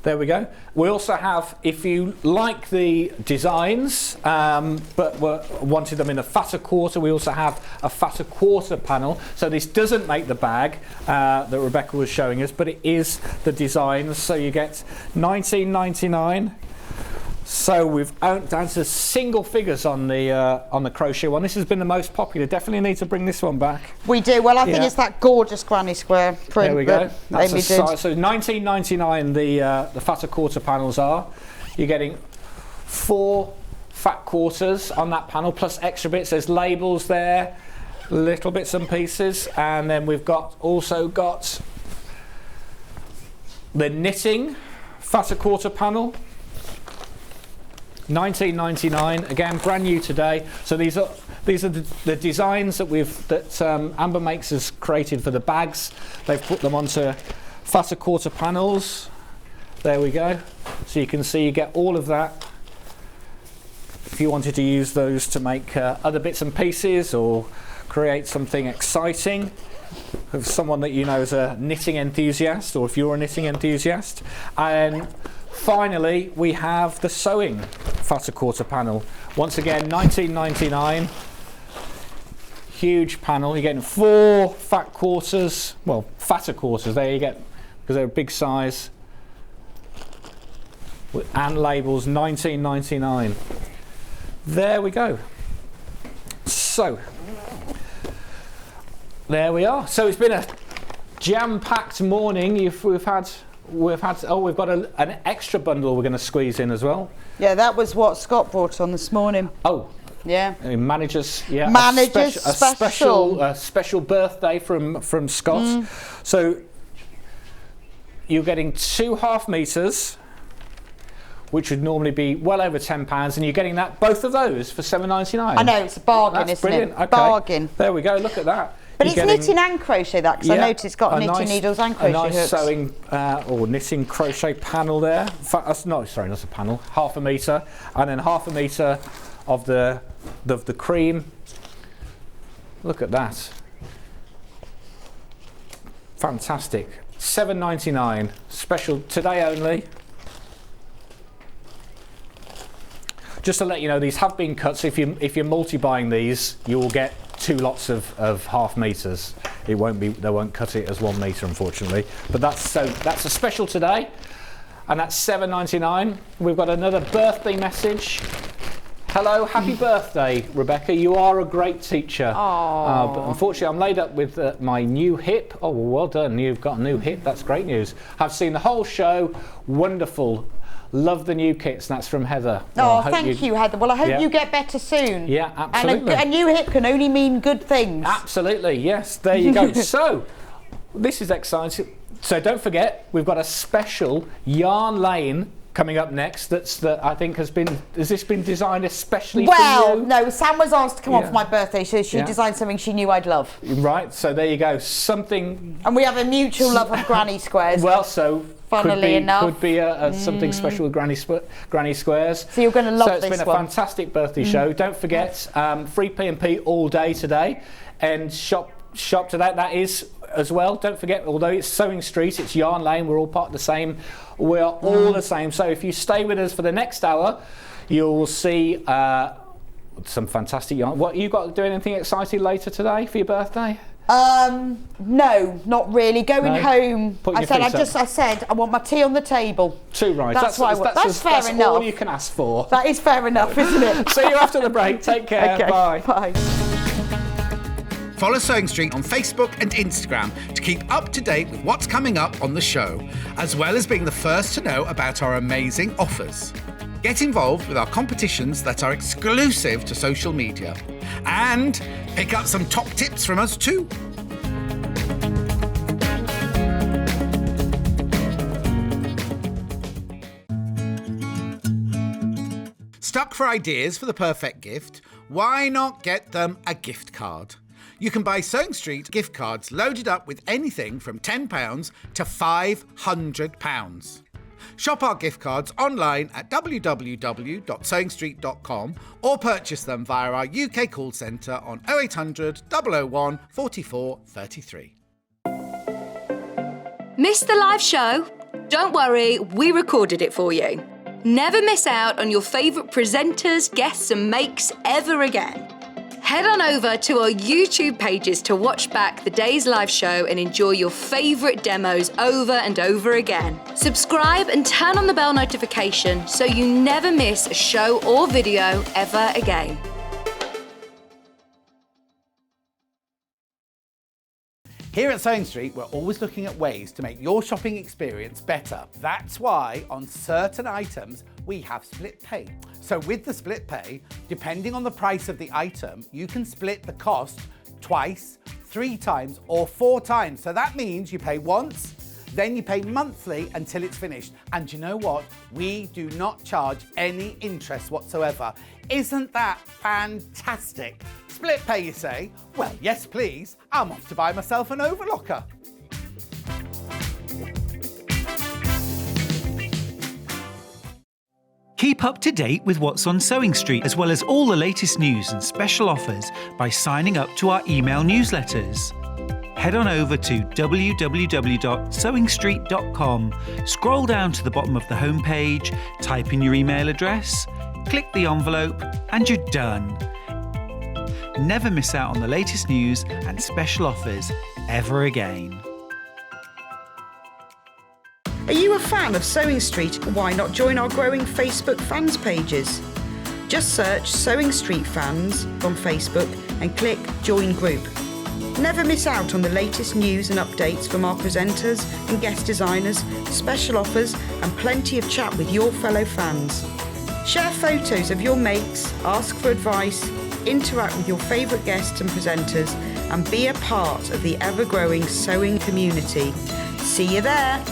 there we go. We also have, if you like the designs, but wanted them in a fatter quarter, we also have a fatter quarter panel. So this doesn't make the bag that Rebecca was showing us, but it is the designs. So you get $19.99. So we've down to single figures on the crochet one. This has been the most popular. Definitely need to bring this one back. we do. Well, I think it's that gorgeous granny square print. There we go. That That's Amy did. so $19.99 the fatter quarter panels are. You're getting 4 fat quarters on that panel plus extra bits. There's labels there, little bits and pieces, and then we've also got the knitting fatter quarter panel. $19.99, again brand new today. So these are the designs that Amber Makes has created for the bags. They've put them onto fatter quarter panels. There we go. So you can see you get all of that. If you wanted to use those to make other bits and pieces or create something exciting of someone that you know is a knitting enthusiast, or if you're a knitting enthusiast. And finally, we have the sewing fatter quarter panel. Once again, $19.99. Huge panel. You're getting 4 fat quarters, well, fatter quarters. There you get, because they're a big size. And labels, $19.99. There we go. So, there we are. So it's been a jam-packed morning. We've got an extra bundle we're going to squeeze in as well. Yeah, that was what Scott brought on this morning. Oh, yeah. Managers, yeah. Managers a special birthday from Scott. So you're getting 2 half meters, which would normally be well over £10, and you're getting both of those for $7.99. I know, it's a bargain, That's isn't brilliant. it? Okay. Bargain. There we go. Look at that. But it's knitting and crochet, that, because I noticed it's got knitting needles and crochet a nice hooks. sewing or knitting crochet panel there. Not a panel. Half a metre, and then half a metre of the cream. Look at that. Fantastic. $7.99. Special today only. Just to let you know, these have been cut. So if you're multi-buying these, you will get 2 lots of half meters. They won't cut it as 1 meter, unfortunately. But that's a special today, and that's $7.99. We've got another birthday message. Hello, happy birthday, Rebecca. You are a great teacher. But unfortunately, I'm laid up with my new hip. Oh, well done. You've got a new hip. That's great news. I've seen the whole show. Wonderful. Love the new kits, and that's from Heather. Oh, thank you, Heather. Well, I hope you get better soon. Yeah, absolutely. And a new hip can only mean good things. Absolutely, yes. There you go. So, this is exciting. So don't forget, we've got a special yarn lane coming up next. That I think has this been designed especially for you? Well, no. Sam was asked to come on for my birthday, so she designed something she knew I'd love. Right. So there you go. Something. And we have a mutual love of granny squares. Well, so. Funnily enough. Could be something special with Granny Squares. So you're going to love this one. So it's been a fantastic birthday show. Don't forget, free P&P all day today. And shop today, that is as well. Don't forget, although it's Sewing Street, it's Yarn Lane, we're all part of the same. We are all the same. So if you stay with us for the next hour, you'll see some fantastic yarn. What, you got doing anything exciting later today for your birthday? No, not really. Going home. I said I want my tea on the table. 2 right. That's what I want. That's fair enough. That's all you can ask for. That is fair enough, isn't it? See you after the break. Take care. Okay, Bye. Bye. Follow Sewing Street on Facebook and Instagram to keep up to date with what's coming up on the show, as well as being the first to know about our amazing offers. Get involved with our competitions that are exclusive to social media. And pick up some top tips from us too. Stuck for ideas for the perfect gift? Why not get them a gift card? You can buy Sewing Street gift cards loaded up with anything from £10 to £500. Shop our gift cards online at www.sewingstreet.com or purchase them via our UK call centre on 0800 001 44 33. Missed the live show? Don't worry, we recorded it for you. Never miss out on your favourite presenters, guests and makes ever again. Head on over to our YouTube pages to watch back the day's live show and enjoy your favourite demos over and over again. Subscribe and turn on the bell notification so you never miss a show or video ever again. Here at Sewing Street, we're always looking at ways to make your shopping experience better. That's why on certain items, we have split pay. So with the split pay, depending on the price of the item, you can split the cost twice, 3 times, or 4 times. So that means you pay once, then you pay monthly until it's finished. And you know what? We do not charge any interest whatsoever. Isn't that fantastic? Split pay, you say? Well, yes, please. I'm off to buy myself an overlocker. Keep up to date with what's on Sewing Street, as well as all the latest news and special offers by signing up to our email newsletters. Head on over to www.sewingstreet.com, scroll down to the bottom of the homepage, type in your email address, click the envelope, and you're done. Never miss out on the latest news and special offers ever again. Are you a fan of Sewing Street? Why not join our growing Facebook fans pages? Just search Sewing Street Fans on Facebook and click Join Group. Never miss out on the latest news and updates from our presenters and guest designers, special offers and plenty of chat with your fellow fans. Share photos of your makes, ask for advice, interact with your favourite guests and presenters and be a part of the ever-growing sewing community. See you there!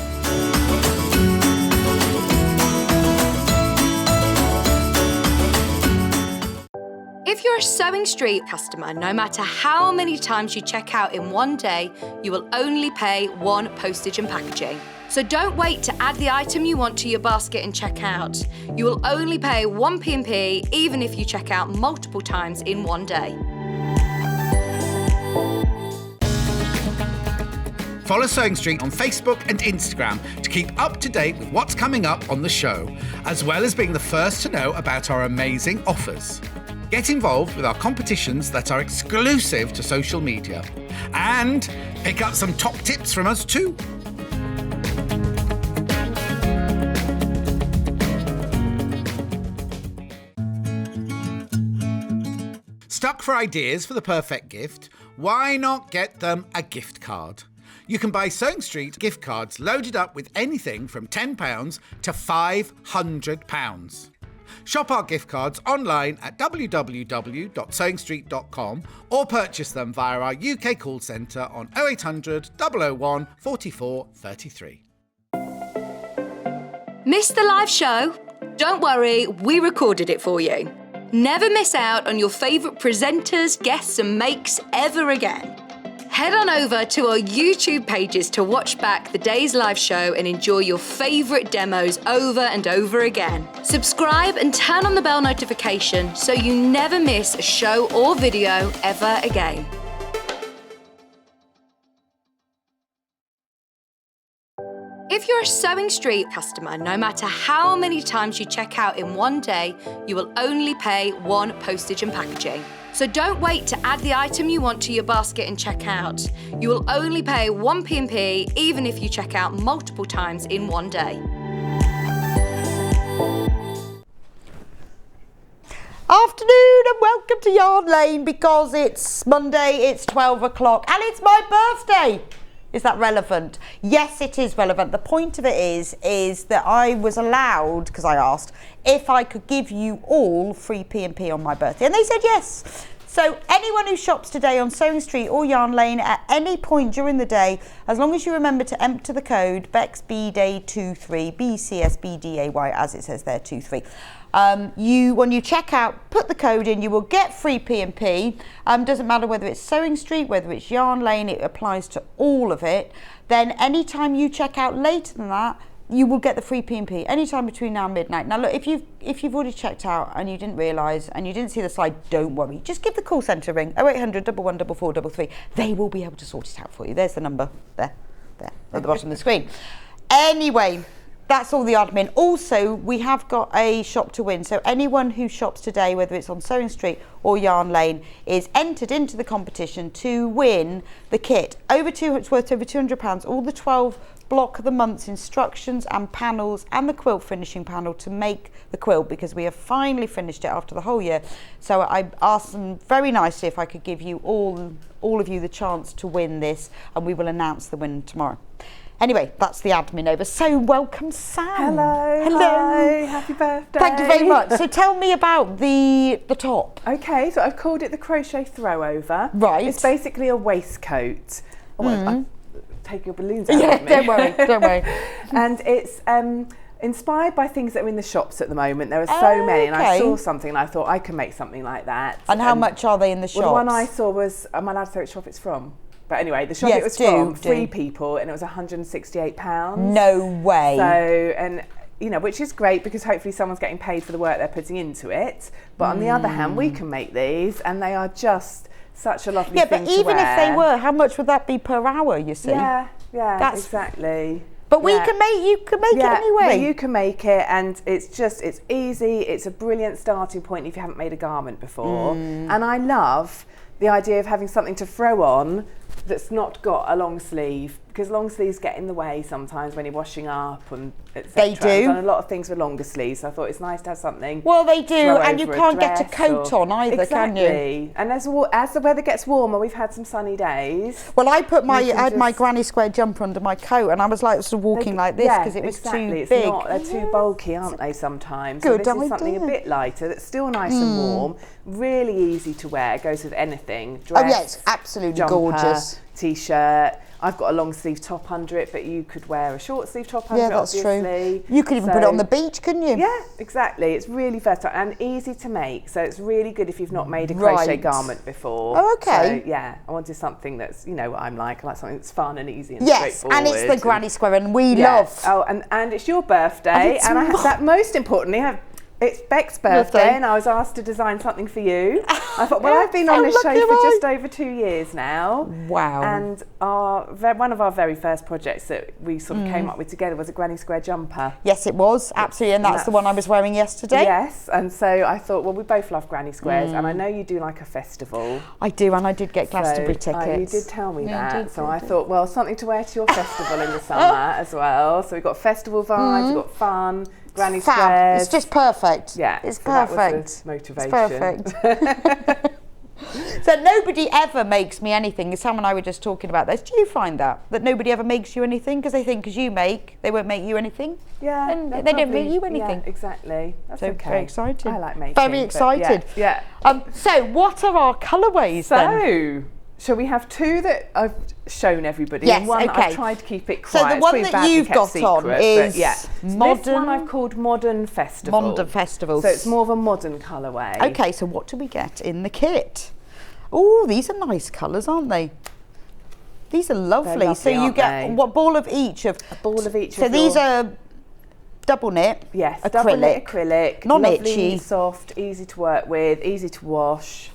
If you're a Sewing Street customer, no matter how many times you check out in one day, you will only pay 1 postage and packaging. So don't wait to add the item you want to your basket and check out. You will only pay 1 P&P even if you check out multiple times in one day. Follow Sewing Street on Facebook and Instagram to keep up to date with what's coming up on the show, as well as being the first to know about our amazing offers. Get involved with our competitions that are exclusive to social media. And pick up some top tips from us too. Stuck for ideas for the perfect gift? Why not get them a gift card? You can buy Sewing Street gift cards loaded up with anything from £10 to £500. Shop our gift cards online at www.sewingstreet.com or purchase them via our UK call centre on 0800 001 44 33. Missed the live show? Don't worry, we recorded it for you. Never miss out on your favourite presenters, guests and makes ever again. Head on over to our YouTube pages to watch back the day's live show and enjoy your favourite demos over and over again. Subscribe and turn on the bell notification so you never miss a show or video ever again. If you're a Sewing Street customer, no matter how many times you check out in one day, you will only pay 1 postage and packaging. So don't wait to add the item you want to your basket and check out. You will only pay 1 P&P even if you check out multiple times in one day. I've afternoon and welcome to Yarn Lane because it's Monday, it's 12 o'clock and it's my birthday. Is that relevant? Yes, it is relevant. The point of it is that I was allowed, because I asked, if I could give you all free P&P on my birthday. And they said yes. So anyone who shops today on Sewing Street or Yarn Lane at any point during the day, as long as you remember to enter the code BEXBDAY23, BCSBDAY, as it says there, 23. When you check out, put the code in, you will get free P&P. Doesn't matter whether it's Sewing Street, whether it's Yarn Lane, it applies to all of it. Then anytime you check out later than that, you will get the free P&P anytime between now and midnight. Now look, if you've already checked out and you didn't realise and you didn't see the slide, don't worry. Just give the call centre a ring, 0800 11 4433. They will be able to sort it out for you. There's the number, there, at the bottom of the screen. Anyway, that's all the admin. Also, we have got a shop to win. So anyone who shops today, whether it's on Sewing Street or Yarn Lane, is entered into the competition to win the kit. It's worth over £200. All the 12 block of the month's instructions and panels and the quilt finishing panel to make the quilt, because we have finally finished it after the whole year. So I asked them very nicely if I could give you all of you the chance to win this, and we will announce the winner tomorrow. Anyway, that's the admin over. So welcome, Sam. Hello. Hello. Hi, happy birthday. Thank you very much. So tell me about the top. Okay, so I've called it the Crochet Throwover. Right. It's basically a waistcoat. Oh, take your balloons out of me. Don't worry. And it's inspired by things that are in the shops at the moment. There are so many, and I saw something and I thought I can make something like that. And how much are they in the shops? Well, the one I saw was, am I allowed to say which shop it's from? But anyway, the shop it was from, 3 people, and it was £168. No way. So, and which is great because hopefully someone's getting paid for the work they're putting into it. But on the other hand, we can make these, and they are just such a lovely thing to wear. Yeah, but even if they were, how much would that be per hour, you see? Yeah, exactly. But you can make it anyway. No, you can make it, and it's easy. It's a brilliant starting point if you haven't made a garment before. And I love the idea of having something to throw on that's not got a long sleeve, because long sleeves get in the way sometimes when you're washing up and etc. They do. I've done a lot of things with longer sleeves, so I thought it's nice to have something. Well, they do, and you can't get a coat on either, can you? Exactly. And as the weather gets warmer, we've had some sunny days. Well, I had my granny square jumper under my coat, and I was like sort of walking like this because it was too big. They're too bulky, aren't they, sometimes? Good so this is something a bit lighter that's still nice and warm, really easy to wear. It goes with anything. Dress, it's absolutely jumper, gorgeous. T-shirt. I've got a long sleeve top under it, but you could wear a short sleeve top under it, obviously. True. You could even put it on the beach, couldn't you? Yeah, exactly. It's really versatile and easy to make, so it's really good if you've not made a crochet garment before. Oh, okay. So, yeah, I wanted something that's, what I'm like. I like something that's fun and easy and yes, straightforward. And it's the granny square, and we love. Oh, and it's your birthday, and I have that. Most importantly, it's Beck's birthday, and I was asked to design something for you. I thought, well, I've been on this show for just over 2 years now. Wow. And one of our very first projects that we sort of came up with together was a granny square jumper. Yes, it was, absolutely, and that's the one I was wearing yesterday. Yes, and so I thought, well, we both love granny squares, and I know you do like a festival. I do, and I did get Glastonbury tickets. You did tell me that, so I thought, well, something to wear to your festival in the summer as well. So we've got festival vibes, we've got fun, granny squares. It's just perfect. Yeah, it's so perfect. That was the motivation. It's perfect. So nobody ever makes me anything. Sam and I were just talking about this. Do you find that nobody ever makes you anything because they think because you make, they won't make you anything? Yeah, and they don't make you anything. Yeah, exactly. That's so okay. Very excited. I like making. Very excited. Yeah. So what are our colourways then? Shall we have two that I've shown everybody? Yes, and one okay. I've tried to keep it quiet. So the one that you've got on is modern. This one I've called Modern Festival. Modern Festivals. So it's more of a modern colourway. Okay, so what do we get in the kit? Oh, these are nice colours, aren't they? These are lovely. So you get what ball of each of? A ball of each. So these are double knit. Yes, acrylic, double knit acrylic. Non-itchy, soft, easy to work with, easy to wash.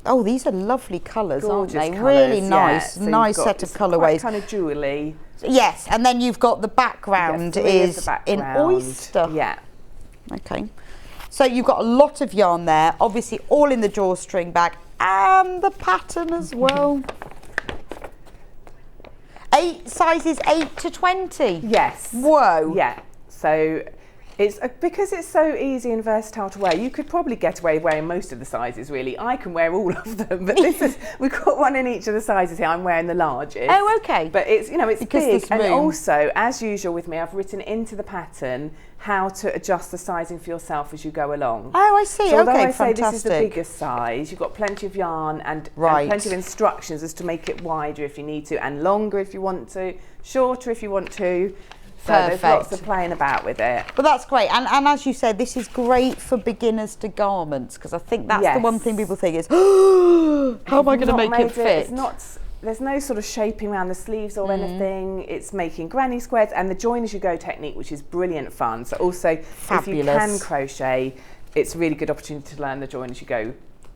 Oh, these are lovely colours, gorgeous, aren't they? Colours, really nice, so nice set of colourways. Kind of jewelly. Yes, and then you've got the background is in oyster. Yeah. Okay. So you've got a lot of yarn there, obviously all in the drawstring bag, and the pattern as well. Sizes 8 to 20. Yes. Whoa. Yeah. So It's because it's so easy and versatile to wear. You could probably get away wearing most of the sizes, really. I can wear all of them, but we've got one in each of the sizes here. I'm wearing the largest. Oh, okay. But it's, you know, it's Because big. there's And room. also, as usual with me, I've written into the pattern how to adjust the sizing for yourself as you go along. Oh, I see. So although Okay, I say this is the fantastic. biggest size, you've got plenty of yarn and Right. plenty of instructions as to make it wider if you need to, and longer if you want to, shorter if you want to. So there's lots Perfect. of playing about with it. Well, that's great. And as you said, this is great for beginners to garments, because I think that's the one thing people think is, how am I going to make it fit? It's not. There's no sort of shaping around the sleeves or anything. It's making granny squares and the join as you go technique, which is brilliant fun. So also, if you can crochet, it's a really good opportunity to learn the join as you go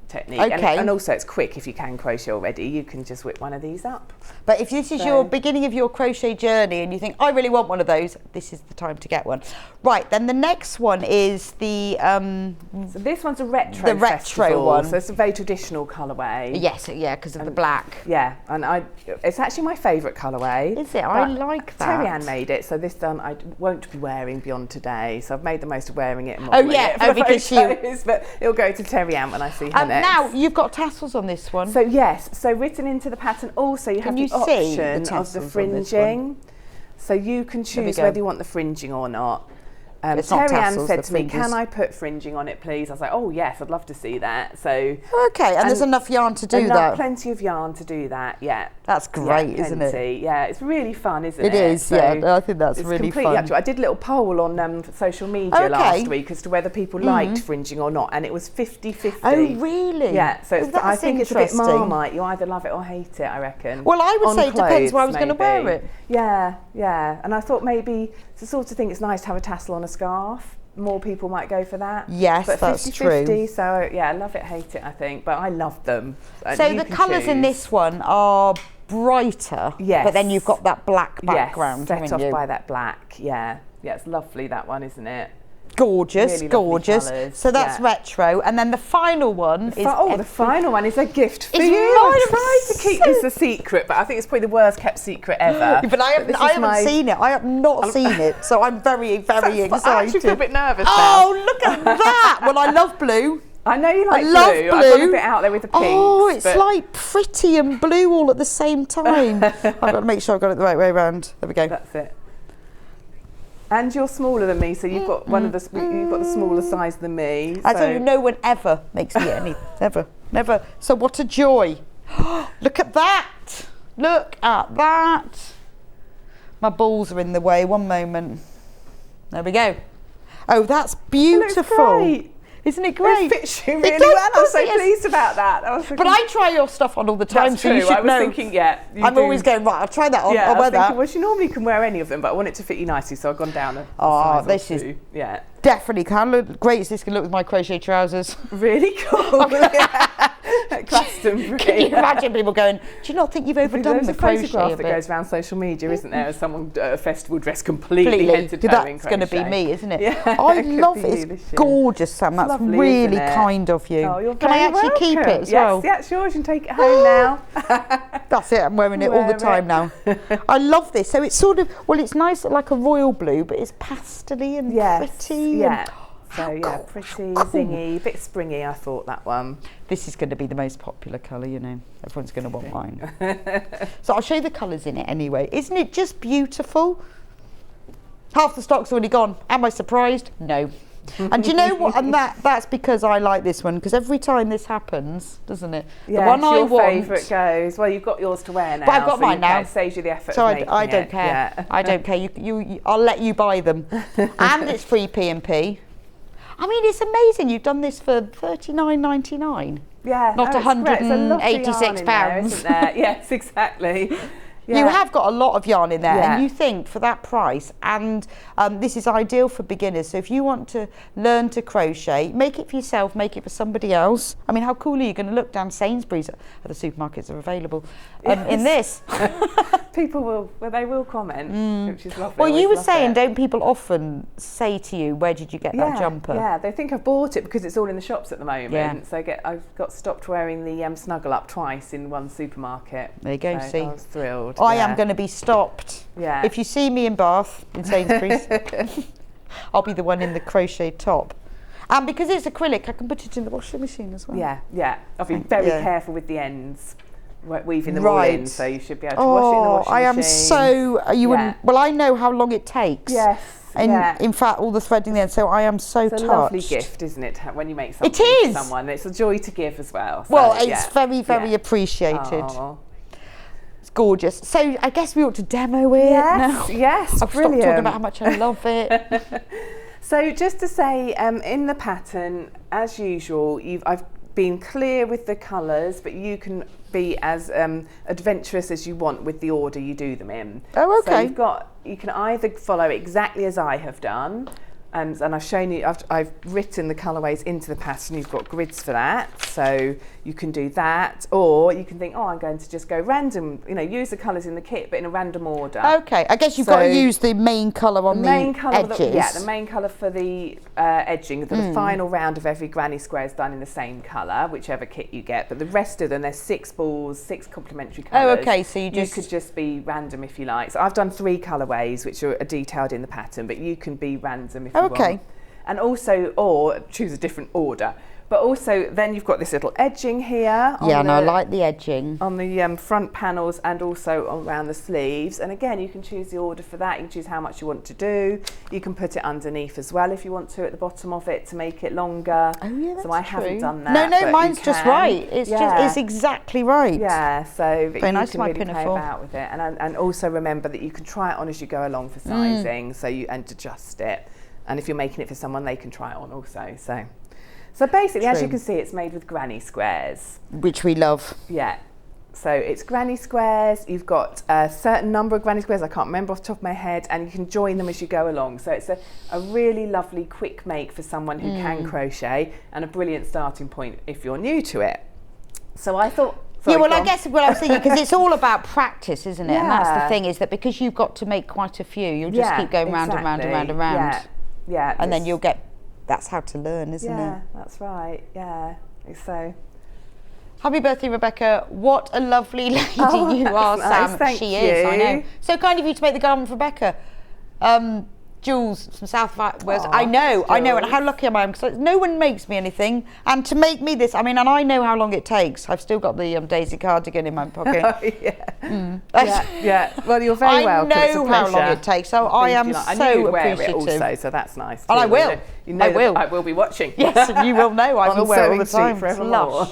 technique. Okay. And also it's quick. If you can crochet already, you can just whip one of these up. But if this is your beginning of your crochet journey and you think, I really want one of those, this is the time to get one. Right, then the next one is the... so this one's a retro the retro festival, one. So it's a very traditional colourway. Yes, yeah, because of the black. Yeah, and it's actually my favourite colourway. Is it? I like that. Terry Ann made it, so this done I won't be wearing beyond today. So I've made the most of wearing it and modelling it for because photos, but it'll go to Terry Ann when I see her next. Now, you've got tassels on this one. So yes, so written into the pattern also you have the option of the fringing. So you can choose whether you want the fringing or not. Terry Ann said to me, can I put fringing on it, please? I was like, oh, yes, I'd love to see that. So okay, and there's enough yarn to do that? Plenty of yarn to do that, yeah. That's great, isn't it? Yeah, it's really fun, isn't it? It is, so yeah, I think that's really fun. Actual. I did a little poll on social media last week as to whether people liked fringing or not, and it was 50-50. Oh, really? Yeah, so I think it's a bit interesting. Marmite. You either love it or hate it, I reckon. Well, I would say it depends where I was going to wear maybe. it. Yeah. And I thought maybe it's the sort of thing it's nice to have a tassel on a scarf. More people might go for that. Yes, but that's 50-50, true. So yeah, love it, hate it, I think. But I love them. So the colours in this one are brighter, but then you've got that black background, set off by that black. Yeah, it's lovely, that one, isn't it? Gorgeous, Really gorgeous. colours, So that's retro, and then the final one is... the final one is a gift for It's you. mine. I tried to keep this a secret, but I think it's probably the worst kept secret ever. But I haven't seen it. I have not seen it, so I'm very, very excited. I actually feel a bit nervous now. Oh, look at that! Well, I love blue. I know you like I love blue. blue. I've gone a bit out there with the pinks. Oh, it's like pretty and blue all at the same time. I've got to make sure I've got it the right way around. There we go. That's it. And you're smaller than me, so you've got you've got the smaller size than me. I tell you, no one ever makes me any, never. So what a joy! Look at that! Look at that! My balls are in the way. One moment. There we go. Oh, that's beautiful. It looks great. Isn't it great? It fits you really well. I'm so pleased about that. But I try your stuff on all the time, That's so true. you should I was know. thinking, I'm always going, right, I'll try that on. Yeah, I'll wear that. well, she normally can wear any of them, but I want it to fit you nicely, so I've gone down a size this or is two. Yeah. Definitely can look great as this can look with my crochet trousers. Really cool. Custom. Can you imagine people going, do you not think you've overdone the crochet There's a photograph a that bit? goes around social media, isn't there, of someone at a festival dressed completely head to toe in That's going to be crochet. me, isn't it? Yeah, I it could love be it. you It's this year. gorgeous, Sam. That's Lovely, really isn't it? kind of you. Oh, you're Can I very actually keep it welcome. as well? Yes, it's yours. You can take it home now. That's it. I'm wearing it all the Wear time it. now. I love this. So it's sort of, well, it's nice like a royal blue, but it's pastel-y and pretty. Yeah. How So yeah, cool, pretty, how cool. zingy, bit springy. I thought that one. This is going to be the most popular colour, you know. Everyone's going to want mine. So I'll show you the colours in it anyway. Isn't it just beautiful? Half the stock's already gone. Am I surprised? No. And do you know what? And that's because I like this one, because every time this happens, doesn't it? Yeah, the one I your want. favourite goes. Well, you've got yours to wear now. But I've got mine now. It saves you the effort. So of making I don't it. care. Yeah. I don't care. You, I'll let you buy them. And it's free P&P. I mean, it's amazing. You've done this for $39.99. Yeah, Not no, it's great. There's a lot of yarn £186. in there, isn't there? Yes, exactly. Yeah. You have got a lot of yarn in there, Yeah. and you think for that price, and this is ideal for beginners. So if you want to learn to crochet, make it for yourself, make it for somebody else. I mean, how cool are you going to look down Sainsbury's? Other supermarkets are available in this. People will, well, they will comment, which is lovely. Well, you Always were love saying, it. don't people often say to you, where did you get that jumper? Yeah, they think I've bought it because it's all in the shops at the moment. Yeah. So I've got stopped wearing the Snuggle Up twice in one supermarket. There you go, So see. I was thrilled. I am going to be stopped. Yeah. If you see me in Bath, in Sainsbury's, I'll be the one in the crochet top. And because it's acrylic, I can put it in the washing machine as well. Yeah. I've been very careful with the ends, weaving them all in, so you should be able to wash it in the washing I am machine. so, you wouldn't, well, I know how long it takes. Yes. And in fact, all the threading then, so I am so touched. It's a lovely gift, isn't it, when you make something for someone? It's a joy to give as well. So, well, it's very, very appreciated. Oh. It's gorgeous. So I guess we ought to demo it now. Yes, I've brilliant. stopped talking about how much I love it. So just to say, in the pattern, as usual, I've been clear with the colours, but you can be as adventurous as you want with the order you do them in. Oh, okay. So you can either follow exactly as I have done, and I've shown you, I've written the colourways into the pattern. You've got grids for that, so you can do that, or you can think, oh, I'm going to just go random, use the colours in the kit, but in a random order. Okay, I guess you've got to use the main colour on the edges. The main colour for the edging. The final round of every granny square is done in the same colour, whichever kit you get, but the rest of them, there's 6 balls, 6 complementary colours. Oh, okay, so you could just be random if you like. So I've done 3 colourways, which are detailed in the pattern, but you can be random if you want. And also, or choose a different order. But also, then you've got this little edging here. I like the edging. On the front panels and also around the sleeves. And again, you can choose the order for that. You can choose how much you want to do. You can put it underneath as well if you want to, at the bottom of it, to make it longer. Oh, yeah, that's so I true. haven't done that. No, mine's just right. It's exactly right. Yeah, so very nice you can really play about with it. And also remember that you can try it on as you go along for sizing, and adjust it. And if you're making it for someone, they can try it on also. So basically, as you can see, it's made with granny squares. Which we love. Yeah. So it's granny squares. You've got a certain number of granny squares. I can't remember off the top of my head. And you can join them as you go along. So it's a really lovely quick make for someone who can crochet, and a brilliant starting point if you're new to it. So I thought... I guess what I was thinking, because it's all about practice, isn't it? Yeah. And that's the thing, is that because you've got to make quite a few, you'll just keep going round and round and round and round. Yeah. And then you'll get... That's how to learn, isn't it? Yeah, that's right. Yeah. So... Happy birthday, Rebecca. What a lovely lady you are, nice. Sam. Thank she you. is, I know. So kind of you to make the garment for Rebecca. Jules from South Wales. I know. And how lucky am I? Because no one makes me anything. And to make me this, and I know how long it takes. I've still got the Daisy cardigan in my pocket. Yeah. Well, you're very welcome. I know how long it takes. So I am so appreciative. It also, so that's nice too. And I will. I will. I will be watching. Yes, you will know. I will wear all the time. Forevermore.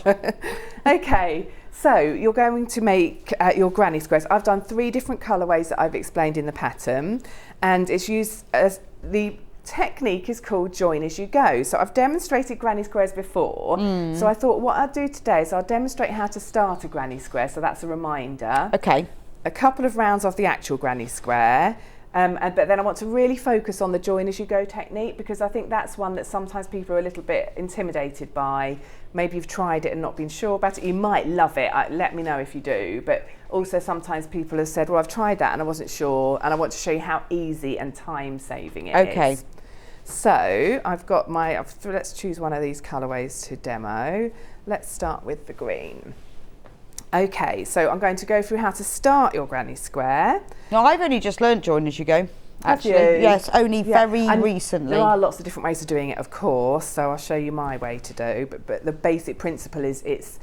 Okay. So you're going to make your granny squares. I've done 3 different colourways that I've explained in the pattern, and it's used as the technique is called join as you go. So I've demonstrated granny squares before, so I thought what I'll do today is I'll demonstrate how to start a granny square, so that's a reminder. Okay. A couple of rounds of the actual granny square, but then I want to really focus on the join as you go technique, because I think that's one that sometimes people are a little bit intimidated by. Maybe you've tried it and not been sure about it. You might love it. Let me know if you do. But also sometimes people have said, well, I've tried that and I wasn't sure, and I want to show you how easy and time saving it is. Okay. So I've got let's choose one of these colourways to demo. Let's start with the green. Okay, so I'm going to go through how to start your granny square. Now, I've only just learnt join as you go. Actually, yes, only very recently. There are lots of different ways of doing it, of course, so I'll show you my way to do, but the basic principle is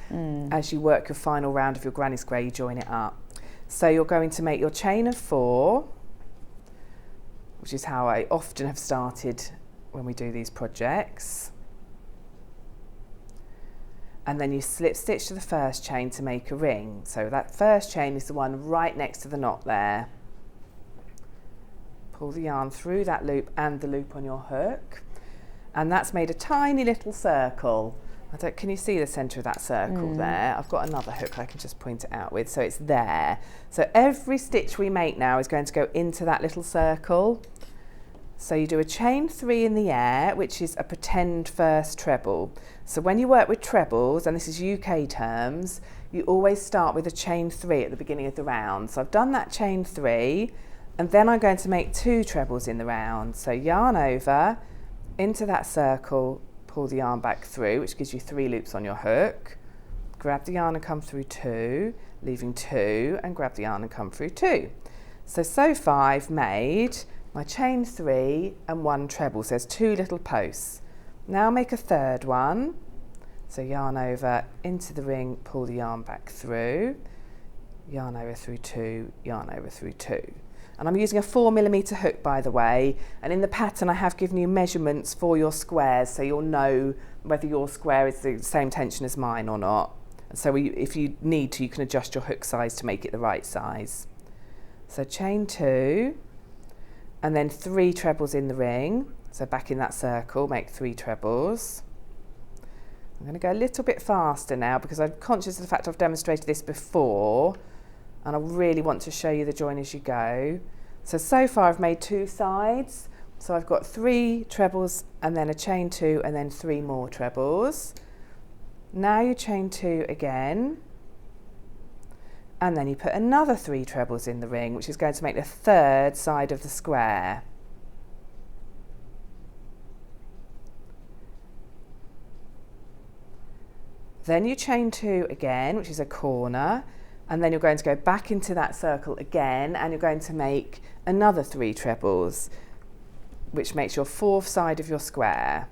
as you work your final round of your granny square, you join it up. So you're going to make your chain of 4, which is how I often have started when we do these projects. And then you slip stitch to the first chain to make a ring. So that first chain is the one right next to the knot there. Pull the yarn through that loop and the loop on your hook, and that's made a tiny little circle. Can you see the centre of that circle there? I've got another hook I can just point it out with, so it's there. So every stitch we make now is going to go into that little circle. So you do a chain 3 in the air, which is a pretend first treble. So when you work with trebles, and this is UK terms, you always start with a chain 3 at the beginning of the round. So I've done that chain 3, and then I'm going to make 2 trebles in the round. So yarn over, into that circle, pull the yarn back through, which gives you 3 loops on your hook. Grab the yarn and come through 2, leaving 2, and grab the yarn and come through 2. So far I've made I chain 3 and 1 treble, so there's 2 little posts. Now make a third one, so yarn over into the ring, pull the yarn back through, yarn over through 2, yarn over through 2. And I'm using a 4mm hook, by the way, and in the pattern I have given you measurements for your squares, so you'll know whether your square is the same tension as mine or not. And so if you need to, you can adjust your hook size to make it the right size. So chain 2, and then 3 trebles in the ring. So back in that circle, make 3 trebles. I'm going to go a little bit faster now because I'm conscious of the fact I've demonstrated this before, and I really want to show you the join as you go. So far I've made 2 sides. So I've got 3 trebles and then a chain 2 and then 3 more trebles. Now you chain 2 again, and then you put another 3 trebles in the ring, which is going to make the third side of the square. Then you chain 2 again, which is a corner, and then you're going to go back into that circle again, and you're going to make another 3 trebles, which makes your fourth side of your square.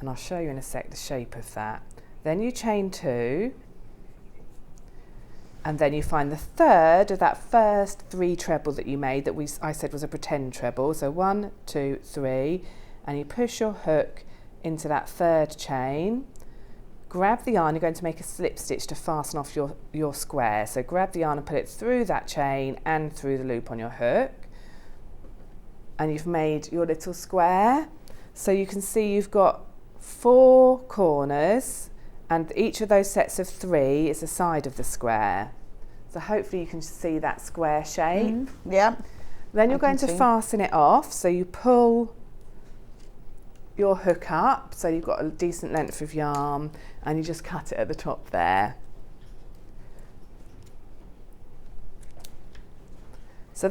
And I'll show you in a sec the shape of that. Then you chain 2, and then you find the third of that first 3 treble that you made that I said was a pretend treble. So 1, 2, 3, and you push your hook into that third chain. Grab the yarn, you're going to make a slip stitch to fasten off your square. So grab the yarn and put it through that chain and through the loop on your hook. And you've made your little square. So you can see you've got 4 corners, and each of those sets of 3 is the side of the square. So hopefully you can see that square shape. Yeah. Then you're going to fasten it off, so you pull your hook up, so you've got a decent length of yarn, and you just cut it at the top there. So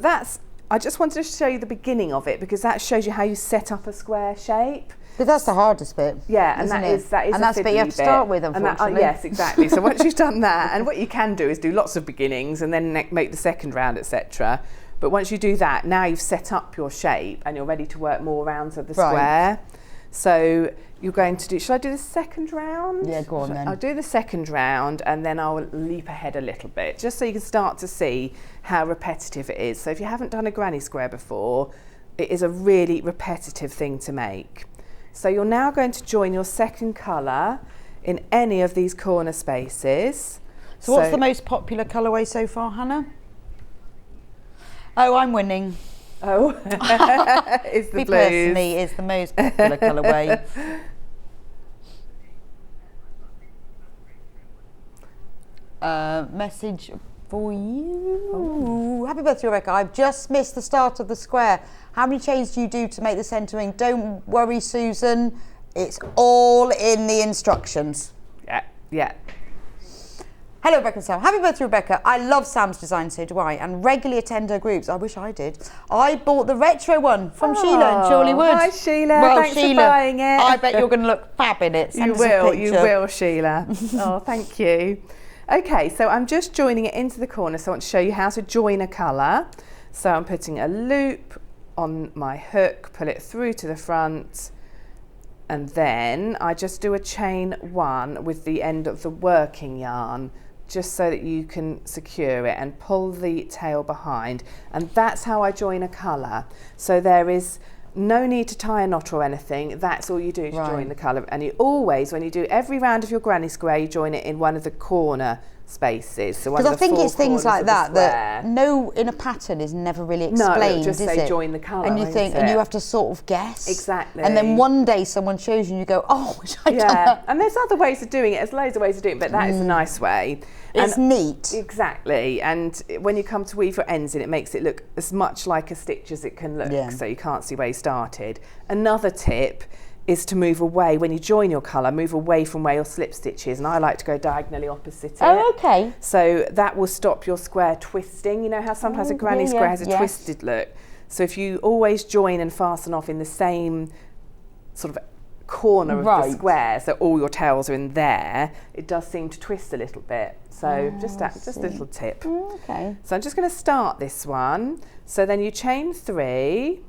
I just wanted to show you the beginning of it because that shows you how you set up a square shape. But that's the hardest bit. Yeah, and that is the bit you have to start with, unfortunately. Yes, exactly. So once you've done that, and what you can do is do lots of beginnings and then make the second round, etc. But once you do that, now you've set up your shape and you're ready to work more rounds of the square. So you're going to do, shall I do the second round? Yeah, go on then. I'll do the second round and then I'll leap ahead a little bit, just so you can start to see how repetitive it is. So if you haven't done a granny square before, it is a really repetitive thing to make. So you're now going to join your second colour in any of these corner spaces. So what's the most popular colourway so far, Hannah? Oh, I'm winning. Oh, it's the blues. Personally, is the most popular colourway. Message for you. Oh. Happy birthday, Rebecca. I've just missed the start of the square. How many chains do you do to make the centering? Don't worry, Susan. It's all in the instructions. Yeah. Hello, Rebecca and Sam. Happy birthday, Rebecca. I love Sam's design, so do I, and regularly attend her groups. I wish I did. I bought the retro one from Sheila and Chorley Wood. Hi, Sheila. Thanks for buying it. I bet you're going to look fab in it. You will, Sheila. Oh, thank you. Okay, so I'm just joining it into the corner, so I want to show you how to join a colour. So I'm putting a loop on my hook, pull it through to the front, and then I just do a chain 1 with the end of the working yarn, just so that you can secure it, and pull the tail behind, and that's how I join a colour. So there is no need to tie a knot or anything. That's all you do to join the colour. And you always, when you do every round of your granny square, you join it in one of the corner spaces. So because I think it's things like that in a pattern is never really explained. No, just say join the colour. And you think, and you have to sort of guess. Exactly. And then one day someone shows you and you go, oh, wish I'd done that. And there's other ways of doing it. There's loads of ways of doing it, but that is a nice way. It's neat. Exactly. And when you come to weave your ends in, it makes it look as much like a stitch as it can look, so you can't see where you started. Another tip is to move away, when you join your colour, move away from where your slip stitch is, and I like to go diagonally opposite it. Oh, okay. So that will stop your square twisting. You know how sometimes a granny square has a twisted look? So if you always join and fasten off in the same sort of corner of the square, so all your tails are in there, it does seem to twist a little bit. So just a little tip. Okay. So I'm just going to start this one. So then you chain 3,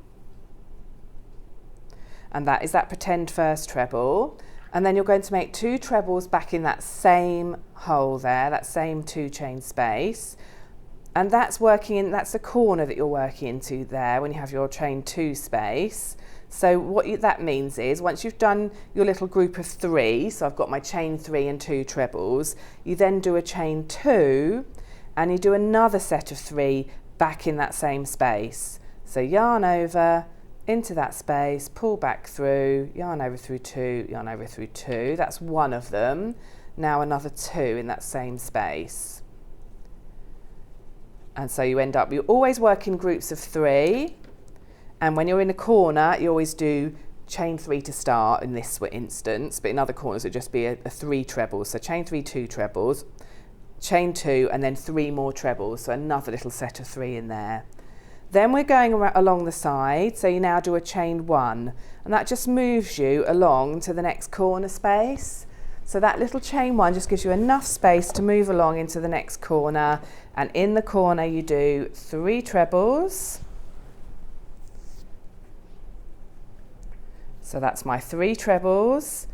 and that is that pretend first treble, and then you're going to make 2 trebles back in that same hole there, that same 2 chain space, and that's that's the corner that you're working into there when you have your chain 2 space. So what that means is once you've done your little group of 3, so I've got my chain 3 and 2 trebles, you then do a chain 2 and you do another set of 3 back in that same space. So yarn over into that space, pull back through, yarn over through 2, yarn over through 2. That's one of them. Now another 2 in that same space. And so you always work in groups of 3. And when you're in a corner, you always do chain 3 to start in this instance, but in other corners it would just be a 3 trebles. So chain 3, 2 trebles, chain 2, and then 3 more trebles. So another little set of 3 in there. Then we're going along the side, so you now do a chain 1, and that just moves you along to the next corner space. So that little chain 1 just gives you enough space to move along into the next corner, and in the corner you do 3 trebles. So that's my 3 trebles,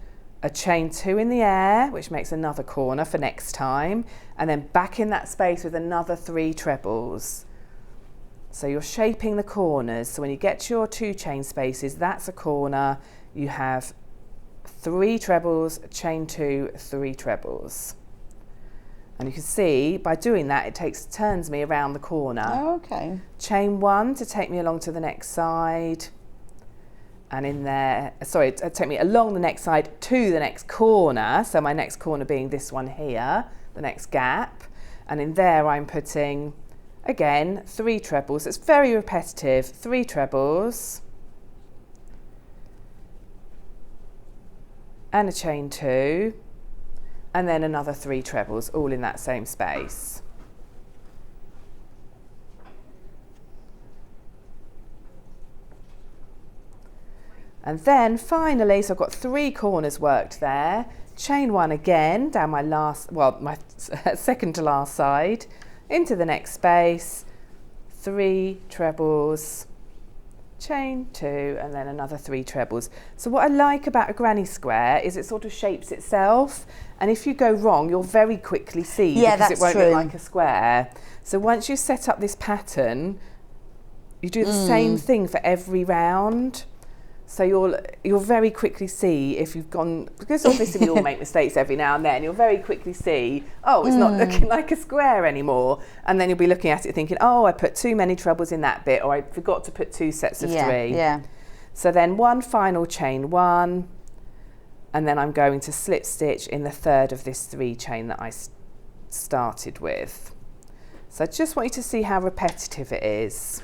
a chain 2 in the air, which makes another corner for next time, and then back in that space with another 3 trebles. So you're shaping the corners. So when you get to your 2 chain spaces, that's a corner. You have 3 trebles, chain 2, 3 trebles. And you can see by doing that, it turns me around the corner. Oh, okay. Chain 1 to take me along to the next side. And in there, sorry, take me along the next side to the next corner. So my next corner being this one here, the next gap. And in there I'm putting, again, 3 trebles. It's very repetitive. 3 trebles. And a chain 2. And then another 3 trebles, all in that same space. And then finally, so I've got 3 corners worked there, chain 1 again down my second to last side, into the next space, 3 trebles, chain 2, and then another 3 trebles. So what I like about a granny square is it sort of shapes itself, and if you go wrong, you'll very quickly see because it won't look like a square. So once you set up this pattern, you do the same thing for every round. So you'll very quickly see if you've gone, because obviously we all make mistakes every now and then, you'll very quickly see, oh, it's not looking like a square anymore. And then you'll be looking at it thinking, oh, I put too many trebles in that bit, or I forgot to put 2 sets of 3. Yeah. So then one final chain 1, and then I'm going to slip stitch in the 3rd of this 3 chain that I started with. So I just want you to see how repetitive it is.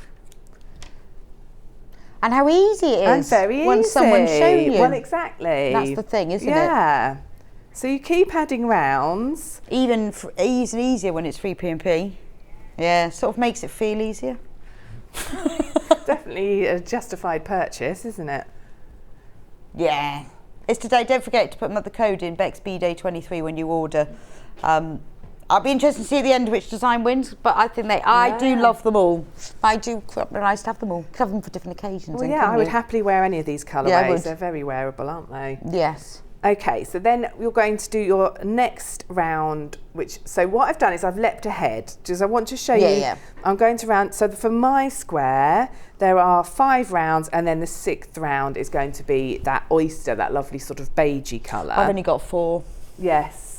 And how easy it is. And very when easy. Someone's shown you. Well, exactly. That's the thing, isn't it? Yeah. So you keep adding rounds. Even easier when it's free P&P. Yeah, sort of makes it feel easier. Definitely a justified purchase, isn't it? Yeah. It's today. Don't forget to put the code in BEXBDay23 when you order. I'll be interested to see at the end which design wins, but I think I do love them all. I do. They're nice to have them all. Have them for different occasions. Well, yeah, I would happily wear any of these colourways. Yeah, they're very wearable, aren't they? Yes. Okay, so then you're going to do your next round, so what I've done is I've leapt ahead, because I want to show you. Yeah. I'm going to round, so for my square, there are 5 rounds, and then the 6th round is going to be that oyster, that lovely sort of beigey colour. I've only got 4. Yes.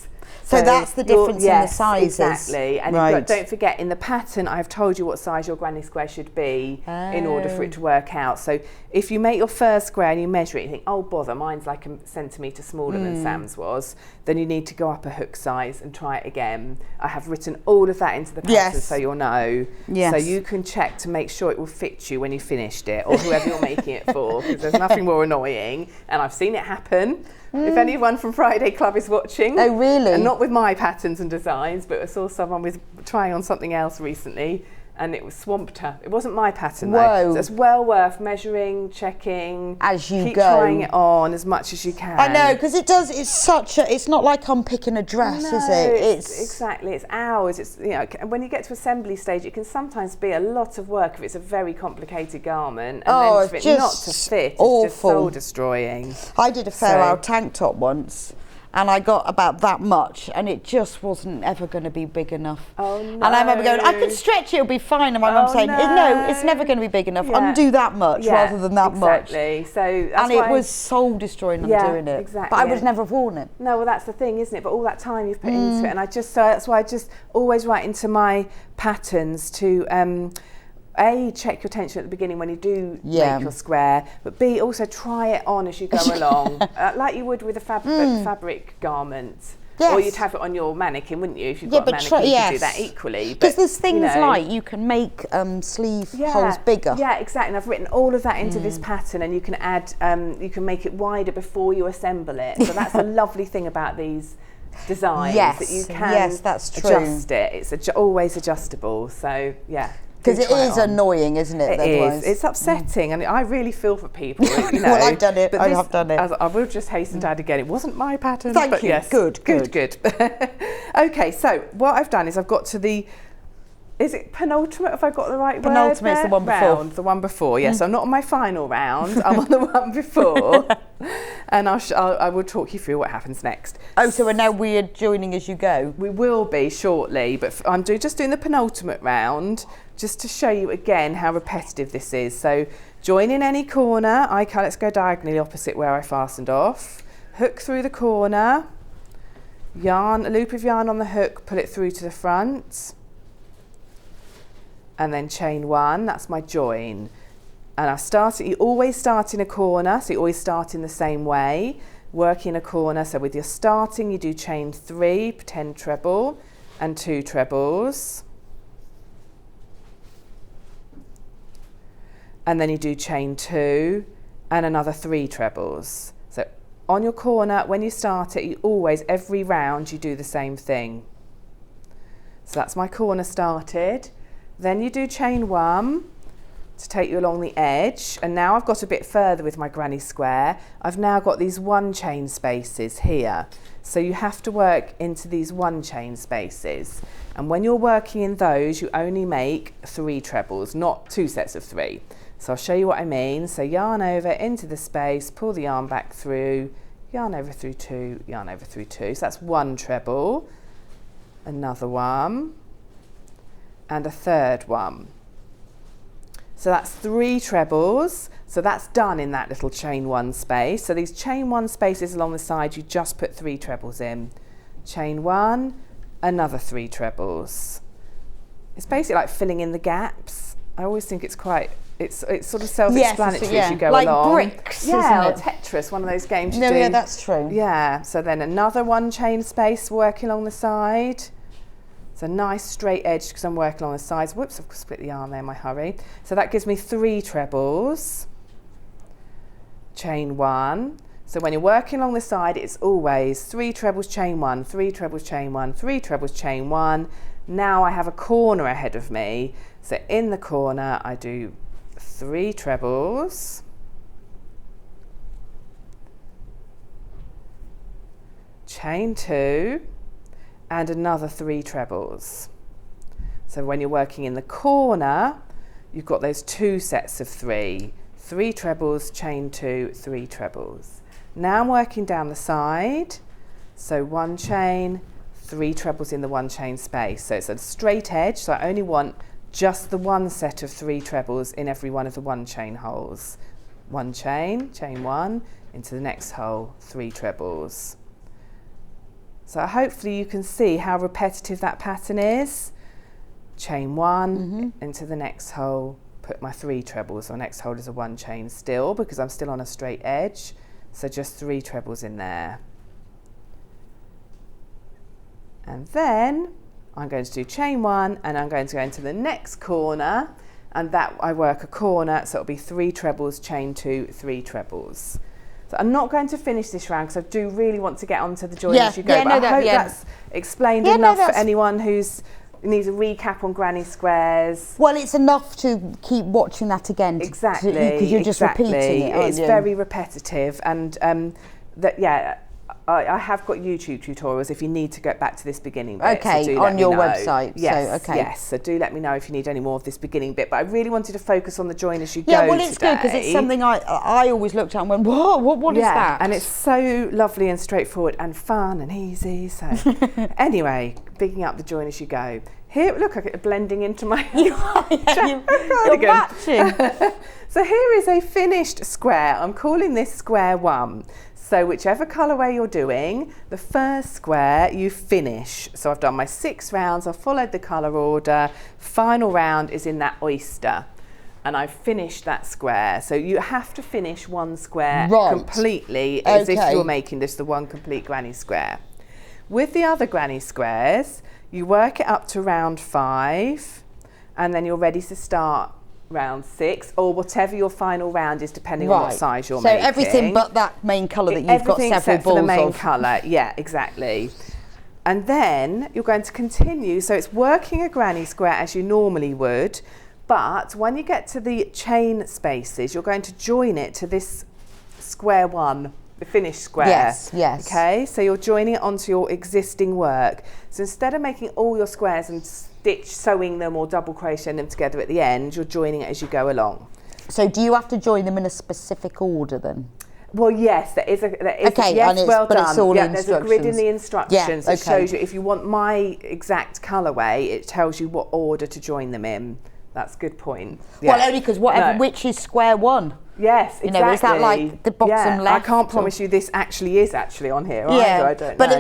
So that's the difference in the sizes. Exactly. And don't forget, in the pattern, I've told you what size your granny square should be in order for it to work out. So if you make your first square and you measure it, you think, oh, bother, mine's like a centimetre smaller than Sam's was, then you need to go up a hook size and try it again. I have written all of that into the pattern so you'll know. Yes. So you can check to make sure it will fit you when you finished it, or whoever you're making it for, because there's nothing more annoying. And I've seen it happen. If anyone from Friday Club is watching. Oh, really? And not with my patterns and designs, but I saw someone trying on something else recently, and it was swamped her. It wasn't my pattern Whoa. though. So it's well worth measuring, checking, as you keep go, trying it on as much as you can. I know, because it does. It's such a. It's not like I'm picking a dress, No, is it? It's exactly. It's hours. It's, you know, when you get to assembly stage, it can sometimes be a lot of work if it's a very complicated garment, and then for it not to fit, awful. it's just soul destroying. I did a Farewell tank top once, and I got about that much, and it just wasn't ever going to be big enough. Oh no! And I remember going, I could stretch it, it'll be fine. And my mum saying, no, it's never going to be big enough. Undo that much rather than that much. Exactly. So and it was soul destroying undoing it. Exactly. But I would never have worn it. No, well that's the thing, isn't it? But all that time you've put into it, and that's why I just always write into my patterns to. A, check your tension at the beginning when you do make your square, but B, also try it on as you go along, like you would with a fabric garment. Yes. Or you'd have it on your mannequin, wouldn't you? If you've got a mannequin, you could do that equally. Because there's things like you can make sleeve holes bigger. Yeah, exactly. And I've written all of that into this pattern, and you can add, you can make it wider before you assemble it. So that's a lovely thing about these designs, that you can that's true. adjust it. It's always adjustable. So yeah. Because it is annoying, isn't it? It is. It's upsetting, and I really feel for people. You know, well, I've done it. I have done it. I will just hasten to add again. It wasn't my pattern. Thank you. Yes. Good. Okay, so what I've done is I've got to the. Is it penultimate? Have I got the right word? Penultimate's the one before. Round, the one before. Yes, I'm not on my final round. I'm on the one before, and I will talk you through what happens next. Oh, so now we're joining as you go. We will be shortly, but I'm just doing the penultimate round, just to show you again how repetitive this is. So join in any corner. Let's go diagonally opposite where I fastened off. Hook through the corner. Yarn, a loop of yarn on the hook, pull it through to the front. And then chain one, that's my join. And you always start in a corner, so you always start in the same way. Work in a corner, so with your starting, you do chain 3, pretend treble, and 2 trebles. And then you do chain 2 and another 3 trebles. So on your corner, when you start it, every round you do the same thing. So that's my corner started. Then you do chain 1 to take you along the edge, and now I've got a bit further with my granny square. I've now got these 1 chain spaces here. So you have to work into these 1 chain spaces. And when you're working in those, you only make 3 trebles, not 2 sets of 3. So I'll show you what I mean. So yarn over into the space, pull the yarn back through, yarn over through 2, yarn over through 2. So that's 1 treble, another one, and a third one. So that's 3 trebles. So that's done in that little chain 1 space. So these chain 1 spaces along the side, you just put 3 trebles in. Chain 1, another 3 trebles. It's basically like filling in the gaps. I always think it's sort of self-explanatory as you go like along. Like bricks, or isn't it? Tetris, one of those games you do. Yeah, that's true. Yeah, so then another 1 chain space working along the side. It's a nice straight edge because I'm working along the sides. Whoops, I've split the yarn there in my hurry. So that gives me 3 trebles. Chain 1. So when you're working along the side, it's always 3 trebles, chain 1, 3 trebles, chain 1, 3 trebles, chain 1. Now I have a corner ahead of me. So in the corner, I do 3 trebles. Chain 2. And another 3 trebles. So when you're working in the corner, you've got those 2 sets of 3. 3 trebles, chain 2, 3 trebles. Now I'm working down the side. So 1 chain, 3 trebles in the 1 chain space. So it's a straight edge, so I only want just the 1 set of 3 trebles in every one of the 1 chain holes. 1 chain, chain 1, into the next hole, 3 trebles. So hopefully you can see how repetitive that pattern is. Chain 1 into the next hole, put my 3 trebles. So next hole is a 1 chain still because I'm still on a straight edge. So just 3 trebles in there. And then I'm going to do chain 1 and I'm going to go into the next corner, and that I work a corner, so it'll be 3 trebles, chain 2, 3 trebles. So I'm not going to finish this round because I do really want to get onto the join as you go. But I hope that's explained enough for anyone who's It needs a recap on granny squares. Well, it's enough to keep watching that again. Exactly. Because you're just repeating it, aren't It's you? very repetitive, and I have got YouTube tutorials if you need to go back to this beginning bit. Okay, so do on let me your know. website. Yes, so, okay. yes. So do let me know if you need any more of this beginning bit. But I really wanted to focus on the join as you go. Yeah, well, it's today. good because it's something I always looked at and went, whoa, what is that? And it's so lovely and straightforward and fun and easy. So anyway, picking up the join as you go. Here, look, I'm blending into my You're matching. So here is a finished square. I'm calling this square 1. So whichever colourway you're doing, the first square you finish. So I've done my 6 rounds, I've followed the colour order, final round is in that oyster. And I've finished that square. So you have to finish one square completely as if you're making this the one complete granny square. With the other granny squares, you work it up to round 5 and then you're ready to start round 6 or whatever your final round is depending on what size you're making. So everything but that main colour that you've got several except balls for the main of. colour, yeah, exactly. And then you're going to continue, so it's working a granny square as you normally would, but when you get to the chain spaces, you're going to join it to this square 1, the finished square. Yes. Okay, so you're joining it onto your existing work. So instead of making all your squares and sewing them or double crocheting them together at the end, you're joining it as you go along. So do you have to join them in a specific order then? Well, yes, there is. Okay, yes, well but done. it's all there's a grid in the instructions. instructions that shows you, if you want my exact colourway, it tells you what order to join them in. That's a good point. Yeah. Well, only because which is square 1. Yes, exactly. You know, is that like the bottom left? I can't promise you this actually is on here either, I don't but know.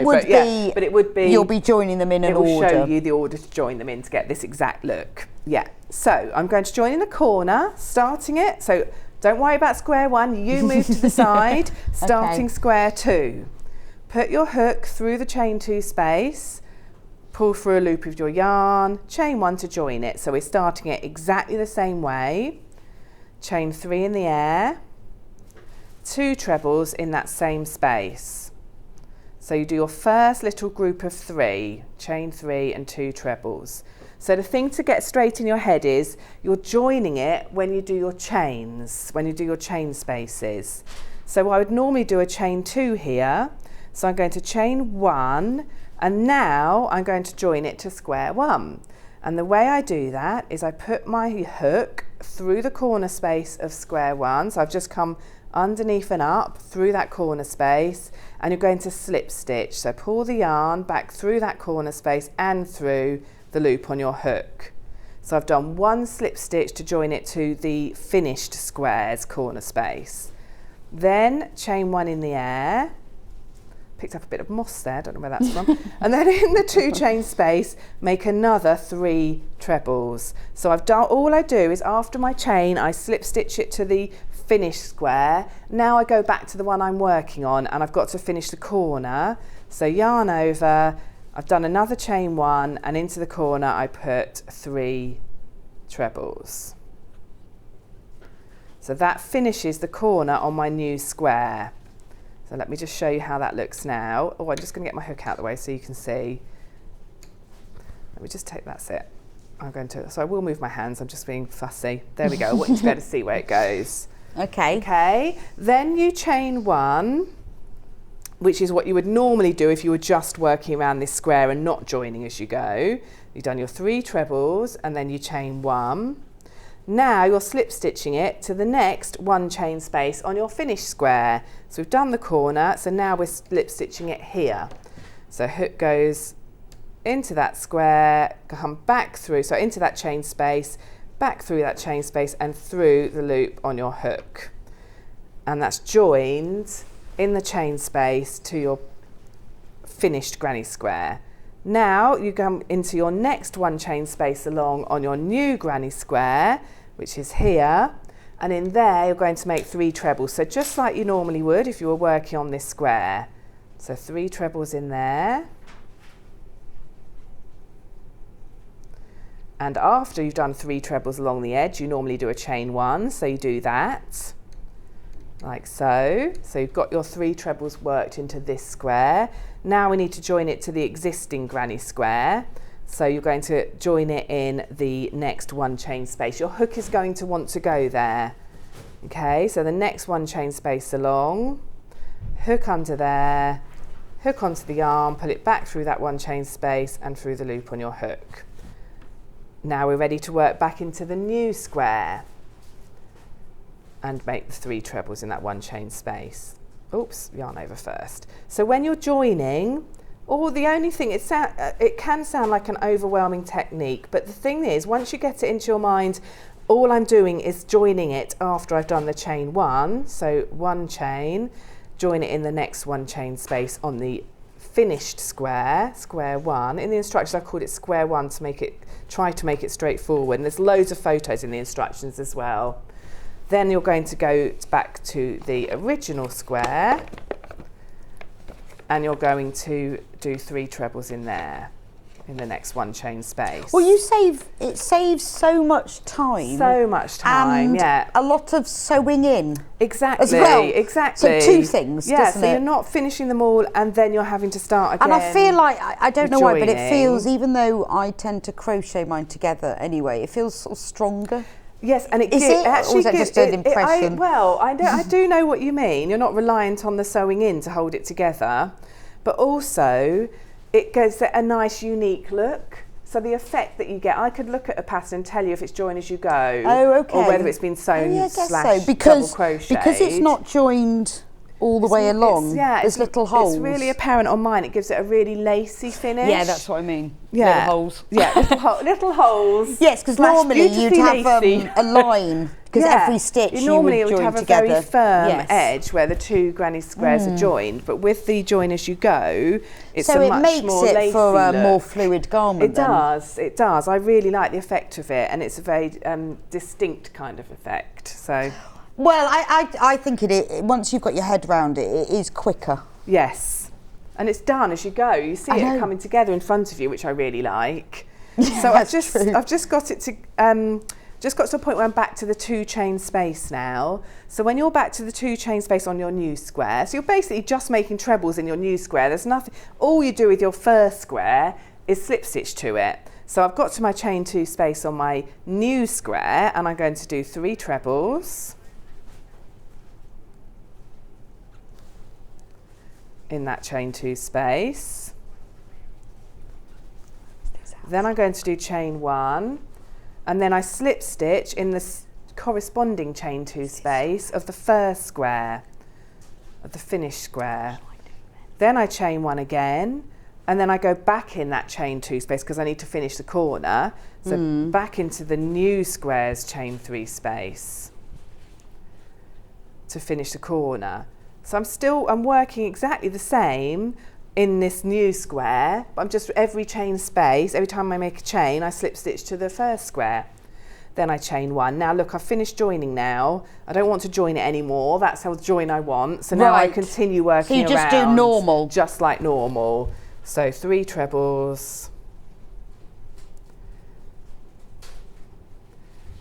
But it would be, you'll be joining them in an order. It will show you the order to join them in to get this exact look. Yeah, so I'm going to join in the corner, starting it. So don't worry about square 1, you move to the side, starting square 2. Put your hook through the chain 2 space, pull through a loop of your yarn, chain 1 to join it. So we're starting it exactly the same way. Chain 3 in the air, 2 trebles in that same space. So you do your first little group of 3, chain 3 and 2 trebles. So the thing to get straight in your head is you're joining it when you do your chains, when you do your chain spaces. So I would normally do a chain 2 here. So I'm going to chain 1 and now I'm going to join it to square 1. And the way I do that is I put my hook through the corner space of square 1. So I've just come underneath and up through that corner space, and you're going to slip stitch. So pull the yarn back through that corner space and through the loop on your hook. So I've done 1 slip stitch to join it to the finished squares corner space. Then chain 1 in the air. Picked up a bit of moss there, don't know where that's from. And then in the 2 chain space, make another 3 trebles. So I've done, all I do is after my chain, I slip stitch it to the finished square. Now I go back to the one I'm working on and I've got to finish the corner. So yarn over, I've done another chain 1 and into the corner I put 3 trebles. So that finishes the corner on my new square. So let me just show you how that looks now. Oh, I'm just going to get my hook out of the way so you can see. Let me just take, that's it. I'm going to, so I will move my hands, I'm just being fussy. There we go, I want you to be able to see where it goes. Okay, then you chain 1, which is what you would normally do if you were just working around this square and not joining as you go. You've done your 3 trebles and then you chain 1. Now you're slip stitching it to the next 1 chain space on your finished square. So we've done the corner, so now we're slip stitching it here. So hook goes into that square, come back through, so into that chain space, back through that chain space and through the loop on your hook. And that's joined in the chain space to your finished granny square. Now you come into your next 1 chain space along on your new granny square, which is here, and in there you're going to make 3 trebles. So just like you normally would if you were working on this square. So 3 trebles in there. And after you've done 3 trebles along the edge, you normally do a chain 1, so you do that, like so. So you've got your 3 trebles worked into this square. Now we need to join it to the existing granny square. So you're going to join it in the next 1 chain space. Your hook is going to want to go there. Okay, so the next 1 chain space along, hook under there, hook onto the arm, pull it back through that 1 chain space and through the loop on your hook. Now we're ready to work back into the new square and make the 3 trebles in that 1 chain space. Oops, yarn over first. So when you're joining, the only thing, it can sound like an overwhelming technique, but the thing is, once you get it into your mind, all I'm doing is joining it after I've done the chain 1. So 1 chain, join it in the next 1 chain space on the finished square, square 1. In the instructions I called it square 1 to try to make it straightforward, and there's loads of photos in the instructions as well. Then you're going to go back to the original square and you're going to do 3 trebles in there in the next 1 chain space. Well, it saves so much time. So much time, and yeah. a lot of sewing in. Exactly, as well. Exactly. So 2 things, doesn't it? You're not finishing them all and then you're having to start again. And I feel like, I don't know why, but it joining. feels, even though I tend to crochet mine together anyway, it feels sort of stronger. Yes, and it is it, or is that just an impression? I do know what you mean. You're not reliant on the sewing in to hold it together, but also it gives it a nice, unique look. So the effect that you get, I could look at a pattern and tell you if it's joined as you go, or whether it's been sewn slash double crocheted. Because it's not joined all the way along. There's little holes. It's really apparent on mine. It gives it a really lacy finish. Yeah, that's what I mean. Yeah. Little holes. Yeah, little holes. Yes, because normally you'd have a line, because every stitch you would join have together. A very firm edge where the 2 granny squares are joined, but with the join as you go, it's a much more lacy So it makes it for a more fluid garment. It does. I really like the effect of it, and it's a very distinct kind of effect. So. Well, I think once you've got your head round it, it is quicker. Yes. And it's done as you go. You see it coming together in front of you, which I really like. So I've just got it to just got to a point where I'm back to the 2 chain space now. So when you're back to the 2 chain space on your new square, so you're basically just making trebles in your new square. There's nothing. All you do with your first square is slip stitch to it. So I've got to my chain 2 space on my new square, and I'm going to do 3 trebles in that chain 2 space. Then I'm going to do chain 1, and then I slip stitch in the corresponding chain 2 space of the first square, of the finished square. Then I chain 1 again, and then I go back in that chain 2 space because I need to finish the corner. So back into the new square's chain 3 space to finish the corner. So I'm working exactly the same in this new square, but I'm just every chain space, every time I make a chain, I slip stitch to the first square. Then I chain 1. Now look, I've finished joining now. I don't want to join it anymore. That's how the join I want. So now I continue working around. So you just do normal. Just like normal. So 3 trebles.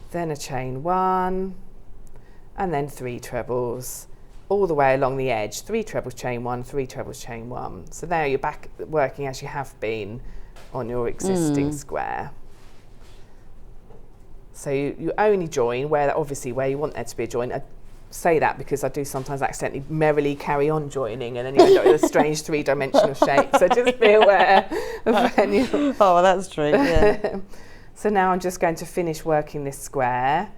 Then a chain 1. And then 3 trebles. All the way along the edge, 3 trebles chain 1, 3 trebles chain 1. So there you're back working as you have been on your existing square. So you only join where you want there to be a join. I say that because I do sometimes accidentally merrily carry on joining, and then you end up with a strange 3-dimensional shape. So just be aware of when you. Oh, that's true. Yeah. So now I'm just going to finish working this square.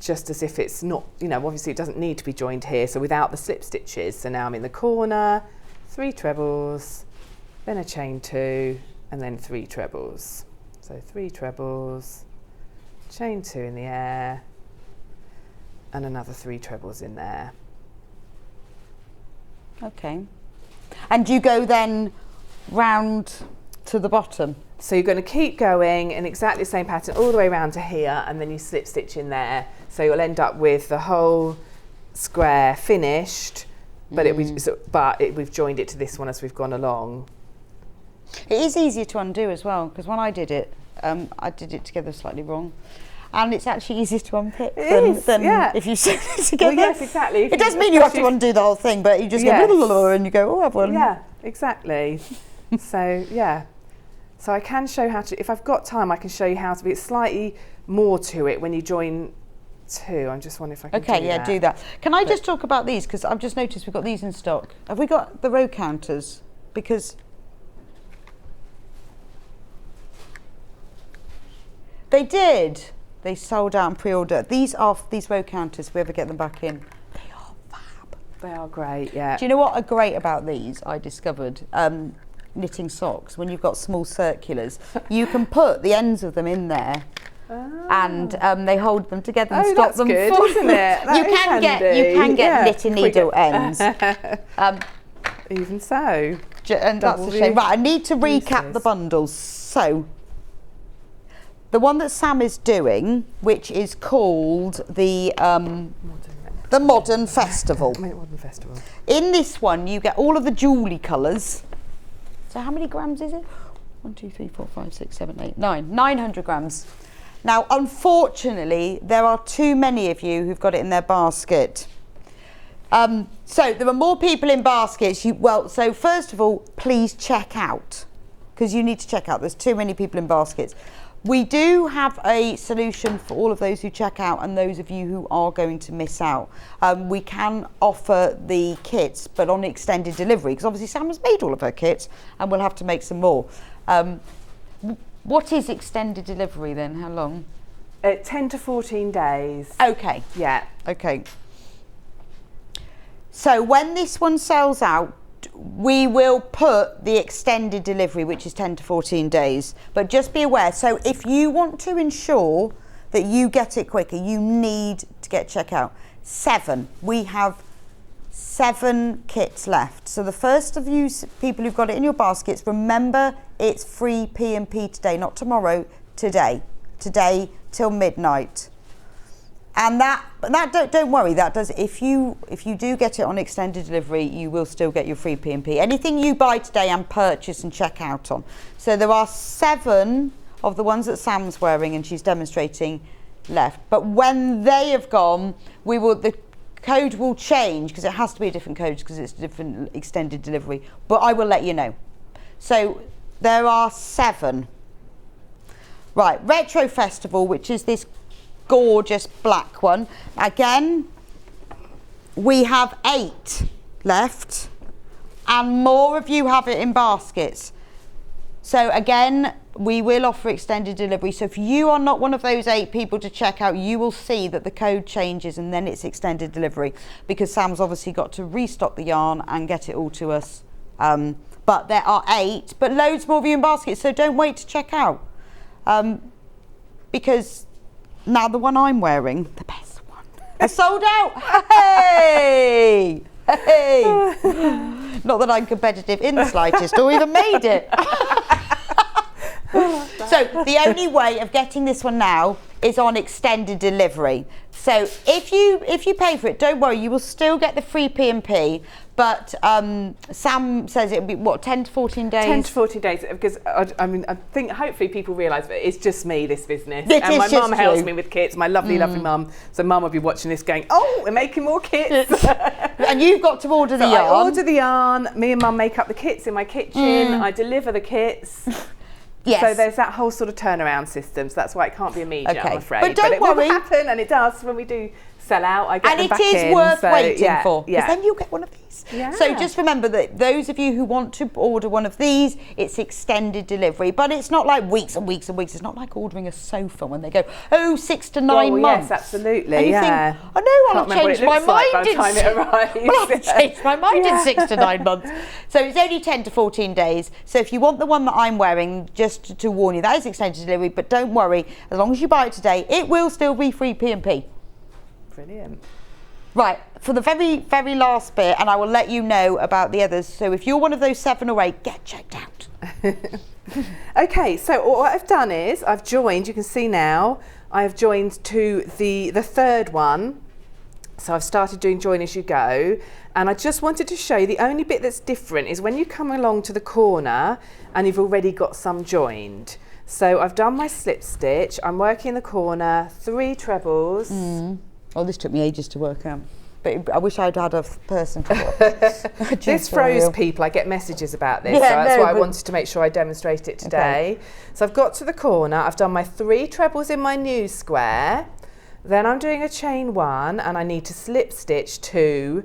Just as if it's not, obviously it doesn't need to be joined here, so without the slip stitches. So now I'm in the corner, 3 trebles, then a chain 2, and then 3 trebles. So 3 trebles, chain 2 in the air, and another 3 trebles in there. Okay. And you go then round to the bottom? So you're going to keep going in exactly the same pattern all the way around to here, and then you slip stitch in there. So you'll end up with the whole square finished, but we've joined it to this one as we've gone along. It is easier to undo as well, because when I did it together slightly wrong. And it's actually easier to unpick than if you sew it together. Well, yes, exactly. It does mean you have to undo the whole thing, but you just go blah, blah, blah, and you go, oh, I've won. Yeah, exactly. So yeah, so I can show how to, if I've got time, I can show you how to be slightly more to it when you join two. I'm just wondering if I can Okay, do yeah, that. do that. Can I just talk about these? Because I've just noticed we've got these in stock. Have we got the row counters? Because they did. They sold out and pre-order. These row counters, if we ever get them back in, they are fab. They are great, yeah. Do you know what are great about these? I discovered knitting socks. When you've got small circulars, you can put the ends of them in there. And they hold them together and stop them good, falling. isn't it? You can get knitting needle ends. Even so. And that's a shame. Right, I need to recap the bundles. So, the one that Sam is doing, which is called the Modern Festival. Modern Festival. In this one, you get all of the jewellery colours. So how many grams is it? 1, 2, 3, 4, 5, 6, 7, 8, 9. 900 grams. Now, unfortunately, there are too many of you who've got it in their basket. So there are more people in baskets. So first of all, please check out, because you need to check out. There's too many people in baskets. We do have a solution for all of those who check out and those of you who are going to miss out. We can offer the kits, but on extended delivery, because obviously Sam has made all of her kits and we'll have to make some more. What is extended delivery then? How long? 10 to 14 days. Okay. Yeah. Okay. So when this one sells out, we will put the extended delivery, which is 10 to 14 days. But just be aware, so if you want to ensure that you get it quicker, you need to get checkout. 7. We have 7 kits left. So the first of you people who've got it in your baskets, remember it's free P&P today, not tomorrow, today. Today till midnight. And don't worry, that does, if you do get it on extended delivery, you will still get your free P&P. Anything you buy today and purchase and check out on. So there are 7 of the ones that Sam's wearing and she's demonstrating left. But when they have gone, the code will change, because it has to be a different code because it's a different extended delivery. But I will let you know. So there are 7. Right, Retro Festival, which is this gorgeous black one. Again, we have 8 left and more of you have it in baskets. So again, we will offer extended delivery. So if you are not one of those 8 people to check out, you will see that the code changes and then it's extended delivery, because Sam's obviously got to restock the yarn and get it all to us. But there are 8, but loads more of you in baskets, so don't wait to check out. Because now the one I'm wearing, the best one, is sold out. Hey! Hey! Not that I'm competitive in the slightest or even made it. So the only way of getting this one now is on extended delivery. So if you pay for it, don't worry, you will still get the free P&P. But Sam says it would be, what, 10 to 14 days? 10 to 14 days, because I think hopefully people realise that it's just me, this business. It and is my just mum helps you. me with kits, my lovely, lovely mum. So mum will be watching this going, oh, we're making more kits. And you've got to order the yarn. I order the yarn, me and mum make up the kits in my kitchen, I deliver the kits. Yes. So there's that whole sort of turnaround system, so that's why it can't be immediate, Okay. I'm afraid. But don't it worry. will happen, and it does when we do sell out. I get And them it back is in, worth so, waiting for, because Yeah. then you'll get one of these. Yeah. So just remember that those of you who want to order one of these, it's extended delivery, but it's not like weeks and weeks and weeks. It's not like ordering a sofa when they go, 6 to 9 months. Yes, absolutely. And you Yeah. think, I know, I'll Can't remember what change it my looks like by mind the time it arrives. Well, I'll change my mind in 6 to 9 months. So it's only 10 to 14 days. So if you want the one that I'm wearing, just to warn you, that is extended delivery, but don't worry, as long as you buy it today, it will still be free P&P. Brilliant. Right, for the very, very last bit, and I will let you know about the others. So if you're one of those 7 or 8, get checked out. Okay, so what I've done is I've joined, you can see now, I've joined to the third one. So I've started doing join as you go, and I just wanted to show you the only bit that's different is when you come along to the corner and you've already got some joined. So I've done my slip stitch, I'm working in the corner, 3 trebles. Oh, this took me ages to work out. But I wish I'd had a person to watch. This froze people. I get messages about this, so that's why I wanted to make sure I demonstrate it today. Okay. So I've got to the corner, I've done my 3 trebles in my new square, then I'm doing a chain 1 and I need to slip stitch to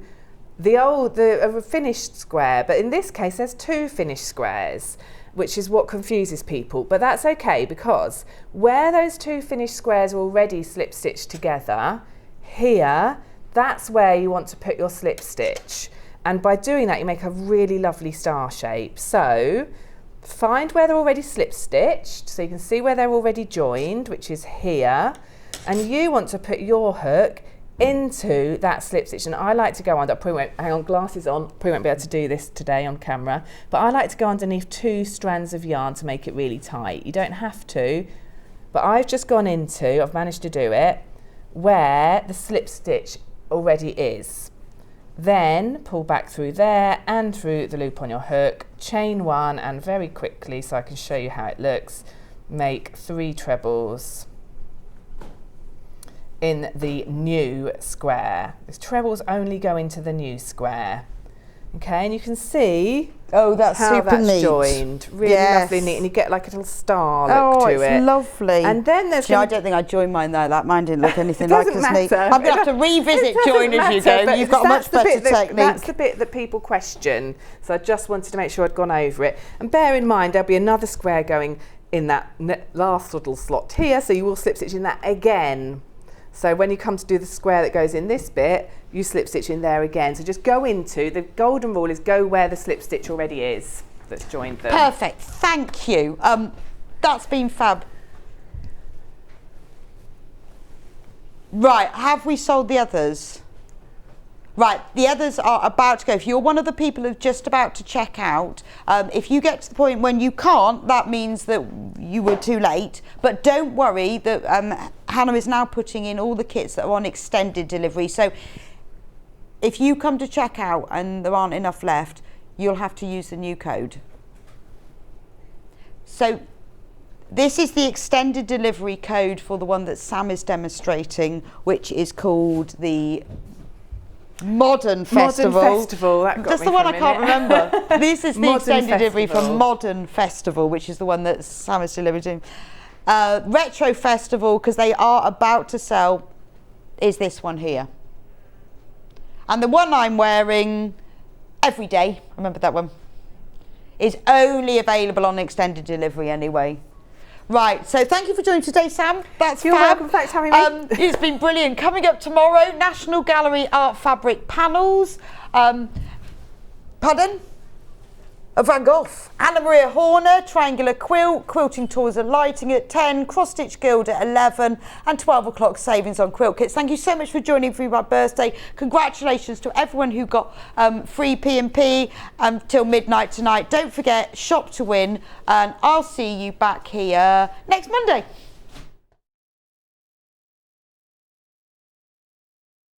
the finished square, but in this case there's 2 finished squares, which is what confuses people, but that's okay because where those 2 finished squares are already slip stitched together, here, that's where you want to put your slip stitch, and by doing that you make a really lovely star shape. So find where they're already slip stitched so you can see where they're already joined, which is here, and you want to put your hook into that slip stitch, and I like to go under, I probably won't, hang on, glasses on, probably won't be able to do this today on camera, but I like to go underneath 2 strands of yarn to make it really tight. You don't have to, but I've just gone into, I've managed to do it, where the slip stitch already is. Then pull back through there and through the loop on your hook, chain 1, and very quickly, so I can show you how it looks, make 3 trebles in the new square. These trebles only go into the new square. Okay, and you can see that's how super that's neat. Joined. Really lovely, neat, and you get like a little star look to it. Oh, it's lovely. And then there's... I don't think I joined mine there. Mine didn't look anything like as neat. I'm going to have to revisit join as you go. You've got a much better technique. That's the bit that people question. So I just wanted to make sure I'd gone over it. And bear in mind, there'll be another square going in that last little slot here, so you will slip stitch in that again. So when you come to do the square that goes in this bit, you slip stitch in there again. So just go into, the golden rule is go where the slip stitch already is that's joined them. Perfect, thank you. That's been fab. Right, have we sold the others? Right, the others are about to go. If you're one of the people who's just about to check out, if you get to the point when you can't, that means that you were too late. But don't worry, that Hannah is now putting in all the kits that are on extended delivery. So if you come to check out and there aren't enough left, you'll have to use the new code. So this is the extended delivery code for the one that Sam is demonstrating, which is called the Modern Festival. That got That's me the for one a I can't minute. remember. This is the Modern extended delivery for Festival. Modern Festival, which is the one that Sam is delivering. Retro Festival, because they are about to sell, is this one here. And the one I'm wearing every day, remember that one, is only available on extended delivery anyway. Right, so thank you for joining today, Sam. That's You're fab. welcome, thanks for having me. It's been brilliant. Coming up tomorrow, National Gallery Art Fabric Panels. Pardon? Van Gogh. Anna Maria Horner, Triangular Quilt, Quilting Tours and Lighting at 10, Cross Stitch Guild at 11, and 12 o'clock savings on quilt kits. Thank you so much for joining for my birthday. Congratulations to everyone who got free P&P till midnight tonight. Don't forget, shop to win, and I'll see you back here next Monday.